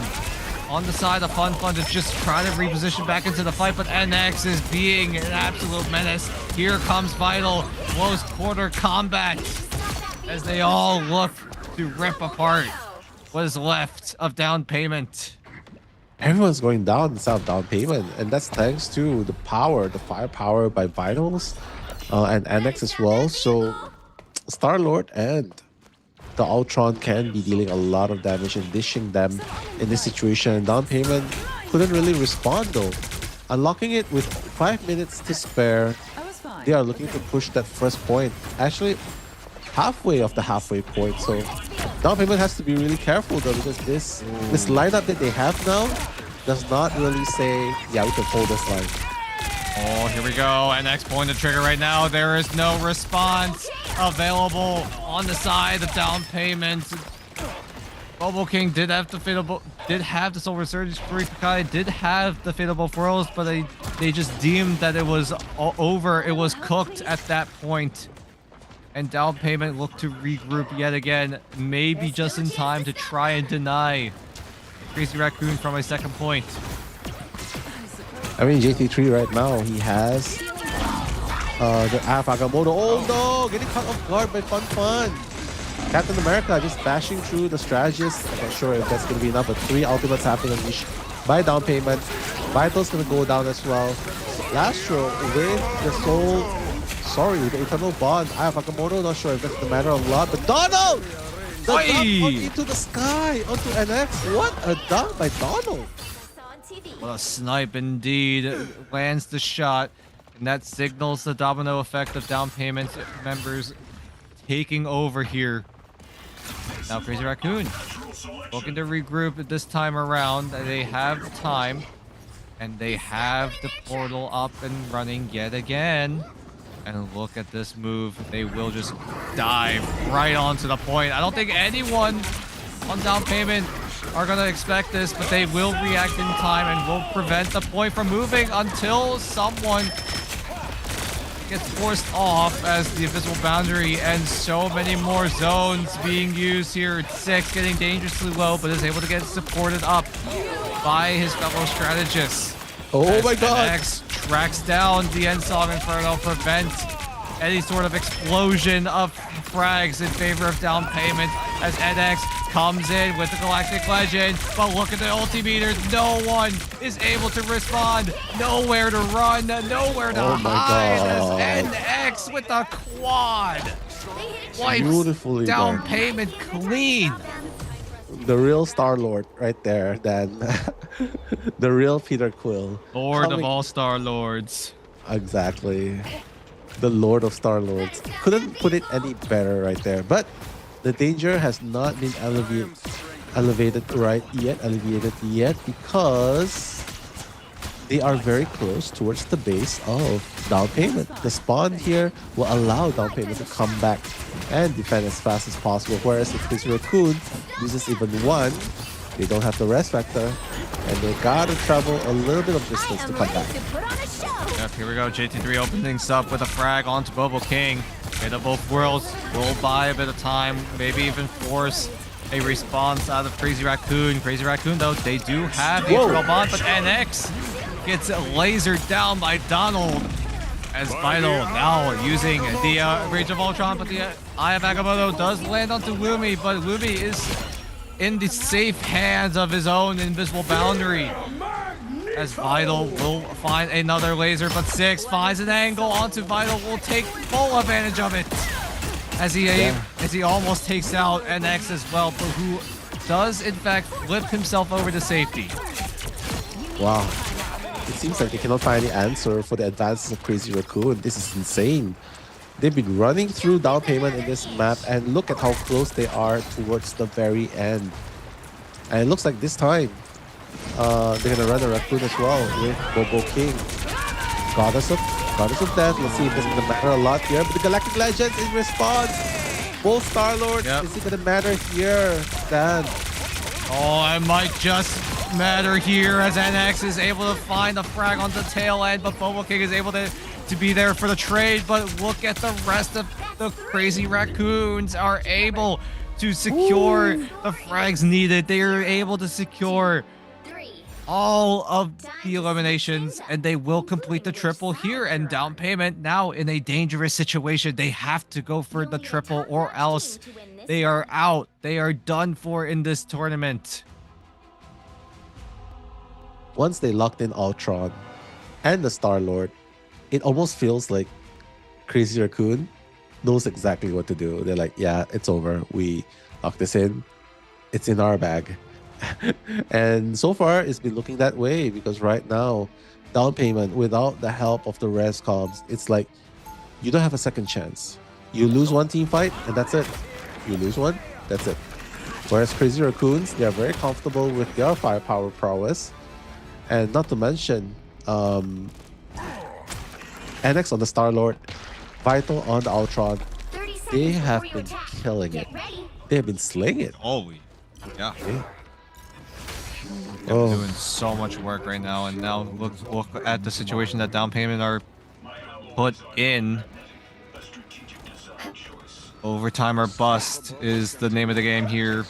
On the side of Fun Fun to just try to reposition back into the fight, but NX is being an absolute menace. Here comes Vital, close quarter combat as they all look to rip apart what is left of down payment. Everyone's going down instead of down payment, and that's thanks to the firepower by Vitals and NX as well. So Star-Lord and the Ultron can be dealing a lot of damage and dishing them in this situation. Down payment couldn't really respond though. Unlocking it with 5 minutes to spare, I was fine. they are looking to push that first point. Actually, halfway of the halfway point. So down payment has to be really careful though, because this lineup that they have now does not really say, yeah, we can hold this line. Oh, here we go. NX pulling the trigger right now. There is no response available on the side of down payment. Bubble King did have the the Silver Surge. Kai did have the fadeable furls, but they just deemed that it was over. It was cooked at that point. And down payment looked to regroup yet again, maybe just in time to try and deny Crazy Raccoon from a second point. I mean, JT3 right now, he has the Agamotto. Oh no! Getting caught off guard by Fun. Captain America just bashing through the strategist. I'm not sure if that's going to be enough, but 3 ultimates happening unleashed by down payment. Vital's going to go down as well. Lastro with the soul. Sorry, the eternal bond. Agamotto, not sure if that's the matter of lot, but Donald! The dunk into the sky onto NX. What a dunk by Donald! What a snipe indeed. Lands the shot, and that signals the domino effect of down payment members taking over here. Now Crazy Raccoon looking to regroup this time around. They have time, and they have the portal up and running yet again. And look at this move. They will just dive right onto the point. I don't think anyone on down payment are going to expect this, but they will react in time and will prevent the point from moving until someone gets forced off as the invisible boundary and so many more zones being used here. 6 getting dangerously low, but is able to get supported up by his fellow strategists. Oh my god! NX tracks down the Ensong Inferno, prevents any sort of explosion of frags in favor of down payment as NX comes in with the Galactic Legend. But look at the ultimeters. No one is able to respond. Nowhere to run. Nowhere to hide. As NX with the quad wipes Beautifully down done. payment clean. The real Star-Lord right there, then. The real Peter Quill. Lord of all Star Lords. Exactly. The Lord of Star-Lords. Couldn't put it any better right there. But the danger has not been alleviated yet because they are very close towards the base of down payment. The spawn here will allow down payment to come back and defend as fast as possible. Whereas if this Raccoon loses even one, they don't have the rest factor, and they gotta travel a little bit of distance to come back. Yep, here we go. JT3 opening things up with a frag onto Bobo King. Hit of both worlds. Will buy a bit of time, maybe even force a response out of Crazy Raccoon. Crazy Raccoon, though, they do have the Eternal Bond, but NX gets lasered down by Donald. As Vital now using the Rage of Ultron, but the Eye of Agamotto does land onto Lumi, but Lumi is in the safe hands of his own invisible boundary. As Vital will find another laser, but 6 finds an angle onto Vital, will take full advantage of it. As he almost takes out NX as well, but who does in fact flip himself over to safety. Wow. It seems like they cannot find any answer for the advances of Crazy Raccoon. This is insane. They've been running through down payment in this map, and look at how close they are towards the very end. And it looks like this time, they're gonna run a Raccoon as well with Bobo King. Goddess of Death. Let's see if this is gonna matter a lot here. But the Galactic Legends in response. Both Star-Lord. Is it gonna matter here, Dan? Oh, it might just matter here as NX is able to find the frag on the tail end, but Bobo King is able to be there for the trade. But look at the rest of the Crazy Raccoons are able to secure the frags needed. They are able to secure all of the eliminations, and they will complete the triple here. And down payment now in a dangerous situation. They have to go for the triple or else they are out. They are done for in this tournament. Once they locked in Ultron and the Star-Lord, it almost feels like Crazy Raccoon knows exactly what to do. They're like, yeah, it's over. We lock this in. It's in our bag. And so far, it's been looking that way because right now, down payment without the help of the res comms, it's like you don't have a second chance. You lose one team fight, and that's it. You lose one, that's it. Whereas Crazy Raccoons, they are very comfortable with their firepower prowess. And not to mention, NX on the Star-Lord, Vital on the Ultron. They have been killing it. They have been slaying it. Holy. Yeah. Okay. They're Oh. doing so much work right now, and now look at the situation that down payment are put in. Overtime or bust is the name of the game here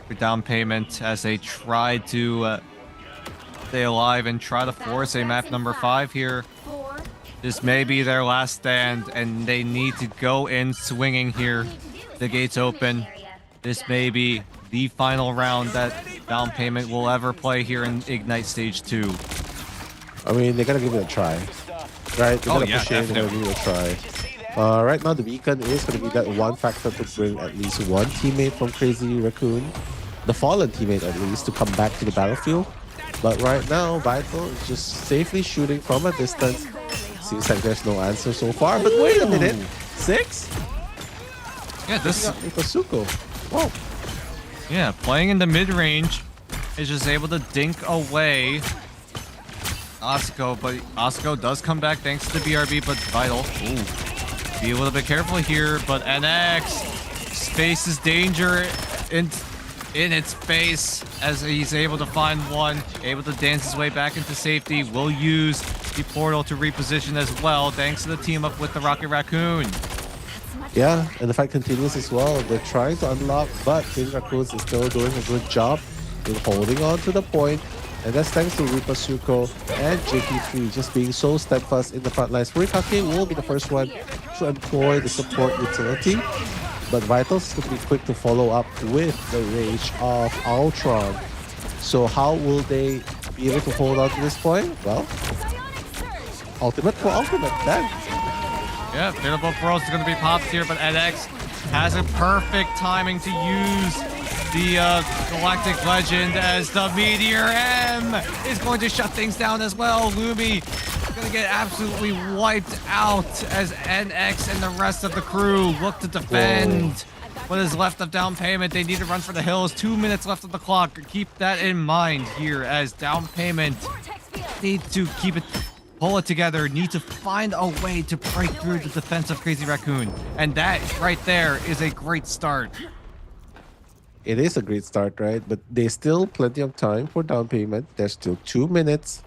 for down payment as they try to stay alive and try to force a map number 5 here. This may be their last stand, and they need to go in swinging here. The gates open. This may be the final round that down payment will ever play here in Ignite Stage 2. I mean, they gotta give it a try, right? They gotta push in, they gotta give it a try. Right now, the beacon is gonna be that one factor to bring at least one teammate from Crazy Raccoon, the fallen teammate at least, to come back to the battlefield. But right now, Vital is just safely shooting from a distance. Seems like there's no answer so far. But wait a minute, 6? Yeah, this. Pasuko. Whoa. Yeah, playing in the mid-range is just able to dink away Asuko, but Asuko does come back thanks to the BRB, but Vital. Ooh. Be a little bit careful here, but NX faces danger in its face as he's able to find one, able to dance his way back into safety. Will use the portal to reposition as well, thanks to the team up with the Rocket Raccoon. Yeah, and the fight continues as well. They're trying to unlock, but Crazy Raccoons is still doing a good job in holding on to the point. And that's thanks to Ripasuko and JT3 just being so steadfast in the front lines. Furikake will be the first one to employ the support utility, but Vitals is going to be quick to follow up with the Rage of Ultron. So how will they be able to hold on to this point? Well, ultimate for ultimate then. Yeah, Fatal Pearls is going to be popped here, but NX has a perfect timing to use the Galactic Legend as the Meteor M is going to shut things down as well. Lumi is going to get absolutely wiped out as NX and the rest of the crew look to defend what is left of down payment. They need to run for the hills. 2 minutes left of the clock. Keep that in mind here as down payment need to pull it together, need to find a way to break through the defense of Crazy Raccoon. And that right there is a great start. It is a great start, right? But there's still plenty of time for down payment. There's still 2 minutes.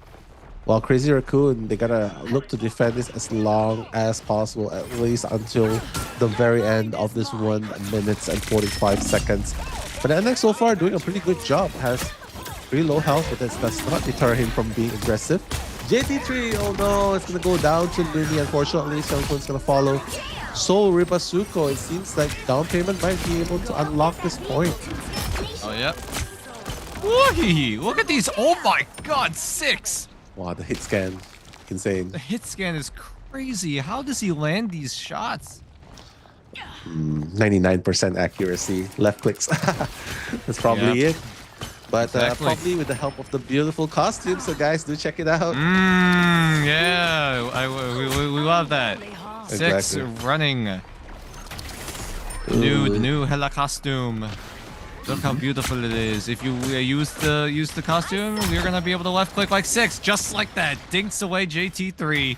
While Crazy Raccoon, they gotta look to defend this as long as possible, at least until the very end of this 1 minute and 45 seconds. But NX so far doing a pretty good job. Has pretty low health, but that's not deter him from being aggressive. JT3, oh no, it's gonna go down to Lumi. Unfortunately, Seunghoon's gonna follow. So Ripasuko, it seems like down payment might be able to unlock this point. Oh, yep. Woohee! Look at these. Oh my god, 6! Wow, the hit scan. Insane. The hit scan is crazy. How does he land these shots? 99% accuracy. Left clicks. That's probably it. But Exactly. probably with the help of the beautiful costumes, so guys, do check it out. Yeah, we love that. 6 Exactly. running. The new Hela costume. Look how beautiful it is. If you use the costume, we're gonna be able to left click like 6, just like that. Dinks away JT3.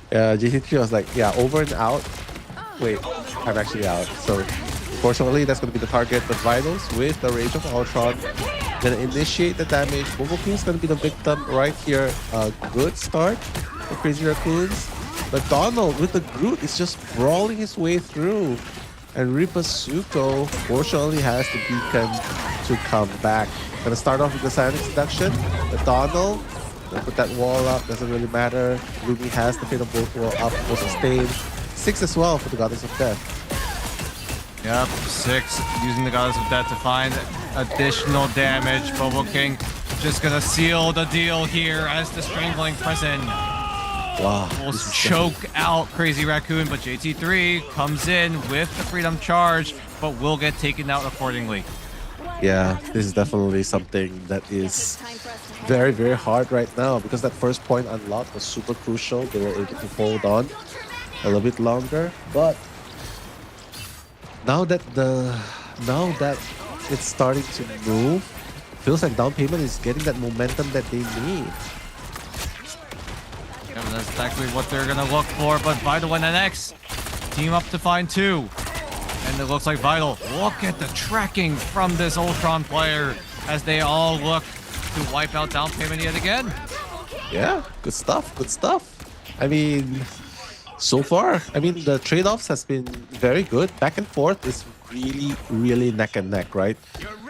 JT3 was like, yeah, over and out. Wait, I'm actually out. So, fortunately, that's going to be the target. But Vitals with the Rage of Ultron gonna initiate the damage. Bobo King's gonna be the victim right here. Good start for Crazy Raccoons. But Donald with the Groot is just brawling his way through. And Ripasuko fortunately has the beacon to come back. Gonna start off with the silent seduction. But Donald, gonna put that wall up, doesn't really matter. Ruby has the Fatal Bolt wall up for sustain. 6 as well for the Goddess of Death. Yep, 6 using the Goddess of Death to find additional damage. Bobo King just gonna seal the deal here as the Strangling Prison. Wow. will this is choke out Crazy Raccoon, but JT3 comes in with the Freedom Charge, but will get taken out accordingly. Yeah, this is definitely something that is very, very hard right now because that first point unlock was super crucial. They were able to hold on a little bit longer, but now that it's starting to move, feels like down payment is getting that momentum that they need. Yeah, but that's exactly what they're gonna look for. But Vital and NX team up to find 2. And it looks like Vital. Look at the tracking from this Ultron player as they all look to wipe out down payment yet again. Yeah, good stuff, good stuff. I mean, so far, the trade-offs has been very good. Back and forth is really, really neck and neck, right?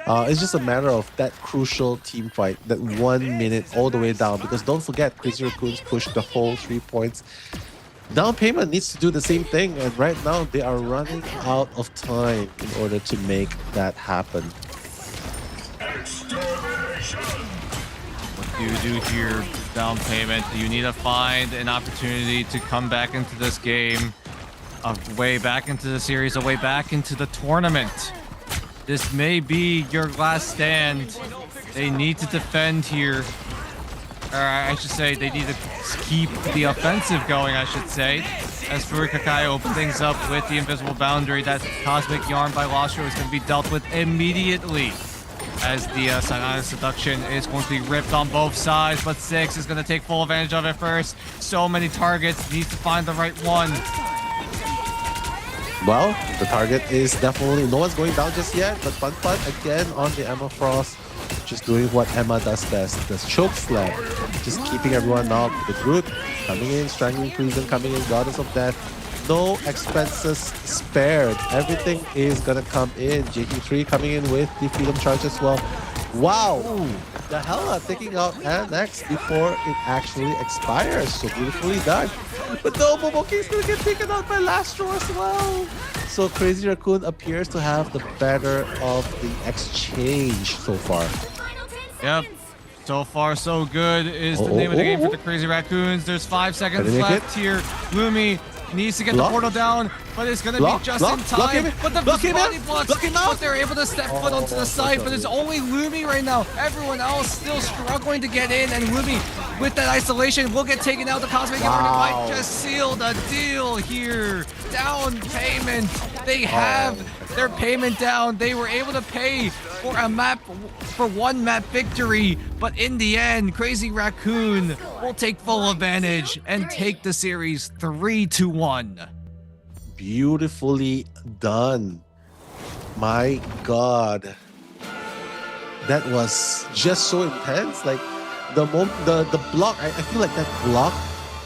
It's just a matter of that crucial team fight, that 1 minute all the way down. Because don't forget, Crazy Raccoons pushed the whole 3 points. Down payment needs to do the same thing, and right now they are running out of time in order to make that happen. What do you do here, down payment? You need to find an opportunity to come back into this game, a way back into the series, a way back into the tournament. This may be your last stand. They need to defend here. Or I should say, they need to keep the offensive going, I should say. As Furikakai opens things up with the invisible boundary, that Cosmic Yarn by Lostro is going to be dealt with immediately. As the Cyanide Seduction is going to be ripped on both sides, but Six is going to take full advantage of it first. So many targets, needs to find the right one. Well, the target is definitely... No one's going down just yet, but Fun again on the Emma Frost. Just doing what Emma does best. The choke slam. Just keeping everyone out. The Groot coming in, Strangling Prison coming in, Goddess of Death. No expenses spared. Everything is gonna come in. JT3 coming in with the Freedom Charge as well. Wow! The Hella taking out NX before it actually expires. So beautifully done. But no, Momoki is gonna get taken out by Lastro as well. So Crazy Raccoon appears to have the better of the exchange so far. Yep. So far, so good is the name of the game for the Crazy Raccoons. There's 5 seconds left here. Lumi needs to get the portal down, but it's going to be just in time. But the body blocks, but they're able to step foot onto the side, but it's only Lumi right now. Everyone else still struggling to get in, and Lumi, with that isolation, will get taken out. The Cosmic Inverter might just seal the deal here. Down payment. They have their payment down. They were able to pay for a map, for 1 map victory, but in the end, Crazy Raccoon will take full advantage and take the series 3-1. Beautifully done. My God. That was just so intense. Like the block, I feel like that block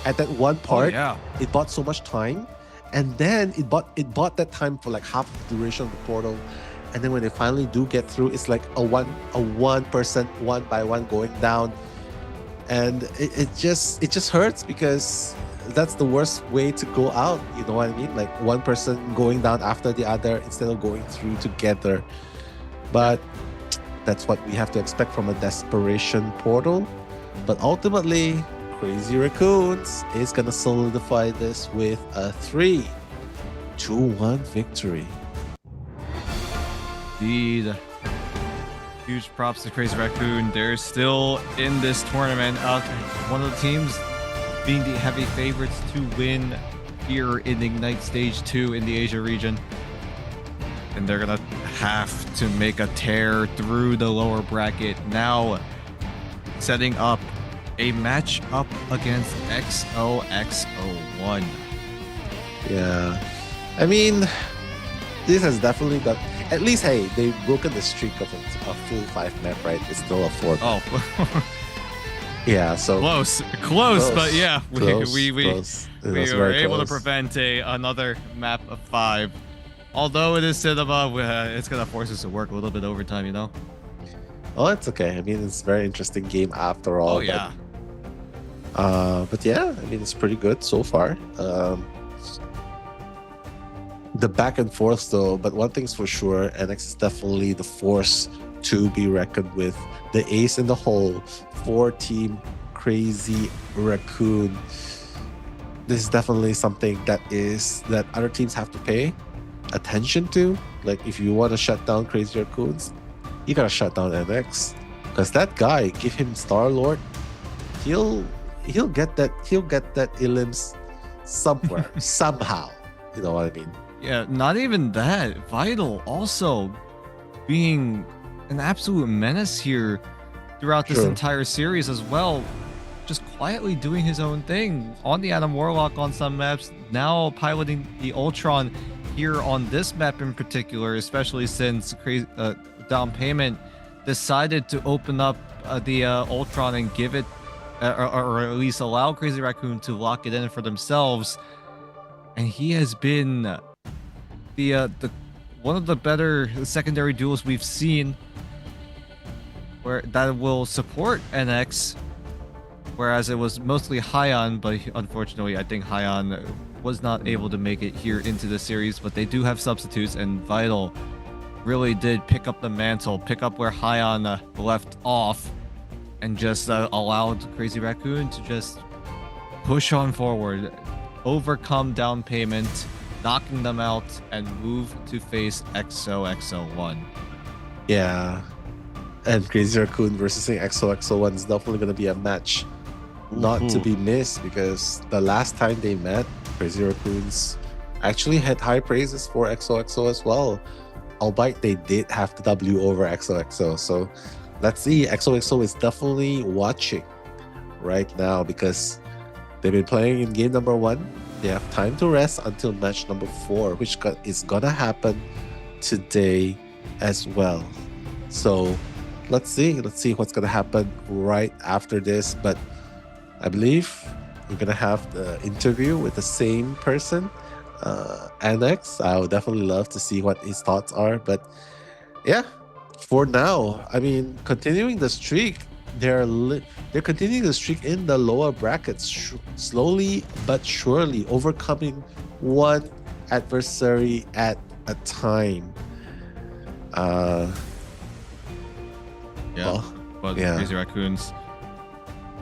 at that one part, it bought so much time. And then it bought that time for like half the duration of the portal. And then when they finally do get through, it's like a one person, one by one going down. And it just hurts because that's the worst way to go out. You know what I mean? Like one person going down after the other instead of going through together. But that's what we have to expect from a desperation portal. But ultimately, Crazy Raccoons is going to solidify this with a 3-1 victory. Indeed. Huge props to Crazy Raccoon. They're still in this tournament. One of the teams being the heavy favorites to win here in Ignite Stage 2 in the Asia region. And they're going to have to make a tear through the lower bracket. Now, setting up a match up against XOXO1. Yeah. I mean, this has definitely got... At least, hey, they've broken the streak of a full 5 map, right? It's still a 4 map. Oh. Yeah, so... Close, but yeah. We were able to prevent another map of 5. Although it is cinema, it's going to force us to work a little bit overtime, you know? Oh, it's okay. I mean, it's a very interesting game after all. Oh, yeah. But yeah, I mean, it's pretty good so far. The back and forth, though, but one thing's for sure, NX is definitely the force to be reckoned with. The ace in the hole for Team Crazy Raccoon. this is definitely something that other teams have to pay attention to. Like, if you want to shut down Crazy Raccoons, you gotta shut down NX, because that guy, give him Star Lord, he'll get that elims somewhere somehow. You know what I mean? Yeah, not even that. Vital also being an absolute menace here throughout this True. entire series as well. Just quietly doing his own thing on the Adam Warlock on some maps, now piloting the Ultron here on this map in particular, especially since Down Payment decided to open up the Ultron and give it, or at least allow Crazy Raccoon to lock it in for themselves. And he has been the one of the better secondary duels we've seen, where that will support NX, whereas it was mostly Hyon, but unfortunately I think Hyon was not able to make it here into the series. But they do have substitutes, and Vital really did pick up the mantle, pick up where Hyon left off, and just allowed Crazy Raccoon to just push on forward, overcome Down Payment, knocking them out, and move to face XOXO1. Yeah. And Crazy Raccoon versus XOXO1 is definitely going to be a match not to be missed, because the last time they met, Crazy Raccoons actually had high praises for XOXO as well, albeit they did have the W over XOXO. So let's see. XOXO is definitely watching right now, because they've been playing in game number 1. They have time to rest until match number 4, which is gonna happen today as well. So let's see what's gonna happen right after this. But I believe we're gonna have the interview with the same person, Annex. I would definitely love to see what his thoughts are. But yeah, for now, I mean, continuing the streak, they're continuing the streak in the lower brackets, slowly but surely, overcoming one adversary at a time. But Crazy Raccoons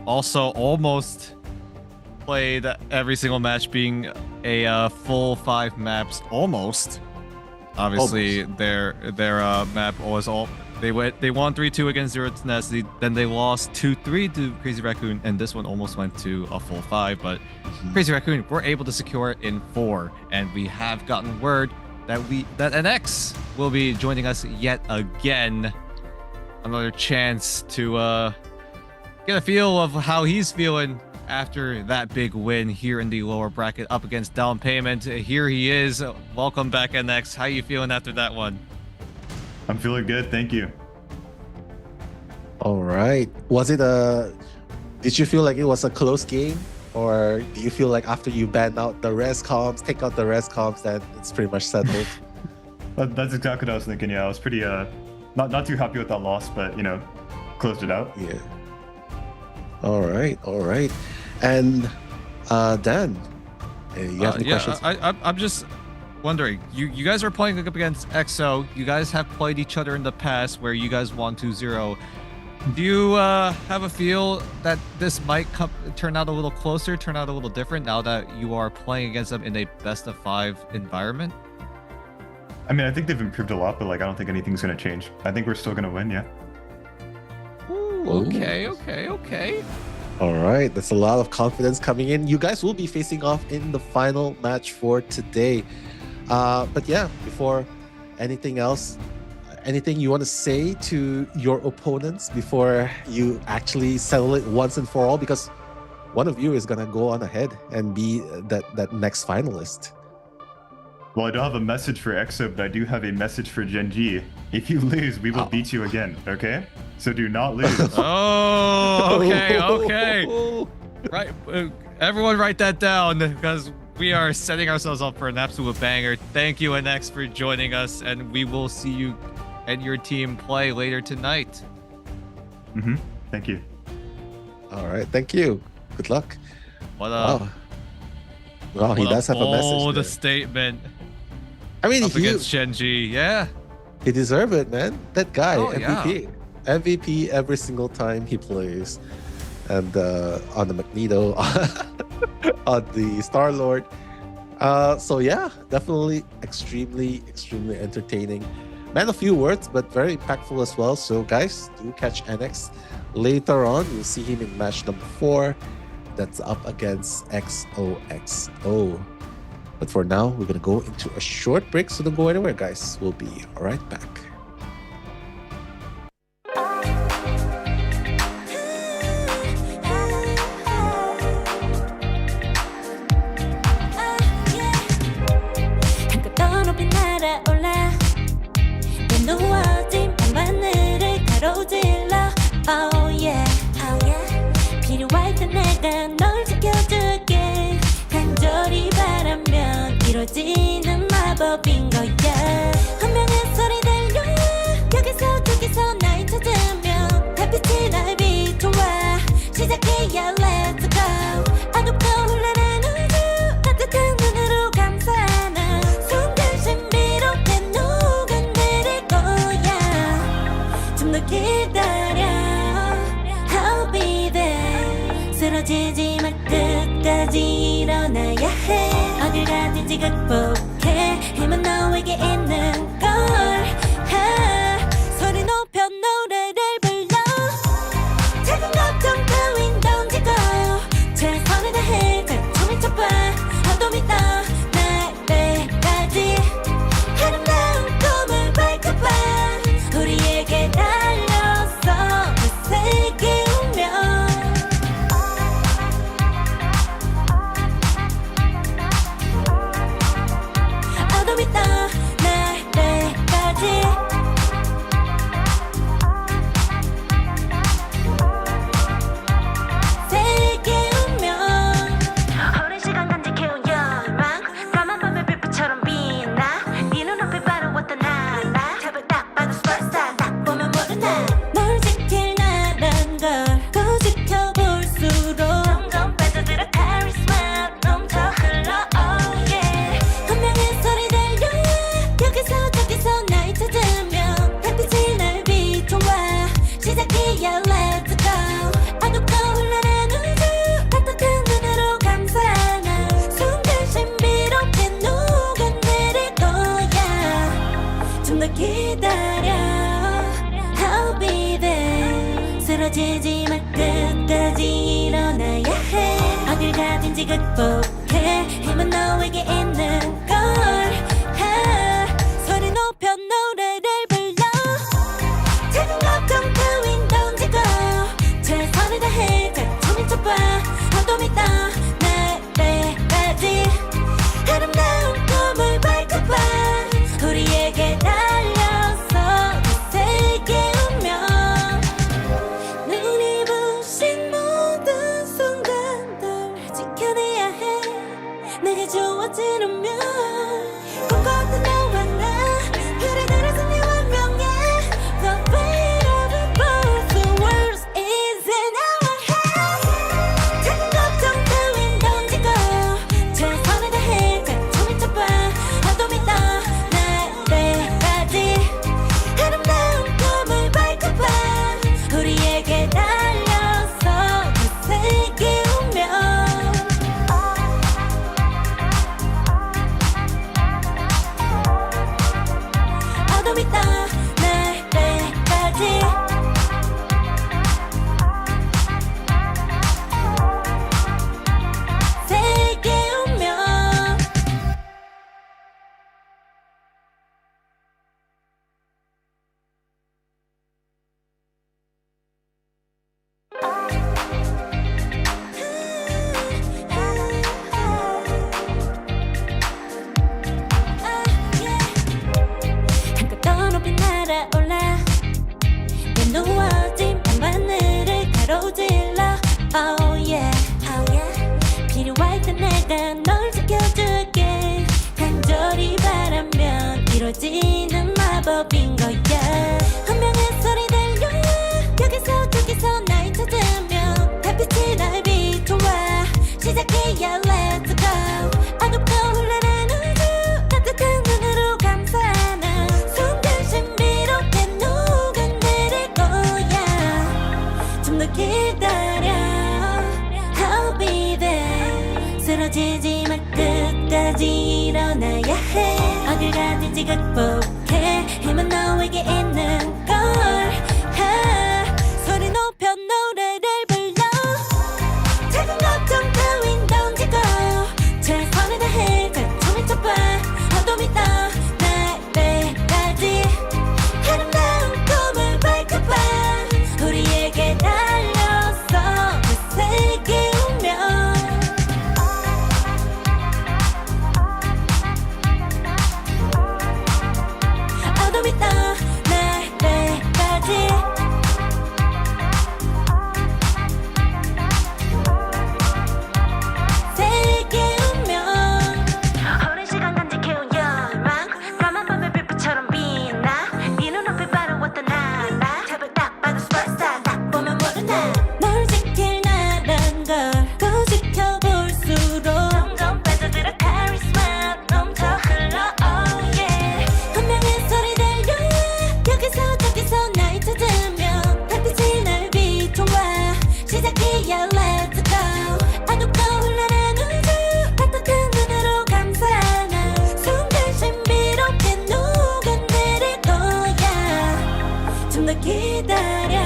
also almost played every single match being a full 5 maps. Almost. Obviously, their map was all. They won 3-2 against Zero Tenacity, then they lost 2-3 to Crazy Raccoon, and this one almost went to a full 5. But Crazy Raccoon were able to secure it in 4, and we have gotten word that NX will be joining us yet again. Another chance to get a feel of how he's feeling after that big win here in the lower bracket up against Down Payment. Here he is. Welcome back, NX. How you feeling after that one? I'm feeling good, thank you. All right. Was it did you feel like it was a close game? Or do you feel like after you ban out the res comps, take out the res comps, that it's pretty much settled? That's exactly what I was thinking, yeah. I was pretty, not too happy with that loss, but, you know, closed it out. Yeah. All right. And Dan, you have any questions? I'm just wondering, you guys are playing up against EXO. You guys have played each other in the past where you guys won 2-0. Do you have a feel that this might turn out a little closer, turn out a little different now that you are playing against them in a best-of-5 environment? I mean, I think they've improved a lot, but like, I don't think anything's going to change. I think we're still going to win, yeah. Ooh, okay. All right, that's a lot of confidence coming in. You guys will be facing off in the final match for today. But yeah, before anything else, anything you want to say to your opponents before you actually settle it once and for all? Because one of you is going to go on ahead and be that next finalist. Well, I don't have a message for EXO, but I do have a message for Gen G. If you lose, we will beat you again, okay? So do not lose. Oh, okay. Right, everyone write that down, because we are setting ourselves up for an absolute banger. Thank you, NX, for joining us, and we will see you and your team play later tonight. Thank you. All right, thank you. Good luck. Wow, he does have a message. Oh, the statement. I mean, up against Shenji, yeah. He deserves it, man. That guy, Oh, MVP. MVP every single time he plays. and on the Magneto, on the Star Lord. So yeah, definitely extremely entertaining. Man of few words, but very impactful as well. So guys, do catch NX later on. You'll see him in match number 4. That's up against XOXO. But for now, we're gonna go into a short break, so don't go anywhere, guys. We'll be right back. Oh yeah, 필요할 때 내가 널 지켜줄게. 간절히 바라면 이루어지는 마법인 거야. 운명의 소리 들려. 여기서 저기서 날 찾으면 달빛이 날 비춰와. 시작해야 let's go. 어둡고 흘러는 우주 따뜻한 눈으로 감싸는 순간 신비롭게 녹아내릴 거야. 좀 더 기다려. I'll be there. 쓰러지지 마. 끝까지 일어나야 해. 어딜 가든지 극복해. 힘은 너에게 있는 걸. 소리 높여 노래를 불러. 작은 걱정 따윈 던지고 최선을 다해. 잘 춤을 춰봐. 어둠이 떠 날 때까지 아름다운 꿈을 밝혀봐. 우리에게 달려서 그 세계 운명. 어둠이 떠 날 때까지 세계 운명. 오랜 시간 간직해온 열망 까만 밤의 빛처럼 빛나. 네 눈앞에 바로 왔던 나라. 탑을 딱 봐도 superstar. 딱 보면 모르나. 널 지킬 나란 걸 더 지켜볼수록 점점 빠져들어 카리스마 넘쳐 흘러. Oh yeah. 운명의 소리 들려. 여기서 저기서 날 찾으면 달빛이 날 비춰와. 시작이야 let's go. 어둡고 흘러는 우주 따뜻한 눈으로 감싸는 순간 신비롭게 녹아내릴 거야. 좀 더 기다려. I'll be there. 쓰러지지 마. 끝까지 일어나야 해. 어딜 가든지 극복해. 힘은 너에게 있는 걸. 소리 높여 노래를 불러. 작은 걱정 따윈 던지고 최선을 다해. 잘 춤을 춰봐. 어둠이 떠 날 때까지 아름다운 꿈을 밝혀봐. 우리에게 달려서 그 세계 운명. 눈이 부신 모든 순간들 지켜내야 해. 내게 주어지는 면 꿈꿨던 너와 나. 그래 너를 승리와 명예. The weight of it both the words is in our hands. 작은 걱정 따윈 던지고 최선을 다해. 잘 춤을 춰봐. 어둠이 떠 날 때까지 아름다운 꿈을 밝혀봐. 우리에게 달려서 그 세계 운명. 어둠이 떠 날 때까지 세계 운명. 한껏 더 높이 날아올라. 내 누워진 밤하늘을 가로질러. Oh yeah, 필요할 때 내가 널 지켜줄게. 간절히 바라면 이루어지는 마법인 거야. 운명의 소리 들려. 여기서 저기서 날 찾으면 달빛이 날 비춰와. 시작해야 let's go. 어둡고 흘러는 우주 따뜻한 눈으로 감싸는 순간 신비롭게 녹아내릴 거야. 좀 더 기다려. 언제든지 극복해 힘은 너에게 있는 걸 소리 높여 노래를 불러 작은 걱정 따윈 던지고 최선을 다해 자충을 쳐봐 어둠이 떠 날배까지 아름다운 꿈을 밝혀봐 우리에게 달려서 그 세계 운명 어둠이 떠 날배까지 세계 운명 오랜 시간 간직해온 열망 까만 밤의 빛처럼 빛나 네 눈앞에 바로 왔던 나 탑을 딱 봐도 superstar 딱 보면 모르나 널 지킬 나란 걸 또 지켜볼수록 점점 빠져들어 카리스마 넘쳐 흘러 oh yeah 운명의 소리 들려 여기서 저기서 날 찾으면 달빛이 날 비춰와 시작이야 let's go 어둡고 흘러는 우주 따뜻한 눈으로 감싸나 순간 신비롭게 녹아내릴 거야 좀 더 기다려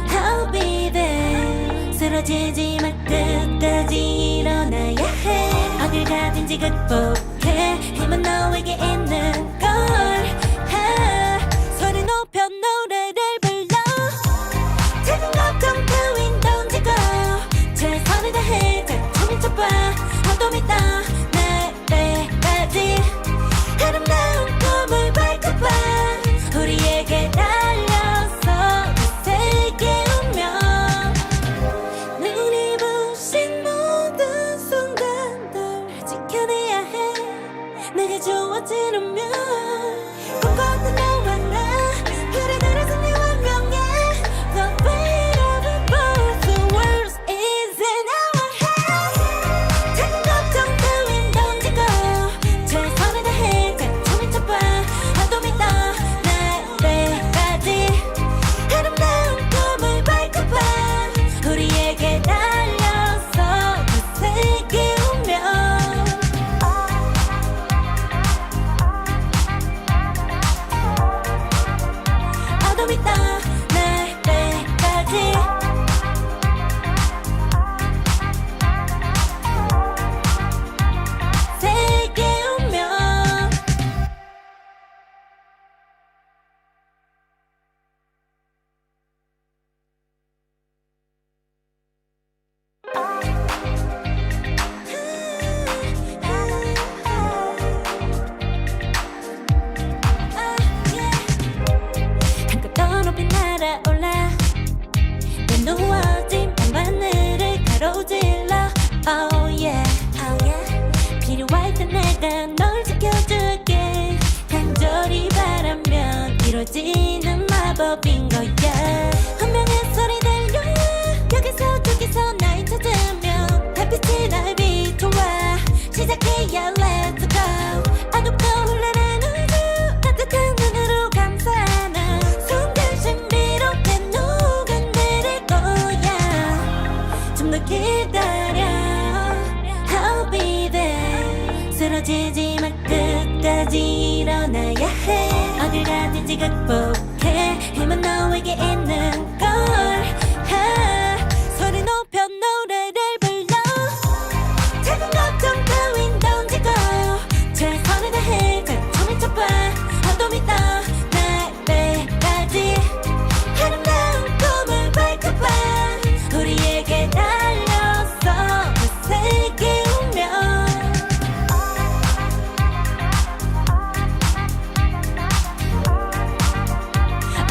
I'll be there 쓰러지지 말 끝까지 일어나야 해 어딜 가든지 극복해 힘은 너에게 있는 걸 소리 높여 노래를 불러 작은 걱정 따윈 던지고 최선을 다해 자충을 쳐봐 어둠이 떠 날배까지 아름다운 꿈을 밝혀봐 우리에게 달려서 그 세계 운명 눈이 부신 모든 순간들 지켜내야 해 내게 주어지는 꿈꿨던 너와 나 그래들어서 내 운명에 The weight of it both the world is in our hands 작은 걱정 따윈 던지고 최선을 다해 자충을 쳐봐 어둠이 떠 날배까지 아름다운 꿈을 밝혀봐 우리에게 달려서 그 세계 운명 어둠이 떠 날배까지 세계 운명 한껏 더 높이 날아올라 내 누워진 밤하늘을 가로질러 Oh yeah, oh yeah 필요할 때 내가 널 지켜줄게 간절히 바라면 이루어지는 마법인 거야 운명의 소리 들려 여기서 저기서 날 찾으면 달빛이 날 비춰와 시작이야 let's go 어둡고 흘러는 우주 따뜻한 눈으로 감싸나 순간 신비롭게 녹아내릴 거야 좀 더 기다려 I'll be there 쓰러지지 말 끝까지 일어나야 해 어딜 가든지 극복해 힘은 너에게 있는 걸 소리 높여 노래를 불러 작은 걱정 따윈 던지고 최선을 다해 자충을 쳐봐 어둠이 떠 날배까지 아름다운 꿈을 밝혀봐 우리에게 달려서 그 세계 운명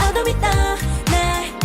어둠이 떠 날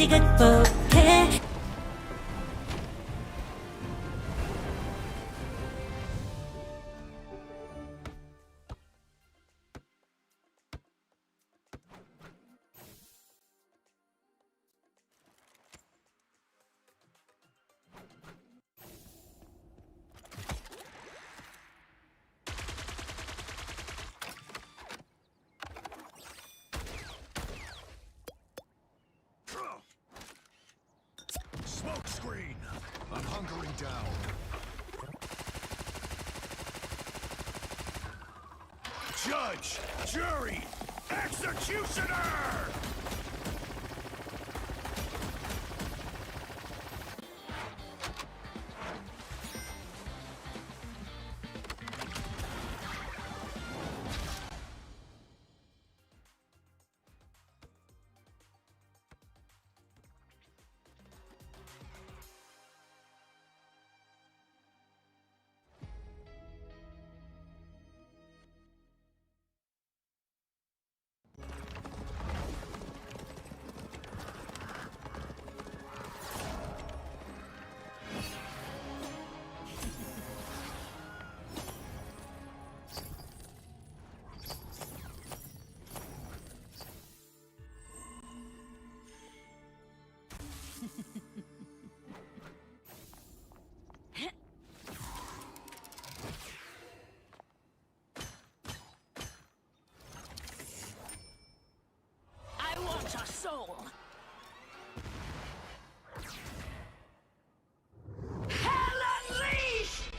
언제든지 극복해. Smoke screen! I'm hunkering down. Judge! Jury! Executioner! I want your soul. Hell unleashed!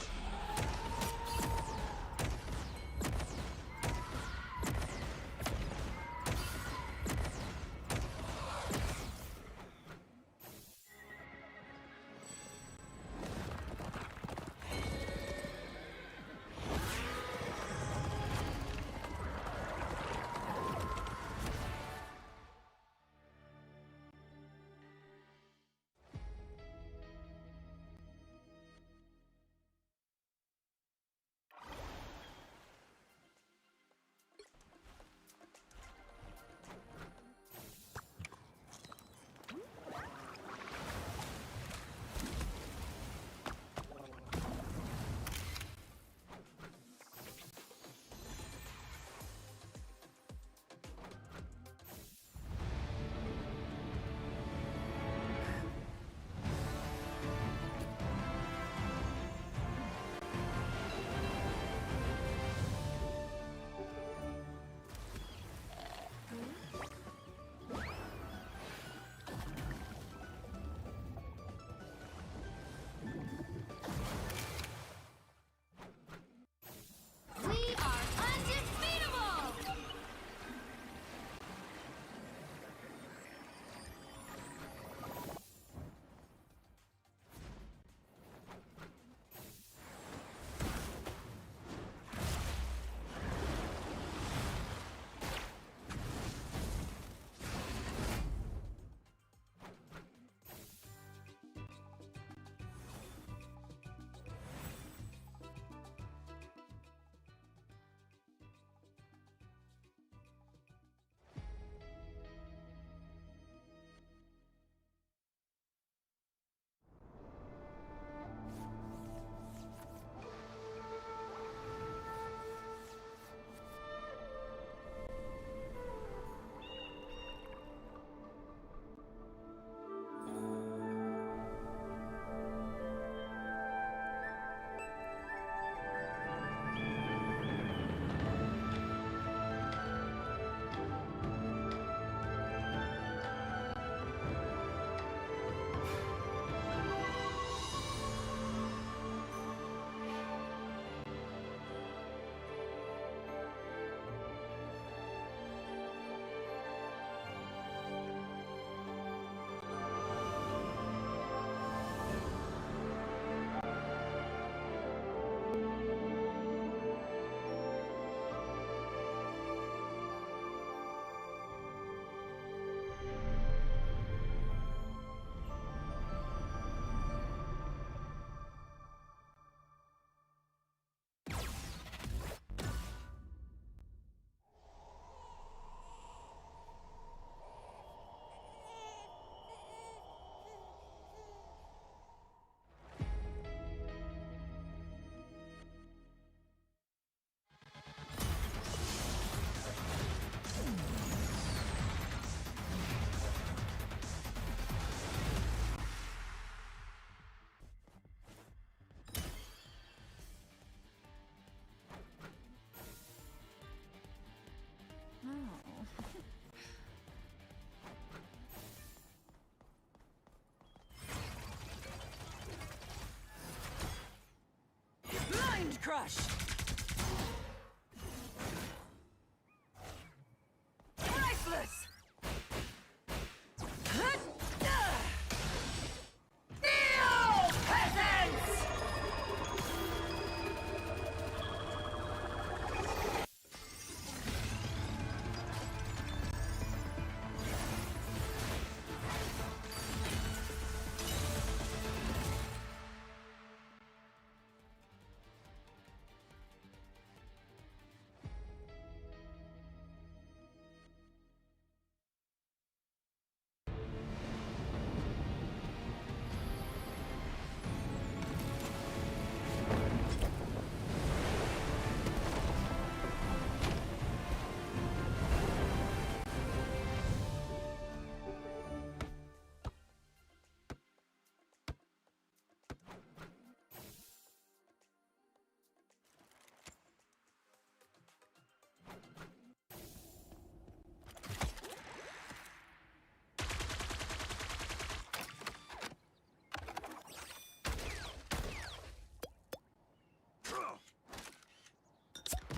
crush. Priceless. Neo peasants.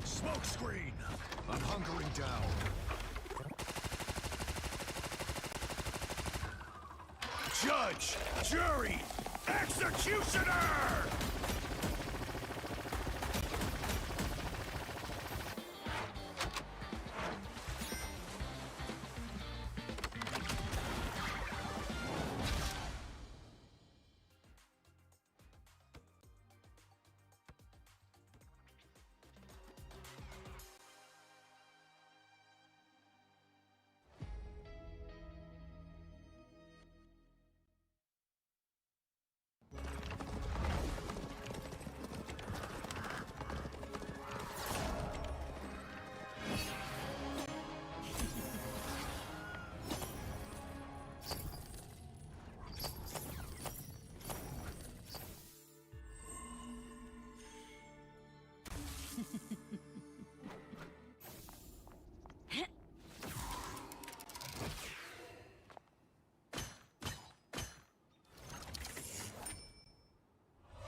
Smoke screen! I'm hunkering down. Judge! Jury! Executioner!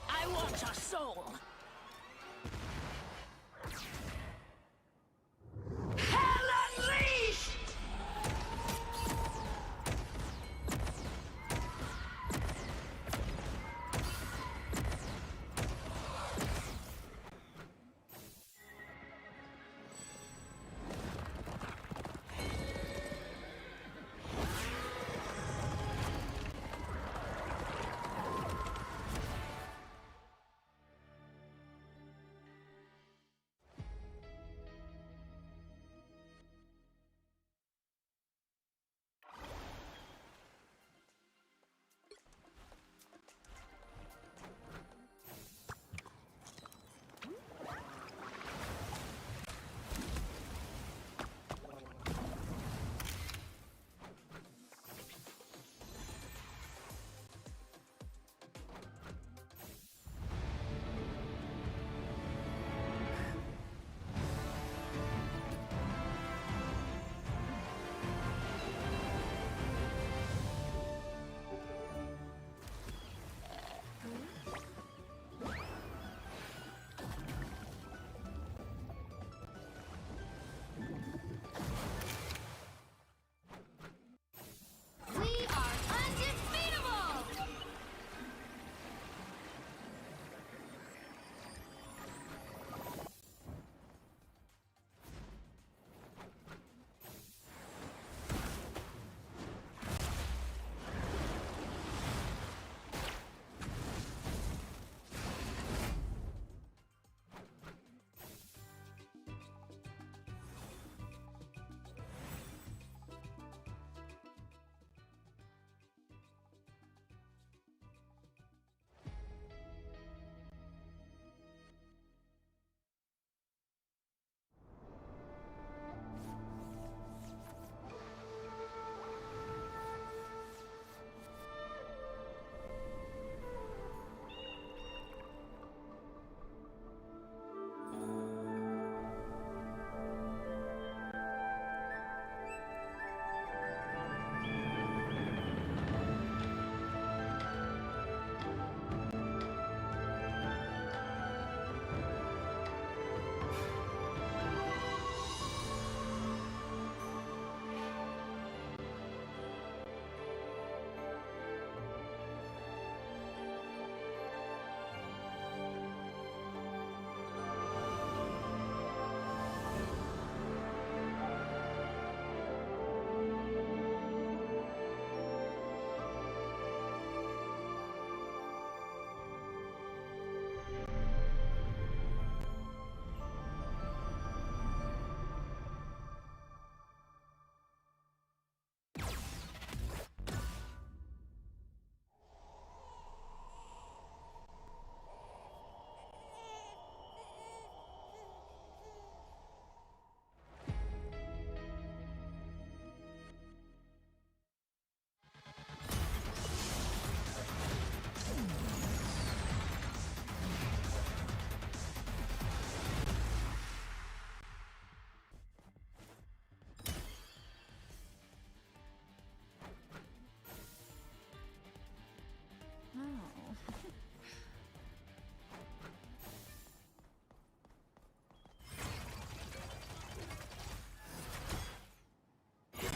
I want your soul. Hell unleashed!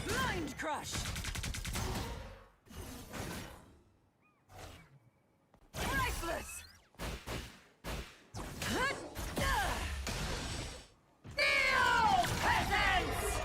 Mind crush! Priceless! Neo peasants!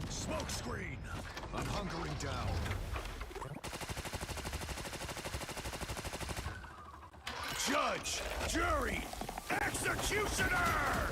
Smoke screen! I'm hunkering down. Judge! Jury! Executioner!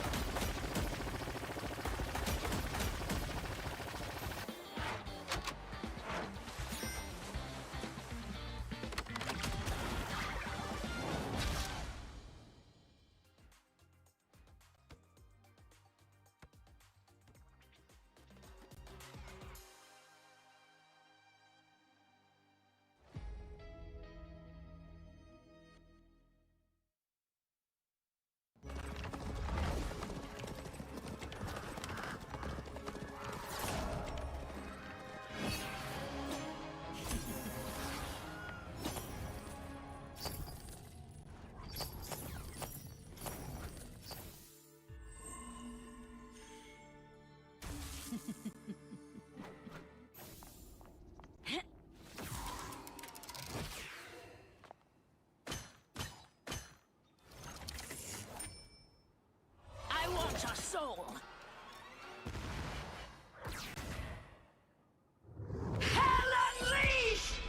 I want your soul! Hell unleashed!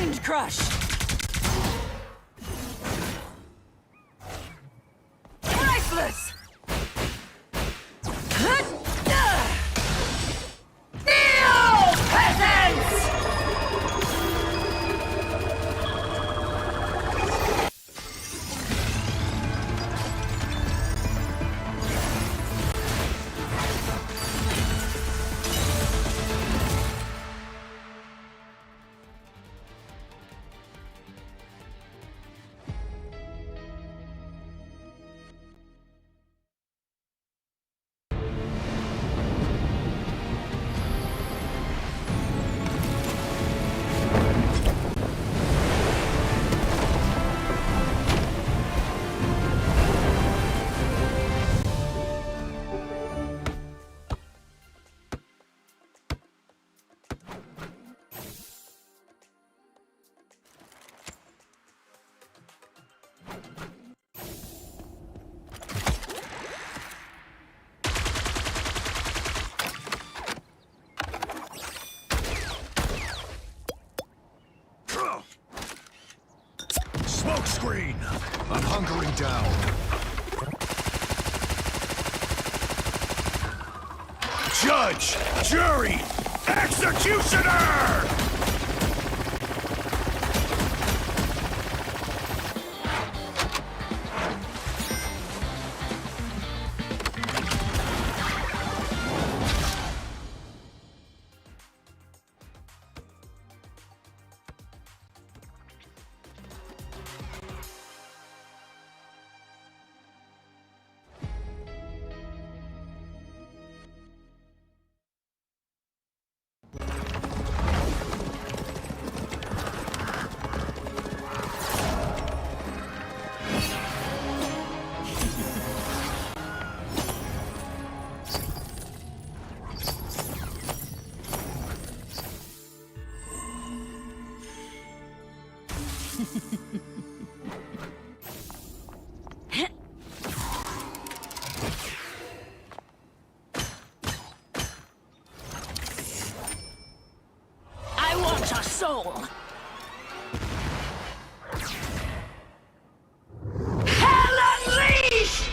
Mind crush! Priceless! Neo peasants! Smoke screen! I'm hunkering down. Judge! Jury! Executioner! I want your soul! Hell unleashed!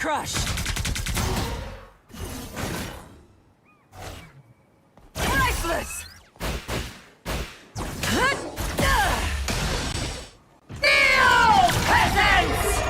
crush! Priceless! Neo peasants!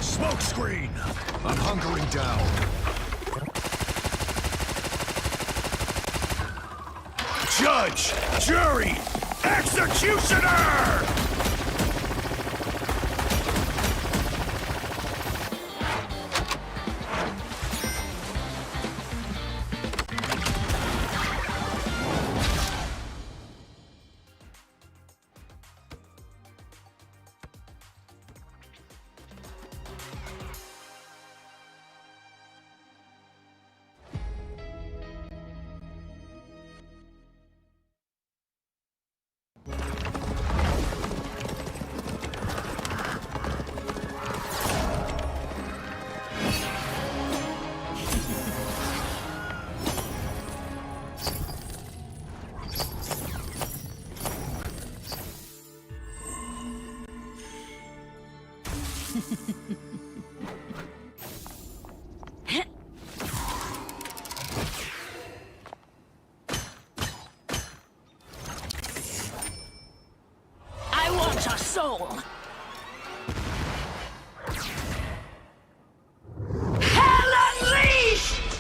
Smoke screen! I'm hunkering down. Judge! Jury! Executioner! I want your soul! Hell unleashed!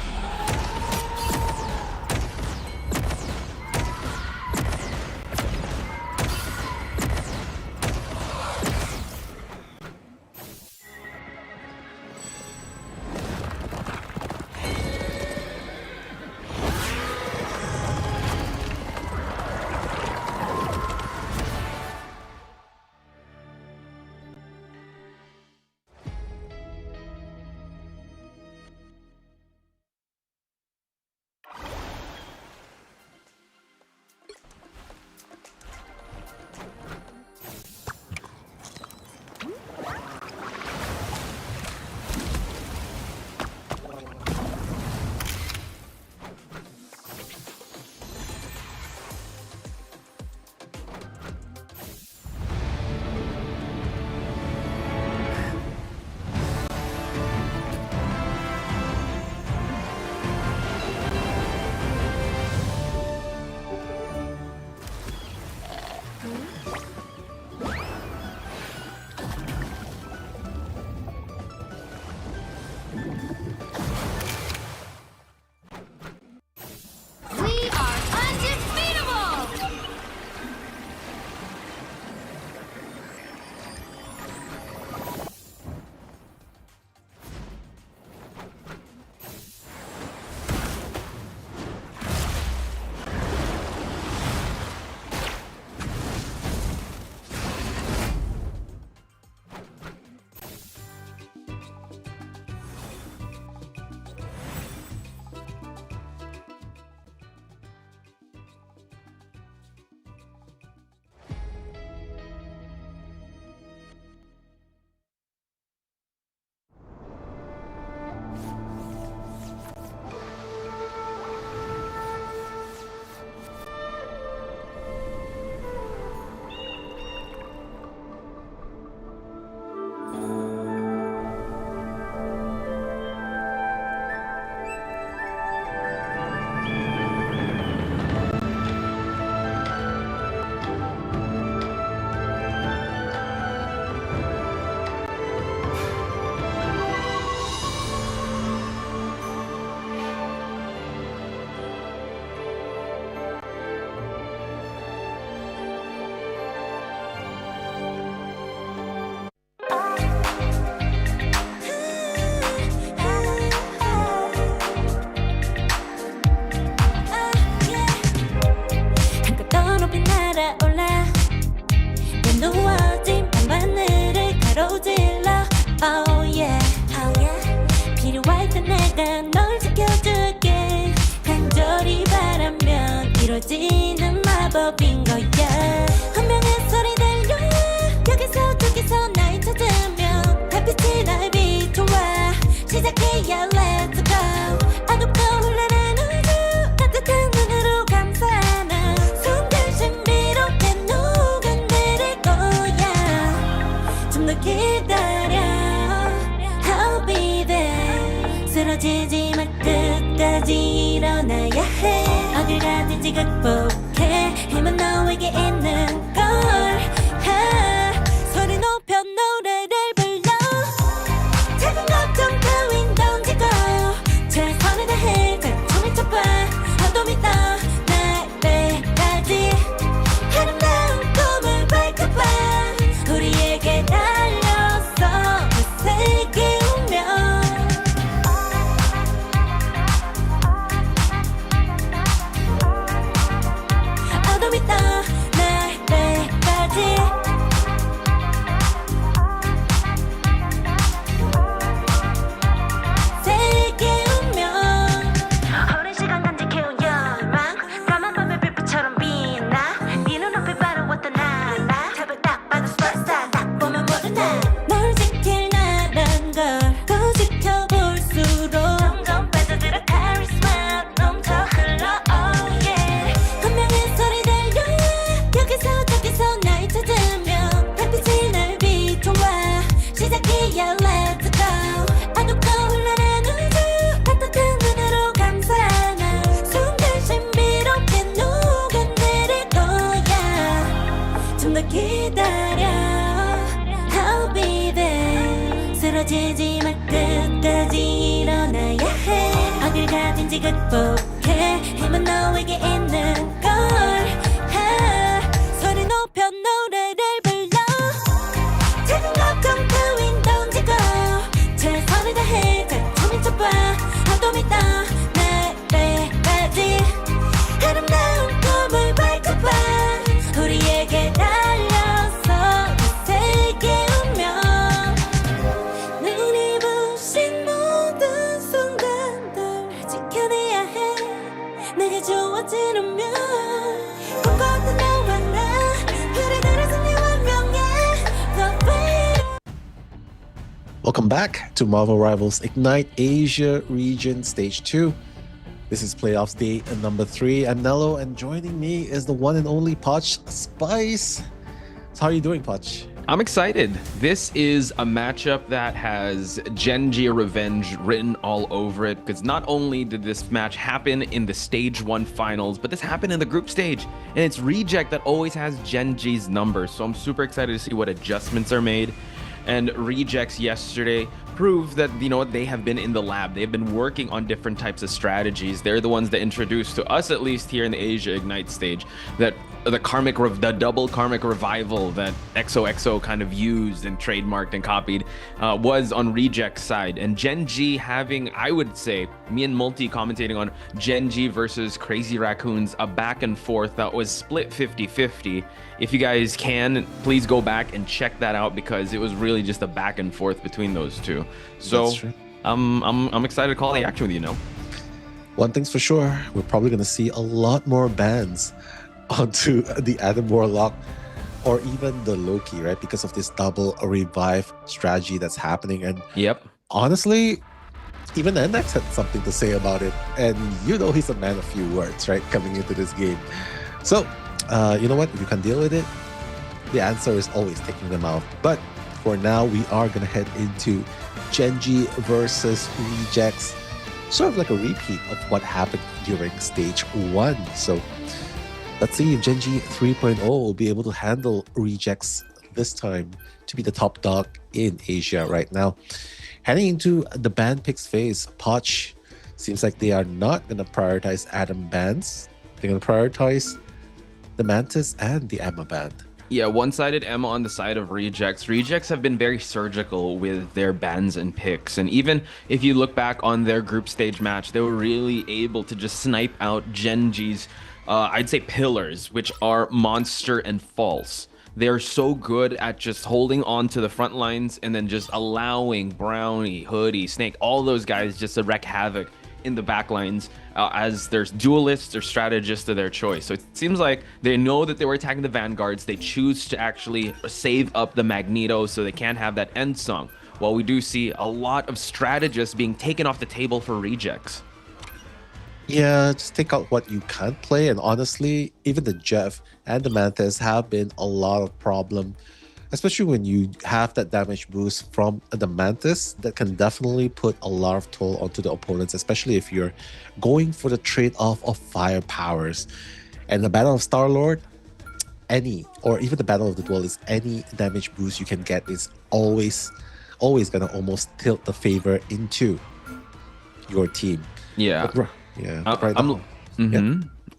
법인 거야 운명의 소리 들려 여기서 저기서 날 찾으면 달빛이 날 비춰와 시작해야 let's go 어둡고 흘러는 우주 따뜻한 눈으로 감싸나 순간 신비롭게 녹아내릴 거야 좀 더 기다려 I'll be there 쓰러지지 마 끝까지 일어나야 해 어딜 가든지 극복해 힘은 너에게 있는 걸 소리 높여 노래를 불러 작은 걱정 따윈 던지고 최선을 다해 자충을 쳐봐 어둠이 떠날 때까지 아름다운 꿈을 밝혀봐 우리에게 달려서 그 세계 운명 어둠이 떠날 때까지 세계 운명 오랜 시간 간직해온 열망 까만 밤의 빛처럼 빛나 네 눈앞에 바로 왔던 나나 탑을 딱 봐도 스파스타 딱 보면 모두 다널 지킬 나란 걸 더 지켜볼수록 점점 빠져들어 카리스마 넘쳐 흘러 oh yeah 운명의 소리 들려 여기서 저기서 날 찾으면 달빛이 날 비춰와 시작이야 let's go 어둡고 흘러는 우주 따뜻한 눈으로 감싸나 순간 신비롭게 녹아내릴 거야 좀 더 기다려 I'll be there 쓰러지지 마 끝까지 일어나야 해 어딜 가든지 극복해 힘은 너에게 있는 걸 소리 높여 노래를 불러 작은 걱정 따윈 던지고 최선을 다해 자충을 쳐봐 어둠이 떠날 때까지 아름다운 꿈을 밝혀봐 우리에게 달려서 그 세계 운명 눈이 부신 모든 순간들 지켜내야 해 내게 주어지는 꿈꿔왔던 너와 나 그래들의 승리와 명예 The way Welcome back to Marvel Rivals Ignite Asia Region Stage 2. This is playoffs day number 3. I'm Nello, and joining me is the one and only Poch Spice. So how are you doing, Poch? I'm excited. This is a matchup that has Genji Revenge written all over it, because not only did this match happen in the Stage 1 finals, but this happened in the group stage, and it's Reject that always has Genji's number, so I'm super excited to see what adjustments are made. And Rejects yesterday proved that, you know what, they have been in the lab. They've been working on different types of strategies. They're the ones that introduced to us, at least here in the Asia Ignite stage, that the double karmic revival that XOXO kind of used and trademarked and copied was on Reject's side. And Genji having, I would say, me and Multi commentating on Genji versus Crazy Raccoons, a back and forth that was split 50-50. If you guys can, please go back and check that out, because it was really just a back and forth between those two. So I'm excited to call the action with you now. One thing's for sure, we're probably going to see a lot more bans onto the Adam Warlock or even the Loki, right? Because of this double revive strategy that's happening. And yep, honestly, even NX had something to say about it. And you know he's a man of few words, right? Coming into this game. So, you know what? If you can deal with it, the answer is always taking them out. But for now, we are going to head into Genji versus Rejects. Sort of like a repeat of what happened during Stage 1. So, let's see if Genji 3.0 will be able to handle Rejects this time to be the top dog in Asia right now. Heading into the ban picks phase, Poch seems like they are not going to prioritize Adam bans. They're going to prioritize the Mantis and the Emma ban. Yeah, one-sided Emma on the side of Rejects. Rejects have been very surgical with their bans and picks. And even if you look back on their group stage match, they were really able to just snipe out Genji's I'd say pillars, which are Monster and False. They're so good at just holding on to the front lines and then just allowing Brownie, Hoodie, Snake, all those guys just to wreak havoc in the backlines as there's duelists or strategists of their choice. So it seems like they know that they were attacking the vanguards. They choose to actually save up the Magneto so they can't have that end song. While we do see a lot of strategists being taken off the table for rejects. Yeah, just take out what you can't play. And honestly, even the Jeff and the Mantis have been a lot of problem, especially when you have that damage boost from the Mantis. That can definitely put a lot of toll onto the opponents, especially if you're going for the trade-off of fire powers. And the Battle of Star-Lord, or even the Battle of the Duelist, any damage boost you can get is always gonna almost tilt the favor into your team. Yeah.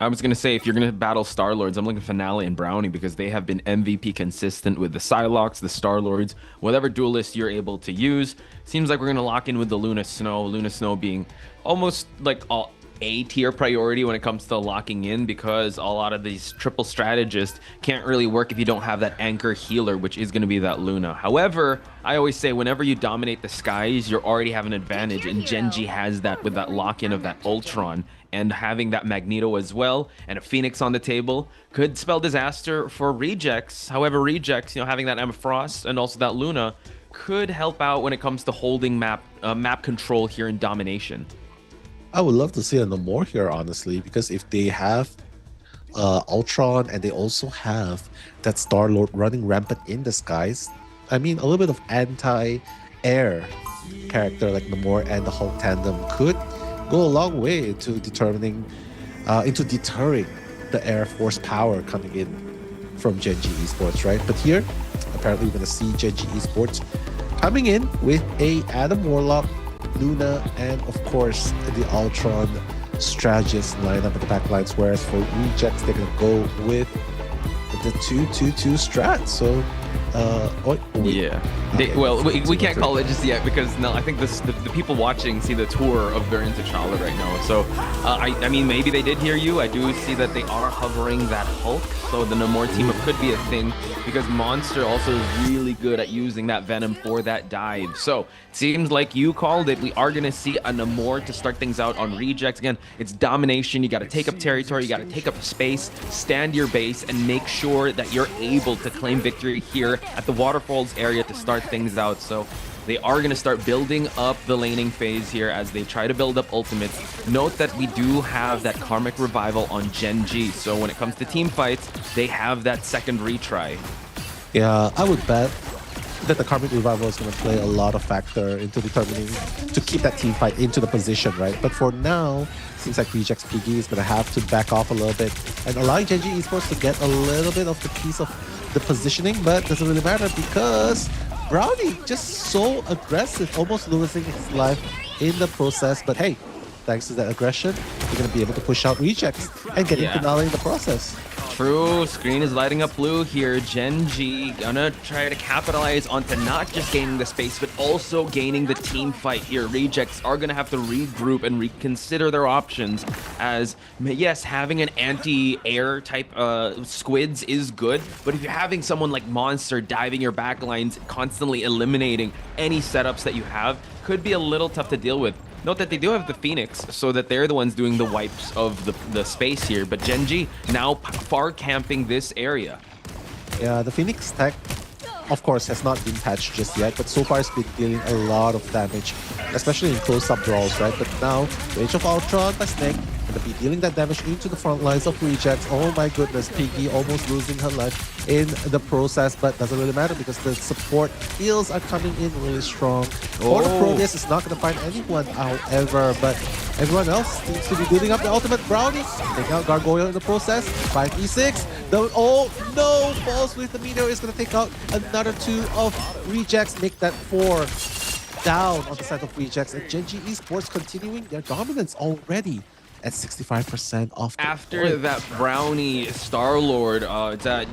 I was gonna say, if you're gonna battle Star-Lords, I'm looking at Finale and Brownie because they have been MVP consistent with the Psylocks, the Star-Lords, whatever duelist you're able to use. Seems like we're gonna lock in with the Luna Snow being almost like A-tier priority when it comes to locking in, because a lot of these triple strategists can't really work if you don't have that anchor healer, which is going to be that Luna. However, I always say whenever you dominate the skies, you already have an advantage, and Genji has that with that lock-in of that Ultron, and having that Magneto as well, and a Phoenix on the table could spell disaster for rejects. However, rejects, having that Emma Frost and also that Luna could help out when it comes to holding map control here in domination. I would love to see a Namor here, honestly, because if they have Ultron and they also have that Star-Lord running rampant in the skies, I mean, a little bit of anti-air character like Namor and the Hulk tandem could go a long way into deterring the Air Force power coming in from Genji Esports, right? But here, apparently we're going to see Genji Esports coming in with a Adam Warlock, Luna, and of course the Ultron strategist lineup at the backlines, whereas for rejects they're gonna go with the 2-2-2 strat. So we can't call it just yet because I think the people watching see the tour of Variant T'Challa right now. So I mean, maybe they did hear you. I do see that they are hovering that Hulk, so the Namor team up could be a thing, because Monster also is really good at using that Venom for that dive. So it seems like you called it. We are going to see a Namor to start things out on rejects. Again, it's domination. You got to take up territory, you got to take up space, stand your base, and make sure that you're able to claim victory here at the Waterfalls area to start things out. So they are going to start building up the laning phase here as they try to build up ultimates. Note that we do have that Karmic Revival on Genji, so when it comes to team fights, they have that second retry. Yeah, I would bet that the Karmic Revival is going to play a lot of factor into determining to keep that team fight into the position, right? But for now, seems like Rejects PG is going to have to back off a little bit and allowing Genji Esports to get a little bit of the piece of the positioning, but doesn't really matter because Brownie just so aggressive, almost losing his life in the process. But hey, thanks to that aggression, you're going to be able to push out rejects and getting Finale in the process. True, screen is lighting up blue here. Genji gonna try to capitalize onto not just gaining the space, but also gaining the team fight here. Rejects are gonna have to regroup and reconsider their options, as yes, having an anti-air type squids is good, but if you're having someone like Monster diving your backlines, constantly eliminating any setups that you have, could be a little tough to deal with. Note that they do have the Phoenix, so that they're the ones doing the wipes of the space here, but Genji now far camping this area. Yeah, the Phoenix tech, of course, has not been patched just yet, but so far it's been dealing a lot of damage, especially in close-up draws, right? But now, Rage of Ultron by Snake, going to be dealing that damage into the front lines of rejects. Oh my goodness, Piggy almost losing her life in the process, but doesn't really matter because the support heals are coming in really strong. For the Proteus is not going to find anyone, however, but everyone else seems to be building up the ultimate. Brownie taking out Gargoyle in the process. 5v6. Oh no! Falls with the meteor is going to take out another 2 of rejects, make that 4 down on the side of rejects, and Genji Esports continuing their dominance already at 65% off. After that Brownie Star-Lord,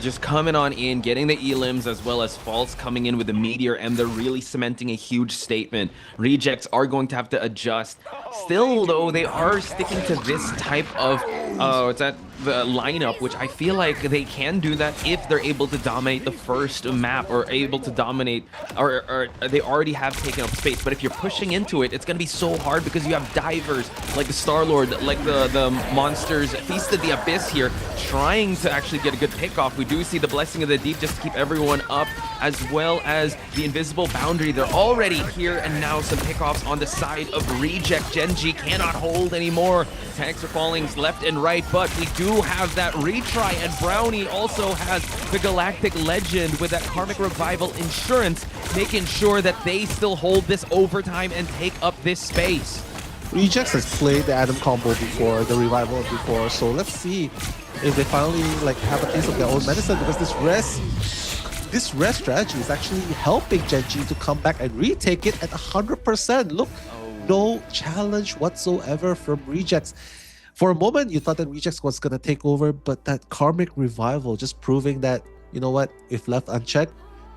just coming on in, getting the elims as well as False coming in with the Meteor, and they're really cementing a huge statement. Rejects are going to have to adjust. Still, though, they are sticking to this type of it's at the lineup, which I feel like they can do that if they're able to dominate the first map or able to dominate, or they already have taken up space. But if you're pushing into it, it's going to be so hard because you have divers like the Star-Lord, like the monsters, Feast of the Abyss here, trying to actually get a good pick off. We do see the Blessing of the Deep just to keep everyone up, as well as the Invisible Boundary. They're already here, and now some pickoffs on the side of Reject. Genji cannot hold anymore. Tanks are falling left and right, but we do have that retry, and Brownie also has the Galactic Legend with that Karmic Revival insurance, making sure that they still hold this overtime and take up this space. Rejects has played the Adam combo before, the revival before, so let's see if they finally like have a taste of their own medicine, because this rest strategy is actually helping Genji to come back and retake it at 100%. Look, no challenge whatsoever from Rejects. For a moment, you thought that Rejects was going to take over, but that Karmic Revival just proving that, you know what, if left unchecked,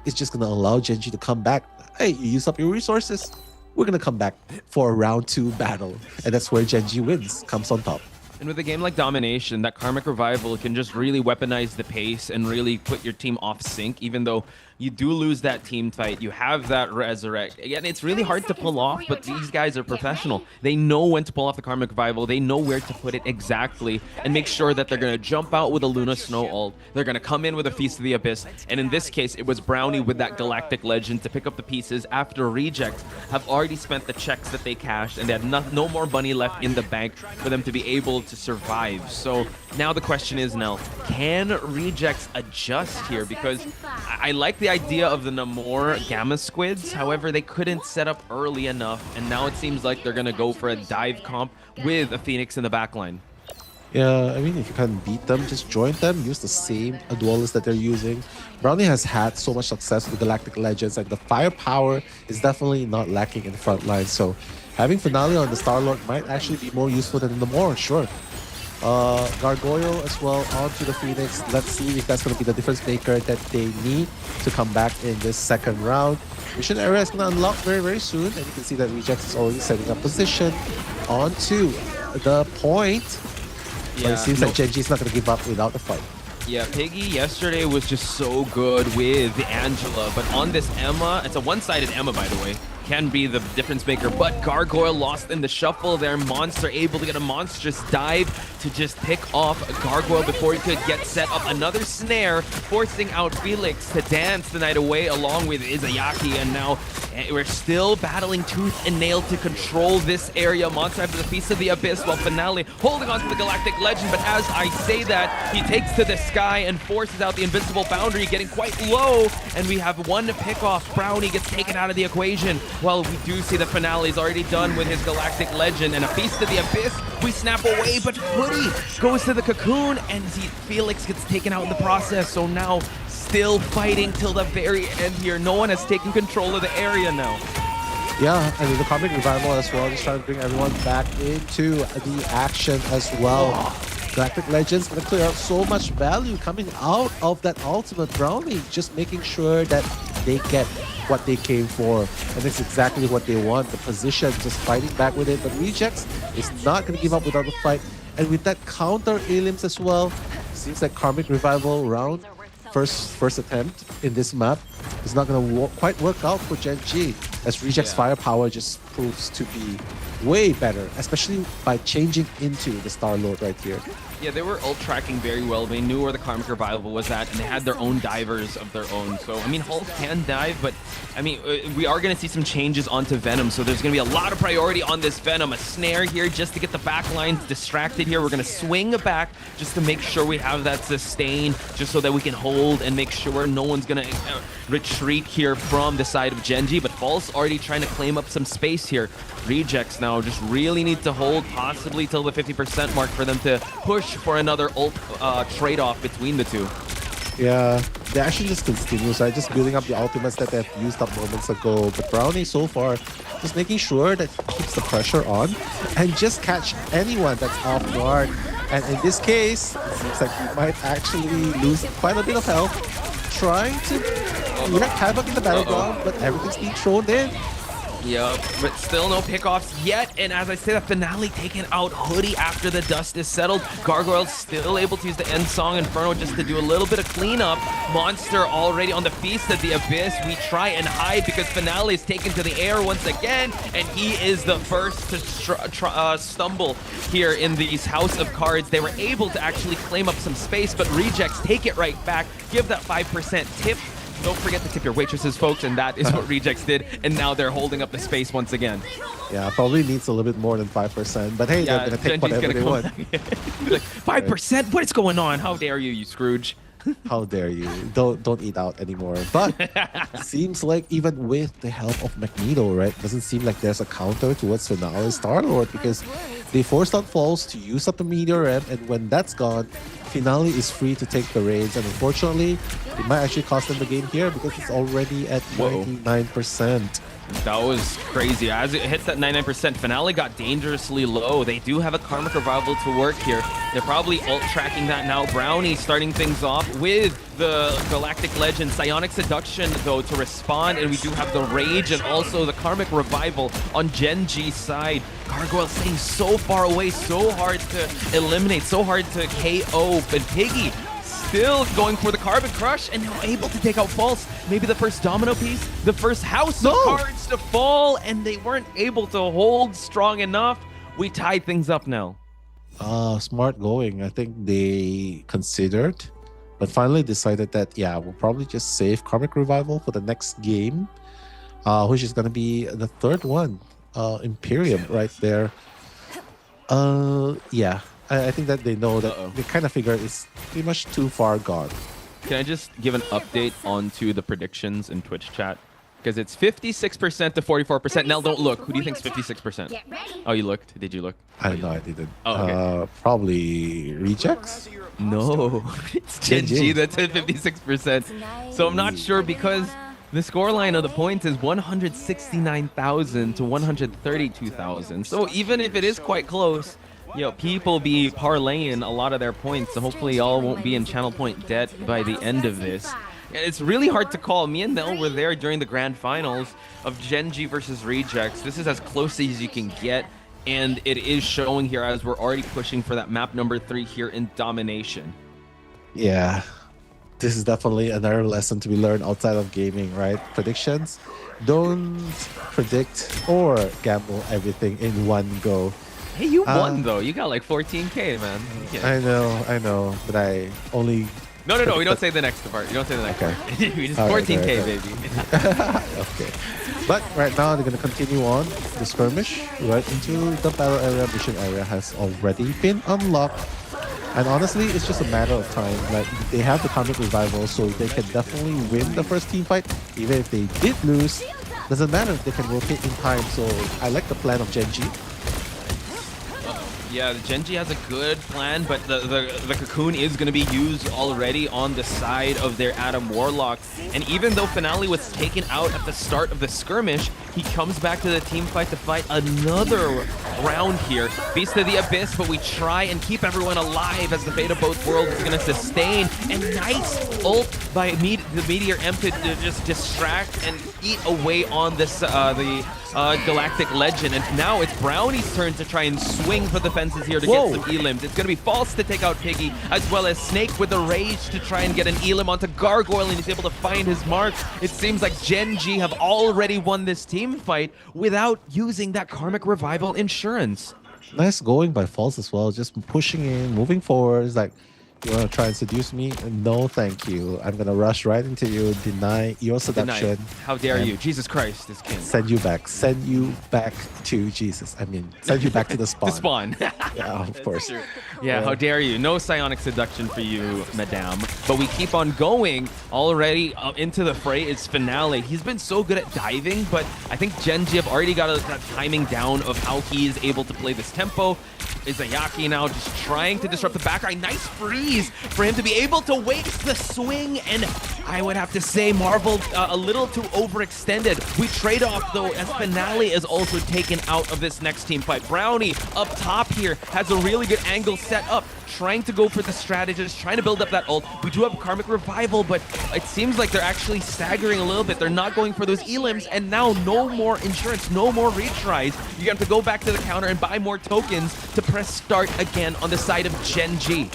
it's just going to allow Genji to come back. Hey, you use up your resources, we're going to come back for a round 2 battle. And that's where Genji wins, comes on top. And with a game like Domination, that Karmic Revival can just really weaponize the pace and really put your team off sync, even though you do lose that team fight. You have that Resurrect. Again, it's really hard to pull off, but these guys are professional. They know when to pull off the Karmic Revival. They know where to put it exactly and make sure that they're going to jump out with a Luna Snow ult. They're going to come in with a Feast of the Abyss. And in this case, it was Brownie with that Galactic Legend to pick up the pieces after Rejects have already spent the checks that they cashed, and they had no more money left in the bank for them to be able to survive. So now the question is, Nell, can Rejects adjust here? Because I like the idea of the Namor Gamma Squids. However, they couldn't set up early enough, and now it seems like they're going to go for a dive comp with a Phoenix in the backline. Yeah, I mean, if you can't beat them, just join them. Use the same duelist that they're using. Brownie has had so much success with Galactic Legends, and the firepower is definitely not lacking in the front line. So having Finale on the Star-Lord might actually be more useful than Namor, sure. Gargoyle as well onto the Phoenix. Let's see if that's going to be the difference maker that they need to come back in this second round. Mission area is going to unlock very, very soon, and you can see that Rejects is already setting up position onto the point. But it seems like Genji is not going to give up without a fight. Yeah, Piggy yesterday was just so good with the Angela, but on this Emma, it's a one-sided Emma, by the way, can be the difference maker, but Gargoyle lost in the shuffle there. Monster able to get a monstrous dive to just pick off Gargoyle before he could get set up another snare, forcing out Felix to dance the night away along with Izayaki, and now we're still battling tooth and nail to control this area. Monster after the Feast of the Abyss, while Finale holding on to the Galactic Legend, but as I say that, he takes to the sky and forces out the Invisible Boundary, getting quite low, and we have one pick-off. Brownie gets taken out of the equation. Well, we do see the Finale is already done with his Galactic Legend, and a Feast of the Abyss, we snap away, but Hoodie goes to the Cocoon, and Felix gets taken out in the process, so now still fighting till the very end here. No one has taken control of the area now. Yeah, and the Karmic Revival as well, just trying to bring everyone back into the action as well. Galactic Legends gonna clear out so much value coming out of that ultimate. Brownie just making sure that they get what they came for, and it's exactly what they want, the position, just fighting back with it. But Rejects is not going to give up without a fight, and with that counter aliens as well, seems like Karmic Revival round first attempt in this map is not going to quite work out for Genji, as Rejects firepower just proves to be way better, especially by changing into the Star-Lord right here. Yeah, they were ult tracking very well. They knew where the Karmic Revival was at, and they had their own divers of their own. So, I mean, Hulk can dive, but, I mean, we are going to see some changes onto Venom, so there's going to be a lot of priority on this Venom. A snare here just to get the back lines distracted here. We're going to swing back just to make sure we have that sustain, just so that we can hold and make sure no one's going to retreat here from the side of Genji, but False already trying to claim up some space here. Rejects now just really need to hold possibly till the 50% mark for them to push for another ult trade-off between the two. Yeah, the action just continues, right? Just building up the ultimates that they've used up moments ago. But Brownie so far just making sure that he keeps the pressure on and just catch anyone that's off guard. And in this case, it seems like he might actually lose quite a bit of health trying to wreak havoc in the battleground, but everything's being thrown in. Yep, but still no pickoffs yet. And as I say, the finale taken out Hoodie after the dust is settled. Gargoyle still able to use the end song Inferno just to do a little bit of cleanup. Monster already on the feast of the Abyss. We try and hide because finale is taken to the air once again. And he is the first to stumble here in these House of Cards. They were able to actually claim up some space, but Rejects take it right back. Give that 5% tip. Don't forget to tip your waitresses, folks, and that is what Rejects did, and now they're holding up the space once again. Yeah, probably needs a little bit more than 5%, but hey, they're gonna take whatever they want. Like, 5%? What is going on? How dare you Scrooge? How dare you? Don't eat out anymore. But seems like even with the help of Magneto, right, doesn't seem like there's a counter towards Finale Star-Lord because they forced out Falls to use up the Meteor Ramp, and when that's gone, Finale is free to take the raids, and unfortunately, it might actually cost them the game here because it's already at 99%. That was crazy. As it hits that 99%, Finale got dangerously low. They do have a Karmic Revival to work here. They're probably ult-tracking that now. Brownie starting things off with the Galactic Legend. Psionic Seduction, though, to respond. And we do have the Rage and also the Karmic Revival on Gen G's side. Gargoyle staying so far away, so hard to eliminate, so hard to KO. But Piggy still going for the Carbon Crush and now able to take out False. Maybe the first domino piece, the first House of Cards to fall, and they weren't able to hold strong enough. We tied things up now. Smart going. I think they considered, but finally decided that, yeah, we'll probably just save Karmic Revival for the next game, which is going to be the third one. Imperium right there. Yeah. I think that they know that they kind of figure it's pretty much too far gone. Can I just give an update onto the predictions in Twitch chat? Because it's 56% to 44%. Nell, don't look. Who do you think's 56%? Oh, you looked? Did you look? I know I didn't. Oh, okay. Probably Rejects? No. It's Gen G that's at 56%. So I'm not sure because the scoreline of the points is 169,000 to 132,000. So even if it is quite close, people be parlaying a lot of their points, so hopefully y'all won't be in channel point debt by the end of this. And it's really hard to call. Me and Nell were there during the grand finals of Gen G versus Rejects. This is as close as you can get, and it is showing here as we're already pushing for that map number 3 here in Domination. Yeah, this is definitely another lesson to be learned outside of gaming, right? Predictions. Don't predict or gamble everything in one go. Hey, you won though. You got like 14K, man. I know, but I only... No, we don't say the next part. You don't say the next part. We just 14K, baby. Okay. But right now, they're going to continue on the skirmish right into the battle area. Mission area has already been unlocked. And honestly, it's just a matter of time. Like, they have the Karmic Revival, so they can definitely win the first team fight. Even if they did lose, doesn't matter. They can rotate in time. So I like the plan of Gen G. Yeah, Gen G has a good plan, but the Cocoon is going to be used already on the side of their Adam Warlock. And even though Finale was taken out at the start of the skirmish, he comes back to the team fight to fight another round here. Beast of the Abyss, but we try and keep everyone alive as the fate of both worlds is going to sustain. And nice ult by the Meteor Imp to just distract and eat away on this the Galactic Legend. And now it's Brownie's turn to try and swing for the fences here to get some elims. It's going to be False to take out Piggy, as well as Snake with the Rage to try and get an elim onto Gargoyle, and he's able to find his marks. It seems like Gen G have already won this team fight without using that Karmic Revival insurance. Nice going by False as well, just pushing in, moving forward. It's like, you want to try and seduce me? No, thank you. I'm going to rush right into you, deny your seduction. How dare you? Jesus Christ is king. Send you back to Jesus. I mean, send you back to the spawn. The spawn. Yeah, of course. Yeah, how dare you? No psionic seduction for you, madame. But we keep on going. Already into the fray is Finale. He's been so good at diving, but I think Gen G have already got that timing down of how he is able to play this tempo. Izayaki now just trying to disrupt the backline. Nice freeze for him to be able to waste the swing and I would have to say Marvel a little too overextended. We trade off though as Finale is also taken out of this next team fight. Brownie up top here has a really good angle set up, trying to go for the strategist, trying to build up that ult. We do have Karmic Revival, but it seems like they're actually staggering a little bit. They're not going for those elims, and now no more insurance, no more retries. You have to go back to the counter and buy more tokens to press start again on the side of Gen G.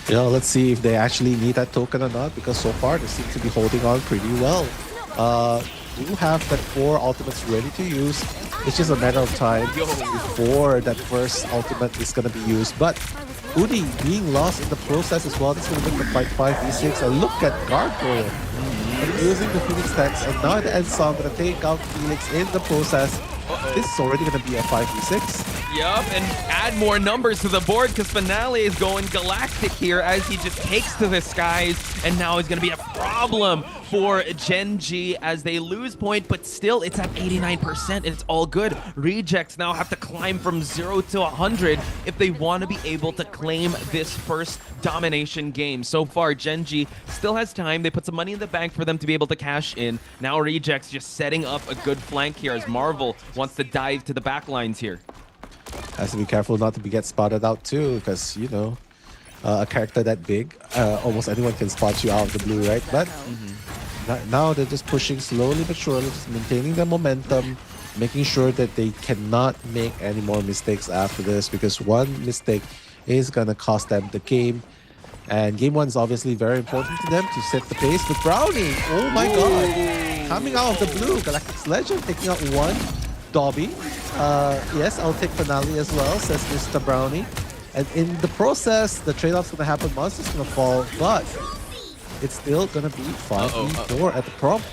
You know, let's see if they actually need that token or not, because so far they seem to be holding on pretty well. Do have that 4 ultimates ready to use. It's just a matter of time before that first ultimate is going to be used. But Udi being lost in the process as well, that's going to make the fight 5v6. And look at Gargoyle using the Phoenix Tex, and now the end song going to take out Felix in the process. This is already going to be a 5v6. Yup, and add more numbers to the board because Finale is going galactic here as he just takes to the skies, and now it's going to be a problem for Gen G as they lose point, but still it's at 89%. It's all good. Rejects now have to climb from 0 to 100 if they want to be able to claim this first domination game. So far, Gen G still has time. They put some money in the bank for them to be able to cash in. Now Rejects just setting up a good flank here as Marvel wants to dive to the back lines here. Has to be careful not to get spotted out too, because, you know, a character that big, almost anyone can spot you out of the blue, right? But now they're just pushing slowly but surely, just maintaining their momentum, making sure that they cannot make any more mistakes after this, because one mistake is going to cost them the game. And game 1 is obviously very important to them to set the pace. But Brownie, oh my god, coming out of the blue, Galactic's Legend taking out 1. Dobby. Yes, I'll take Finale as well, says Mr. Brownie. And in the process, the trade-off's going to happen, Monster's going to fall, but it's still going to be 5v4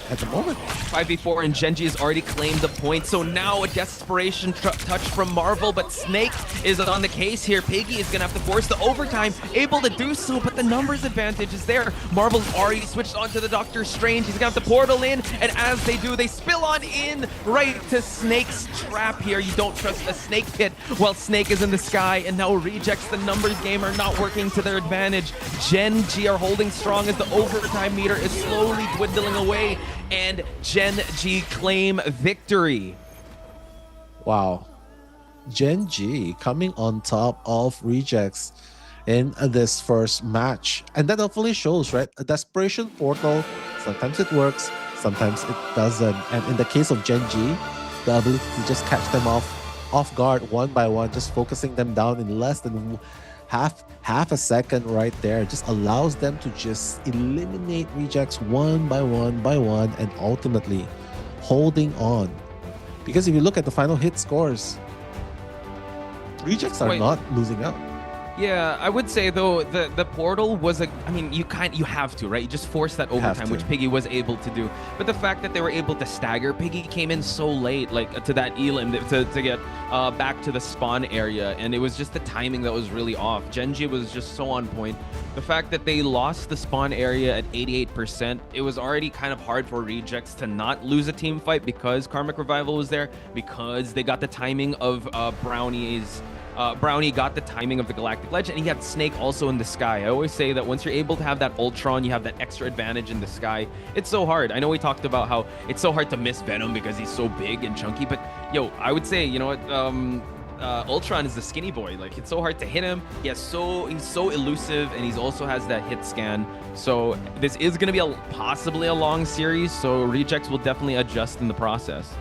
at the moment. 5v4 and Gen G has already claimed the point, so now a desperation touch from Marvel, but Snake is on the case here. Piggy is going to have to force the overtime, able to do so, but the numbers advantage is there. Marvel's already switched onto the Doctor Strange. He's going to have to portal in, and as they do, they spill on in right to Snake's trap here. You don't trust a Snake hit while Snake is in the sky, and now Rejects, the numbers game, are not working to their advantage. Gen G are holding strong as the overtime meter is slowly dwindling away, and Gen G claim victory. Wow. Gen G coming on top of Rejects in this first match. And that hopefully shows, right? A desperation portal, sometimes it works, sometimes it doesn't. And in the case of Gen G, the ability to just catch them off guard one by one, just focusing them down in less than half a second right there, just allows them to just eliminate Rejects one by one, and ultimately holding on. Because if you look at the final hit scores, Rejects are not losing out. Yeah, I would say though the portal was I mean, you have to, right? You just force that overtime, which Piggy was able to do. But the fact that they were able to stagger, Piggy came in so late, like to that elim to get back to the spawn area, and it was just the timing that was really off. Gen G was just so on point. The fact that they lost the spawn area at 88%, it was already kind of hard for Rejects to not lose a team fight because Karmic Revival was there, because they got the timing of Brownie got the timing of the Galactic Legend, and he had Snake also in the sky. I always say that once you're able to have that Ultron, you have that extra advantage in the sky. It's so hard. I know we talked about how it's so hard to miss Venom because he's so big and chunky, but yo, I would say, you know what, Ultron is the skinny boy. Like, it's so hard to hit him. He's so elusive, and he also has that hit scan. So this is going to be possibly a long series, so Rejects will definitely adjust in the process.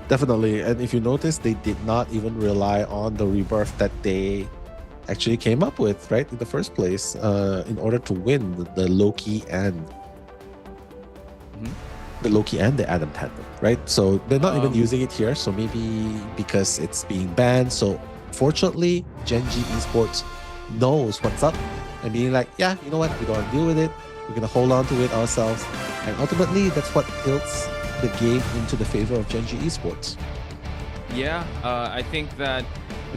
Definitely. And if you notice, they did not even rely on the rebirth that they actually came up with, right, in the first place, in order to win the Loki and the Adam Tandem, right? So they're not even using it here. So maybe because it's being banned. So fortunately, Gen G Esports knows what's up and being like, yeah, you know what? We don't want to deal with it. We're going to hold on to it ourselves. And ultimately, that's what tilts the game into the favor of Gen G Esports. Yeah, I think that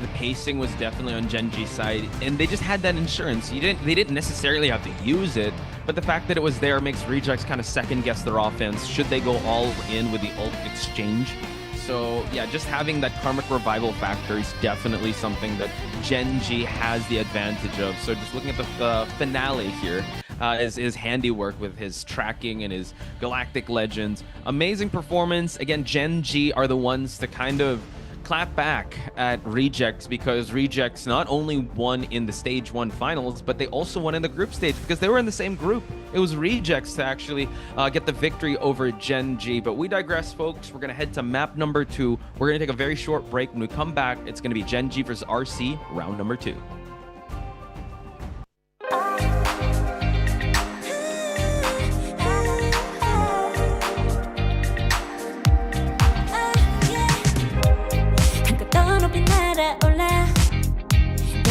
the pacing was definitely on Gen G's side, and they just had that insurance. They didn't necessarily have to use it, but the fact that it was there makes Rejects kind of second guess their offense should they go all in with the ult exchange. So yeah, just having that Karmic Revival factor is definitely something that Gen G has the advantage of. So just looking at the finale here, his handiwork with his tracking and his Galactic Legends. Amazing performance. Again, Gen G are the ones to kind of clap back at Rejects, because Rejects not only won in the stage 1 finals, but they also won in the group stage because they were in the same group. It was Rejects to actually get the victory over Gen G. But we digress, folks. We're going to head to map number 2. We're going to take a very short break. When we come back, it's going to be Gen G versus RC, round number 2.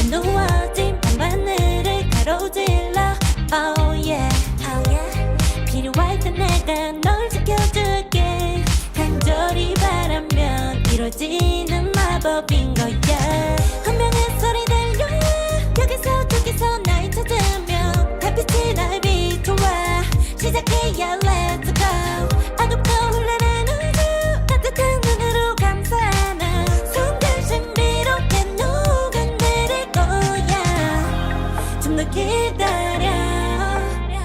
누워진 밤하늘을 가로질러 Oh yeah, oh yeah. 필요할 때 내가 널 지켜줄게 간절히 바라면 이루어지는 마법인 거야 운명의 소리 들려 여기서 저기서 날 찾으면 달빛이 날 비춰와 시작해야 let's go 어둡고 흘러는 우주 따뜻한 눈으로 감싸나 순간 신비롭게 녹아내릴 거야 좀 더 기다려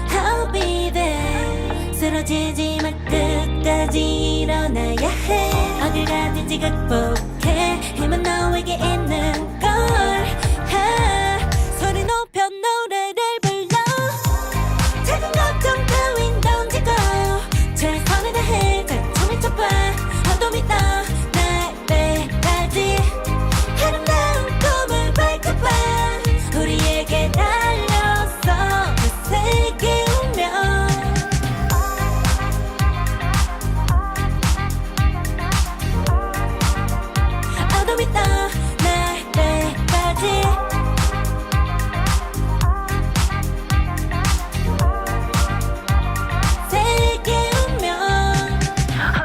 I'll be there 쓰러지지 마 끝까지 일어나야 해 어딜 가든지 극복해 힘은 너에게 있는 걸 소리 높여 노래를 불러 작은 걱정 따윈 던지고 최선을 다해 가슴을 쳐봐 어둠이 떠날 때까지 아름다운 꿈을 밝혀봐 우리에게 달려서 그 세계 운명 어둠이 떠날 때까지 세계 운명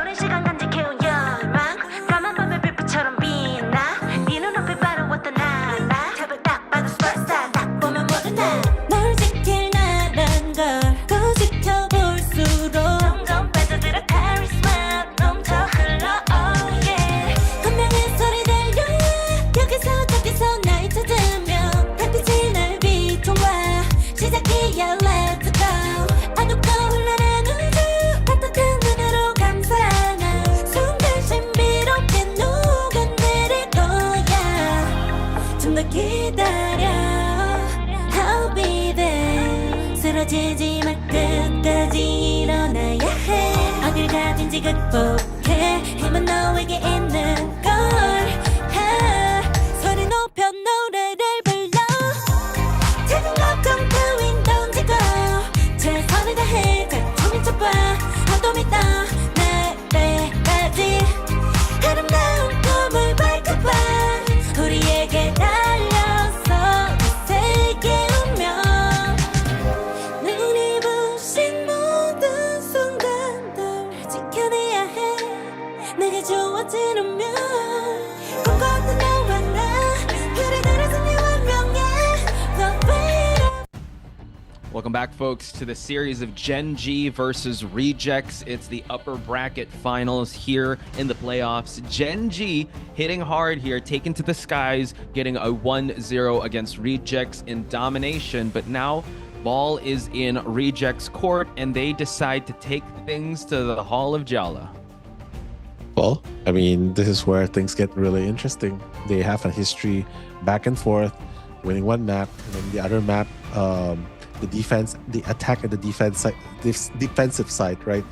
오랜 시간 간직해온 열망 까만 밤의 빛처럼 빛나 네 눈앞에 바로 왔던 나 탑을 딱 봐도 superstar 딱 보면 모두 나널 지킬 나란 걸 더 지켜볼수록 점점 빠져들어 카리스마 넘쳐 흘러 oh yeah 운명의 소리 들려 여기서 저기서 날 찾으면 달빛이 날 비춰와 시작이야 let's go 어둡고 흘러는 우주 따뜻한 눈으로 감싸나 순간 신비롭게 녹아내릴 거야 좀 더 기다려 I'll be there 쓰러지지 마 끝까지 일어나야 해 어딜 가든지 극복해 힘은 너에게 있는 걸 소리 높여 노래를 불러 작은 걱정 따윈 던지고 최선을 다해 가슴을 쳐봐 어둠이 떠날 때까지 아름다운 꿈을 밝혀봐 우리에게 달려서 그 세계 운명 눈이 부신 모든 순간들 지켜내야 해 내게 주어지는 면 꿈꿨던 너와 나 그래 그래서 네 운명에 The way Welcome back, folks, to the series of Gen G versus Rejects. It's the upper bracket finals here in the playoffs. Gen G hitting hard here, taken to the skies, getting a 1-0 against Rejects in domination. But now, ball is in Rejects' court, and they decide to take things to the Hall of Jala. Well, I mean, this is where things get really interesting. They have a history back and forth, winning one map, and then the other map, the defense, the attack and the defensive side, right?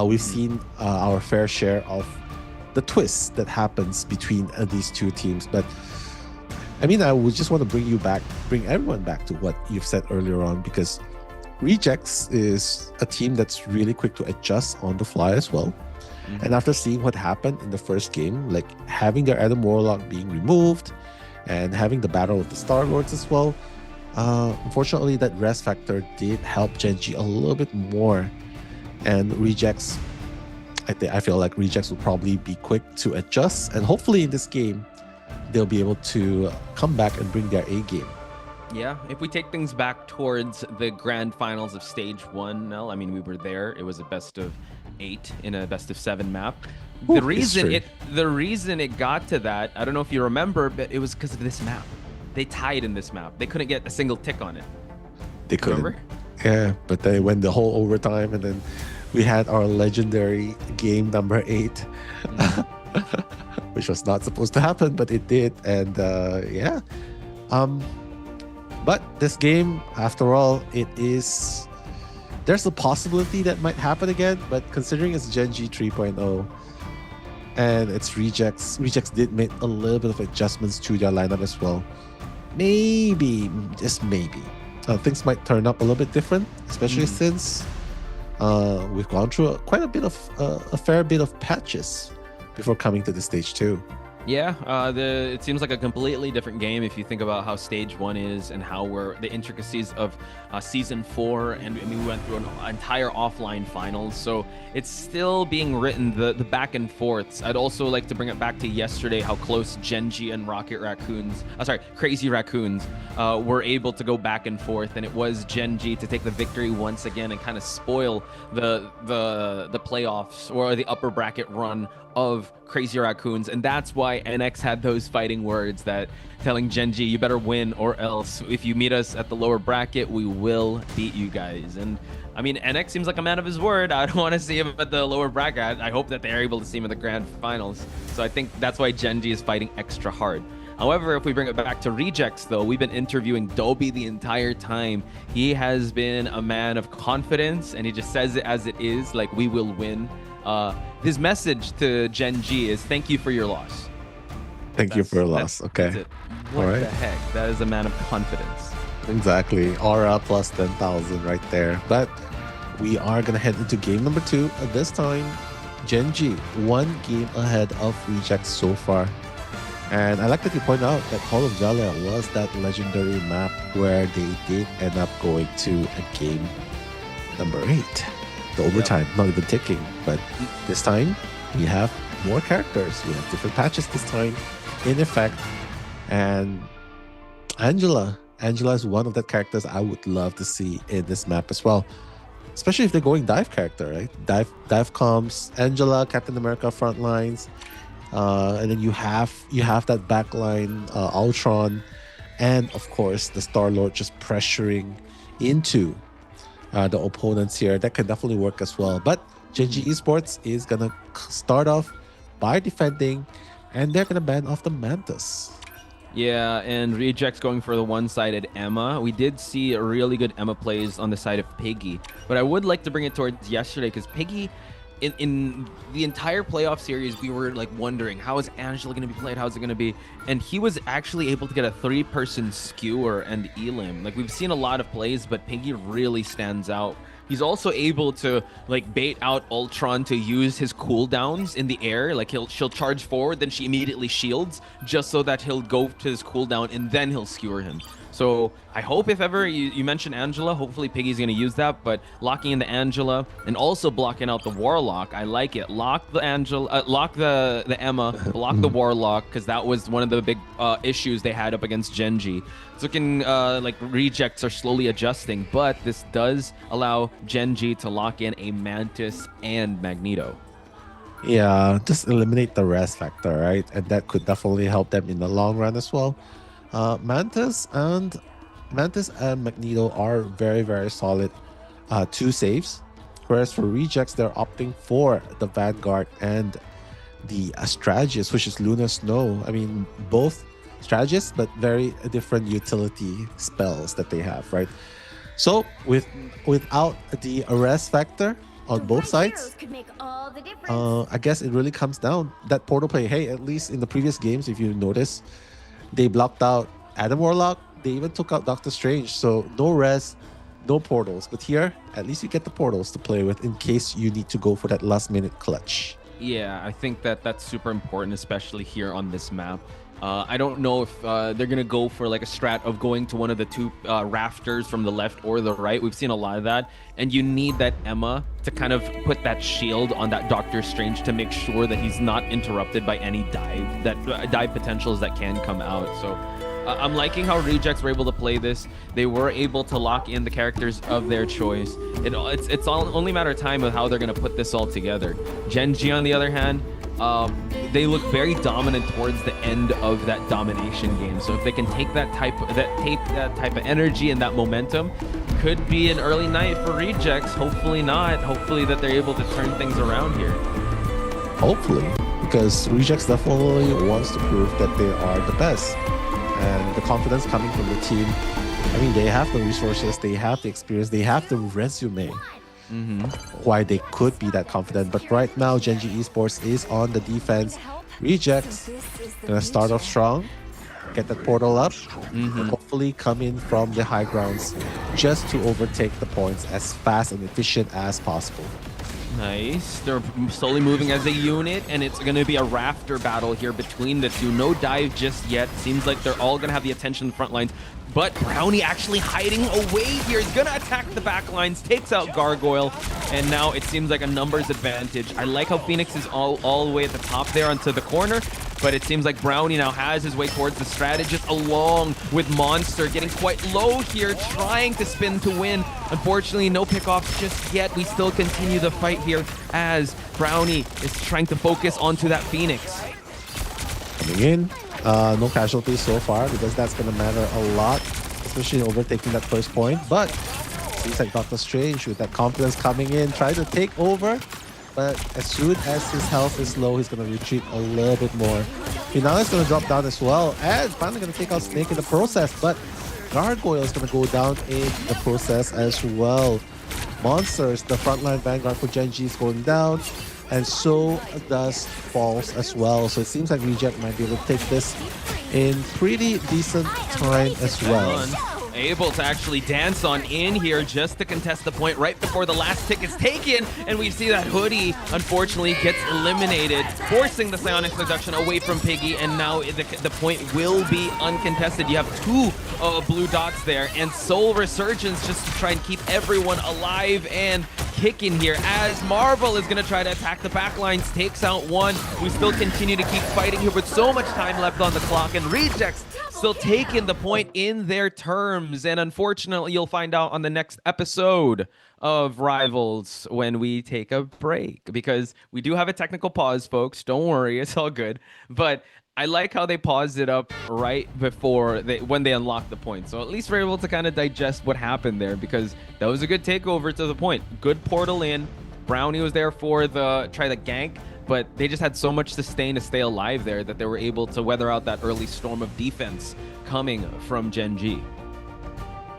We've seen our fair share of the twists that happens between these two teams. But I mean, I would just want to bring everyone back to what you've said earlier on, because Rejects is a team that's really quick to adjust on the fly as well. And after seeing what happened in the first game, like having their Adam Warlock being removed and having the Battle of the Star-Lords as well, unfortunately that rest factor did help Gen G a little bit more. And Rejects, I feel like Rejects will probably be quick to adjust, and hopefully in this game they'll be able to come back and bring their A game. Yeah, if we take things back towards the grand finals of stage 1, Mel, I mean, we were there. It was a best of 8 in a best of 7 map. The reason it got to that, I don't know if you remember, but it was because of this map. They tied in this map. They couldn't get a single tick on it. They couldn't. Remember? Yeah, but they went the whole overtime, and then we had our legendary game number 8, which was not supposed to happen, but it did. And yeah, but this game, after all, there's a possibility that might happen again. But considering it's Gen G 3.0 and it's Rejects did make a little bit of adjustments to their lineup as well. Maybe, just maybe, things might turn up a little bit different, especially since we've gone through quite a fair bit of patches before coming to the stage 2. Yeah, it seems like a completely different game if you think about how stage 1 is and how the intricacies of season 4, and we went through an entire offline finals, so it's still being written, the back and forths. I'd also like to bring it back to yesterday, how close Genji and Crazy Raccoons were able to go back and forth, and it was Genji to take the victory once again and kind of spoil the playoffs or the upper bracket run of Crazy Raccoons. And that's why NX had those fighting words that telling Genji, you better win, or else if you meet us at the lower bracket, we will beat you guys. And I mean, NX seems like a man of his word. I don't want to see him at the lower bracket. I hope that they're able to see him in the grand finals. So I think that's why Genji is fighting extra hard. However, if we bring it back to Rejects, though, we've been interviewing Dobby the entire time. He has been a man of confidence, and he just says it as it is, like, we will win. His message to Gen G is thank you for your loss. Thank you for your loss. Okay. That's it. What the heck? That is a man of confidence. Exactly. Aura plus 10,000 right there. But we are going to head into game number 2. This time, Gen G, 1 game ahead of Rejects so far. And I like that you point out that Hall of Jalea was that legendary map where they did end up going to a game number 8. The overtime, not even ticking. But this time, we have more characters. We have different patches this time in effect. And Angela is one of the characters I would love to see in this map as well. Especially if they're going dive character, right? Dive comms, Angela, Captain America frontlines. And then you have that backline, Ultron, and of course the Star-Lord just pressuring into the opponents here. That can definitely work as well. But Gen G Esports is gonna start off by defending, and they're gonna ban off the Mantis. Yeah, and Rejects going for the one-sided Emma. We did see a really good Emma plays on the side of Piggy, but I would like to bring it towards yesterday because Piggy, in the entire playoff series, we were like wondering, how is Angela going to be played? How's it going to be? And he was actually able to get a 3-person skewer and Elim. Like, we've seen a lot of plays, but Piggy really stands out. He's also able to like bait out Ultron to use his cooldowns in the air. Like she'll charge forward, then she immediately shields just so that he'll go to his cooldown and then he'll skewer him. So I hope if ever you mention Angela, hopefully Piggy's going to use that, but locking in the Angela and also blocking out the Warlock, I like it. Lock the Angela, lock the Emma, block the Warlock, because that was one of the big issues they had up against Genji. It's looking like Rejects are slowly adjusting, but this does allow Genji to lock in a Mantis and Magneto. Yeah, just eliminate the rest factor, right? And that could definitely help them in the long run as well. Mantis and Magneto are very, very solid 2 saves, whereas for Rejects, they're opting for the Vanguard and the Strategist, which is Lunar Snow. I mean, both strategists, but very different utility spells that they have, right? So without the arrest factor on both sides, I guess it really comes down that portal play. Hey, at least in the previous games, if you notice, they blocked out Adam Warlock. They even took out Doctor Strange. So no res, no portals. But here, at least you get the portals to play with in case you need to go for that last minute clutch. Yeah, I think that's super important, especially here on this map. I don't know if they're going to go for like a strat of going to one of the 2 rafters from the left or the right. We've seen a lot of that. And you need that Emma to kind of put that shield on that Doctor Strange to make sure that he's not interrupted by any dive potentials that can come out. So I'm liking how Rejects were able to play this. They were able to lock in the characters of their choice. It's only a matter of time of how they're going to put this all together. Genji, on the other hand, they look very dominant towards the end of that domination game. So if they can take that type of energy and that momentum, could be an early night for Rejects. Hopefully not. Hopefully that they're able to turn things around here. Hopefully, because Rejects definitely wants to prove that they are the best. And the confidence coming from the team, I mean, they have the resources, they have the experience, they have the resume. Why they could be that confident. But right now, Gen.G Esports is on the defense. Rejects gonna start off strong, get that portal up, and hopefully come in from the high grounds just to overtake the points as fast and efficient as possible. Nice. They're slowly moving as a unit, and it's going to be a rafter battle here between the two. No dive just yet. Seems like they're all going to have the attention in the front lines. But Brownie actually hiding away here. He's going to attack the back lines, takes out Gargoyle, and now it seems like a numbers advantage. I like how Phoenix is all the way at the top there onto the corner, but it seems like Brownie now has his way towards the strategist along with Monster getting quite low here, trying to spin to win. Unfortunately, no pickoffs just yet. We still continue the fight here as Brownie is trying to focus onto that Phoenix. Coming in, no casualties so far because that's going to matter a lot, especially overtaking that first point. But seems like Doctor Strange with that confidence coming in, trying to take over. But as soon as his health is low, he's going to retreat a little bit more. Finale is going to drop down as well, and finally going to take out Snake in the process. But Gargoyle is going to go down in the process as well. Monsters, the frontline vanguard for Gen.G is going down, and so does Falls as well. So it seems like Reject might be able to take this in pretty decent time as well. Able to actually dance on in here just to contest the point right before the last tick is taken, and we see that Hoodie unfortunately gets eliminated, forcing the Psionics production away from Piggy, and now the point will be uncontested. You have two blue dots there, and Soul Resurgence just to try and keep everyone alive and kicking here as Marvel is going to try to attack the backlines, takes out one. We still continue to keep fighting here with so much time left on the clock, and Rejects still taking the point in their terms. And unfortunately, you'll find out on the next episode of Rivals when we take a break, because we do have a technical pause, folks. Don't worry, it's all good. But I like how they paused it up right before when they unlocked the point. So at least we're able to kind of digest what happened there, because that was a good takeover to the point. Good portal in. Brownie was there for the gank, but they just had so much sustain to stay alive there that they were able to weather out that early storm of defense coming from Gen.G.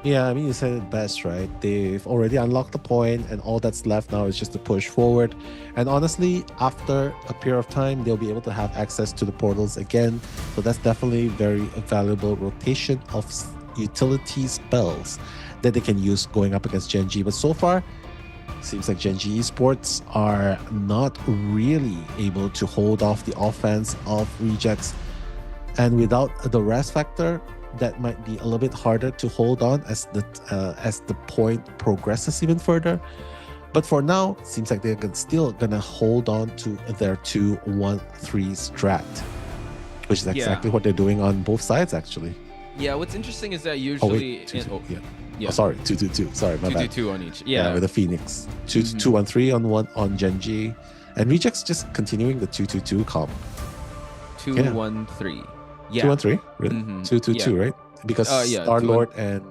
Yeah, I mean, you said it best, right? They've already unlocked the point, and all that's left now is just to push forward. And honestly, after a period of time, they'll be able to have access to the portals again. So that's definitely very valuable rotation of utility spells that they can use going up against Gen.G. But so far, seems like Gen.G Esports are not really able to hold off the offense of Rejects. And without the rest factor, that might be a little bit harder to hold on as the point progresses even further. But for now, it seems like they're still gonna hold on to their 2-1-3 strat, which is exactly what they're doing on both sides, actually. Yeah, what's interesting is that usually... Oh, sorry, 2-2-2. Sorry, my bad. 2-2-2 on each. Yeah, with the Phoenix. 2-1-3 on Gen.G. And Rejects just continuing the 2-2-2 comp. 2-1-3. Yeah. 2-1-3? Really? 2-2-2, right? Because Star-Lord and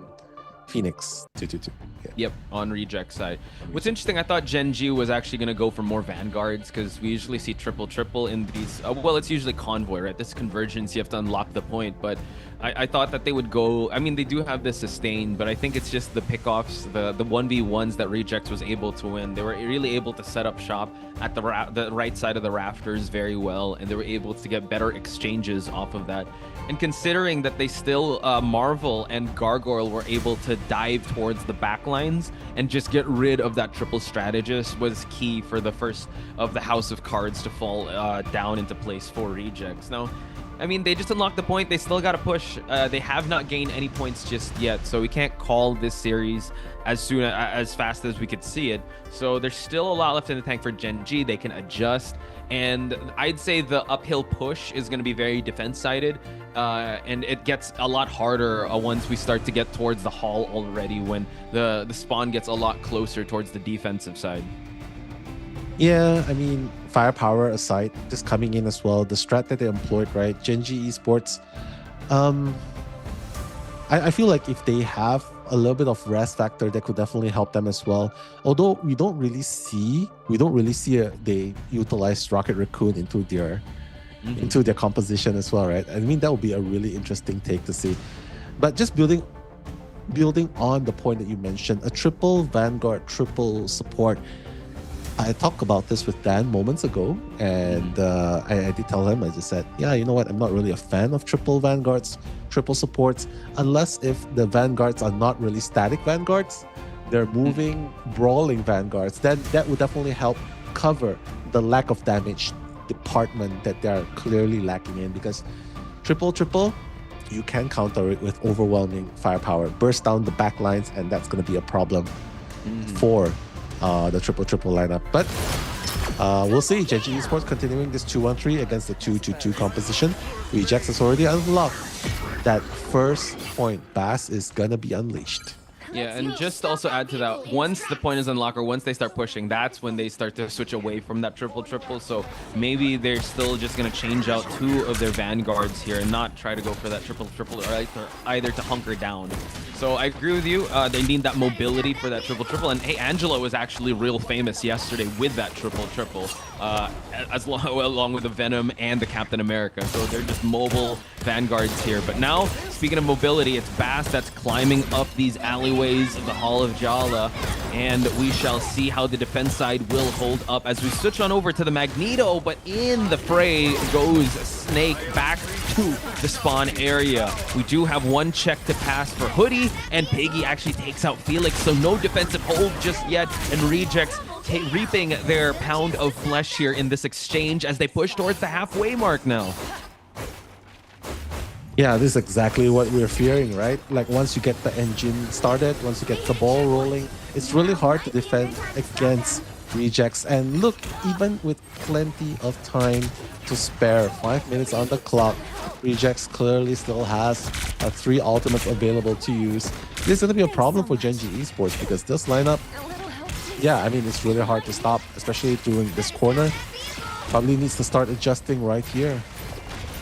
Phoenix 2-2-2. Yep, on Reject side. What's interesting, I thought Gen.G was actually going to go for more Vanguards, because we usually see triple in these. Well, it's usually Convoy, right? This convergence, you have to unlock the point. But I thought that they would go. I mean, they do have this sustain, but I think it's just the pickoffs, the 1v1s that Rejects was able to win. They were really able to set up shop at the right side of the rafters very well, and they were able to get better exchanges off of that. And considering that they still, Marvel and Gargoyle were able to dive towards the backlines and just get rid of that triple strategist was key for the first of the house of cards to fall down into place for Rejects. Now, I mean, they just unlocked the point. They still got to push. They have not gained any points just yet, so we can't call this series as fast as we could see it. So there's still a lot left in the tank for Gen.G. They can adjust, and I'd say the uphill push is going to be very defense-sided, and it gets a lot harder once we start to get towards the hall already, when the spawn gets a lot closer towards the defensive side. Yeah, I mean, firepower aside, just coming in as well, the strat that they employed, right? Genji Esports, I feel like if they have a little bit of rest factor, that could definitely help them as well. Although we don't really see they utilize Rocket Raccoon into their composition as well, right? I mean, that would be a really interesting take to see. But just building on the point that you mentioned, a triple Vanguard, triple support. I talked about this with Dan moments ago, and I did tell him, I just said, yeah, you know what, I'm not really a fan of triple Vanguards, triple supports, unless if the Vanguards are not really static Vanguards, they're moving, brawling Vanguards, then that would definitely help cover the lack of damage department that they're clearly lacking in, because triple, you can counter it with overwhelming firepower, burst down the back lines, and that's going to be a problem for the triple lineup. But we'll see. Genji Esports continuing this 2-1-3 against the 2-2-2 composition. Rejects has already unlocked that first point. Bass is gonna be unleashed. Yeah, and just to also add to that, once the point is unlocked or once they start pushing, that's when they start to switch away from that triple. So maybe they're still just going to change out 2 of their Vanguards here and not try to go for that triple or either to hunker down. So I agree with you. They need that mobility for that triple. And hey, Angela was actually real famous yesterday with that triple, along with the Venom and the Captain America. So they're just mobile Vanguards here. But now, speaking of mobility, it's Bass that's climbing up these alleyways of the Hall of Jala, and we shall see how the defense side will hold up as we switch on over to the Magneto. But in the fray goes Snake back to the spawn area. We do have 1 check to pass for Hoodie, and Piggy actually takes out Felix, so no defensive hold just yet, and Rejects reaping their pound of flesh here in this exchange as they push towards the halfway mark now. Yeah, this is exactly what we're fearing, right? Like, once you get the engine started, once you get the ball rolling, it's really hard to defend against Rejects. And look, even with plenty of time to spare, 5 minutes on the clock, Rejects clearly still has 3 ultimates available to use. This is going to be a problem for Genji Esports, because this lineup, yeah, I mean, it's really hard to stop, especially during this corner. Probably needs to start adjusting right here.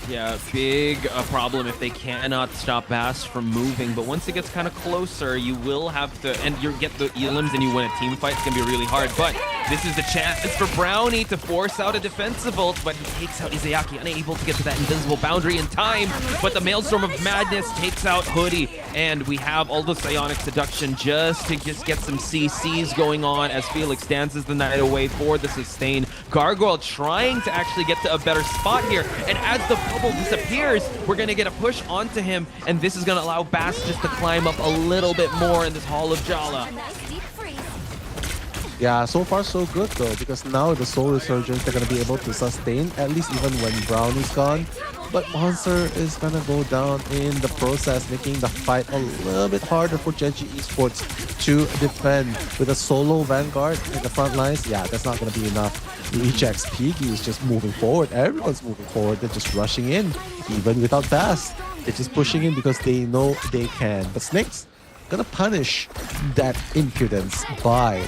Yeah, big problem if they cannot stop Bass from moving. But once it gets kind of closer, you will have to, and you get the elims and you win a team fight. It's going to be really hard. But this is the chance for Brownie to force out a defensive ult, but he takes out Izayaki, unable to get to that invincible boundary in time. But the Maelstrom of Madness takes out Hoodie, and we have all the Psionic Seduction just to get some CCs going on as Felix dances the night away for the sustain. Gargoyle trying to actually get to a better spot here, and as the bubble disappears, we're going to get a push onto him, and this is going to allow Bass just to climb up a little bit more in this Hall of Jala. Yeah, so far so good though, because now the Soul Resurgence, they're going to be able to sustain, at least even when Brownie's gone. But Monster is going to go down in the process, making the fight a little bit harder for Genji Esports to defend. With a solo Vanguard in the front lines, yeah, that's not going to be enough. Rejects, Piggy is just moving forward. Everyone's moving forward. They're just rushing in, even without Bass. They're just pushing in because they know they can. But Snake's going to punish that impudence by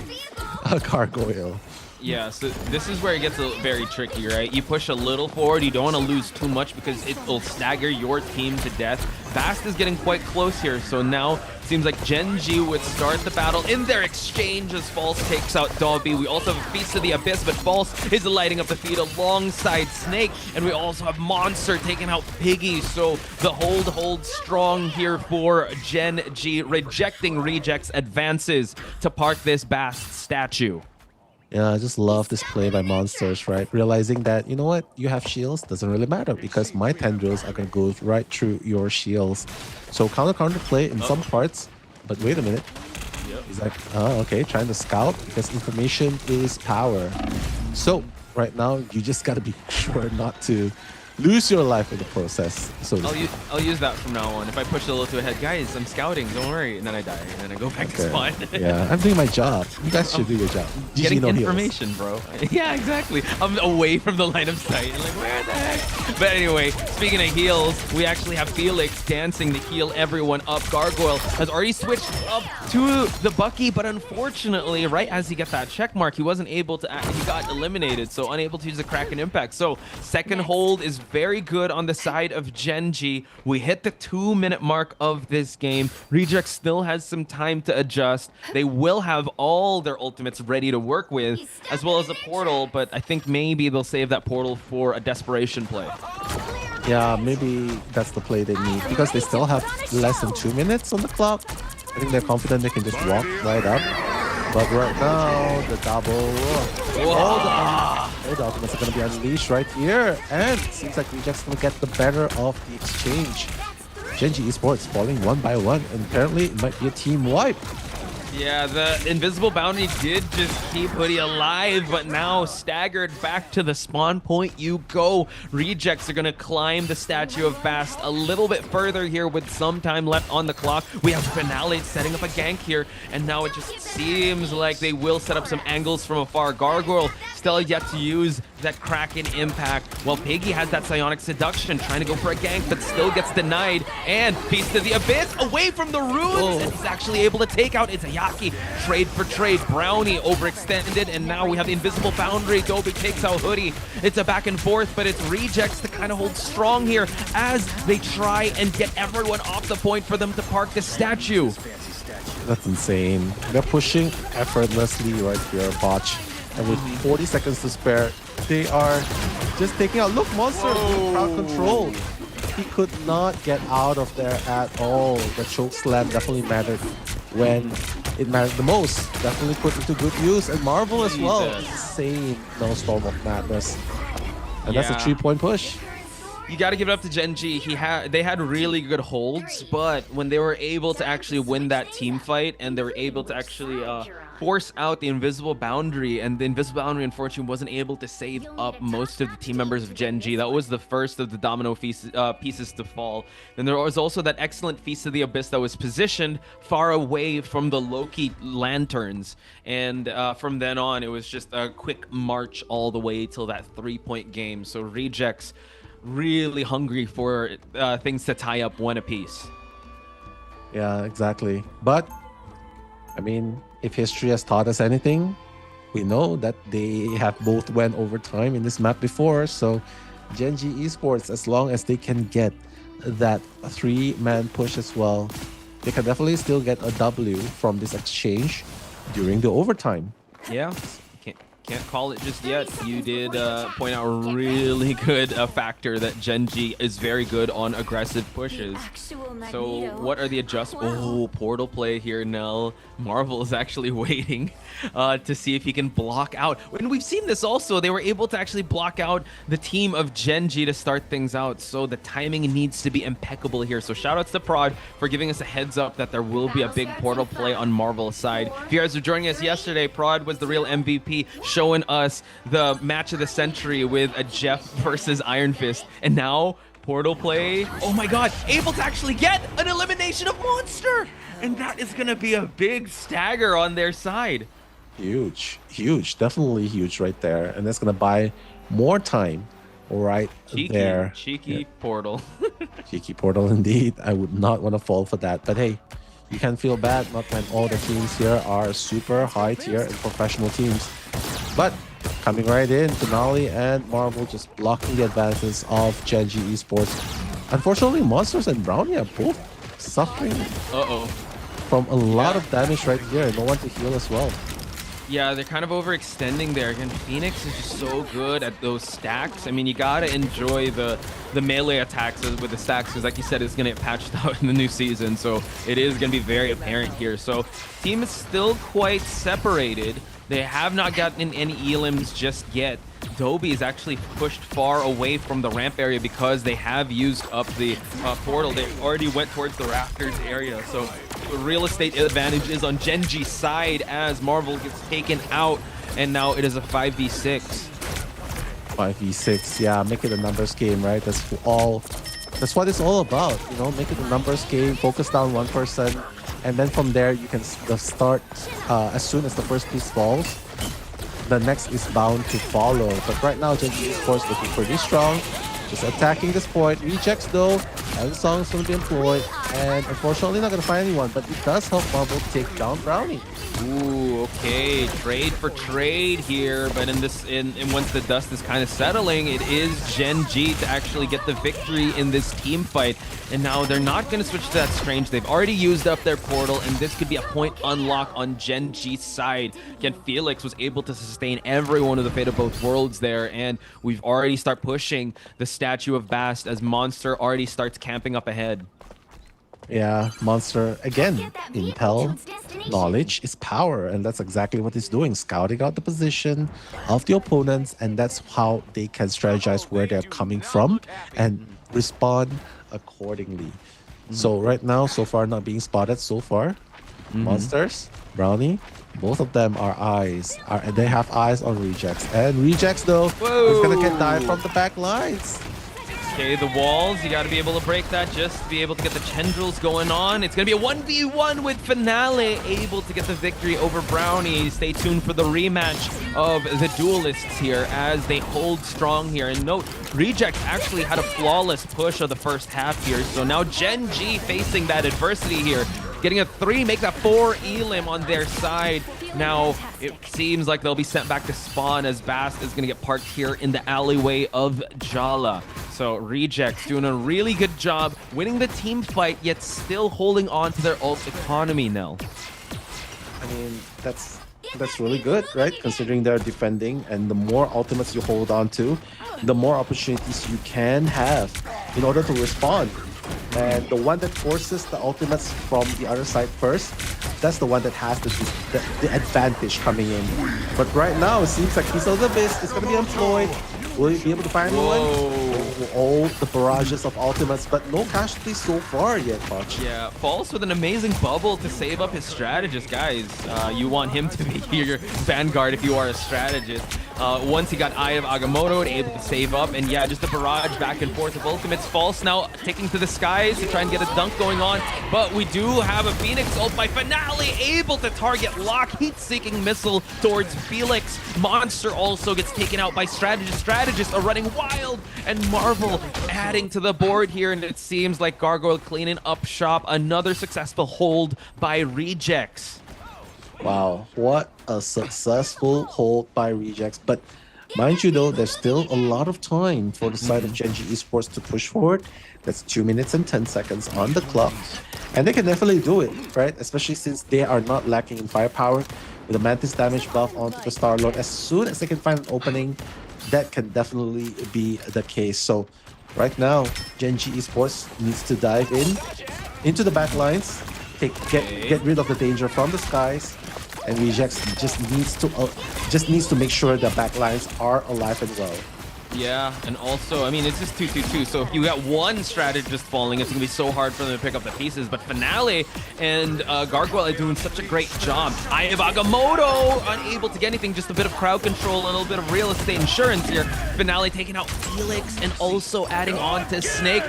a Gargoyle. Yeah, so this is where it gets very tricky, right? You push a little forward, you don't want to lose too much because it will stagger your team to death. Bast is getting quite close here, so now seems like Genji would start the battle in their exchange as False takes out Dobby. We also have Feast of the Abyss, but False is lighting up the feed alongside Snake, and we also have Monster taking out Piggy, so the hold holds strong here for Genji, rejecting Rejects, advances to park this Bast statue. Yeah, I just love this play by Monsters, right? Realizing that, you know what, you have shields, doesn't really matter because my tendrils are going to go right through your shields. So counter play in some parts, but wait a minute. He's like, oh, okay, trying to scout because information is power. So right now, you just got to be sure not to lose your life in the process. So I'll use that from now on. If I push it a little too ahead, guys, I'm scouting. Don't worry. And then I die, and then I go back to spawn. Yeah, I'm doing my job. You guys should do your job. Getting no information, bro. Yeah, exactly. I'm away from the line of sight. I'm like, where the heck? But anyway, speaking of heals, we actually have Felix dancing to heal everyone up. Gargoyle has already switched up to the Bucky, but unfortunately, right as he got that check mark, he wasn't able to. He got eliminated, so unable to use the Kraken Impact. So second hold is very good on the side of Genji. We hit the 2-minute mark of this game. Reject still has some time to adjust. They will have all their ultimates ready to work with, as well as a portal, but I think maybe they'll save that portal for a desperation play. Yeah, maybe that's the play they need because they still have less than 2 minutes on the clock. I think they're confident they can just walk right up. But right now, the double... All the ultimates are going to be unleashed right here. And it seems like Reject's going to get the better of the exchange. Genji Esports falling one by one, and apparently it might be a team wipe. Yeah, the invisible boundary did just keep Hoodie alive, but now staggered back to the spawn point you go. Rejects are going to climb the Statue of Bast a little bit further here with some time left on the clock. We have Finale setting up a gank here, and now it just seems like they will set up some angles from afar. Gargoyle still yet to use that Kraken Impact, while Piggy has that Psionic Seduction, trying to go for a gank, but still gets denied. And Feast of the Abyss away from the runes, and he's actually able to take out Izayaki. Trade for trade. Brownie overextended, and now we have the invisible boundary. Dobie takes out Hoodie. It's a back and forth, but it's Rejects to kind of hold strong here as they try and get everyone off the point for them to park the statue. That's insane. They're pushing effortlessly right here, Botch. And with 40 seconds to spare, they are just taking out. Look, Monster in crowd control. He could not get out of there at all. The choke slam definitely mattered when it mattered the most. Definitely put into good use. And Marvel as well. Insane no Storm of Madness. And that's a 3-point push. You got to give it up to Genji. They had really good holds, but when they were able to actually win that team fight and they were able to actually force out the invisible boundary, and the invisible boundary unfortunately wasn't able to save up most of the team members of Genji. That was the first of the domino pieces to fall. Then there was also that excellent Feast of the Abyss that was positioned far away from the Loki lanterns, and from then on it was just a quick march all the way till that 3-point game. So Rejects really hungry for things to tie up one apiece. Yeah, exactly. But I mean, if history has taught us anything, we know that they have both went overtime in this map before. So Genji Esports, as long as they can get that 3-man push as well, they can definitely still get a W from this exchange during the overtime. Yeah. Can't call it just yet. You did point out a really good factor that Genji is very good on aggressive pushes. So what are the adjustments? Oh, portal play here, Nell. Marvel is actually waiting to see if he can block out. And we've seen this also. They were able to actually block out the team of Genji to start things out. So the timing needs to be impeccable here. So shout outs to Prod for giving us a heads up that there will be a big portal play on Marvel's side. If you guys were joining us yesterday, Prod was the real MVP, showing us the match of the century with a Jeff versus Iron Fist. And now portal play, oh my god, able to actually get an elimination of Monster, and that is gonna be a big stagger on their side. Huge, definitely huge right there, and that's gonna buy more time right there. Cheeky portal. Cheeky portal indeed. I would not want to fall for that, but hey, you can feel bad not when all the teams here are super high tier and professional teams. But coming right in, Finale and Marvel just blocking the advances of Genji Esports. Unfortunately, Monsters and Brownie are both suffering from a lot of damage right here. No one to heal as well. Yeah, they're kind of overextending there. Again, Phoenix is just so good at those stacks. I mean, you gotta enjoy the melee attacks with the stacks, because like you said, it's gonna get patched out in the new season. So it is gonna be very apparent here. So team is still quite separated. They have not gotten any elims just yet. Dobie is actually pushed far away from the ramp area because they have used up the portal. They already went towards the rafters area. So the real estate advantage is on Genji's side as Marvel gets taken out. And now it is a 5v6. 5v6, yeah, make it a numbers game, right? That's what it's all about, you know, make it a numbers game, focus down one person, and then from there you can start as soon as the first piece falls, the next is bound to follow. But right now Gen G Esports looking pretty strong, just attacking this point. Rejects though, and Song is going to be employed, and unfortunately not going to find anyone, but it does help Marvel take down Brownie. Ooh, okay, trade for trade here, but in once the dust is kind of settling, it is Gen G to actually get the victory in this team fight. And now they're not going to switch to that Strange. They've already used up their portal, and this could be a point unlock on Gen G's side. Again, Felix was able to sustain every one of the Fate of Both Worlds there, and we've already start pushing the statue of Bast as Monster already starts camping up ahead. Yeah, Monster, again, intel, knowledge is power, and that's exactly what he's doing, scouting out the position of the opponents, and that's how they can strategize where they're coming from and respond accordingly. So right now, so far not being spotted so far. Monsters, Brownie, both of them are eyes. They have eyes on Rejects, and Rejects though is gonna get dived from the back lines. Okay, the walls, you got to be able to break that just to be able to get the tendrils going on. It's going to be a 1v1 with Finale able to get the victory over Brownie. Stay tuned for the rematch of the duelists here as they hold strong here. And note, Rejects actually had a flawless push of the first half here. So now Gen G facing that adversity here. Getting a 3, make that 4 Elim on their side. Now, it seems like they'll be sent back to spawn as Bast is going to get parked here in the alleyway of Jala. So Rejects doing a really good job winning the team fight, yet still holding on to their ult economy, Nell. I mean, that's really good, right? Considering they're defending, and the more ultimates you hold on to, the more opportunities you can have in order to respond. And the one that forces the ultimates from the other side first, that's the one that has the advantage coming in. But right now, it seems like Piece of the Abyss is going to be employed. Will he be able to find anyone? All the barrages of ultimates, but no casualties so far yet, Botch. Yeah, False with an amazing bubble to save up his strategist, guys. You want him to be your vanguard if you are a strategist. Once he got Eye of Agamotto and able to save up, and yeah, just a barrage back and forth of ultimates. False now taking to the skies to try and get a dunk going on, but we do have a Phoenix ult by Finale able to target lock, heat-seeking missile towards Felix. Monster also gets taken out by Strategist. Strategists are running wild, and Marvel adding to the board here, and it seems like Gargoyle cleaning up shop. Another successful hold by Rejects. Wow, what a successful hold by Rejects. But mind you though, there's still a lot of time for the side of Gen G Esports to push forward. That's 2 minutes and 10 seconds on the clock. And they can definitely do it, right? Especially since they are not lacking in firepower. With a Mantis damage buff onto the Star-Lord, as soon as they can find an opening, that can definitely be the case. So right now, Gen G Esports needs to dive into the back lines, get rid of the danger from the skies, and Rejects just needs to make sure the back lines are alive and well. Yeah, and also, I mean, it's just 2-2-2, so if you got one strategist falling, it's going to be so hard for them to pick up the pieces. But Finale and Gargoyle are doing such a great job. Eye of Agamotto unable to get anything, just a bit of crowd control and a little bit of real estate insurance here. Finale taking out Felix and also adding on to Snake.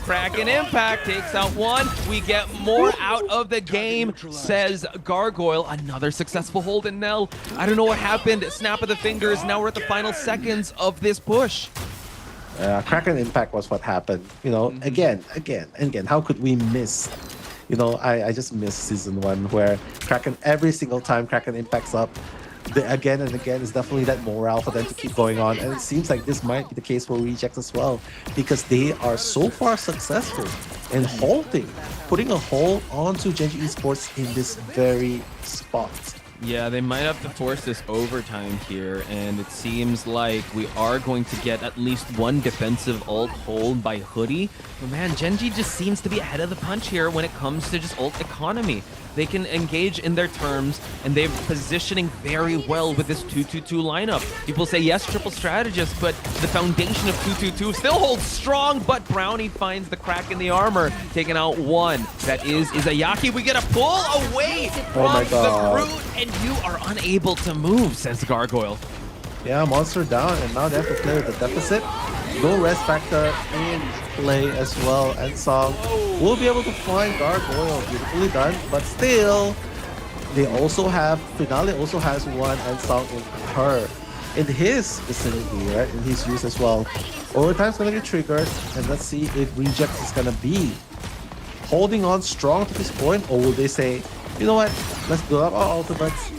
Kraken Impact takes out one. We get more out of the game, says Gargoyle. Another successful hold in Nell. I don't know what happened. Snap of the fingers. Now we're at the final seconds of this push. Kraken Impact was what happened. You know, again, how could we miss? You know, I just miss Season 1 where Kraken, every single time Kraken impacts up, again and again, is definitely that morale for them to keep going on. And it seems like this might be the case for Rejects as well, because they are so far successful in putting a hold onto Gen G Esports in this very spot. Yeah, they might have to force this overtime here, and it seems like we are going to get at least one defensive ult hold by Hoodie. But man, Gen G just seems to be ahead of the punch here when it comes to just ult economy. They can engage in their terms, and they're positioning very well with this 2-2-2 lineup. People say, yes, triple strategist, but the foundation of 2-2-2 still holds strong, but Brownie finds the crack in the armor, taking out one. That is Izayaki. We get a pull away from the Groot, and you are unable to move, says Gargoyle. Yeah, monster down, and now they have to play with the deficit. No rest factor in play as well, and Song will be able to find Gargoyle. Beautifully done, but still, they also have Finale also has one, and Song in his vicinity, right? In his use as well. Overtime's gonna get triggered, and let's see if Reject is gonna be holding on strong to this point, or will they say, you know what, let's build up our ultimates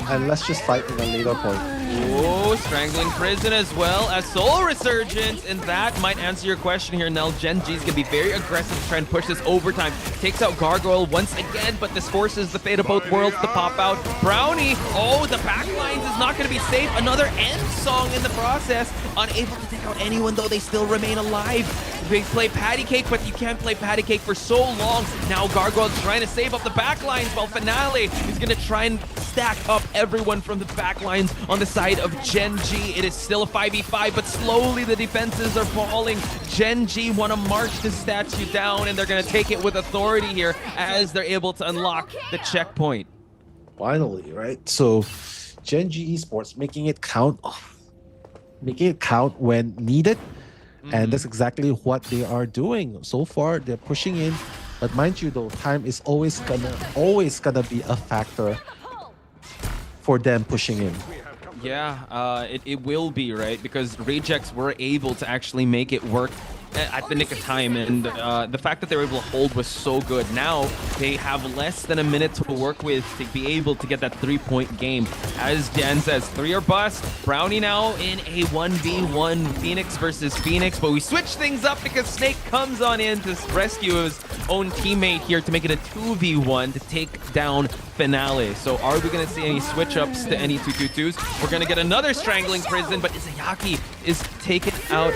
and let's just fight in a later point. Oh, Strangling Prison as well as Soul Resurgence, and that might answer your question here, Nell. Gen G's gonna be very aggressive to try and push this overtime. Takes out Gargoyle once again, but this forces the Fate of Both Worlds to pop out. Brownie, oh, the backlines is not gonna be safe. Another end song in the process. Unable to take out anyone, though they still remain alive. They play patty cake, but you can't play patty cake for so long. Now Gargoyle's trying to save up the backlines, while Finale is gonna try and stack up everyone from the backlines on the side of Gen G. It is still a 5v5, but slowly the defenses are falling. Gen G want to march this statue down, and they're going to take it with authority here as they're able to unlock the checkpoint. Finally, right? So Gen G Esports making it count when needed, and that's exactly what they are doing. So far, they're pushing in, but mind you though, time is always gonna be a factor for them pushing in. Yeah, it will be, right? Because Rejects were able to actually make it work at the nick of time, and the fact that they were able to hold was so good. Now they have less than a minute to work with to be able to get that 3-point game. As Dan says, 3 or bust. Brownie now in a 1v1 Phoenix versus Phoenix, but we switch things up because Snake comes on in to rescue his own teammate here to make it a 2v1 to take down Finale. So are we going to see any switch ups to any 2-2-2s? We're going to get another Strangling Prison, but Izayaki is taking out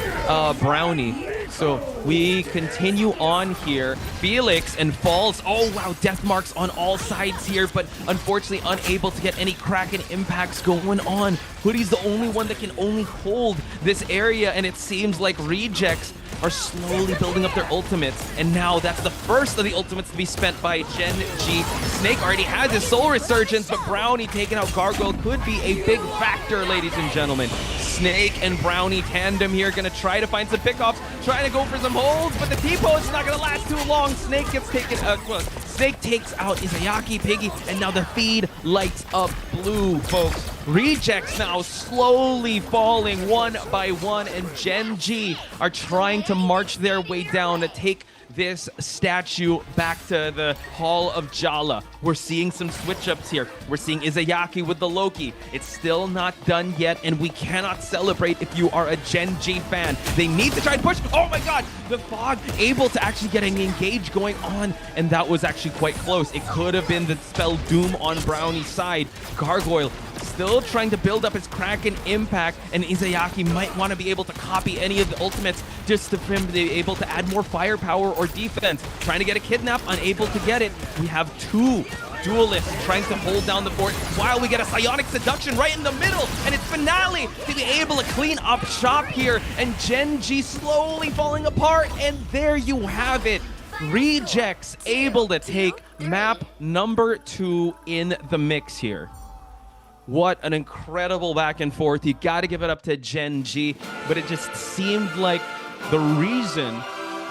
Brownie. So we continue on here. Felix and Falls. Oh, wow. Death marks on all sides here, but unfortunately unable to get any Kraken impacts going on. Hoodie's the only one that can only hold this area, and it seems like Rejects are slowly building up their ultimates, and now that's the first of the ultimates to be spent by Gen G. Snake already has his Soul Resurgence, but Brownie taking out Gargoyle could be a big factor, ladies and gentlemen. Snake and Brownie tandem here, gonna try to find some pickoffs, trying to go for some holds, but the T-post is not gonna last too long. Snake gets taken out. Snake takes out Izayaki, Piggy, and now the feed lights up blue, folks. Rejects now slowly falling one by one, and Gen G are trying to march their way down to take this statue back to the Hall of Jala. We're seeing some switch-ups here. We're seeing Izayaki with the Loki. It's still not done yet, and we cannot celebrate if you are a Gen G fan. They need to try and push. Oh my god! The Fog able to actually get an engage going on, and that was actually quite close. It could have been the spell Doom on Brownie's side. Gargoyle still trying to build up his Kraken impact, and Izayaki might want to be able to copy any of the ultimates just for him to be able to add more firepower or defense. Trying to get a kidnap, unable to get it. We have 2 duelists trying to hold down the fort while we get a psionic seduction right in the middle, and it's Finale to be able to clean up shop here, and Gen G slowly falling apart, and there you have it. Rejects able to take map number 2 in the mix here. What an incredible back and forth. You got to give it up to Gen G, but it just seemed like the reason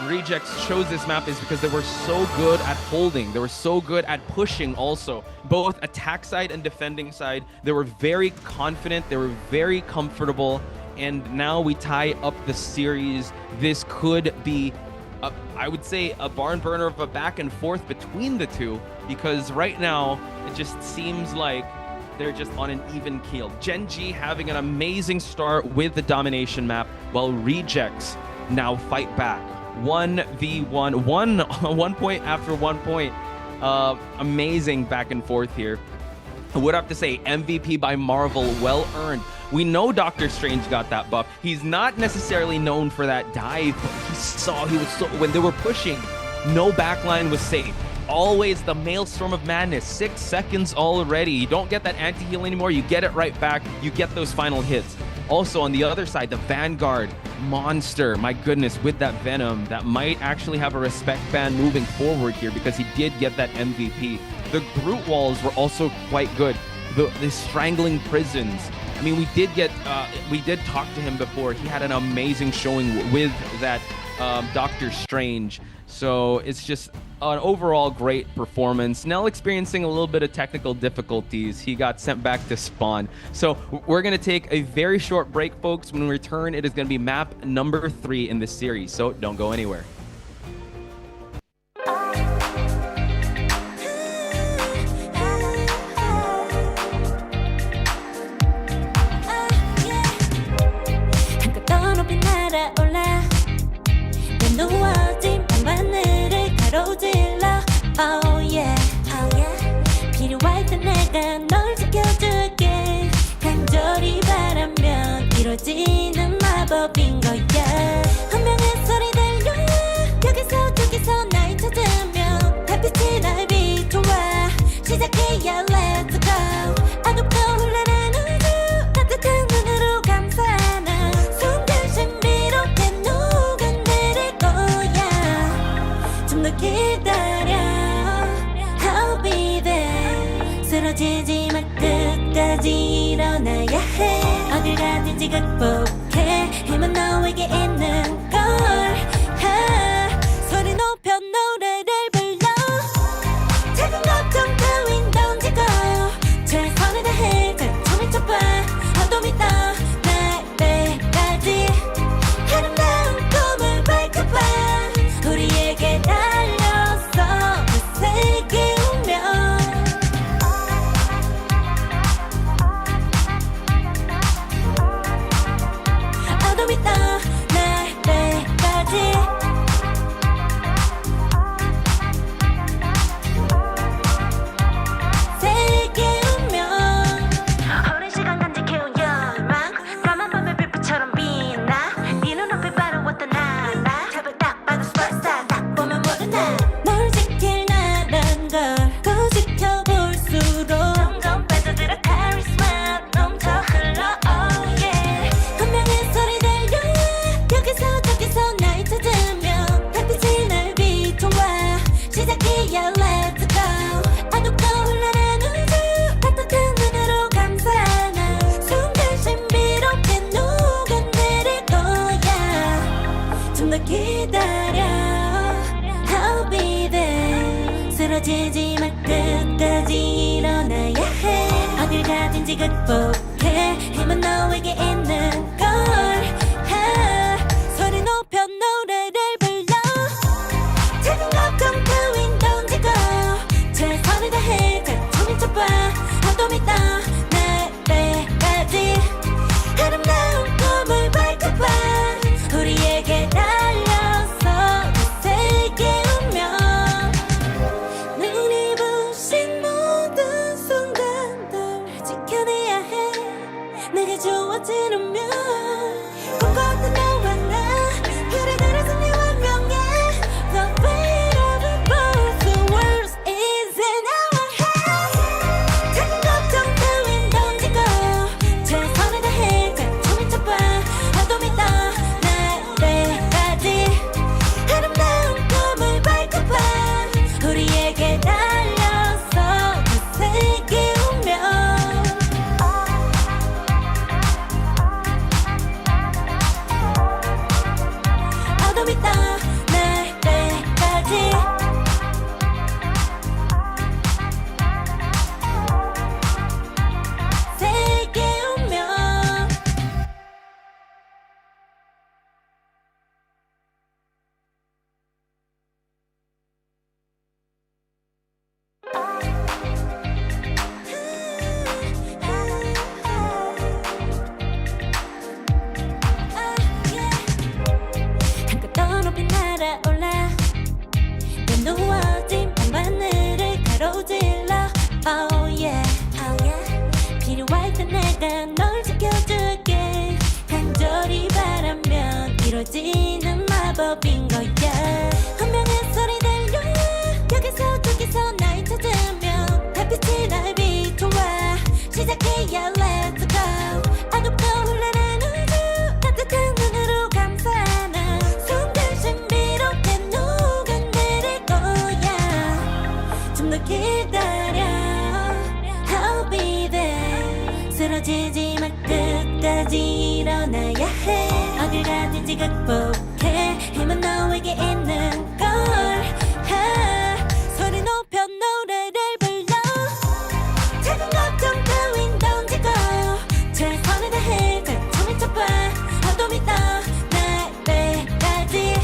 Rejects chose this map is because they were so good at holding. They were so good at pushing also. Both attack side and defending side. They were very confident. They were very comfortable. And now we tie up the series. This could be, I would say, a barn burner of a back and forth between the two, because right now it just seems like they're just on an even keel. Gen G having an amazing start with the domination map, while Rejects now fight back. 1v1, one point after 1 point. Amazing back and forth here. I would have to say MVP by Marvel, well earned. We know Doctor Strange got that buff. He's not necessarily known for that dive, but he was so, when they were pushing, no backline was safe. Always the Maelstrom of Madness, 6 seconds already. You don't get that anti-heal anymore. You get it right back. You get those final hits. Also on the other side, the Vanguard monster, my goodness, with that Venom, that might actually have a respect ban moving forward here, because he did get that MVP. The Groot walls were also quite good. The Strangling Prisons, mean, we did talk to him before. He had an amazing showing with that Doctor Strange. So it's just an overall great performance. Snell experiencing a little bit of technical difficulties. He got sent back to spawn. So we're going to take a very short break, folks. When we return, it is going to be map number 3 in this series. So don't go anywhere. Oh yeah, oh yeah. 필요할 때 내가 널 지켜줄게. 간절히 바라면 이루어지는 마법인 거야. 운명의 소리 들려. 여기서 저기서 날 찾으면 달빛이 날 비춰와. 시작해야 let's go. 아무도 흘러는 우주 따뜻한 눈으로 감싸나. 순간 신비롭게 녹아내릴 거야. 좀 더 기다려. 쓰러지지 마 끝까지 일어나야 해. 어딜 가든지 극복해. 힘은 너에게 있는 걸. 소리 높여 노래를 불러. 작은 걱정 따윈 던지고 최선을 다해 가슴을 쳐봐. 어둠이 떠 날 때까지 아름다운 꿈을 밝혀봐. 우리에게 달려서 그 세계 오면 날 때까지 세계 오면 오랜 시간 간직해온 열망 까만 밤의 빛처럼 빛나 네 눈앞에 바로 왔던 나 잡을 딱 봐도 superstar 딱 보면 모든 널 지킬 나란 걸 더 지켜볼수록 점점 빠져들어 카리스마 넘쳐 흘러 oh yeah. 운명의 소리 들려 여기서 저기서 날 찾으면 달빛이 날 비춰와. 시작이야 let's go. 어둡고 흘러는 우주 따뜻한 눈으로 감싸나. 순간 신비롭게 녹아내릴 거야. 좀 더 기다려. I'll be there. 쓰러지지 마 끝까지 일어나야 해. 어딜 가든지 극복해. 힘은 너에게 있는 걸. 소리 높여 노래를 불러. 작은 걱정 따윈 던지고 최선을 다해 가슴을 쳐봐. 어둠이 떠 날 때까지 아름다운 꿈을 밝혀봐. 우리에게 달려서 그 세계 오면 눈이 부신 모든 순간들 지켜내야 해. 내가 좋아지려면 꿈꿨던 너와 나 그래들의 승리와 명예. The weight of it both the world is in our hands. 작은 걱정 따윈 던지고 최선을 다해 가슴을 쳐봐. 어둠이 떠 날 때까지 아름다운 꿈을 밝혀봐. 우리에게 달려서 그 세계 오면 어둠이 떠 날 때까지 세계 오면 한껏 더 높이 날아올라. 눈누워진 밤하늘을 가로질러 oh yeah, oh yeah. 필요할 때 내가 널 지켜줄게. 간절히 바라면 이루어지는 마법인 거야. 운명의 소리 들려 여기서 저기서 날 찾으면 달빛이 날 비춰와. 시작해야 let's go. 어둡고 흘러는 우주 따뜻한 눈으로 감싸나. 순간 신비롭게 녹아내릴 거야. 좀 더 기다려. I'll be there. 쓰러지지 마 끝 언제든지 일어나야 해 어딜 가든지 극복해 힘은 너에게 있는 걸 소리 높여 노래를 불러 작은 걱정 따윈 던지고 최선을 다해 그 춤을 춰봐 어둠이 떠날 때까지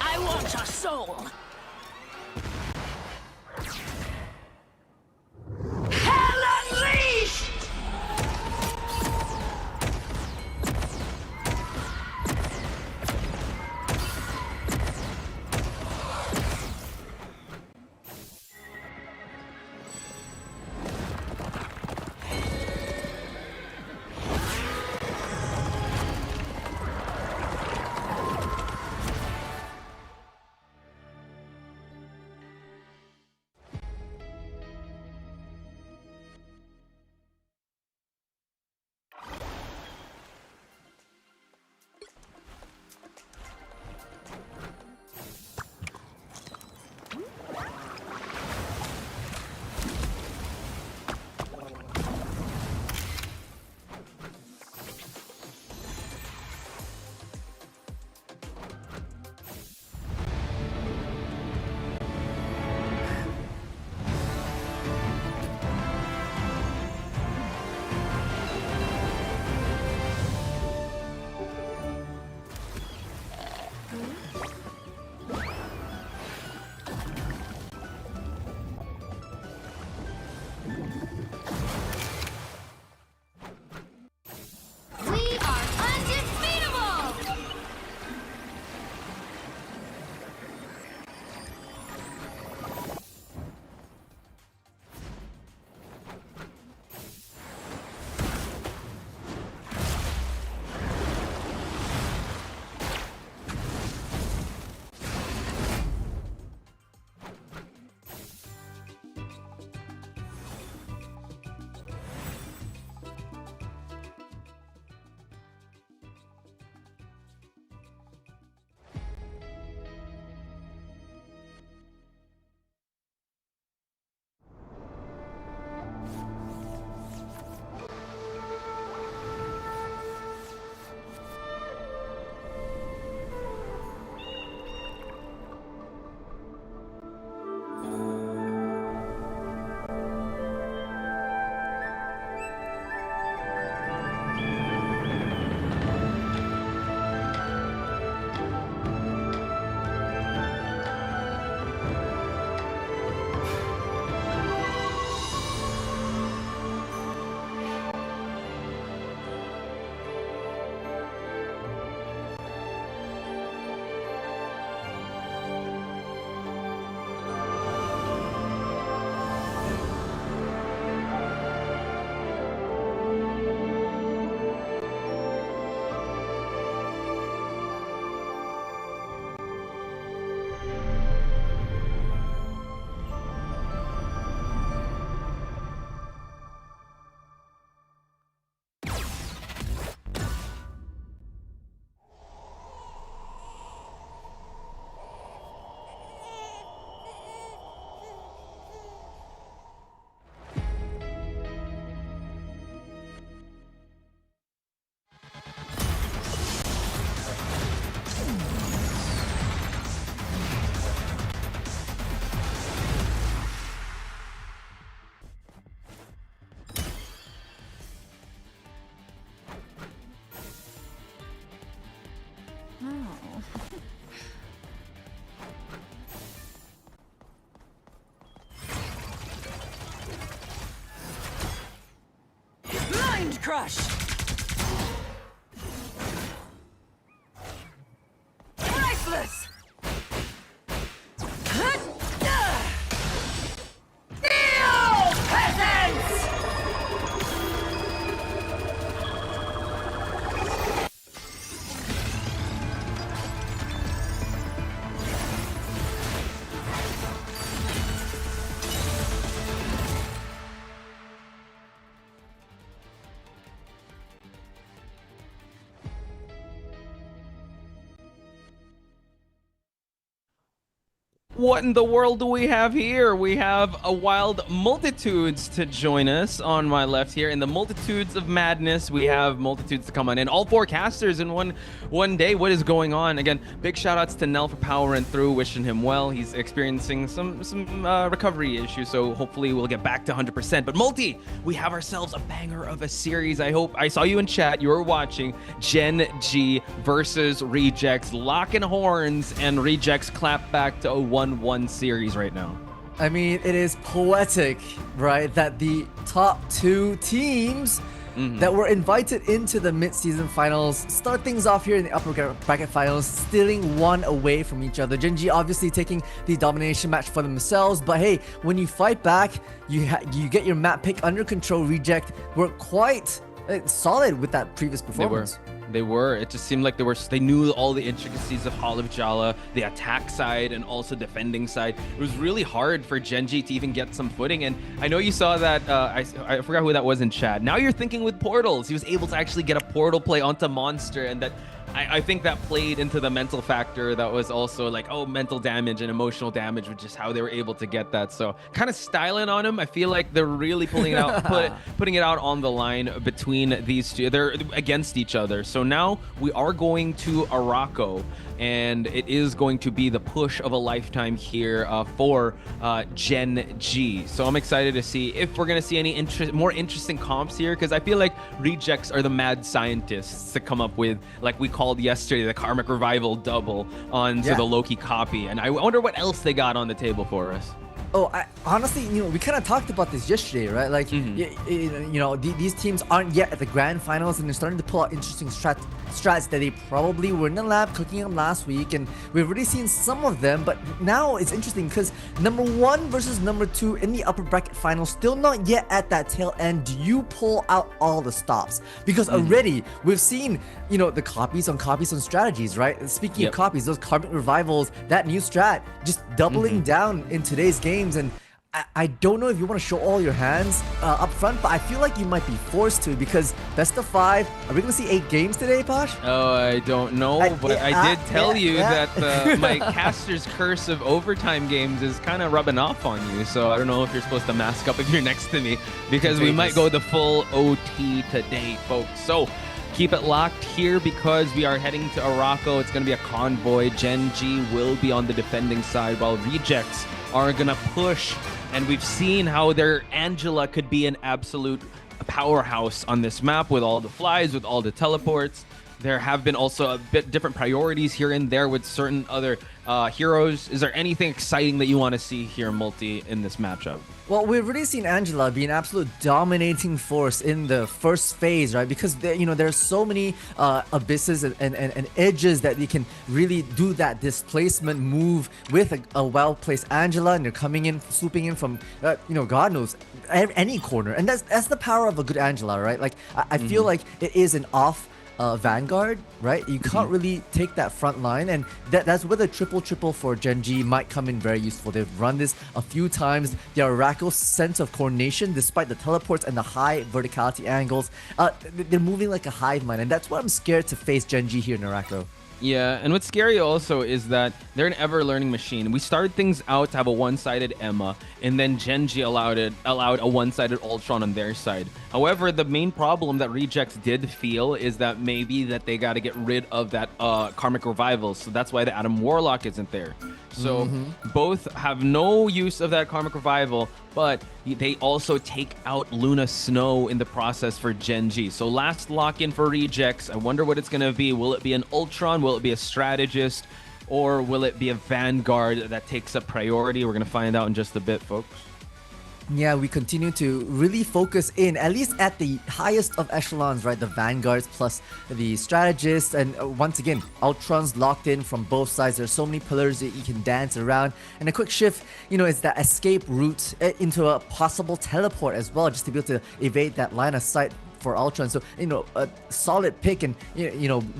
I want your soul. Hell unleashed! We are undefeatable! Mind crush! Priceless! Neo peasants! What in the world do we have here? We have a wild multitudes to join us on my left here. In the multitudes of madness, we have multitudes to come on in. All 4 casters in one day. What is going on? Again, big shout outs to Nell for powering through, wishing him well. He's experiencing some recovery issues, so hopefully we'll get back to 100%. But Multi, we have ourselves a banger of a series. I hope I saw you in chat. You were watching Gen G versus Rejects, locking horns, and Rejects clap back to a 1-1 series right now. I mean, it is poetic, right, that the top 2 teams that were invited into the mid-season finals start things off here in the upper bracket finals, stealing 1 away from each other. Gen G obviously taking the domination match for themselves, but hey, when you fight back, you get your map pick under control. Reject were quite solid with that previous performance. They were. It just seemed like they knew all the intricacies of Hall of Jala, the attack side and also defending side. It was really hard for Gen G to even get some footing. And I know you saw that, I forgot who that was in chat. Now you're thinking with portals. He was able to actually get a portal play onto Monster, and that I think that played into the mental factor. That was also like, oh, mental damage and emotional damage, which is how they were able to get that. So kind of styling on him. I feel like they're really pulling it out, putting it out on the line between these two. They're against each other. So now we are going to Araco, and it is going to be the push of a lifetime here for Gen G. So I'm excited to see if we're going to see any more interesting comps here, because I feel like Rejects are the mad scientists to come up with, like we called yesterday, the Karmic Revival double onto the Loki copy. And I wonder what else they got on the table for us. Oh, honestly, we kind of talked about this yesterday, right? Like, these teams aren't yet at the grand finals, and they're starting to pull out interesting strats that they probably were in the lab cooking up last week, and we've already seen some of them. But now it's interesting because number 1 versus number 2 in the upper bracket final, still not yet at that tail end. Do you pull out all the stops? Because already we've seen, the copies on strategies, right? Speaking of copies, those Karmic Revivals, that new strat just doubling down in today's games. And I don't know if you want to show all your hands up front, but I feel like you might be forced to, because best of 5. Are we going to see 8 games today, Posh? Oh, I don't know, but I did tell you that my caster's curse of overtime games is kind of rubbing off on you. So I don't know if you're supposed to mask up if you're next to me, because we might go the full OT today, folks. So keep it locked here, because we are heading to Araco. It's going to be a convoy. Gen G will be on the defending side, while Rejects are going to push. And we've seen how their Angela could be an absolute powerhouse on this map with all the flies, with all the teleports. There have been also a bit different priorities here and there with certain other heroes. Is there anything exciting that you want to see here, Multi, in this matchup? Well, we've already seen Angela be an absolute dominating force in the first phase, right? Because there's so many abysses and edges that they can really do that displacement move with a well-placed Angela, and they're coming in, swooping in from God knows any corner, and that's the power of a good Angela, right? Like I feel like it is an off Vanguard, right? You can't really take that front line, and that's where the triple for Gen G might come in very useful. They've run this a few times. The Araco's sense of coordination, despite the teleports and the high verticality angles, they're moving like a hive mind, and that's what I'm scared to face Gen G here in Araco. Yeah, and what's scary also is that they're an ever-learning machine. We started things out to have a one-sided Emma, and then Gen G allowed a one-sided Ultron on their side. However, the main problem that Rejects did feel is that maybe that they got to get rid of that Karmic Revival, so that's why the Adam Warlock isn't there. So both have no use of that Karmic Revival, but they also take out Luna Snow in the process for Gen G. So last lock-in for Rejects. I wonder what it's going to be. Will it be an Ultron? Will it be a Strategist? Or will it be a Vanguard that takes up priority? We're going to find out in just a bit, folks. Yeah, we continue to really focus in, at least at the highest of echelons, right? The Vanguards plus the Strategists. And once again, Ultron's locked in from both sides. There's so many pillars that you can dance around. And a quick shift, is that escape route into a possible teleport as well, just to be able to evade that line of sight for Ultron. So, a solid pick. And,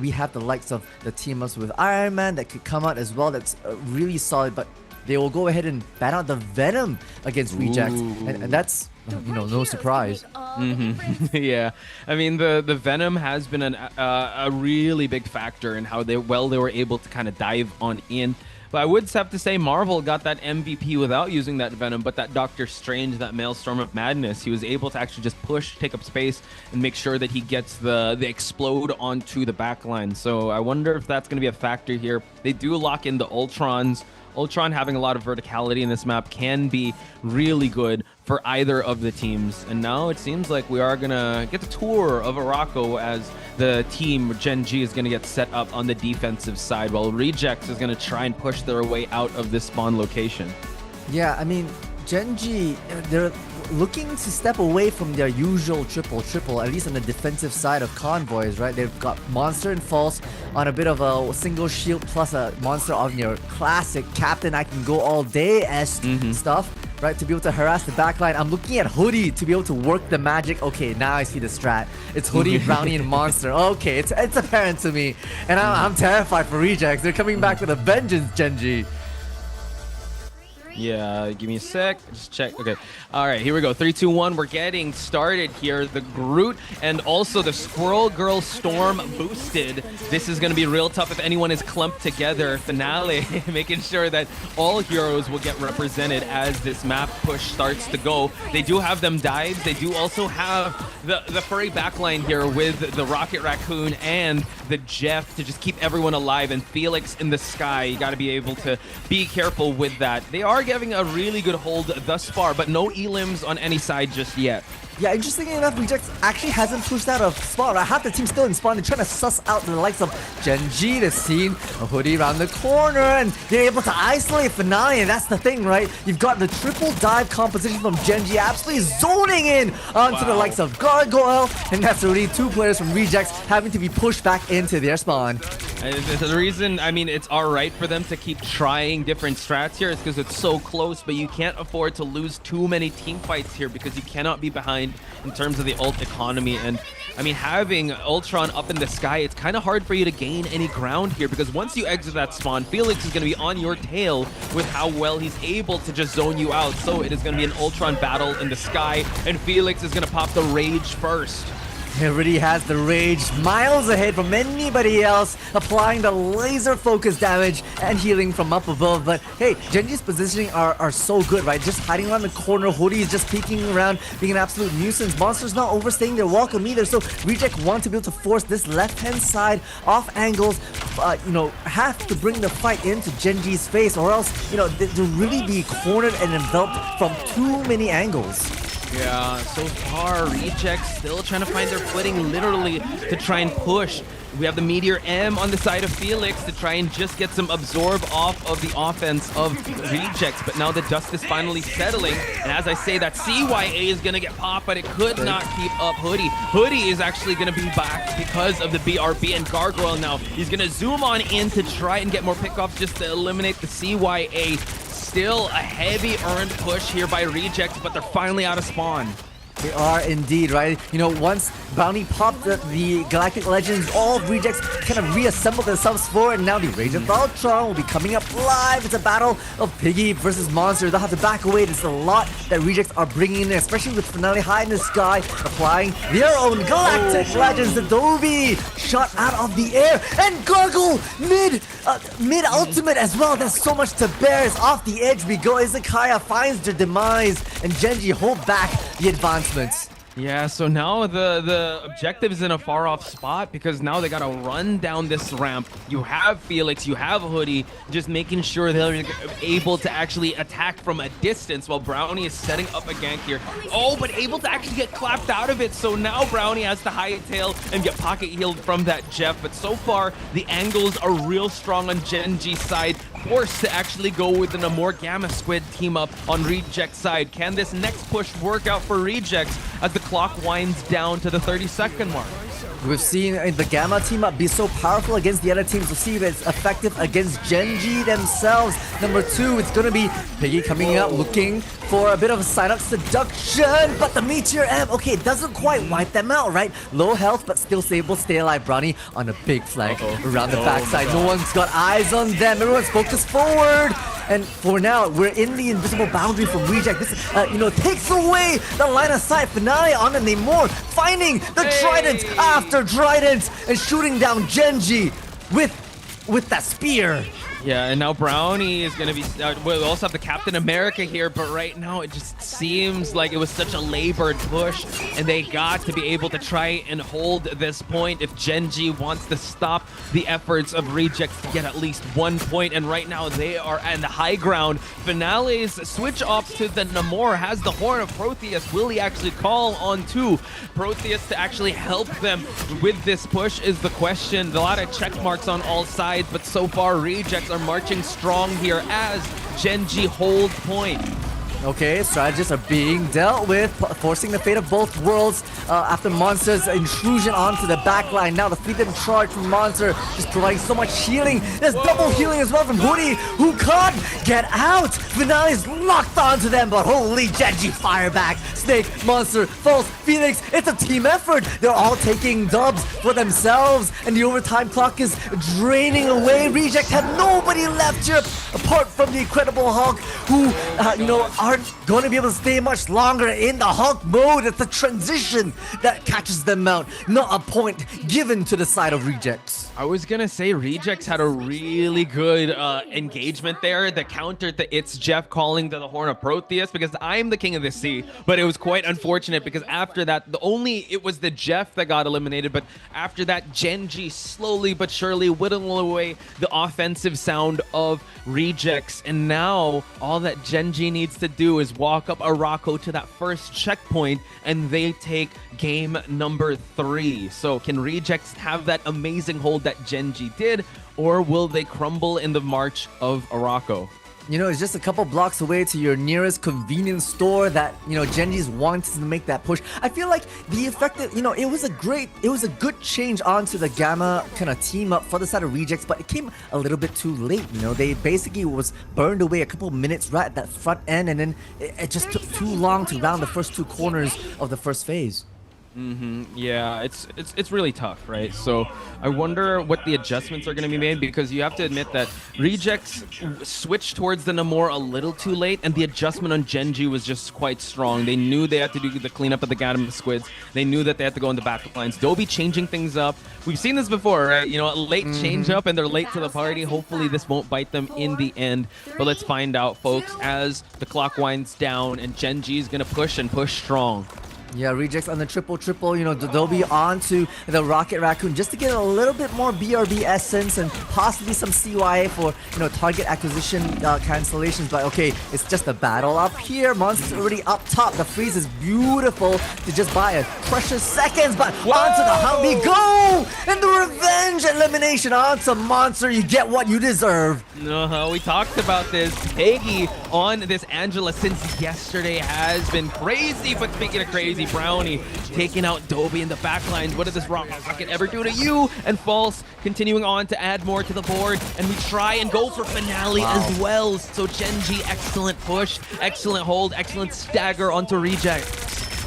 we have the likes of the team-ups with Iron Man that could come out as well. That's really solid. But they will go ahead and ban out the Venom against Rejects, and that's no surprise. Yeah, I mean the Venom has been a really big factor in how they were able to kind of dive on in. But I would have to say Marvel got that MVP without using that Venom, but that Doctor Strange, that Maelstrom of Madness, he was able to actually just push, take up space, and make sure that he gets the explode onto the backline. So I wonder if that's going to be a factor here. They do lock in the Ultrons. Ultron having a lot of verticality in this map can be really good for either of the teams. And now it seems like we are going to get the tour of Araco as the team, Gen G, is going to get set up on the defensive side, while Rejects is going to try and push their way out of this spawn location. Yeah, I mean, Gen G, they're looking to step away from their usual triple, at least on the defensive side of convoys, right? They've got Monster and False on a bit of a single shield plus a Monster on your classic Captain I Can Go All Day-esque stuff, right? To be able to harass the backline. I'm looking at Hoodie to be able to work the magic. Okay, now I see the strat. It's Hoodie, Brownie, and Monster. Okay, it's apparent to me. And I'm terrified for Rejects. They're coming back with a vengeance, Gen G. Yeah, give me a sec. Just check. Okay. All right, here we go. 3, 2, 1. We're getting started here. The Groot and also the Squirrel Girl Storm boosted. This is going to be real tough if anyone is clumped together. Finale, making sure that all heroes will get represented as this map push starts to go. They do have them dives. They do also have the furry backline here with the Rocket Raccoon and the Jeff to just keep everyone alive, and Felix in the sky. You got to be able to be careful with that. They are getting a really good hold thus far, but no elims on any side just yet. Yeah, interestingly enough, Rejects actually hasn't pushed out of spawn, right? Half the team still in spawn. They're trying to suss out the likes of Gen G. They've seen a Hoodie around the corner, and they're able to isolate Finale, and that's the thing, right? You've got the triple dive composition from Gen G absolutely zoning in onto the likes of Gargoyle, and that's already 2 players from Rejects having to be pushed back into their spawn. And the reason, I mean, it's all right for them to keep trying different strats here is because it's so close, but you can't afford to lose too many team fights here because you cannot be behind in terms of the ult economy. And I mean, having Ultron up in the sky, it's kind of hard for you to gain any ground here because once you exit that spawn, Felix is going to be on your tail with how well he's able to just zone you out. So it is going to be an Ultron battle in the sky, and Felix is going to pop the Rage first. He already has the Rage miles ahead from anybody else, applying the laser focus damage and healing from up above. But hey, Gen G's positioning are so good, right? Just hiding around the corner, Hoodie is just peeking around, being an absolute nuisance. Monster's not overstaying their welcome either, so Reject want to be able to force this left-hand side off angles, you know, have to bring the fight into Gen G's face, or else, you know, they'll really be cornered and enveloped from too many angles. Yeah, so far, Rejects still trying to find their footing, literally, to try and push. We have the Meteor M on the side of Felix to try and just get some absorb off of the offense of Rejects, but now the dust is finally settling, and as I say, that CYA is going to get popped, but it could not keep up Hoodie. Hoodie is actually going to be back because of the BRB, and Gargoyle now, he's going to zoom on in to try and get more pickoffs just to eliminate the CYA. Still a heavy earned push here by Rejects, but they're finally out of spawn. They are indeed, right? You know, once Bounty popped the Galactic Legends, all of Rejects kind of reassembled themselves forward, and now the Rage of Ultron will be coming up live. It's a battle of Piggy versus Monster. They'll have to back away. There's a lot that Rejects are bringing in, especially with Finale high in the sky, applying their own Galactic Legends. Adobe shot out of the air, and Gargle mid ultimate as well. There's so much to bear. It's off the edge we go. Izakaya finds their demise, and Gen G hold back the advancements. Yeah, so now the objective is in a far off spot because now they gotta run down this ramp. You have Felix, you have Hoodie, just making sure they're able to actually attack from a distance while Brownie is setting up a gank here. Oh, but able to actually get clapped out of it. So now Brownie has to hightail and get pocket healed from that Jeff. But so far, the angles are real strong on Gen G's side. Forced to actually go with an Amor Gamma Squid team up on Reject's side. Can this next push work out for Rejects as the clock winds down to the 30-second mark? We've seen the Gamma team up be so powerful against the other teams. We'll see if it's effective against Gen G themselves. Number 2, it's going to be Piggy coming up looking for a bit of a sign-up seduction, but the Meteor M, okay, it doesn't quite wipe them out, right? Low health, but still able to stay alive. Brownie on a big flank around the backside. No one's got eyes on them. Everyone's focused forward. And for now, we're in the invisible boundary from Reject. This, you know, takes away the line of sight. Finale on and Namor finding the Trident after Trident and shooting down Gen G with that spear. Yeah, and now Brownie is going to be... we'll also have the Captain America here, but right now it just seems like it was such a labored push, and they got to be able to try and hold this point if Genji wants to stop the efforts of Rejects to get at least 1 point, and right now they are on the high ground. Finale's switch off to the Namor has the Horn of Protheus. Will he actually call on to Protheus to actually help them with this push is the question. A lot of check marks on all sides, but so far Rejects are marching strong here as Genji holds point. Okay, strategists are being dealt with, forcing the fate of both worlds after Monster's intrusion onto the backline. Now the freedom charge from Monster just providing so much healing. There's double healing as well from Hoodie, who can't get out. Finale's locked onto them, but holy Genji fire back. Snake, Monster, False, Phoenix, it's a team effort. They're all taking dubs for themselves, and the overtime clock is draining away. Reject have nobody left here apart from the Incredible Hulk, who, aren't going to be able to stay much longer in the Hulk mode. It's the transition that catches them out, not a point given to the side of Rejects. I was gonna say Rejects had a really good engagement there that countered the It's Jeff calling to the Horn of Protheus, because I'm the king of the sea, but it was quite unfortunate because after that, it was the Jeff that got eliminated, but after that, Genji slowly but surely whittling away the offensive sound of Rejects, and now all that Genji needs to do is walk up Arako to that first checkpoint, and they take game number 3. So can Rejects have that amazing hold that Genji did, or will they crumble in the march of Arako? It's just a couple blocks away to your nearest convenience store that, Genji's wanted to make that push. I feel like the effect that, it was a good change onto the Gamma kind of team up for the side of Rejects, but it came a little bit too late, They basically was burned away a couple minutes right at that front end, and then it just took too long to round the first 2 corners of the first phase. Yeah, it's really tough, right? So I wonder what the adjustments are going to be made, because you have to admit that Rejects switched towards the Namor a little too late, and the adjustment on Genji was just quite strong. They knew they had to do the cleanup of the Gatom Squids. They knew that they had to go into backlines. Dobie changing things up. We've seen this before, right? A late change up, and they're late to the party. Hopefully this won't bite them in the end, but let's find out, folks, as the clock winds down, and Genji is going to push and push strong. Yeah, Rejects on the triple, Dobie onto the Rocket Raccoon just to get a little bit more BRB essence and possibly some CYA for, target acquisition cancellations. But okay, it's just a battle up here. Monster's already up top. The freeze is beautiful to just buy a precious seconds, but onto the hunt we go! And the revenge elimination onto Monster. You get what you deserve. We talked about this. Peggy on this Angela since yesterday has been crazy, but speaking of crazy, Brownie taking out Dobie in the backlines. What did this rocket ever do to you? And False continuing on to add more to the board, and we try and go for Finale as well. So Genji, excellent push, excellent hold, excellent stagger onto Reject.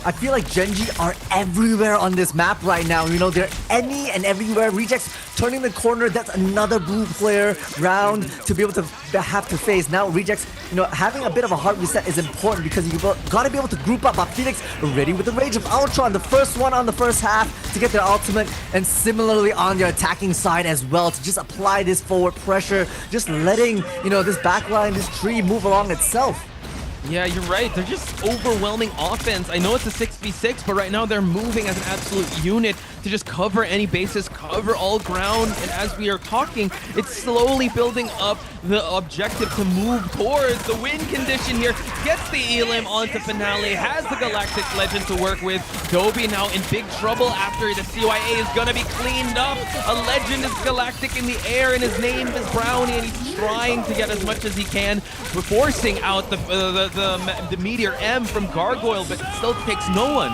I feel like Genji are everywhere on this map right now. They're any and everywhere. Rejects turning the corner. That's another blue player round to be able to have to face. Now Rejects, having a bit of a hard reset is important because you got to be able to group up. But Phoenix ready with the Rage of Ultron, the first one on the first half to get their ultimate, and similarly on their attacking side as well to just apply this forward pressure, just letting, this backline, this tree move along itself. Yeah, you're right. They're just overwhelming offense. I know it's a 6v6, but right now they're moving as an absolute unit to just cover any bases, cover all ground. And as we are talking, it's slowly building up the objective to move towards the win condition here. Gets the Elim onto Finale, has the Galactic Legend to work with. Dobie now in big trouble after the CYA is going to be cleaned up. A Legend is Galactic in the air, and his name is Brownie, and he's trying to get as much as he can, forcing out the Meteor M from Gargoyle, but it still takes no one.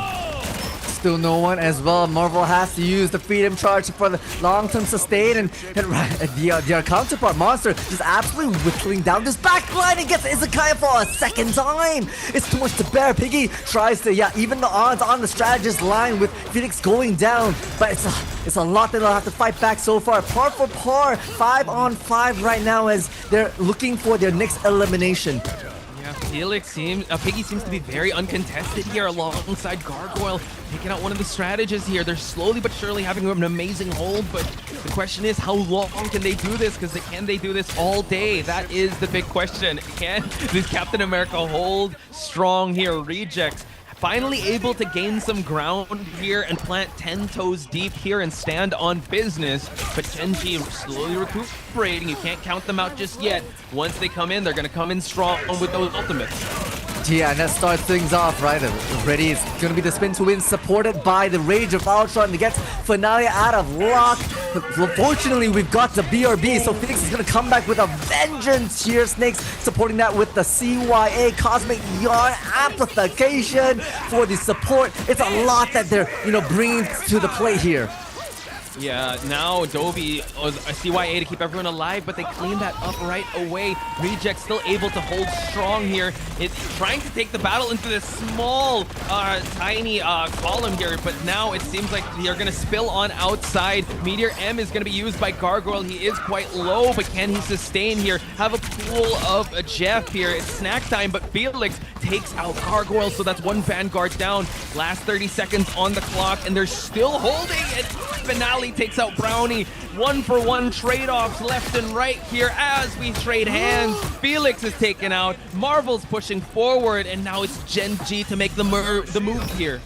Still no one as well. Marvel has to use the Freedom Charge for the long-term sustain, and their counterpart Monster just absolutely whittling down this backline and gets Izakaya for a second time. It's too much to bear. Piggy tries to, even the odds on the strategist line with Phoenix going down, but it's a lot that they'll have to fight back so far. Par for par, 5-on-5 right now as they're looking for their next elimination. Yeah, Piggy seems to be very uncontested here alongside Gargoyle, taking out one of the strategists here. They're slowly but surely having an amazing hold, but the question is, how long can they do this? Because can they do this all day? That is the big question. Can this Captain America hold strong here? Rejects finally able to gain some ground here and plant 10 toes deep here and stand on business. But Genji slowly recuperating. You can't count them out just yet. Once they come in, they're going to come in strong with those ultimates. Yeah, and that starts things off, right? Ready is going to be the spin to win, supported by the Rage of Ultron to get Finale out of lock. Fortunately, we've got the BRB, so Phoenix is going to come back with a vengeance here. Snakes supporting that with the CYA Cosmic Yarn amplification for the support. It's a lot that they're, bringing to the plate here. Yeah, now Dobie was a CYA to keep everyone alive, but they cleaned that up right away. Reject still able to hold strong here. It's trying to take the battle into this small, tiny column here, but now it seems like they're going to spill on outside. Meteor M is going to be used by Gargoyle. He is quite low, but can he sustain here? Have a pool of Jeff here. It's snack time, but Felix takes out Gargoyle, so that's one Vanguard down. Last 30 seconds on the clock, and they're still holding it. Finale takes out Brownie. 1-for-1 trade-offs left and right here as we trade hands. Felix is taken out. Marvel's pushing forward, and now it's Genji to make the move here.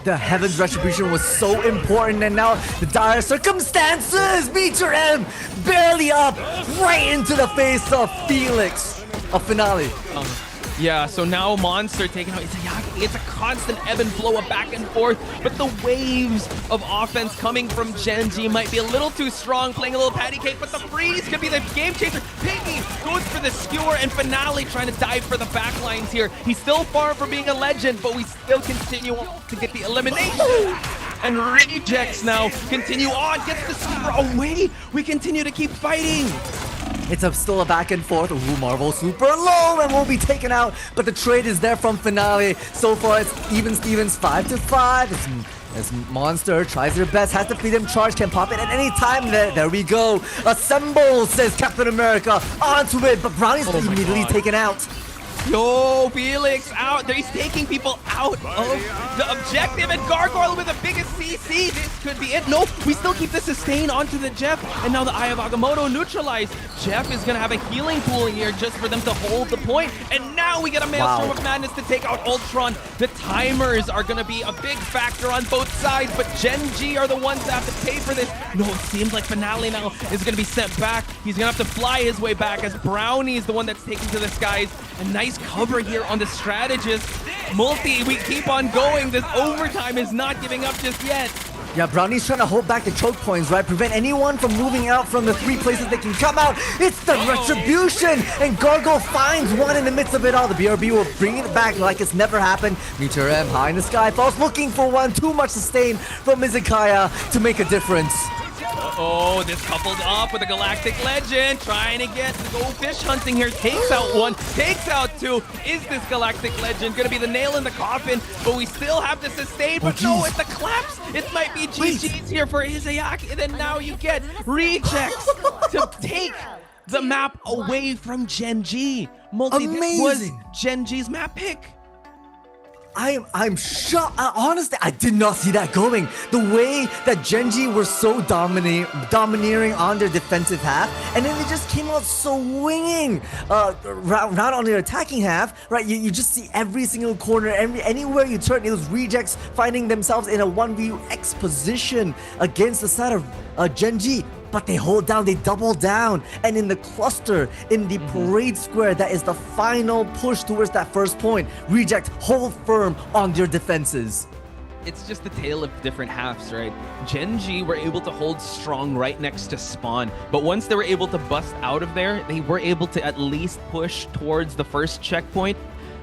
The Heaven's Retribution was so important, and now the dire circumstances. Meteor M barely up, right into the face of Felix. A Finale. Yeah, so now Monster taking out Izayaki. It's a constant ebb and flow of back and forth, but the waves of offense coming from Genji might be a little too strong, playing a little patty cake, but the freeze could be the game changer. Piggy goes for the skewer, and Finale trying to dive for the backlines here. He's still far from being a legend, but we still continue to get the elimination. And Rejects now continue on, gets the skewer away. We continue to keep fighting. It's still a back and forth. Ooh, Marvel super low and will be taken out, but the trade is there from Finale. So far, it's even Stevens 5-5. As Monster tries their best, has the Freedom Charge, can pop it at any time. There we go. Assemble, says Captain America. Onto it, but Brownie's immediately taken out. Yo, Felix out. He's taking people out of the objective, and Gargoyle with the biggest CC. This could be it. No, we still keep the sustain onto the Jeff, and now the Eye of Agamotto neutralized. Jeff is going to have a healing pool in here just for them to hold the point, and now we get a Maelstrom of Madness to take out Ultron. The timers are going to be a big factor on both sides, but Genji are the ones that have to pay for this. No, it seems like Finale now is going to be sent back. He's going to have to fly his way back as Brownie is the one that's taken to the skies. A nice cover here on the strategist. Multi, we keep on going. This overtime is not giving up just yet. Yeah, Brownie's trying to hold back the choke points, right? Prevent anyone from moving out from the 3 places they can come out. It's the Retribution! And Gargoyle finds one in the midst of it all. The BRB will bring it back like it's never happened. Meteor M high in the sky falls looking for one. Too much sustain from Izakaya to make a difference. Oh, this coupled up with a Galactic Legend, trying to get the goldfish hunting here. Takes out one, takes out two. Is this Galactic Legend gonna be the nail in the coffin? But we still have to sustain. But no, it's the collapse. It might be GG's here for Izayaki. And then now you get Rejects to take the map away from Genji. This was Genji's map pick. I'm shocked. Honestly, I did not see that going. The way that Genji were so domineering on their defensive half, and then they just came out swinging round on their attacking half, right? You just see every single corner, anywhere you turn, it was Rejects finding themselves in a 1vx position against the side of Genji. But they hold down, they double down, and in the cluster, in the parade square, that is the final push towards that first point. Reject hold firm on their defenses. It's just the tale of different halves, right? Genji were able to hold strong right next to Spawn, but once they were able to bust out of there, they were able to at least push towards the first checkpoint.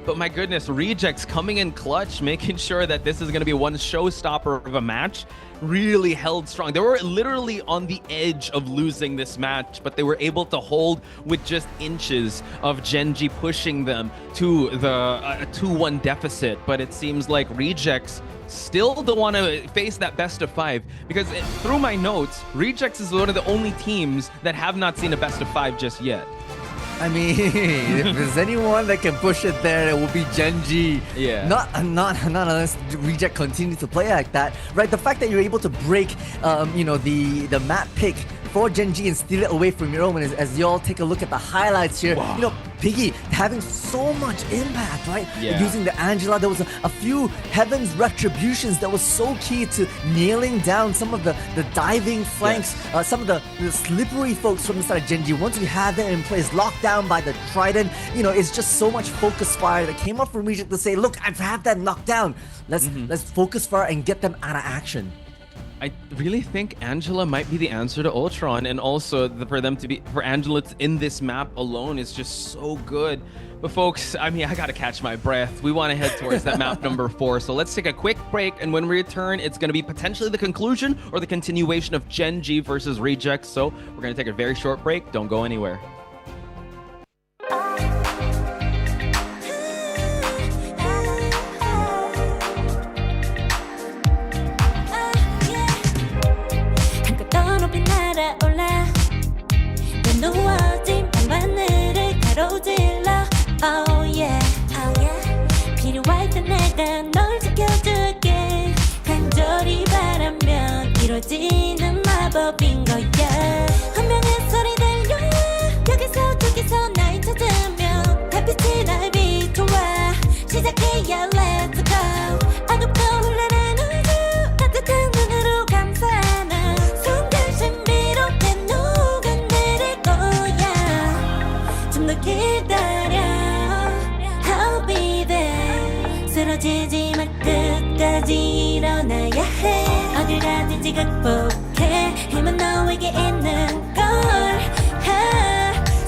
But my goodness, Rejects coming in clutch, making sure that this is going to be one showstopper of a match, really held strong. They were literally on the edge of losing this match, but they were able to hold with just inches of Genji pushing them to the 2-1 deficit. But it seems like Rejects still don't want to face that best of 5, because through my notes, Rejects is one of the only teams that have not seen a best of 5 just yet. I mean, if there's anyone that can push it there, it will be Genji. Yeah. Not unless Reject continue to play like that, right? The fact that you're able to break, the map pick for Genji and steal it away from your own, as y'all take a look at the highlights here. Wow. You know, Piggy having so much impact, right? Yeah. Using the Angela, there was a few Heaven's Retributions that was so key to nailing down some of the diving flanks, some of the slippery folks from the side of Genji. Once we had them in place, locked down by the Trident, it's just so much focus fire that came up from Reject to say, look, I've had that knocked down. Let's focus fire and get them out of action. I really think Angela might be the answer to Ultron, and also for Angela in this map alone is just so good. But folks, I gotta catch my breath. We want to head towards that map number 4, so let's take a quick break, and when we return, it's gonna be potentially the conclusion or the continuation of Genji versus Reject. So we're gonna take a very short break. Don't go anywhere. 누워진 밤하늘을 가로질러 Oh yeah, oh yeah. 필요할 때 내가 널 지켜줄게 간절히 바라면 이루어지는 마법인 거야 운명의 소리 들려 여기서 저기서 날 찾으면 달빛이 날 비춰와 시작해야 let's go 어둡고 흘러는 우주 따뜻한 눈으로 감싸나 순간 신비롭게 기다려 I'll be there 쓰러지지 마 끝까지 일어나야 해 어딜 가든지 극복해 힘은 너에게 있는 걸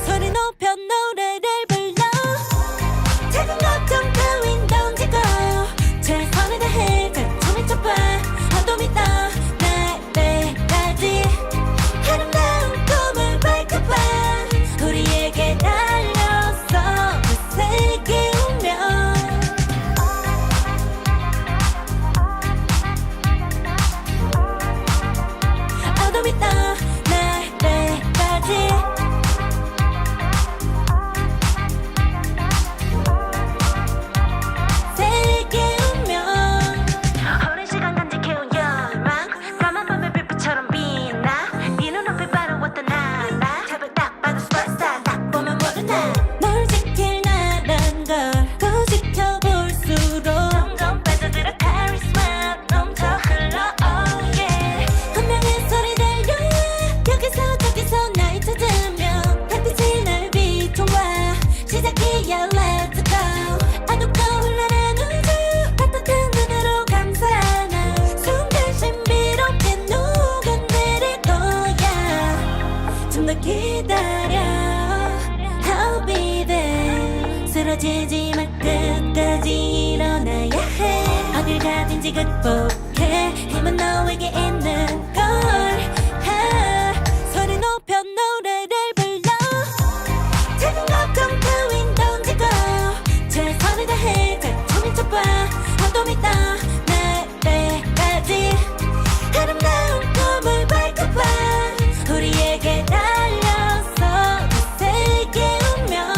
소리 높여 노래를 불러 작은 걱정 따윈 던지고 최선을 다해 자충을 쳐봐 어둠이 떠 날 때까지 아름다운 꿈을 밝혀봐 우리에게 쓰러지지 마 끝까지 일어나야 해 어딜 가든지 극복해 힘은 너에게 있는 걸 소리 높여 노래를 불러 작은 걱정 따윈 던지고 최선을 다해 자충을 쳐봐 어둠이 떠 날 때까지 아름다운 꿈을 밝혀봐 우리에게 달려서 세계 운명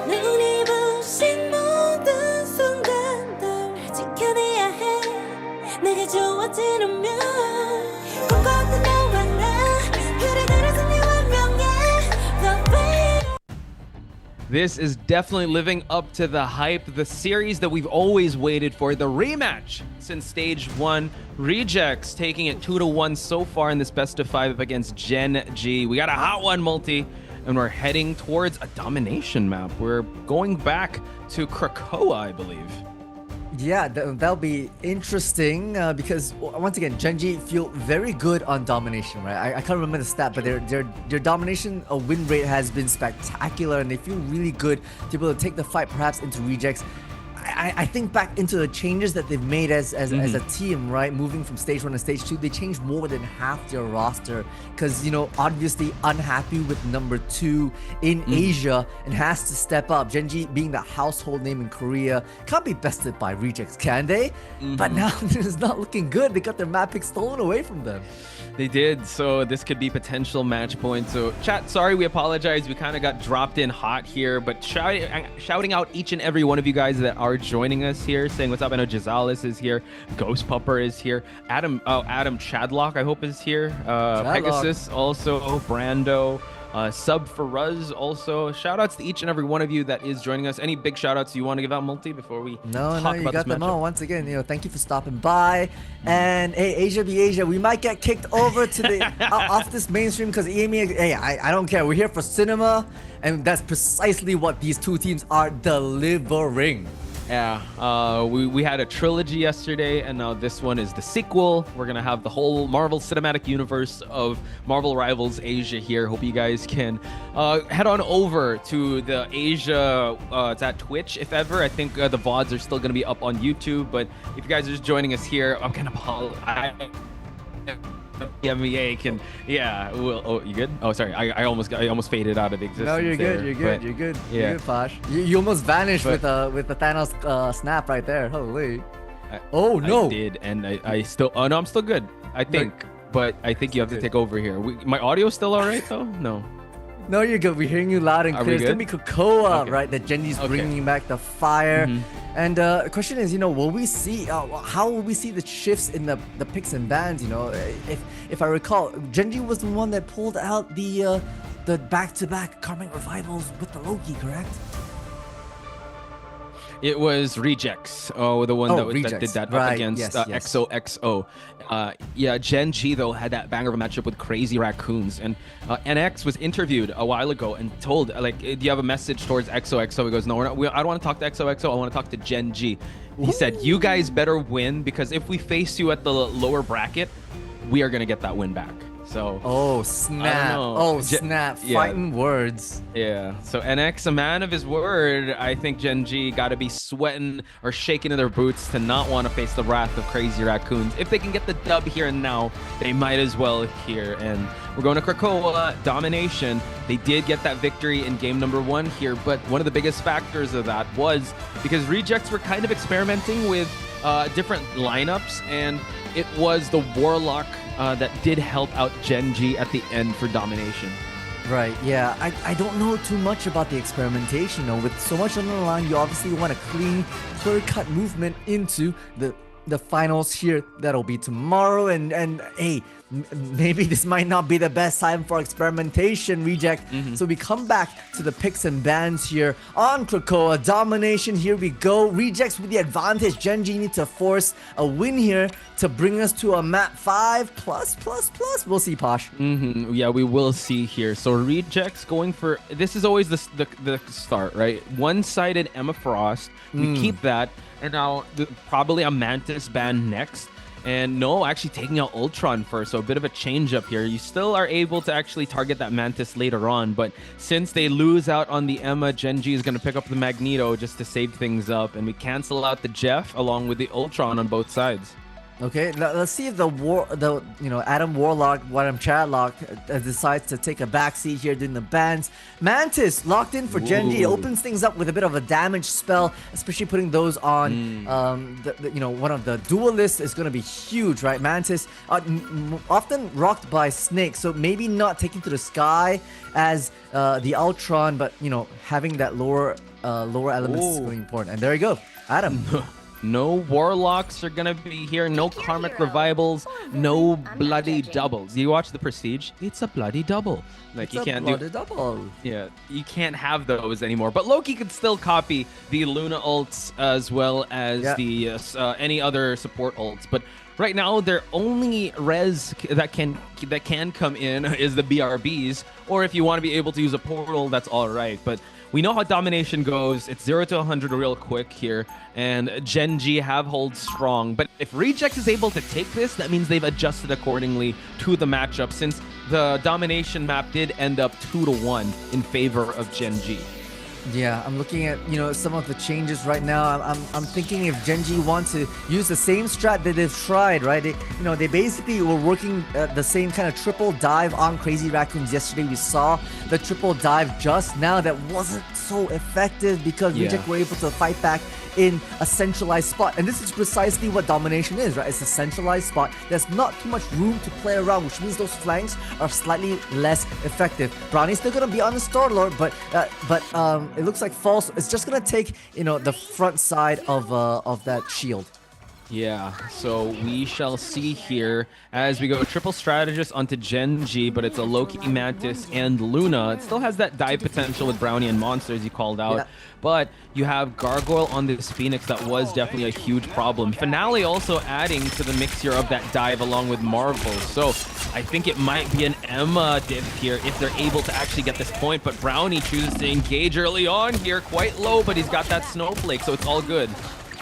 눈이 부신 모든 순간들 지켜내야 해 내가 좋아지려면 꿈꿨던 너와 나 그래들어서 내 운명에 The way This is definitely living up to the hype, the series that we've always waited for, the rematch since stage 1. Rejects taking it 2-1 so far in this best of 5 against Gen G. We got a hot one, Multi, and we're heading towards a domination map. We're going back to Krakoa, I believe. Yeah, that'll be interesting because once again, Genji feel very good on domination, right? I can't remember the stat, but their domination win rate has been spectacular, and they feel really good to be able to take the fight perhaps into Rejects. I think back into the changes that they've made as a team, right? Moving from stage 1 to stage 2, they changed more than half their roster because, you know, obviously unhappy with number 2 in Asia and has to step up. Gen.G being the household name in Korea can't be bested by Rejects, can they? But now it's not looking good. They got their map pick stolen away from them. They did, so this could be potential match points. So chat, sorry, we apologize. We kind of got dropped in hot here, but shouting out each and every one of you guys that are joining us here, saying what's up. I know Gizalis is here, Ghost Pupper is here, Adam Chadlock I hope is here, Pegasus also, Brando, Sub for Ruz also. Shout outs to each and every one of you that is joining us. Any big shout outs you want to give out, Multi, before we No, talk you about got this them matchup? all. Once again, you know, thank you for stopping by. And hey, Asia be Asia, we might get kicked over to the off this mainstream because EMEA. Hey, I don't care. We're here for cinema, and that's precisely what these two teams are delivering. Yeah, we had a trilogy yesterday, and now this one is the sequel. We're gonna have the whole Marvel Cinematic Universe of Marvel Rivals Asia here. Hope you guys can head on over to the Asia. It's at Twitch, if ever. I think the VODs are still gonna be up on YouTube, but if you guys are just joining us here, I'm gonna apologize. The NBA can, yeah. Well, oh, you good? Oh, sorry. I almost faded out of existence. No, you're there, good. You're but good. You're good. Yeah. You're good, Posh. You almost vanished with the Thanos snap right there. Holy. Oh no. I did, and I still. Oh no, I'm still good. I think, but I think you have to take over here. My audio's still all right though. No. No, you're good. We're hearing you loud and Are clear. we It's gonna be good? Cocoa, Okay. right? That Gen.G's bringing back the fire. And the question is, you know, will we see? How will we see the shifts in the picks and bans? You know, if I recall, Gen.G was the one that pulled out the back-to-back karmic revivals with the Loki, correct? It was Rejects. Oh, the one that did Rejects. that Right, up against yes, yes. XOXO. Yeah, Gen.G though had that banger of a matchup with Crazy Raccoons, and NX was interviewed a while ago and told, like, do you have a message towards XOXO? He goes, no, I don't want to talk to XOXO. I want to talk to Gen.G. He said, you guys better win, because if we face you at the lower bracket, we are gonna get that win back. So. Oh snap! Oh snap! Yeah. Fighting words. Yeah, so NX, a man of his word. I think Gen.G got to be sweating or shaking in their boots to not want to face the wrath of Crazy Raccoons. If they can get the dub here and now, they might as well here. And we're going to Krakoa, domination. They did get that victory in game number 1 here, but one of the biggest factors of that was because Rejects were kind of experimenting with different lineups, and it was the Warlock that did help out Gen.G at the end for domination. Right, yeah. I don't know too much about the experimentation, though. With so much on the line, you obviously want a clean, clear-cut movement into the finals here. That'll be tomorrow, and hey, maybe this might not be the best time for experimentation, Reject. So we come back to the picks and bans here on Krakoa. Domination, here we go. Rejects with the advantage. Gen.G need to force a win here to bring us to a map 5+++. We'll see, Posh. Yeah, we will see here. So Rejects going for, this is always the start, right? One-sided Emma Frost. We keep that, and now probably a Mantis ban next. And no, actually taking out Ultron first, so a bit of a change up here. You still are able to actually target that Mantis later on, but since they lose out on the Emma, Gen.G is going to pick up the Magneto just to save things up, and we cancel out the Jeff along with the Ultron on both sides. Okay, let's see if Adam Warlock, Adam Chadlock decides to take a backseat here during the bans. Mantis locked in for Gen.G. It opens things up with a bit of a damage spell, especially putting those on one of the duelists is going to be huge, right? Mantis often rocked by Snake, so maybe not taking to the sky as the Ultron, but having that lower elements is really important. And there you go, Adam. No Warlocks are gonna be here, no Karmic Revivals, no bloody doubles. You watch the Prestige, it's a bloody double. Like, you can't do double. Yeah, you can't have those anymore. But Loki could still copy the Luna ults as well as the any other support ults. But right now, their only res that can come in is the BRBs, or if you want to be able to use a portal, that's all right. But we know how domination goes. It's 0 to 100 real quick here, and Gen.G have hold strong. But if Reject is able to take this, that means they've adjusted accordingly to the matchup, since the domination map did end up 2-1 in favor of Gen.G. Yeah, I'm looking at some of the changes right now. I'm thinking if Genji want to use the same strat that they've tried, right? They basically were working the same kind of triple dive on Crazy Raccoons yesterday. We saw the triple dive just now that wasn't so effective because Reject were able to fight back in a centralized spot. And this is precisely what domination is, right? It's a centralized spot. There's not too much room to play around, which means those flanks are slightly less effective. Brownie's still gonna be on the Star-Lord, but it looks like False is just gonna take the front side of that shield. Yeah, so we shall see here as we go triple strategist onto Genji, but it's a Loki, Mantis, and Luna. It still has that dive potential with Brownie and Monster, as you called out. But you have Gargoyle on this Phoenix. That was definitely a huge problem. Finale also adding to the mix here of that dive along with Marvel. So I think it might be an Emma div here if they're able to actually get this point. But Brownie chooses to engage early on here, quite low, but he's got that Snowflake, so it's all good.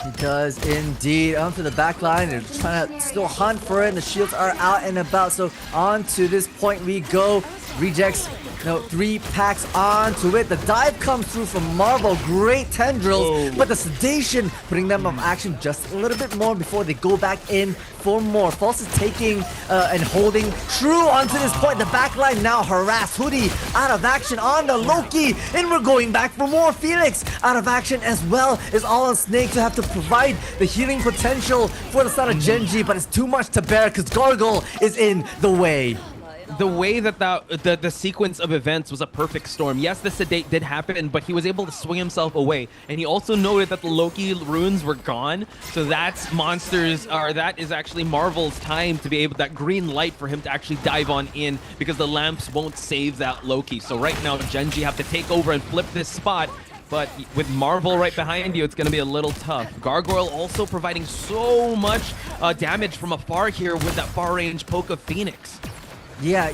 He does indeed. Onto the back line. They're trying to still hunt for it, and the shields are out and about. So on to this point we go. Rejects, 3 packs onto it. The dive comes through from Marvel. Great tendrils, but the sedation putting them off action just a little bit more before they go back in for more. False is taking and holding true onto this point. The back line now harassed. Hoodie out of action on the Loki, and we're going back for more. Phoenix out of action as well. Is all on Snake to have to provide the healing potential for the side of Genji, but it's too much to bear because Gargoyle is in the way. The way that the sequence of events was a perfect storm. Yes, the sedate did happen, but he was able to swing himself away. And he also noted that the Loki runes were gone. So that's that is actually Marvel's time to be able, that green light for him to actually dive on in, because the lamps won't save that Loki. So right now, Genji have to take over and flip this spot. But with Marvel right behind you, it's going to be a little tough. Gargoyle also providing so much damage from afar here with that far-range poke of Phoenix. Yeah,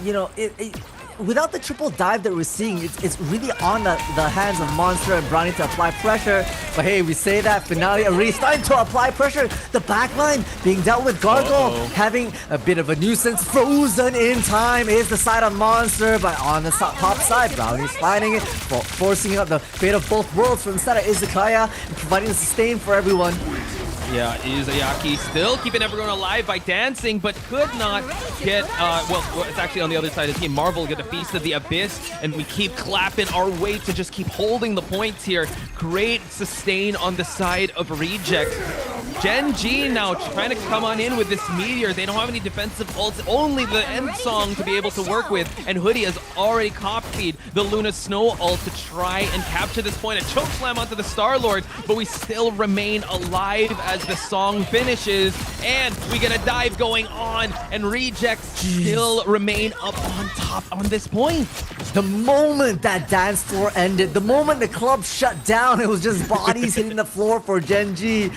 without the triple dive that we're seeing, it's really on the hands of Monster and Brownie to apply pressure. But hey, we say that Finale already starting to apply pressure. The backline being dealt with. Gargoyle having a bit of a nuisance. Frozen in time is the side of Monster, but on the top side, Brownie's finding it, forcing out the fate of both worlds from the side of Izakaya and providing the sustain for everyone. Yeah, Izayaki still keeping everyone alive by dancing, but could not get, well, it's actually on the other side of the team. Marvel get a Feast of the Abyss, and we keep clapping our way to just keep holding the points here. Great sustain on the side of Reject. Genji now trying to come on in with this Meteor. They don't have any defensive ults, only the end song to be able to work with, and Hoodie has already copied the Luna Snow ult to try and capture this point. A choke slam onto the Star-Lord, but we still remain alive as the song finishes, and we get a dive going on, and Rejects still remain up on top on this point. The moment that dance floor ended, the moment the club shut down, it was just bodies hitting the floor for Genji.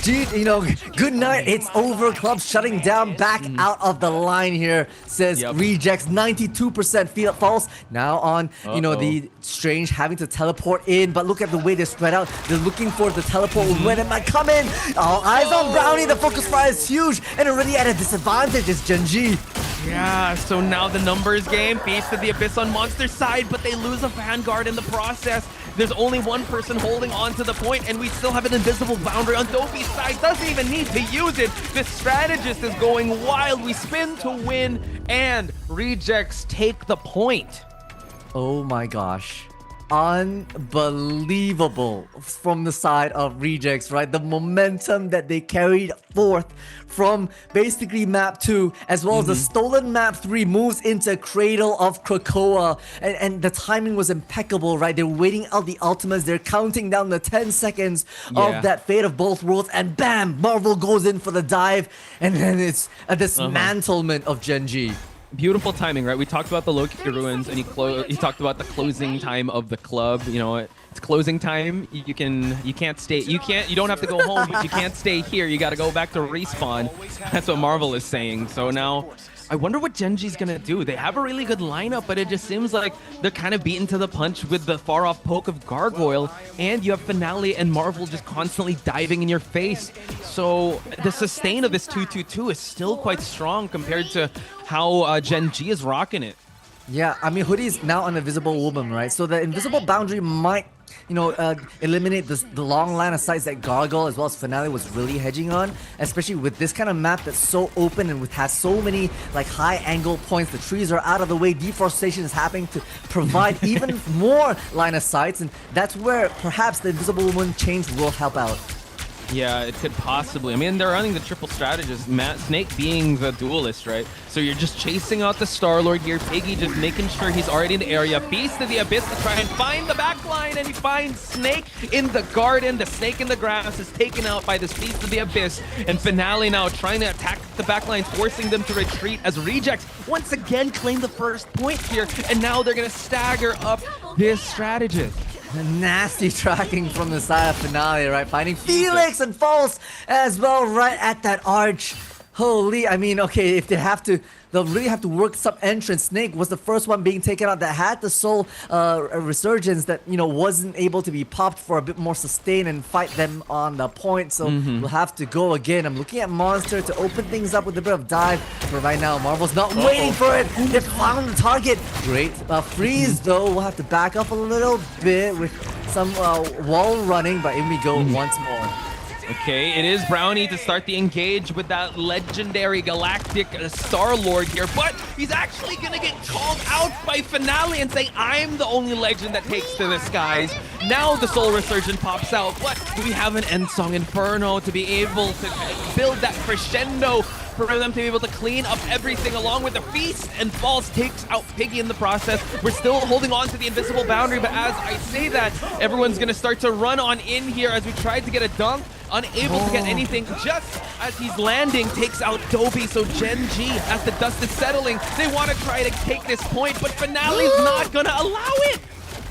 Good night, it's over. Club shutting down, back out of the line here, says Rejects. 92% feel false. Now on, the Strange having to teleport in, but look at the way they're spread out. They're looking for the teleport when it might come in. All eyes on Brownie. The focus fire is huge, and already at a disadvantage is Genji. Yeah, so now the numbers game, Feast of the Abyss on Monster's side, but they lose a Vanguard in the process. There's only one person holding on to the point, and we still have an invisible boundary on Dopey's side. Doesn't even need to use it. The strategist is going wild. We spin to win, and Rejects take the point. Oh my gosh. Unbelievable from the side of Rejects, right? The momentum that they carried forth from basically map 2 as well as the stolen map 3 moves into Cradle of Krakoa, and the timing was impeccable, right? They're waiting out the ultimates, they're counting down the 10 seconds of that Fate of Both Worlds, and bam, Marvel goes in for the dive, and then it's a dismantlement of Genji. Beautiful timing, right? We talked about the Loki ruins, and he talked about the closing time of the club. It's closing time. You can't stay. You don't have to go home, but you can't stay here. You got to go back to respawn. That's what Marvel is saying. So now, I wonder what Genji's gonna do. They have a really good lineup, but it just seems like they're kind of beaten to the punch with the far-off poke of Gargoyle, and you have Finale and Marvel just constantly diving in your face. So the sustain of this 2-2-2 is still quite strong compared to how Genji is rocking it. Yeah, I mean, Hoodie's now an invisible woman, right? So the invisible boundary might eliminate the long line of sights that Gargoyle as well as Finale was really hedging on, especially with this kind of map that's so open and has so many like high angle points. The trees are out of the way, deforestation is happening to provide even more line of sights, and that's where perhaps the Invisible Woman change will help out. Yeah, it could possibly. I mean, they're running the triple strategist, Snake being the duelist, right? So you're just chasing out the Star-Lord here. Piggy just making sure he's already in the area. Beast of the Abyss to try and find the backline, and he finds Snake in the garden. The Snake in the grass is taken out by this Beast of the Abyss. And Finale now trying to attack the backline, forcing them to retreat as Rejects once again claim the first point here. And now they're going to stagger up this strategist. Nasty tracking from the side of Finale, right? Finding Felix and False as well right at that arch. Holy, I mean, okay, if they'll really have to work some entrance. Snake was the first one being taken out that had the soul resurgence that, wasn't able to be popped for a bit more sustain and fight them on the point. So we'll have to go again. I'm looking at Monster to open things up with a bit of dive. But right now, Marvel's not waiting for it. They found the target. Great. Freeze, though, we'll have to back up a little bit with some wall running. But in we go once more. Okay, it is Brownie to start the engage with that legendary galactic Star-Lord here, but he's actually gonna get called out by Finale and say, I'm the only legend that takes to the skies. Now the Soul Resurgent pops out, but do we have an End Song Inferno to be able to build that crescendo for them to be able to clean up everything along with the Feast, and False takes out Piggy in the process. We're still holding on to the invisible boundary, but as I say that, everyone's gonna start to run on in here as we tried to get a dunk. Unable to get anything just as he's landing, takes out Dobby. So Gen G, as the dust is settling, they want to try to take this point, but Finale's not gonna allow it.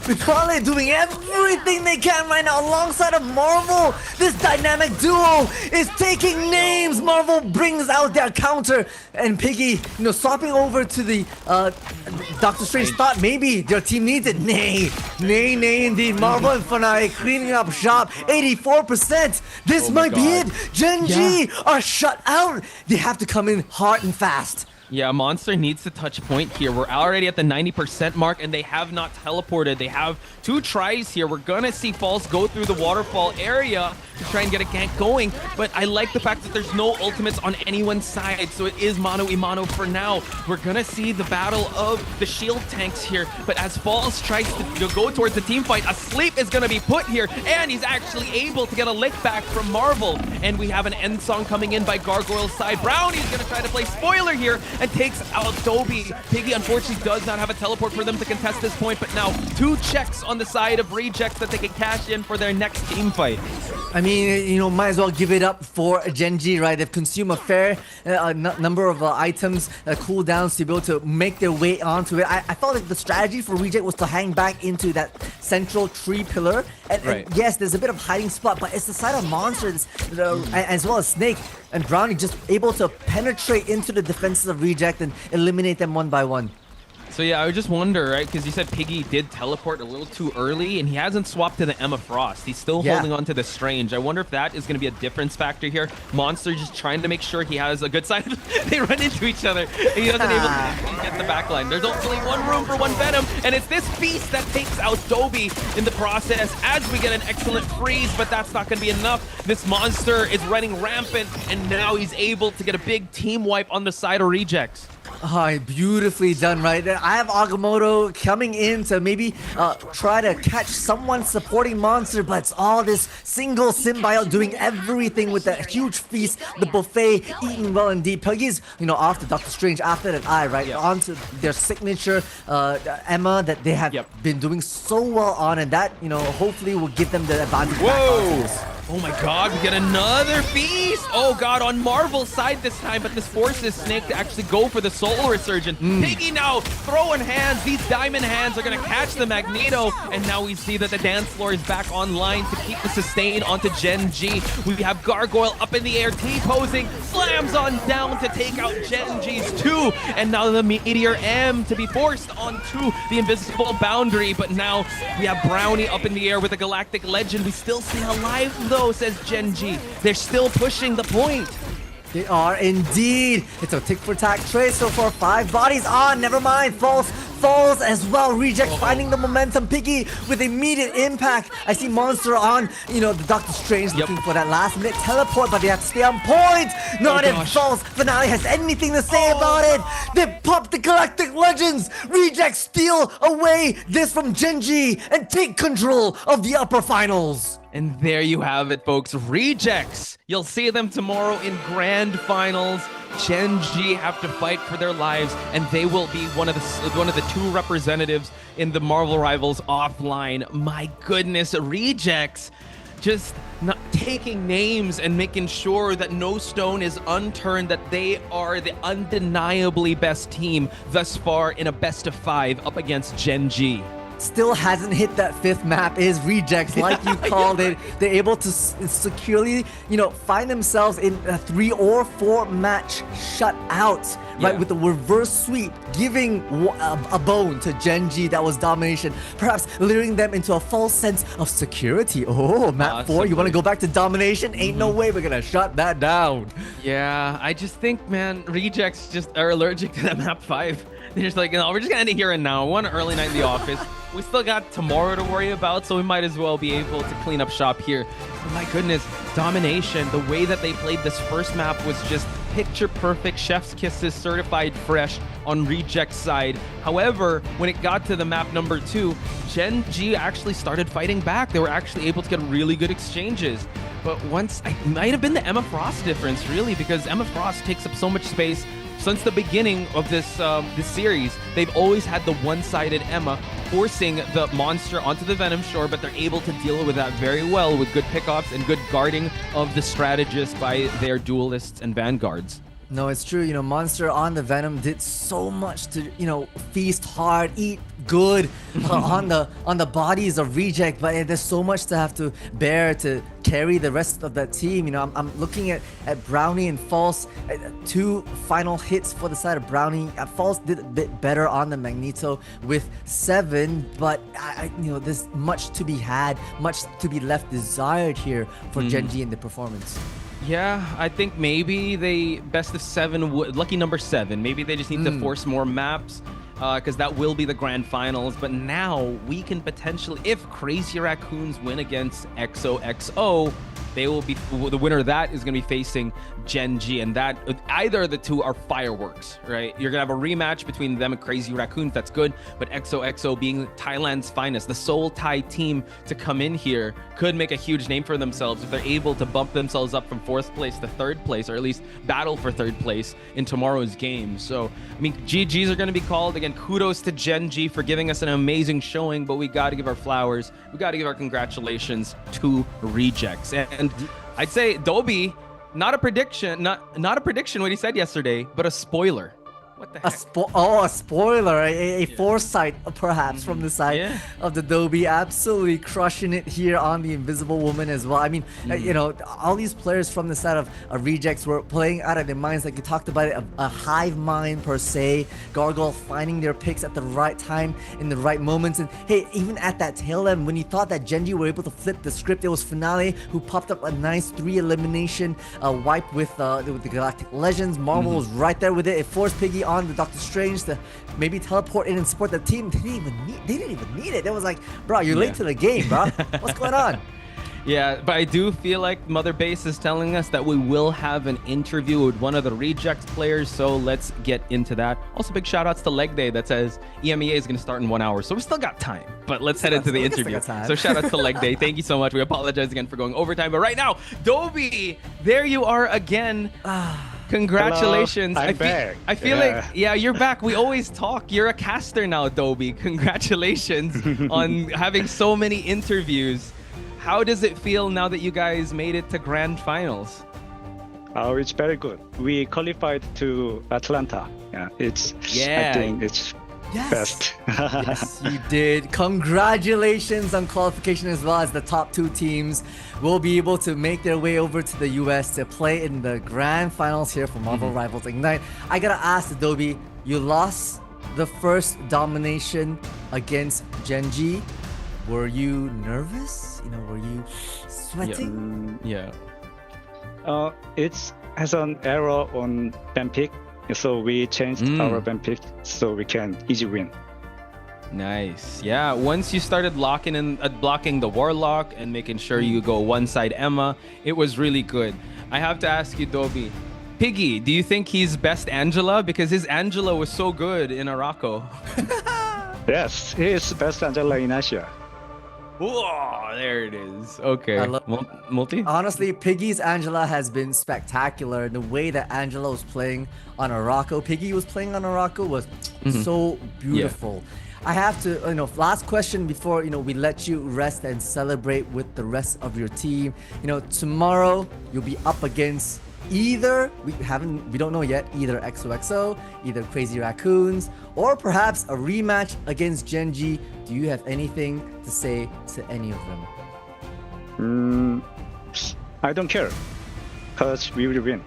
Finale doing everything they can right now alongside of Marvel. This dynamic duo is taking names. Marvel brings out their counter, and Piggy, swapping over to the Doctor Strange thought maybe their team needs it. Nay indeed. Marvel and Finale cleaning up shop. 84%. This might be it. Gen G are shut out. They have to come in hard and fast. Yeah, Monster needs to touch point here. We're already at the 90% mark, and they have not teleported. They have 2 tries here. We're gonna see False go through the waterfall area to try and get a gank going, but I like the fact that there's no ultimates on anyone's side, so it is mano a mano for now. We're gonna see the battle of the shield tanks here, but as False tries to go towards the team fight, a sleep is gonna be put here, and he's actually able to get a lick back from Marvel, and we have an end song coming in by Gargoyle's side. Brownie's gonna try to play spoiler here, and takes out Dobby. Piggy unfortunately does not have a teleport for them to contest this point, but now 2 checks on the side of Rejects that they can cash in for their next team fight. I mean, might as well give it up for Gen G, right? They've consumed a fair number of items, cooldowns to be able to make their way onto it. I felt like the strategy for Reject was to hang back into that central tree pillar. And yes, there's a bit of hiding spot, but it's the side of monsters as well as Snake and Brownie just able to penetrate into the defenses of Reject and eliminate them one by one. So yeah, I would just wonder, right? Because you said Piggy did teleport a little too early, and he hasn't swapped to the Emma Frost. He's still holding on to the Strange. I wonder if that is going to be a difference factor here. Monster just trying to make sure he has a good side. They run into each other, and he doesn't able to get the backline. There's only one room for one Venom, and it's this Beast that takes out Dobby in the process as we get an excellent freeze, but that's not going to be enough. This Monster is running rampant, and now he's able to get a big team wipe on the side of Rejects. Beautifully done, right? I have Agamotto coming in to maybe try to catch someone supporting Monster, but it's all this single symbiote doing everything with that huge feast, the buffet, eating well indeed. Puggy's, off to Doctor Strange after that eye, right? Onto their signature Emma that they have been doing so well on, and that, hopefully will give them the advantage back onto this. Oh my god, we get another feast! Oh god, on Marvel's side this time, but this forces Snake to actually go for the Soul Resurgent. Piggy now throwing hands. These diamond hands are gonna catch the Magneto, and now we see that the dance floor is back online to keep the sustain onto Gen G. We have Gargoyle up in the air, T-posing, slams on down to take out Gen G's 2, and now the Meteor M to be forced onto the invisible boundary, but now we have Brownie up in the air with a Galactic Legend. We still stay alive though, says Gen G. They're still pushing the point. They are indeed. It's a tick for tack trade so far. 5 bodies on. Never mind. False falls as well. Rejects finding the momentum. Piggy with immediate impact. I see Monster on, the Doctor Strange looking for that last minute teleport, but they have to stay on point. Not if falls. Finale has anything to say about it. They pop the Galactic Legends. Rejects steal away this from Genji and take control of the upper finals. And there you have it, folks. Rejects. You'll see them tomorrow in grand finals. Genji have to fight for their lives, and they will be one of the two representatives in the Marvel Rivals offline. My goodness, Rejects just not taking names and making sure that no stone is unturned, that they are the undeniably best team thus far in a best of 5 up against Genji. Still hasn't hit that 5th map is Rejects, like you called it. They're able to securely, find themselves in a 3 or 4 match shutout, right? With a reverse sweep, giving a bone to Genji that was domination, perhaps luring them into a false sense of security. Oh, map 4, you want to go back to domination? Ain't no way we're gonna shut that down. Yeah, I just think, man, Rejects just are allergic to that map 5. They're just like, we're just gonna end it here and now. One early night in the office. We still got tomorrow to worry about, so we might as well be able to clean up shop here. But my goodness, domination, the way that they played this first map was just picture perfect, chef's kisses, certified fresh on Reject's side. However, when it got to the map number 2, Genji actually started fighting back. They were actually able to get really good exchanges. But once, it might have been the Emma Frost difference, really, because Emma Frost takes up so much space. Since the beginning of this series, they've always had the one-sided Emma forcing the monster onto the Venom shore, but they're able to deal with that very well with good pickoffs and good guarding of the strategists by their duelists and vanguards. No, it's true. Monster on the Venom did so much to, feast hard, eat good on the bodies of Reject, but there's so much to have to bear to carry the rest of that team. I'm looking at Brownie and False, 2 final hits for the side of Brownie. False did a bit better on the Magneto with 7, but there's much to be had, much to be left desired here for Genji in the performance. Yeah, I think maybe they best of 7, lucky number 7. Maybe they just need to force more maps, because that will be the grand finals. But now we can potentially, if Crazy Raccoons win against XOXO, they will be the winner of that is going to be facing Genji, and that either of the two are fireworks, right? You're gonna have a rematch between them and Crazy Raccoons. That's good, but XOXO being Thailand's finest, the Seoul Thai team to come in here could make a huge name for themselves if they're able to bump themselves up from 4th place to 3rd place, or at least battle for 3rd place in tomorrow's game. So I mean, GGs are going to be called again. Kudos to Genji for giving us an amazing showing, but we got to give our flowers, we got to give our congratulations to Rejects. And I'd say Dobby, not a prediction, not a prediction what he said yesterday, but a spoiler. What the heck? A spoiler, a foresight perhaps from the side of the Dobby. Absolutely crushing it here on the Invisible Woman as well. I mean, all these players from the side of Rejects were playing out of their minds, like you talked about it, a hive mind per se. Gargoyle finding their picks at the right time in the right moments. And hey, even at that tail end, when you thought that Genji were able to flip the script, it was Finale who popped up a nice 3 elimination wipe with the Galactic Legends. Marvel was right there with it. It forced Piggy on the Doctor Strange to maybe teleport in and support the team. They didn't even need it. It was like, bro, you're late to the game, bro. What's going on? Yeah, but I do feel like Mother Base is telling us that we will have an interview with one of the Rejects players, so let's get into that. Also, big shout outs to Leg Day that says EMEA is going to start in 1 hour, so we still got time, but let's head into the interview. So shout outs to Leg Day. Thank you so much. We apologize again for going overtime, but right now, Dobby, there you are again. Congratulations. Hello, I'm back. I feel like, you're back. We always talk. You're a caster now, Dobby. Congratulations on having so many interviews. How does it feel now that you guys made it to grand finals? Oh, it's very good. We qualified to Atlanta. I think it's best. Yes, you did. Congratulations on qualification, as well as the top 2 teams will be able to make their way over to the US to play in the grand finals here for Marvel Rivals Ignite. I gotta ask, Adobe, you lost the first domination against Genji. Were you nervous? Were you sweating? It has an error on ban pick, so we changed our ban pick so we can easy win. Nice. Yeah, once you started locking in, blocking the Warlock and making sure you go one side Emma, it was really good. I have to ask you, Dobby, Piggy, do you think he's best Angela? Because his Angela was so good in Araco. Yes, he is the best Angela in Asia. Whoa, there it is. Okay. Multi? Honestly, Piggy's Angela has been spectacular. The way that Angela was playing on Araco, Piggy was playing on Araco was so beautiful. I have to, last question before, we let you rest and celebrate with the rest of your team. Tomorrow you'll be up against either, we don't know yet, either XOXO, either Crazy Raccoons, or perhaps a rematch against Genji. Do you have anything to say to any of them? I don't care, because we will win.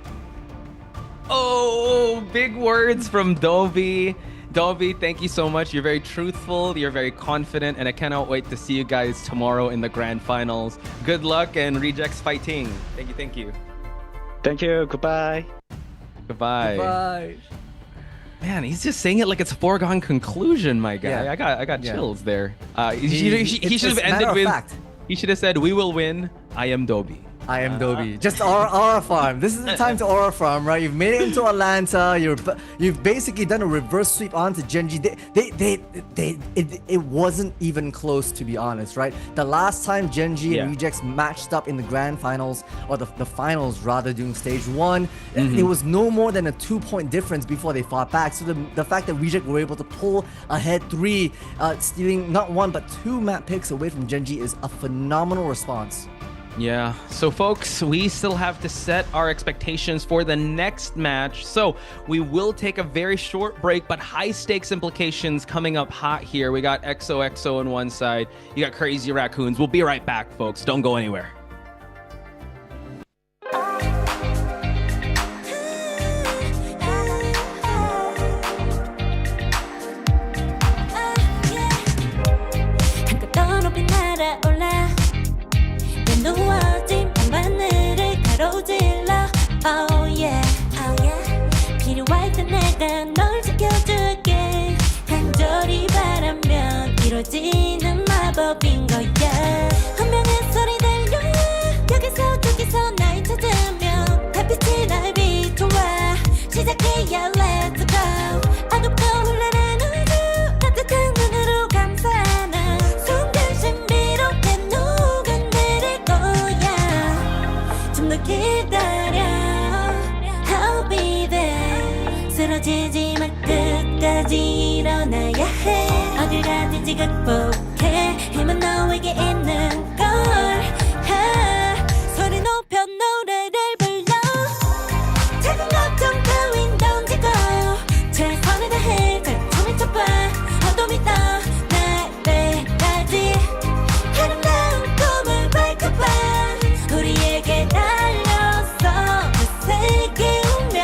Oh, big words from Dobby. Dobby, thank you so much. You're very truthful, you're very confident, and I cannot wait to see you guys tomorrow in the grand finals. Good luck and rejects fighting. Thank you, thank you. Thank you, goodbye. Goodbye. Bye. Man, he's just saying it like it's a foregone conclusion, my guy. Yeah. I got chills there. He It's should have just ended matter of with, fact. he should have said, "We will win. I am Dobby." I am Dobby. Just Aura Farm. This is the time to Aura Farm, right? You've made it into Atlanta. You've basically done a reverse sweep onto Genji. It wasn't even close, to be honest, right? The last time Genji and Rejects matched up in the grand finals, or the finals rather, during stage 1, it was no more than a 2-point difference before they fought back. So the fact that Reject were able to pull ahead 3, stealing not 1 but 2 map picks away from Genji is a phenomenal response. Yeah, so folks, we still have to set our expectations for the next match. So we will take a very short break, but high stakes implications coming up hot here. We got XOXO on one side, you got Crazy Raccoons. We'll be right back, folks. Don't go anywhere. 누워진 밤하늘을 가로질러 Oh yeah, oh yeah. 필요할 때 내가 널 지켜줄게 간절히 바라면 이루어지는 마법인 거야 운명의 소리 들려 여기서 저기서 날 찾으면 햇빛이 날 비춰와 시작해야 let's go 어둡고 흘러는 우주 따뜻한 눈으로 감싸나 순간 신비롭게 녹아내릴 거야 좀 더 기다려 I'll be there 쓰러지지 마 끝까지 일어나야 해 어딜 가든지 극복해 힘은 너에게 있는 걸 소리 높여 노래를 불러 작은 걱정 따윈 던지고 최선을 다해 잘 쳐봐 어둠이 떠 날 때까지 아름다운 꿈을 밝혀봐 우리에게 달려서 그 세계 운명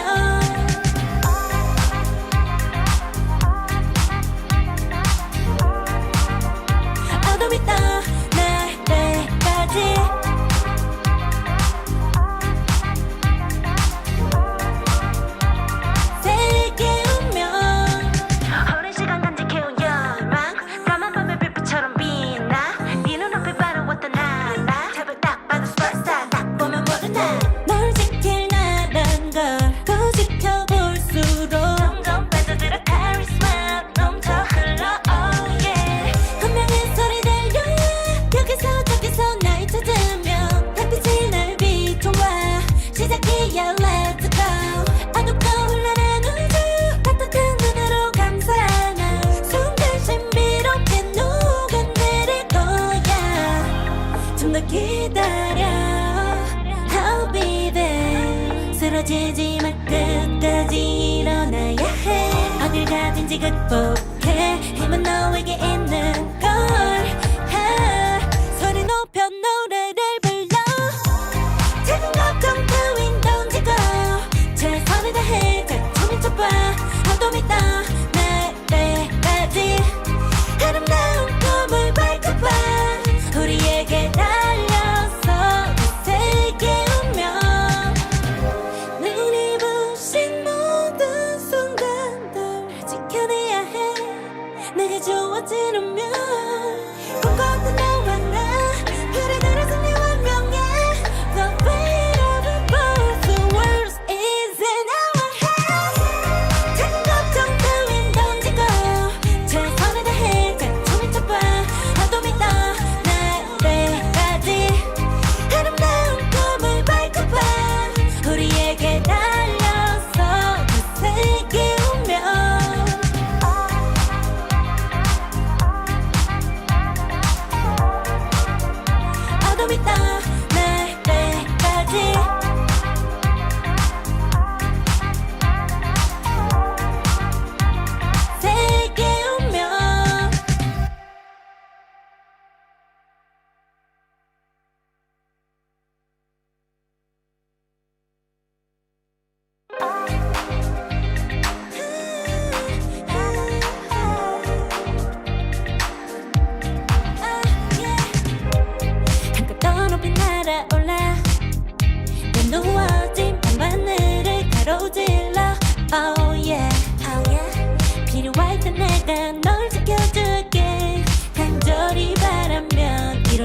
어둠이 떠 날 때까지 세계 운명 오랜 시간 간직해온 열망 까만 밤의 빛처럼 빛나 네 눈앞에 바로 왔던 나 탑을 딱 봐도 superstar 딱 보면 모르나 널 지킬 나란 걸 지켜볼수록 점점 빠져들어 카리스마 넘쳐 흘러 oh yeah 운명의 소리 들려 여기서 저기서 날 찾으면 햇빛이 날 비춰와 시작이야 let's go 어둡고 흘러는 우주 따뜻한 눈으로 감싸나 순간 신비롭게 녹아내릴 거야 좀 더 기다려 I'll be there 쓰러지지 마 끝까지 일어나야 해 어딜 가든지 극복해 힘은 너에게 있는 걸 소리 높여 노래를 불러 작은 걱정 따윈 던지고 최선을 다해 잘 쳐봐 어둠이 떠 날 때까지 아름다운 꿈을 밝혀봐 우리에게 달려서 그 세계 운명 눈이 부신 모든 순간들 지켜내야 해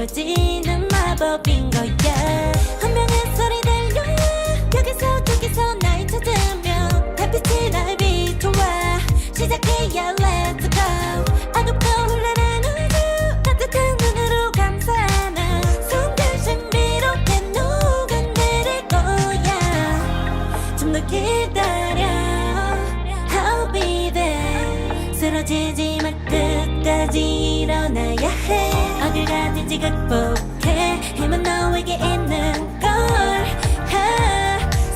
이루어지는 마법인 거야 운명의 소리 들려 여기서 저기서 날 찾으면 달빛이 날 비춰와 시작해야 let's go 어둡고 흘러는 우주 따뜻한 눈으로 감싸는 순간 신비롭게 녹아내릴 거야 좀 더 기다려 I'll be there 쓰러지지 마 끝까지 일어나야 해 어딜 가든지 극복해 힘은 너에게 있는 걸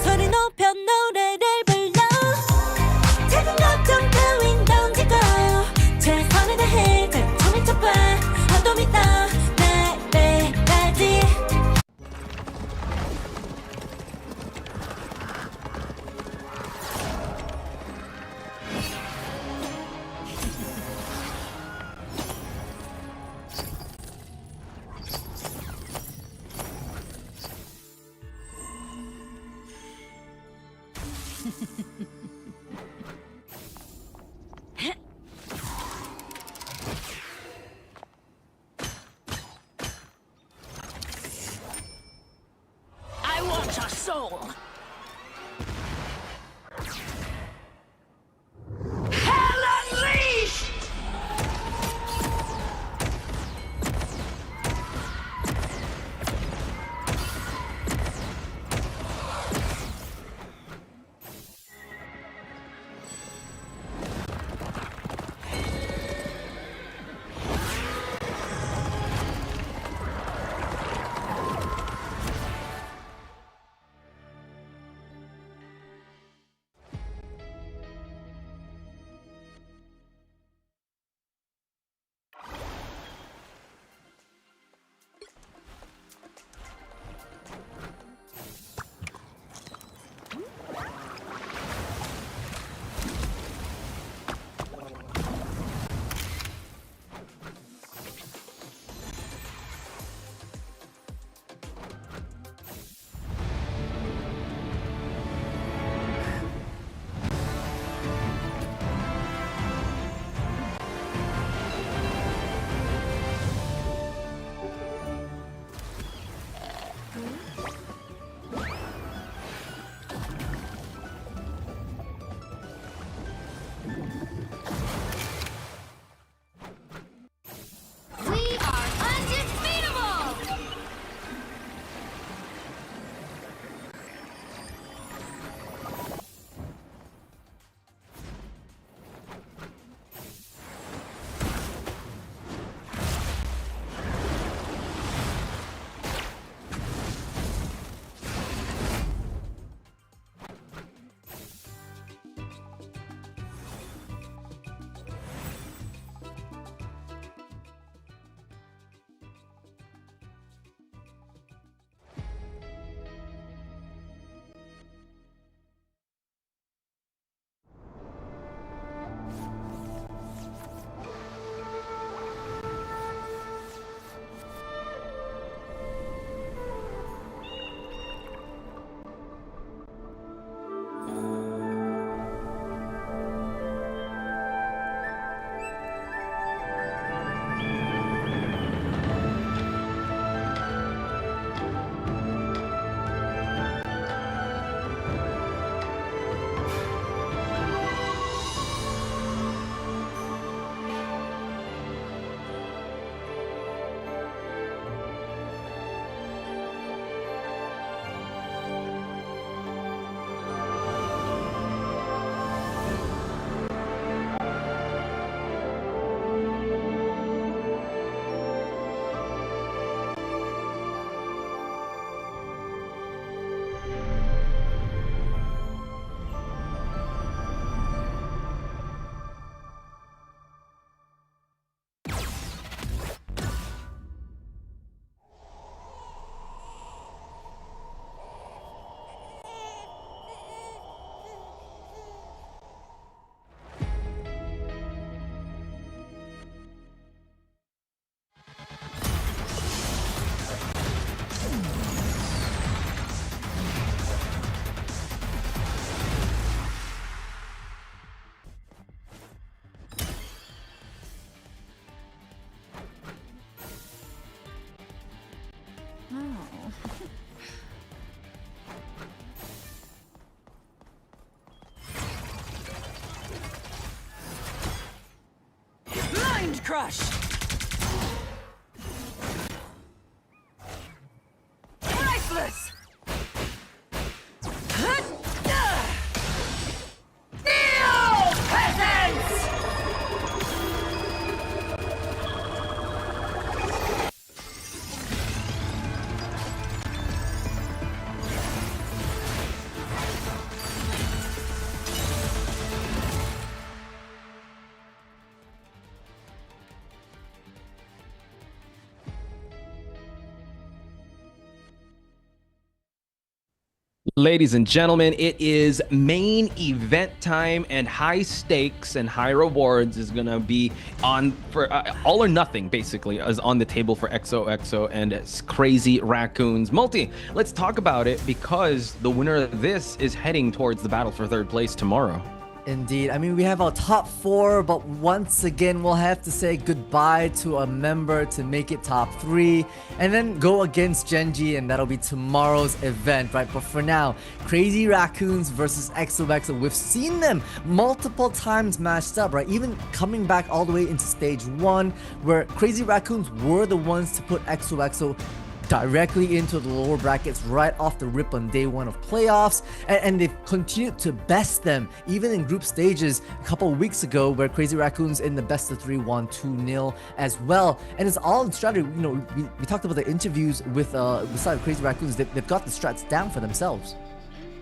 소리 높여 노래를 불러 작은 걱정 따윈 던지고 최선을 다해 작품을 쳐봐 어둠이 떠날 때까지 I want your soul. Hell unleashed! Mind crush. Priceless. Neo presence. Ladies and gentlemen, it is main event time, and high stakes and high rewards is gonna be on for all or nothing. Basically, is on the table for XOXO and Crazy Raccoons. Multi, let's talk about it because the winner of this is heading towards the battle for third place tomorrow. Indeed. I mean, we have our top 4, but once again, we'll have to say goodbye to a member to make it top 3, and then go against Genji, and that'll be tomorrow's event, right? But for now, Crazy Raccoons versus XOXO. We've seen them multiple times matched up, right? Even coming back all the way into stage 1, where Crazy Raccoons were the ones to put XOXO directly into the lower brackets right off the rip on day 1 of playoffs, and they've continued to best them even in group stages a couple of weeks ago, where Crazy Raccoons in the best of 3 won 2-0 as well. And it's all in strategy. You know, we talked about the interviews with beside Crazy Raccoons. They've got the strats down for themselves.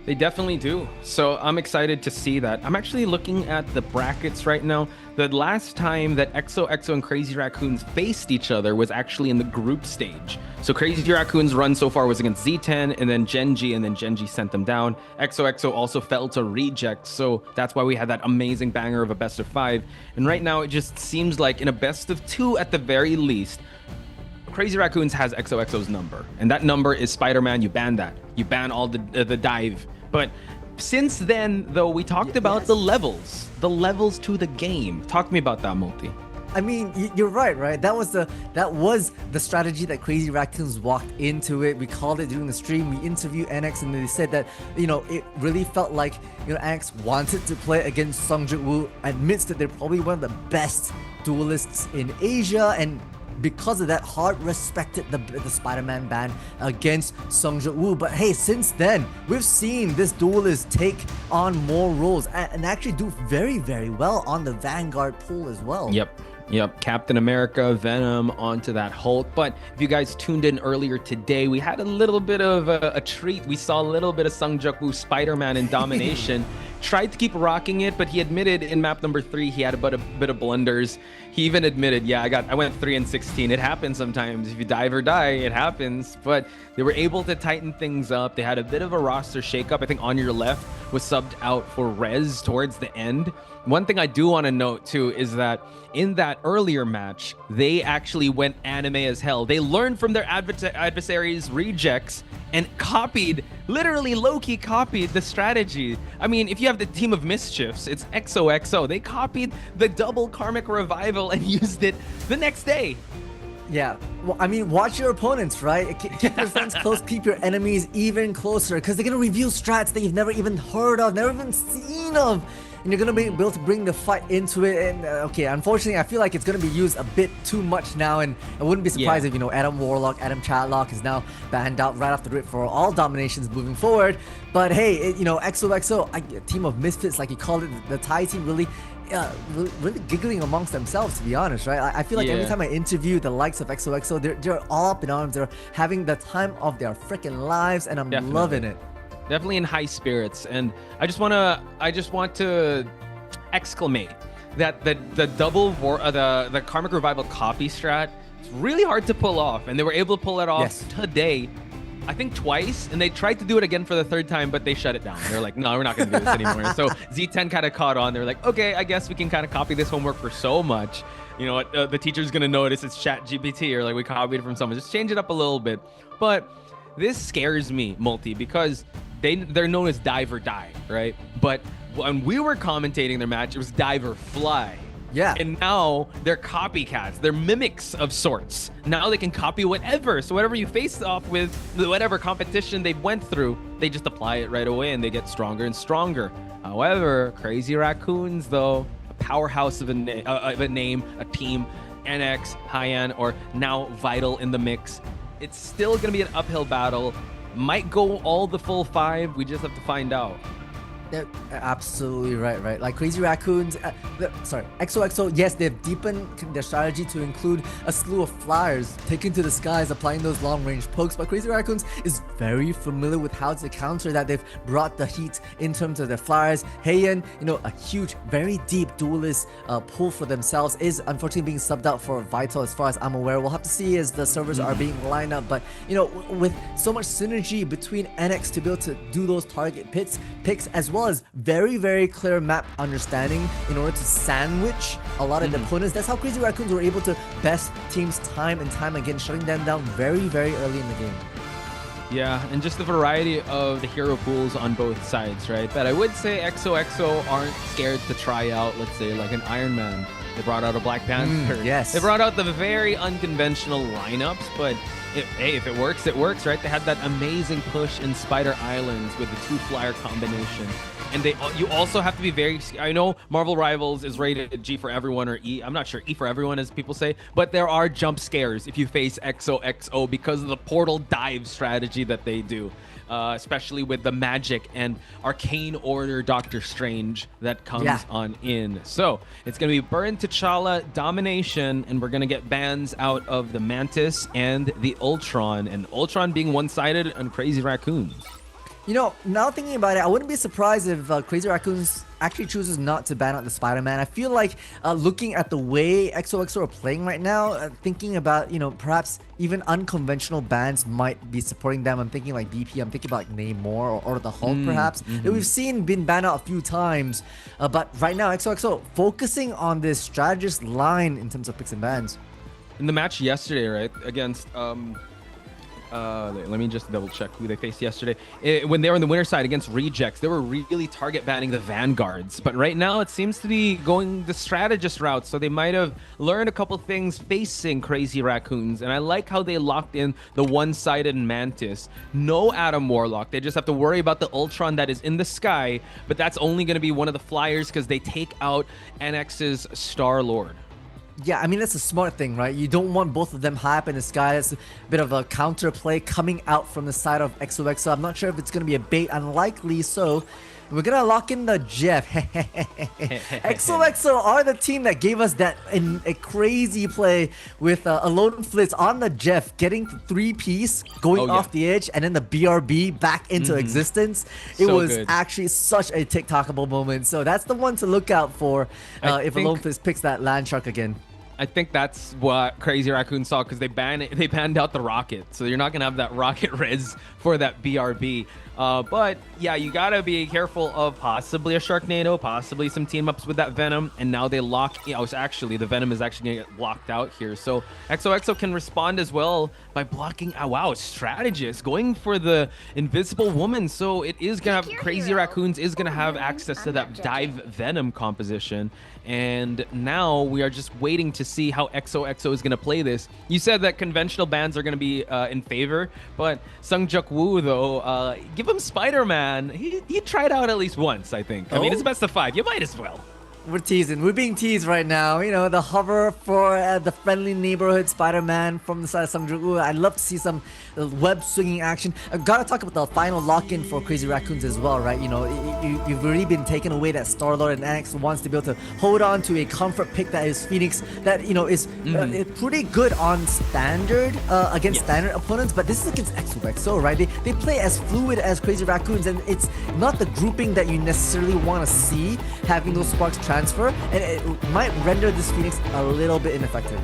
They definitely do. So I'm excited to see that. I'm actually looking at the brackets right now. The last time that XOXO and Crazy Raccoons faced each other was actually in the group stage. So Crazy Raccoons' run so far was against Z10 and then Genji, and then Genji sent them down. XOXO also fell to reject, so that's why we had that amazing banger of a best of 5. And right now it just seems like in a best of 2 at the very least, Crazy Raccoons has XOXO's number, and that number is Spider-Man. You ban that. You ban all the dive. But since then, though, we talked about the levels to the game. Talk to me about that, Multi. I mean, you're right? That was the strategy that Crazy Raccoons walked into it. We called it during the stream. We interviewed NX, and they said that, you know, it really felt like, you know, NX wanted to play against Sung Woo, admits that they're probably one of the best duelists in Asia, and because of that, hard respected the Spider-Man ban against Sung Woo. But hey, since then, we've seen this duelist take on more roles and actually do very, very well on the Vanguard pool as well. Yep, Captain America, Venom, onto that Hulk. But if you guys tuned in earlier today, we had a little bit of a treat. We saw a little bit of Sung Woo Spider-Man in domination. Tried to keep rocking it, but he admitted in map number 3 he had a bit of blunders. He even admitted, yeah, I went 3 and 16. It happens sometimes. If you dive or die, it happens. But they were able to tighten things up. They had a bit of a roster shakeup. I think On Your Left was subbed out for Rez towards the end. One thing I do want to note too is that in that earlier match, they actually went anime as hell. They learned from their adversaries' rejects and copied, literally low-key copied the strategy. I mean, if you have the team of mischiefs, it's XOXO. They copied the double karmic revival and used it the next day. Yeah, well, I mean, watch your opponents, right? Keep your friends close, keep your enemies even closer, because they're gonna reveal strats that you've never even heard of, never even seen of. And you're gonna be able to bring the fight into it. And okay, unfortunately, I feel like it's gonna be used a bit too much now. And I wouldn't be surprised if, you know, Adam Warlock, Adam Chatlock is now banned out right off the rip for all dominations moving forward. But hey, you know, XOXO, a team of misfits, like you called it, the Thai team really giggling amongst themselves, to be honest, right? I feel like every time I interview the likes of XOXO, they're all up in arms. They're having the time of their freaking lives, and I'm loving it. Definitely in high spirits. And I just want to exclamate that the the Karmic Revival copy strat, it's really hard to pull off, and they were able to pull it off today, I think twice, and they tried to do it again for the 3rd time, but they shut it down. They're like, no, we're not gonna do this anymore. So Z10 kind of caught on. They're like, okay, I guess we can kind of copy this homework for so much. You know what, the teacher's gonna notice it's ChatGPT, or like we copied it from someone. Just change it up a little bit. But this scares me, Multi, because they're known as dive or die, right? But when we were commentating their match, it was dive or fly. Yeah. And now they're copycats. They're mimics of sorts. Now they can copy whatever. So whatever you face off with, whatever competition they went through, they just apply it right away and they get stronger and stronger. However, Crazy Raccoons, though, a powerhouse of a name, a team, NX, Haiyan, or now Vital in the mix. It's still going to be an uphill battle. Might go all the full 5. We just have to find out. They're absolutely right. Like Crazy Raccoons, XOXO, yes, they've deepened their strategy to include a slew of flyers taken to the skies, applying those long-range pokes, but Crazy Raccoons is very familiar with how to counter that. They've brought the heat in terms of their flyers. Heian, a huge, very deep duelist pool for themselves, is unfortunately being subbed out for Vital as far as I'm aware. We'll have to see as the servers are being lined up, but with so much synergy between NX to be able to do those target picks as well as very, very clear map understanding in order to sandwich a lot of the opponents. That's how Crazy Raccoons were able to best teams time and time again, shutting them down very, very early in the game. Yeah, and just the variety of the hero pools on both sides, right? But I would say XOXO aren't scared to try out, let's say, like an Iron Man. They brought out a Black Panther. Yes. They brought out the very unconventional lineups, but if it works, it works, right? They had that amazing push in Spider Islands with the 2-flyer combination. And you also have to be very... I know Marvel Rivals is rated G for everyone, or E. I'm not sure, E for everyone, as people say. But there are jump scares if you face XOXO because of the portal dive strategy that they do. Especially with the magic and arcane order Doctor Strange that comes on in. So it's going to be Burn, T'Challa, Domination, and we're going to get bans out of the Mantis and the Ultron. And Ultron being one-sided on Crazy Raccoons. Now thinking about it, I wouldn't be surprised if Crazy Raccoons actually chooses not to ban out the Spider-Man. I feel like looking at the way XOXO are playing right now, thinking about, perhaps even unconventional bans might be supporting them. I'm thinking like BP, I'm thinking about like Namor or the Hulk perhaps, that we've seen been banned out a few times. But right now, XOXO focusing on this strategist line in terms of picks and bans. In the match yesterday, right, against... let me just double check who they faced yesterday. When they were on the winner side against Rejects, they were really target banning the Vanguards. But right now it seems to be going the strategist route. So they might have learned a couple things facing Crazy Raccoons. And I like how they locked in the one-sided Mantis. No Adam Warlock. They just have to worry about the Ultron that is in the sky. But that's only going to be one of the flyers because they take out NX's Star-Lord. Yeah, I mean, that's a smart thing, right? You don't want both of them high up in the sky. That's a bit of a counter play coming out from the side of XOXO. I'm not sure if it's going to be a bait. Unlikely so. We're going to lock in the Jeff. XOXO are the team that gave us that in a crazy play with Alone Flitz on the Jeff, getting 3-piece, going off the edge, and then the BRB back into existence. It was actually such a TikTokable moment. So that's the one to look out for if Alone Flitz picks that Land Shark again. I think that's what Crazy Raccoon saw because they banned out the rocket. So you're not going to have that rocket res for that BRB. But yeah, you got to be careful of possibly a Sharknado, possibly some team ups with that Venom. And now they lock... actually, the Venom is actually going to get blocked out here. So XOXO can respond as well by blocking... wow, strategist going for the Invisible Woman. So it is going to have... Crazy Raccoons is going to have access to that Dive Venom composition. And now we are just waiting to see how XOXO is going to play this. You said that conventional bans are going to be in favor, but Sungjuk Woo, though, give him Spider-Man. He tried out at least once, I think. I mean, it's best of 5. You might as well. We're teasing. We're being teased right now. The hover for the friendly neighborhood Spider-Man from the side of Sungjuk Woo. I'd love to see some web swinging action. I've got to talk about the final lock-in for Crazy Raccoons as well, right? You've already been taken away that Star-Lord, and NX wants to be able to hold on to a comfort pick that is Phoenix that, is pretty good on standard against standard opponents, but this is against XOXO, right? They play as fluid as Crazy Raccoons, and it's not the grouping that you necessarily want to see having those sparks transfer, and it might render this Phoenix a little bit ineffective.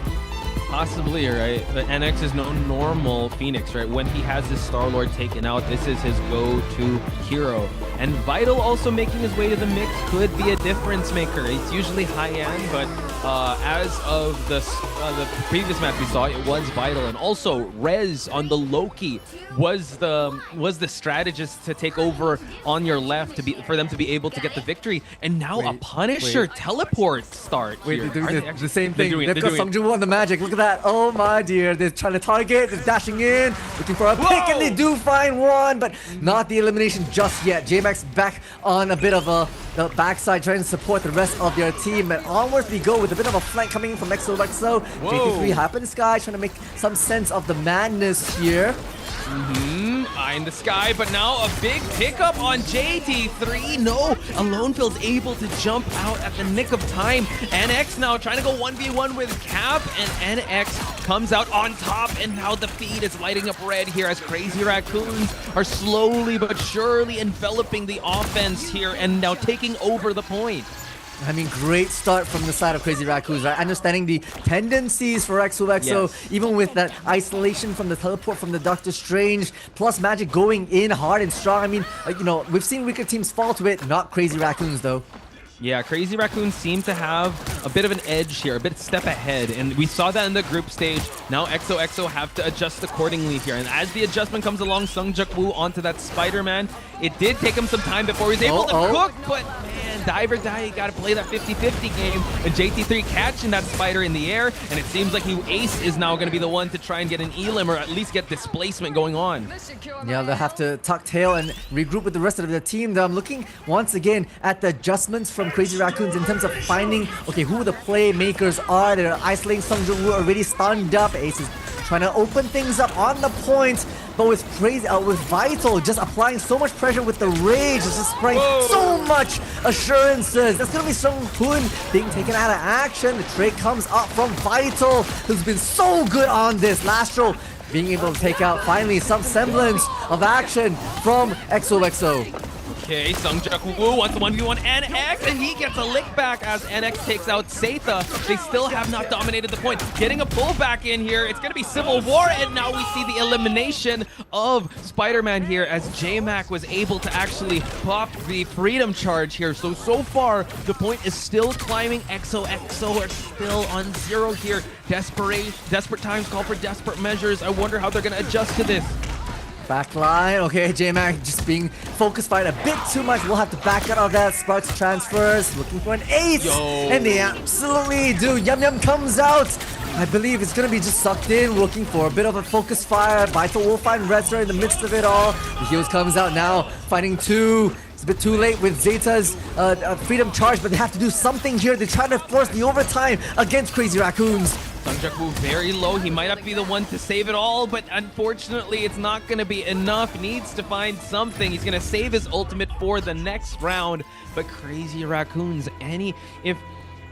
Possibly, right? But NX is no normal Phoenix, right? When he has his Star-Lord taken out, this is his go-to hero. And Vital also making his way to the mix could be a difference maker. It's usually high-end, but as of the previous match we saw, it was Vital. And also, Rez on the Loki was the strategist to take over on your left for them to be able to get the victory. And now a Punisher teleport start. They're doing the same thing. They've got Sungjuk Woo on the magic. Look at that. that. Oh my dear. They're trying to target. They're dashing in. Looking for a pick. And they do find one. But not the elimination just yet. J-Max back on a bit of the backside, trying to support the rest of their team. And onwards we go with a bit of a flank coming in from XOXO. JT3 Hype in the Sky trying to make some sense of the madness here. Eye in the sky, but now a big pickup on JT3. No, Alonefield's able to jump out at the nick of time. NX now trying to go 1v1 with Cap, and NX comes out on top, and now the feed is lighting up red here as Crazy Raccoons are slowly but surely enveloping the offense here and now taking over the point. I mean, great start from the side of Crazy Raccoons, right? Understanding the tendencies for XOXO, even with that isolation from the teleport from the Doctor Strange, plus Magic going in hard and strong. I mean, you know, we've seen weaker teams fall to it, not Crazy Raccoons though. Yeah, Crazy Raccoons seem to have a bit of an edge here, a bit step ahead, and we saw that in the group stage. Now XOXO have to adjust accordingly here, and as the adjustment comes along, Sungjak Woo onto that Spider-Man. It did take him some time before he was able to cook, but man, dive or die, you gotta play that 50-50 game, and JT3 catching that Spider in the air, and it seems like Ace is now gonna be the one to try and get an elim, or at least get displacement going on. Yeah, they'll have to tuck tail and regroup with the rest of the team. Though I'm looking once again at the adjustments from Crazy Raccoons in terms of finding, okay, who the playmakers are. They're isolating Sungjak Woo, already stunned up. Ace is trying to open things up on the point, but with Vital just applying so much pressure with the rage, it's just spraying so much assurances. That's gonna be Sung Hoon being taken out of action. The trade comes up from Vital, who's been so good on this. Lastro being able to take out finally some semblance of action from XOXO. Okay, Sungjak Woo wants 1v1 NX, and he gets a lick back as NX takes out Seitha. They still have not dominated the point. Getting a pullback in here, it's going to be Civil War, and now we see the elimination of Spider-Man here as J-Mac was able to actually pop the Freedom Charge here. So far, the point is still climbing. XOXO are still on 0 here. Desperate times call for desperate measures. I wonder how they're going to adjust to this. Backline, okay, J-Mac just being focused by it a bit too much. We'll have to back out of that. Sparks transfers, looking for an ace, and they absolutely do. Yum Yum comes out. I believe it's gonna be just sucked in, looking for a bit of a focus fire. Vital will find Redster in the midst of it all. The heals comes out now, finding 2. It's a bit too late with Zeta's Freedom Charge, but they have to do something here. They try to force the overtime against Crazy Raccoons. Sungjak Woo very low. He might not be the one to save it all, but unfortunately, it's not going to be enough. Needs to find something. He's going to save his ultimate for the next round. But Crazy Raccoons, if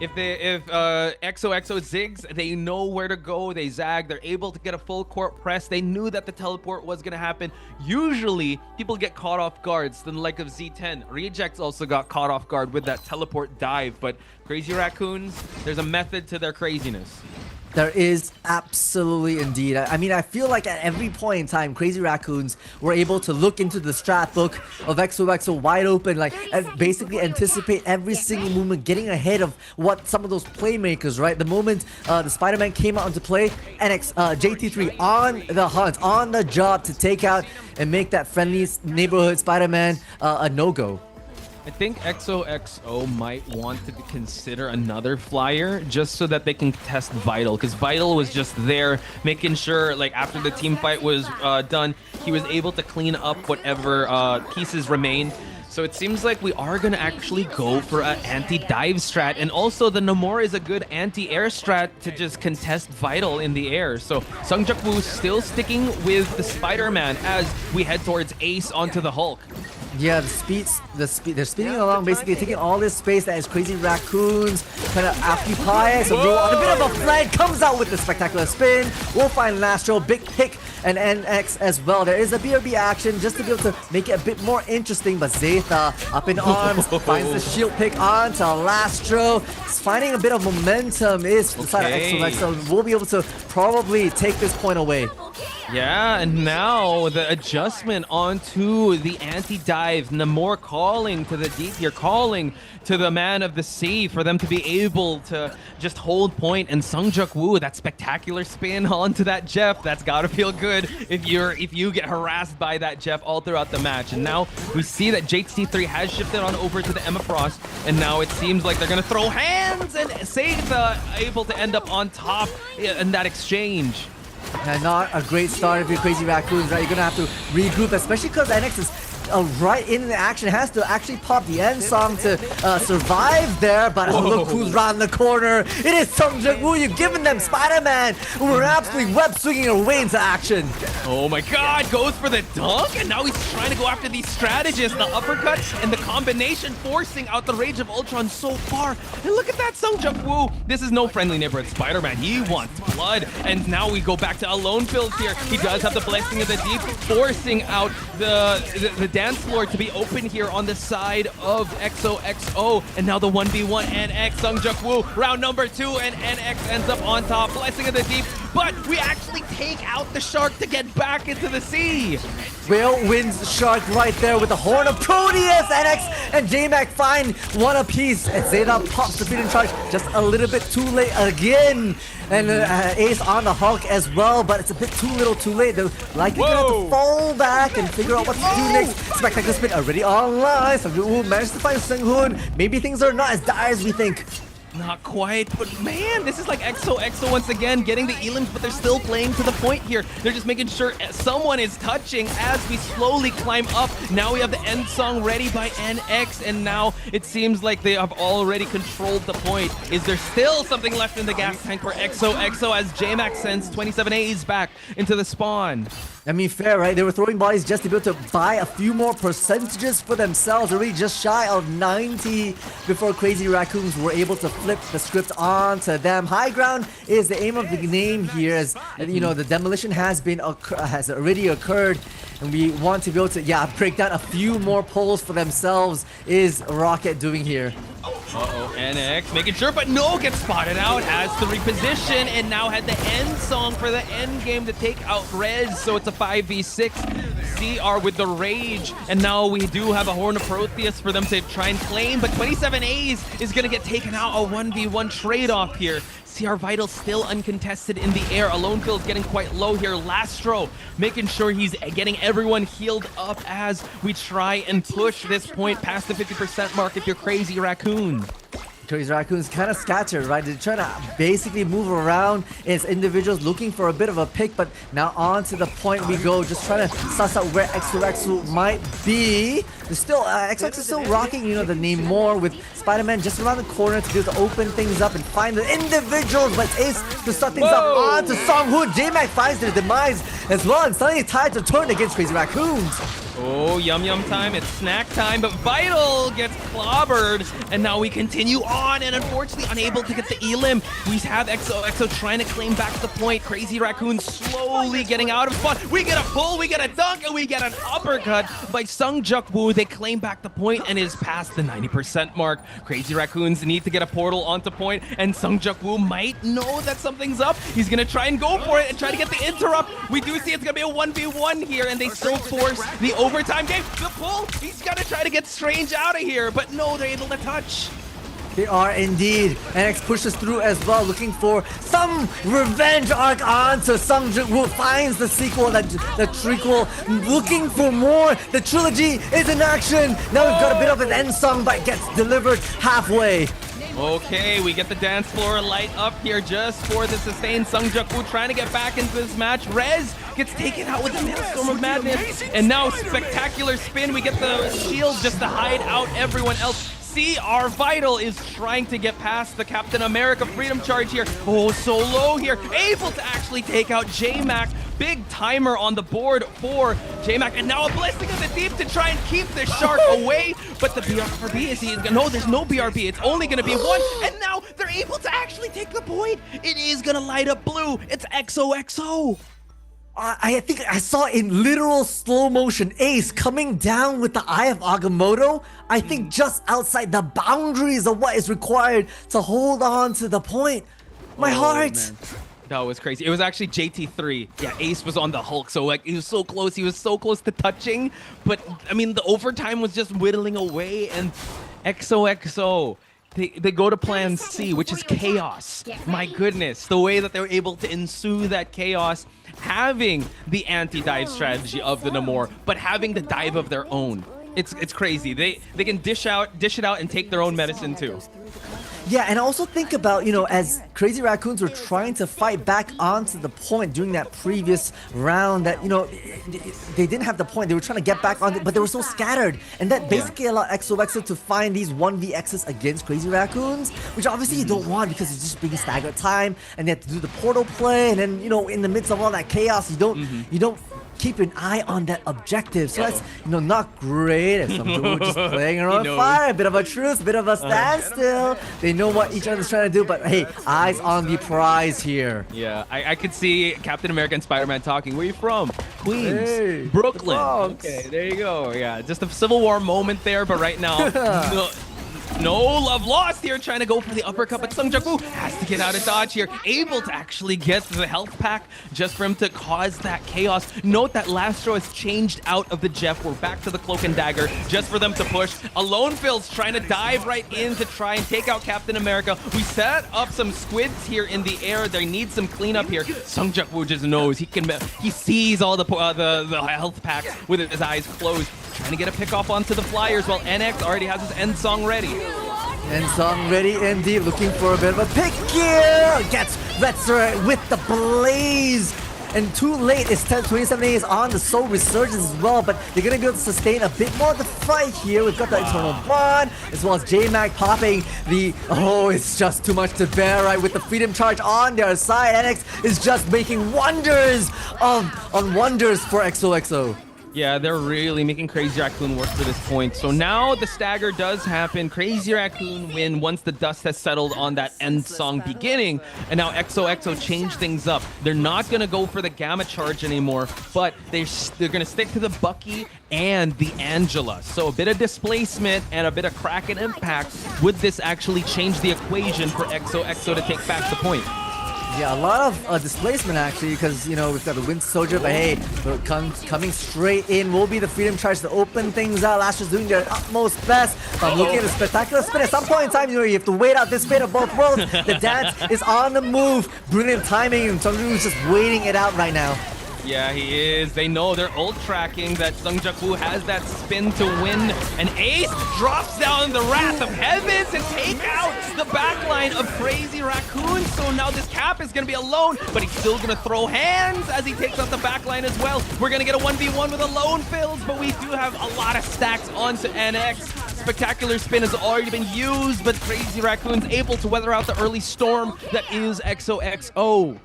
XOXO zigs, they know where to go. They zag. They're able to get a full court press. They knew that the teleport was going to happen. Usually, people get caught off guards. The like of Z10. Rejects also got caught off guard with that teleport dive. But Crazy Raccoons, there's a method to their craziness. There is absolutely indeed. I mean, I feel like at every point in time, Crazy Raccoons were able to look into the strat book of XOXO wide open, like, and basically anticipate every single movement, getting ahead of what some of those playmakers, right? The moment the Spider-Man came out into play, JT3 on the hunt, on the job to take out and make that friendly neighborhood Spider-Man a no-go. I think XOXO might want to consider another flyer just so that they can test Vital, because Vital was just there making sure, like, after the team fight was done, he was able to clean up whatever pieces remained. So it seems like we are going to actually go for an anti-dive strat, and also the Namor is a good anti-air strat to just contest Vital in the air. So Sungjak Woo still sticking with the Spider-Man as we head towards Ace onto the Hulk. Yeah, they're speeding along, basically taking all this space that is Crazy Raccoons kind of occupy. So a bit of a flank comes out with the spectacular spin. We'll find Lastro, big pick, and NX as well. There is a BRB action just to be able to make it a bit more interesting, but Zeta up in arms finds the shield pick onto Lastro. It's finding a bit of momentum is the side of XOXO. We'll be able to probably take this point away. Yeah, and now the adjustment onto the anti-dive. Namor calling to the deep here, calling to the man of the sea for them to be able to just hold point. And Sungjuk Woo, that spectacular spin onto that Jeff, that's gotta feel good if you get harassed by that Jeff all throughout the match. And now we see that JT3 has shifted on over to the Emma Frost, and now it seems like they're gonna throw hands, and Seitha able to end up on top in that exchange. Yeah, not a great start if you're Crazy Raccoons, right? You're gonna have to regroup, especially because NX is right in the action, has to actually pop the end song to survive there, but look who's around the corner. It is Sungjuk Woo. You've given them Spider-Man, who are absolutely web swinging her way into action. Oh my god, goes for the dunk, and now he's trying to go after these strategists, the uppercut and the combination, forcing out the Rage of Ultron so far. And look at that Sungjuk Woo. This is no friendly neighborhood Spider-Man. He wants blood, and now we go back to Alone Fields here. He does have the Blessing of the Deep, forcing out the dance floor to be open here on the side of XOXO, and now the 1v1 NX Sungjuk Woo, round number 2, and NX ends up on top. Blessing of the Deep, but we actually take out the shark to get back into the sea. Whale wins shark right there with the Horn of Proteus. NX and JMac find one apiece, and Zeta pops the feeding charge just a little bit too late again. And Ace on the Hulk as well, but it's a bit too little too late. They're likely gonna have to fall back and figure out what to do next. Spectacular spin already online. So Sungjuk managed to find Seung-hoon. Maybe things are not as dire as we think. Not quite, but man, this is like XOXO once again, getting the elims, but they're still playing to the point here. They're just making sure someone is touching as we slowly climb up. Now we have the end song ready by NX, and now it seems like they have already controlled the point. Is there still something left in the gas tank for XOXO as JMac sends 27A's back into the spawn? I mean, fair, right? They were throwing bodies just to be able to buy a few more percentages for themselves. They're really just shy of 90 before Crazy Raccoons were able to flip the script onto them. High ground is the aim of the game here, as you know, the demolition has already occurred, and we want to be able to break down a few more poles for themselves. Is Rocket doing here? Uh-oh, NX making sure, but no, gets spotted out, has to reposition, and now had the end song for the end game to take out Rez, so it's a 5v6. CR with the Rage, and now we do have a Horn of Proteus for them to try and claim, but 27A's is gonna get taken out, a 1v1 trade-off here. CR Vital still uncontested in the air. Alone Field's getting quite low here. Lastro making sure he's getting everyone healed up as we try and push this point past the 50% mark if you're Crazy Raccoon. Crazy Raccoons kind of scattered, right? They're trying to basically move around as individuals looking for a bit of a pick, but now on to the point we go, just trying to suss out where XOXO might be. There's still, XOXO is still rocking, you know, the name more with Spider-Man just around the corner to be able to open things up and find the individuals, but Ace to start things up on to Song-hoon. JMac finds their demise as well, and suddenly tides to turn against Crazy Raccoons. Oh, yum time, it's snack time, but Vital gets clobbered, and now we continue on, and unfortunately unable to get the elim. We have XOXO trying to claim back the point. Crazy Raccoon slowly getting out of spot. We get a pull, we get a dunk, and we get an uppercut by Sungjuk Woo. They claim back the point, and it is past the 90% mark. Crazy Raccoons need to get a portal onto point, and Sungjuk Woo might know that something's up. He's gonna try and go for it and try to get the interrupt. We do see it's gonna be a 1v1 here, and they still force the overtime game. The pull, he's gonna try to get Strange out of here, but no, they're able to touch. They are indeed. NX pushes through as well, looking for some revenge arc onto Sungjuk Woo. Finds the sequel, the trequel, looking for more. The trilogy is in action. Now we've got a bit of an end song, but gets delivered halfway. Okay, we get the dance floor light up here just for the sustained. Sungjuk Woo trying to get back into this match. Rez gets taken out with the Maelstrom of Madness. And now spectacular spin. We get the shield just to hide out everyone else. CR Vital is trying to get past the Captain America Freedom Charge here. Oh, so low here. Able to actually take out JMac. Big timer on the board for JMac. And now a Blessing of the Deep to try and keep the shark away. But the BRB is... No, there's no BRB. It's only going to be one. And now they're able to actually take the point. It is going to light up blue. It's XOXO. I think I saw in literal slow motion Ace coming down with the Eye of Agamotto. I think just outside the boundaries of what is required to hold on to the point. My heart. Man. That was crazy. It was actually JT3. Yeah, Ace was on the Hulk, so like he was so close. He was so close to touching, but I mean the overtime was just whittling away, and XOXO. They go to plan C, which is chaos. My goodness, the way that they were able to ensue that chaos, having the anti-dive strategy of the Namor, but having the dive of their own. It's crazy. They can dish it out and take their own medicine too. Yeah, and also think about, you know, as Crazy Raccoons were trying to fight back onto the point during that previous round that, you know, they didn't have the point. They were trying to get back on it, but they were so scattered. And that basically allowed XOXO to find these 1vXs against Crazy Raccoons, which obviously you don't want because it's just being staggered time and they have to do the portal play. And then, you know, in the midst of all that chaos, you don't keep an eye on that objective. So that's, you know, not great. And some people just playing around fire, a bit of a truce, a bit of a standstill. They know what each other's trying to do, but hey, eyes on the prize here. Yeah, I could see Captain America and Spider-Man talking. Where are you from? Queens, Hey, Brooklyn. the Okay, there you go. Yeah, just a Civil War moment there, but right now, no love lost here, trying to go for the uppercut, but Sung Jaku has to get out of dodge here, able to actually get the health pack just for him to cause that chaos. Note that Lastro has changed out of the Jeff. We're back to the Cloak and Dagger just for them to push. Alone Phil's trying to dive right in to try and take out Captain America. We set up some squids here in the air. They need some cleanup here. Sung Jaku just knows he sees all the health packs with his eyes closed. Trying to get a pick off onto the Flyers while NX already has his end song ready. End song ready indeed, looking for a bit of a pick here. Gets Retzer with the blaze. And too late, it's 27A is on the Soul Resurgence as well, but they're gonna be able to sustain a bit more of the fight here. We've got the Eternal Bond, as well as J-Mac popping the, it's just too much to bear, right? With the Freedom Charge on their side, NX is just making wonders on wonders for XOXO. Yeah, they're really making Crazy Raccoon work to this point. So now the stagger does happen. Crazy Raccoon win once the dust has settled on that end song beginning. And now XOXO changed things up. They're not going to go for the Gamma Charge anymore, but they're going to stick to the Bucky and the Angela. So a bit of displacement and a bit of crack and impact. Would this actually change the equation for XOXO to take back the point? Yeah, a lot of displacement actually, because, you know, we've got the Wind Soldier, but hey, coming straight in will be the Freedom Charge to open things out. Lastra's doing their utmost best. Looking at the spectacular spin. At some point in time, you know, you have to wait out this fate of both worlds. The dance is on the move. Brilliant timing, and Sungjaku's just waiting it out right now. Yeah, he is. They know they're ult tracking that Sung Jaku has that spin to win. And Ace drops down the Wrath of Heaven to take out the backline of Crazy Raccoon. So now this Cap is going to be alone, but he's still going to throw hands as he takes out the backline as well. We're going to get a 1v1 with Alone Phils, but we do have a lot of stacks onto NX. Spectacular spin has already been used, but Crazy Raccoon's able to weather out the early storm that is XOXO.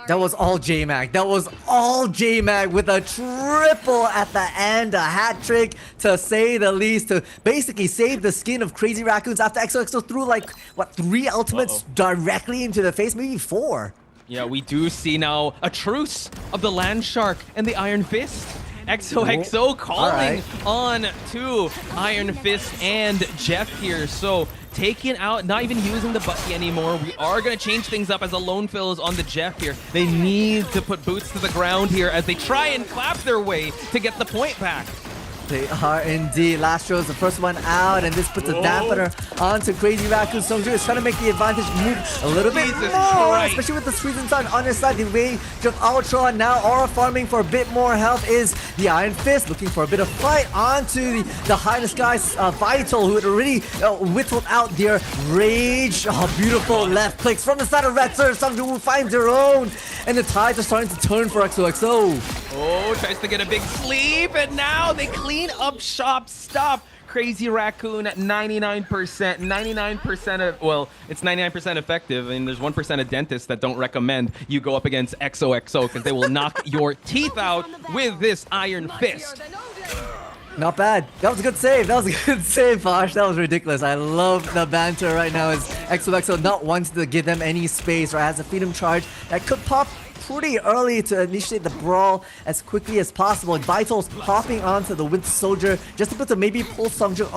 That was all J-Mac. That was all J-Mac with a triple at the end. A hat trick, to say the least, to basically save the skin of Crazy Raccoons after XOXO threw, like, what, 3 ultimates directly into the face? Maybe 4. Yeah, we do see now a truce of the Land Shark and the Iron Fist. XOXO calling on to Iron Fist and Jeff here. So taking out, not even using the Bucky anymore. We are going to change things up as Alone Phil is on the Jeff here. They need to put boots to the ground here as they try and clap their way to get the point back. They are indeed. Lastro is the first one out, and this puts a dampener onto Crazy Raccoon. Sungju is trying to make the advantage move a little bit more, especially with the Squeezing Sun on his side. The range of Ultron now aura farming for a bit more health is the Iron Fist, looking for a bit of fight onto the High in the Sky's Vital, who had already whittled out their rage. Oh, beautiful left clicks from the side of Retzer. Sungju finds their own, and the tides are starting to turn for XOXO. Oh, tries to get a big sleep, and now they clean up shop. Stop. Crazy Raccoon at 99%. 99% of, well, it's 99% effective. I mean, there's 1% of dentists that don't recommend you go up against XOXO because they will knock your teeth out with this Iron Fist. Not bad. That was a good save. That was a good save, Posh. That was ridiculous. I love the banter right now as XOXO not wanting to give them any space, right? Has a Freedom Charge that could pop pretty early to initiate the brawl as quickly as possible. Vital's hopping onto the Winter Soldier just able to maybe pull Sungjung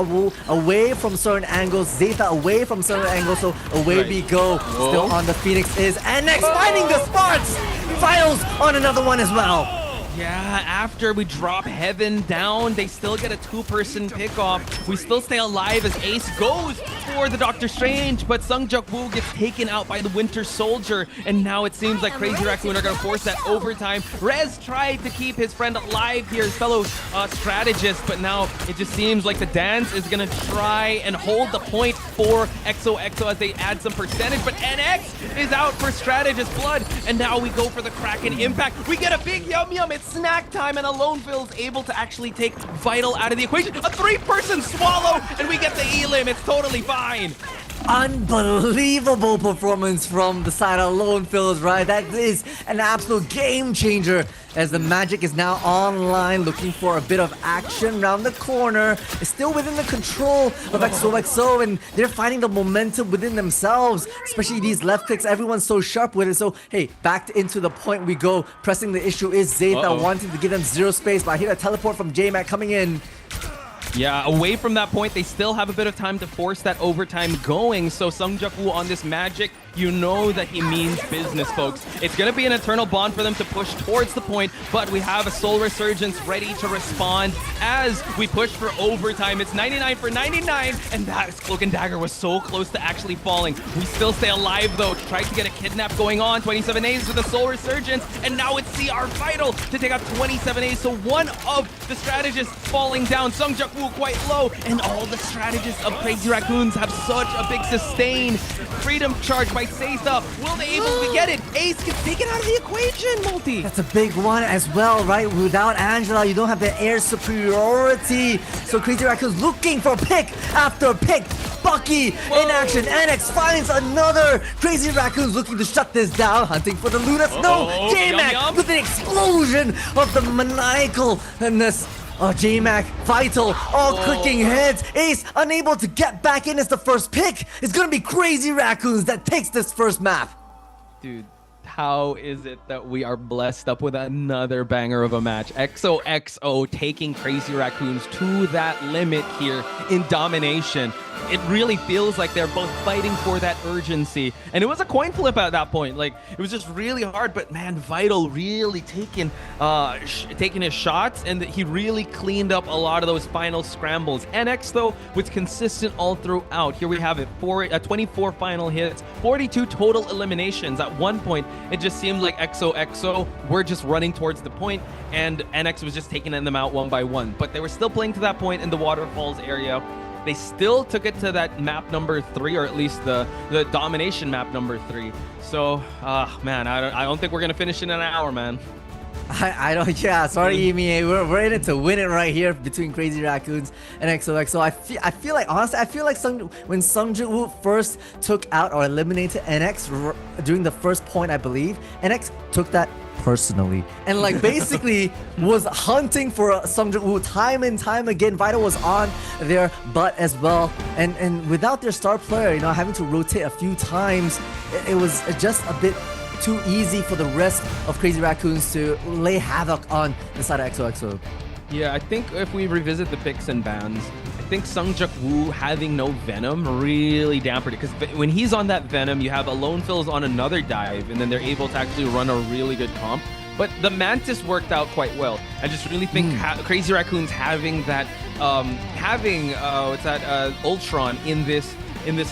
away from certain angles, Zeta away from certain angles, so away we go. Still on the Phoenix is NX finding the spots! Vitals on another one as well. Yeah, after we drop Heaven down, they still get a 2-person pick-off. We still stay alive as Ace goes for the Doctor Strange, but Sung Juk-woo gets taken out by the Winter Soldier, and now it seems like Crazy Raccoon are going to force that overtime. Rez tried to keep his friend alive here, his fellow strategist, but now it just seems like the dance is going to try and hold the point for XOXO as they add some percentage, but NX is out for Strategist Blood, and now we go for the Kraken Impact. We get a big Yum Yum. It's snack time, and Aloneville's able to actually take Vital out of the equation. A 3-person swallow, and we get the Elim. It's totally fine. Unbelievable performance from the side of Aloneville, right? That is an absolute game changer as the Magic is now online looking for a bit of action around the corner. It's still within the control of XOXO, and they're finding the momentum within themselves, especially these left clicks. Everyone's so sharp with it. So, hey, back into the point we go. Pressing the issue is Zeta wanting to give them zero space, but I hear a teleport from J-Mac coming in. Yeah, away from that point, they still have a bit of time to force that overtime going. So Sung Juk-woo on this Magic, you know that he means business, folks. It's going to be an eternal bond for them to push towards the point, but we have a Soul Resurgence ready to respond as we push for overtime. It's 99 for 99, and that Cloak and Dagger was so close to actually falling. We still stay alive, though, to try to get a kidnap going on. 27 A's with a Soul Resurgence, and now it's CR Vital to take out 27 A's. So one of the strategists falling down. Sung Juk-woo quite low, and all the strategists of Crazy Raccoons have such a big sustain. Freedom charge by Seitha. Will they able to get it? Ace gets taken out of the equation, Multi. That's a big one as well, right? Without Angela, you don't have the air superiority. So Crazy Raccoons looking for pick after pick. Bucky in action. NX finds another. Crazy Raccoons looking to shut this down. Hunting for the Lunas. No! J-Mac with an explosion of the maniacalness. J-Mac, Vital, all clicking heads. Ace unable to get back in as the first pick. It's gonna be Crazy Raccoons that takes this first map. Dude, how is it that we are blessed up with another banger of a match? XOXO taking Crazy Raccoons to that limit here in domination. It really feels like they're both fighting for that urgency. And it was a coin flip at that point. Like, it was just really hard, but man, Vital really taking his shots, and he really cleaned up a lot of those final scrambles. NX, though, was consistent all throughout. Here we have it, 24 final hits, 42 total eliminations. At one point, it just seemed like XOXO were just running towards the point, and NX was just taking them out one by one. But they were still playing to that point in the waterfalls area. They still took it to that map number 3, or at least the domination map number 3. So, man, I don't think we're gonna finish in an hour, man. I don't. Yeah, sorry, EMEA. We're in it to win it right here between Crazy Raccoons and XOXO. I feel like, honestly, when Sung Juk-woo first took out or eliminated NX during the first point, I believe, NX took that personally and like basically was hunting for Sung Juk-woo time and time again. Vital was on their butt as well, and without their star player, having to rotate a few times, it was just a bit too easy for the rest of Crazy Raccoons to lay havoc on the side of XOXO. Yeah, I think if we revisit the picks and bans, I think Sung Juk-woo having no Venom really dampened it, because when he's on that Venom, you have Aloneville's on another dive, and then they're able to actually run a really good comp. But the Mantis worked out quite well. I just really think Crazy Raccoons having that, Ultron in this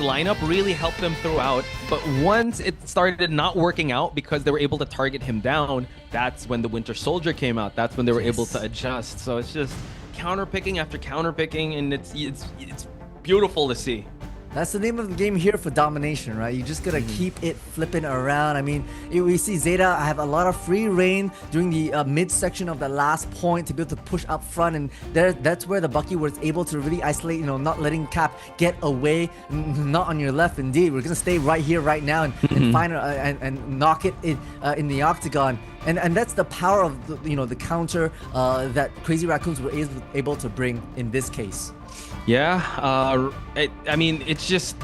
lineup really helped them throughout. But once it started not working out because they were able to target him down, that's when the Winter Soldier came out. That's when they were able to adjust. So it's just counterpicking after counterpicking, and it's beautiful to see. That's the name of the game here for domination, right? You just gotta keep it flipping around. I mean, we see Zeta have a lot of free reign during the mid-section of the last point to be able to push up front, and that's where the Bucky was able to really isolate, not letting Cap get away. Not on your left, indeed. We're gonna stay right here, right now, and find and knock it in the octagon. And that's the power of the counter that Crazy Raccoons were able to bring in this case. Yeah, I mean, it's just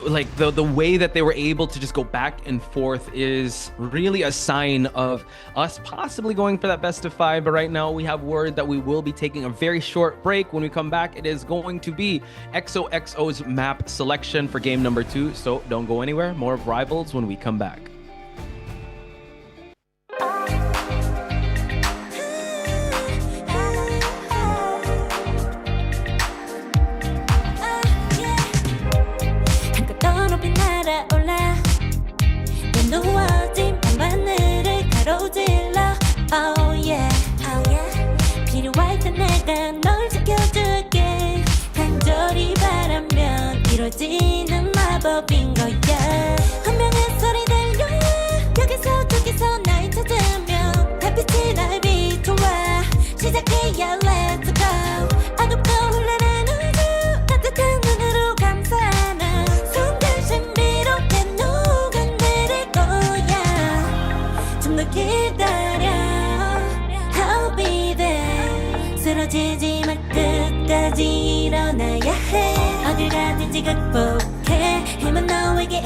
like the way that they were able to just go back and forth is really a sign of us possibly going for that best of 5. But right now we have word that we will be taking a very short break. When we come back, it is going to be XOXO's map selection for game number 2. So don't go anywhere. More of Rivals when we come back. 누워진 밤하늘을 가로질러 Oh yeah, oh yeah 필요할 때 내가 널 지켜줄게 간절히 바라면 이루어지는 마법인 거야 운명의 소리 들려 여기서 저기서 날 찾으면 달빛이 날 비춰와 시작해야 let's go 어둡고 흘러는 우주 따뜻한 눈으로 감싸는 순간 신비롭게 녹아내릴 거야 좀 더 기다려 I'll be there 쓰러지지 말 끝까지 일어나야 해 어딜 가든지 극복해 힘은 너에게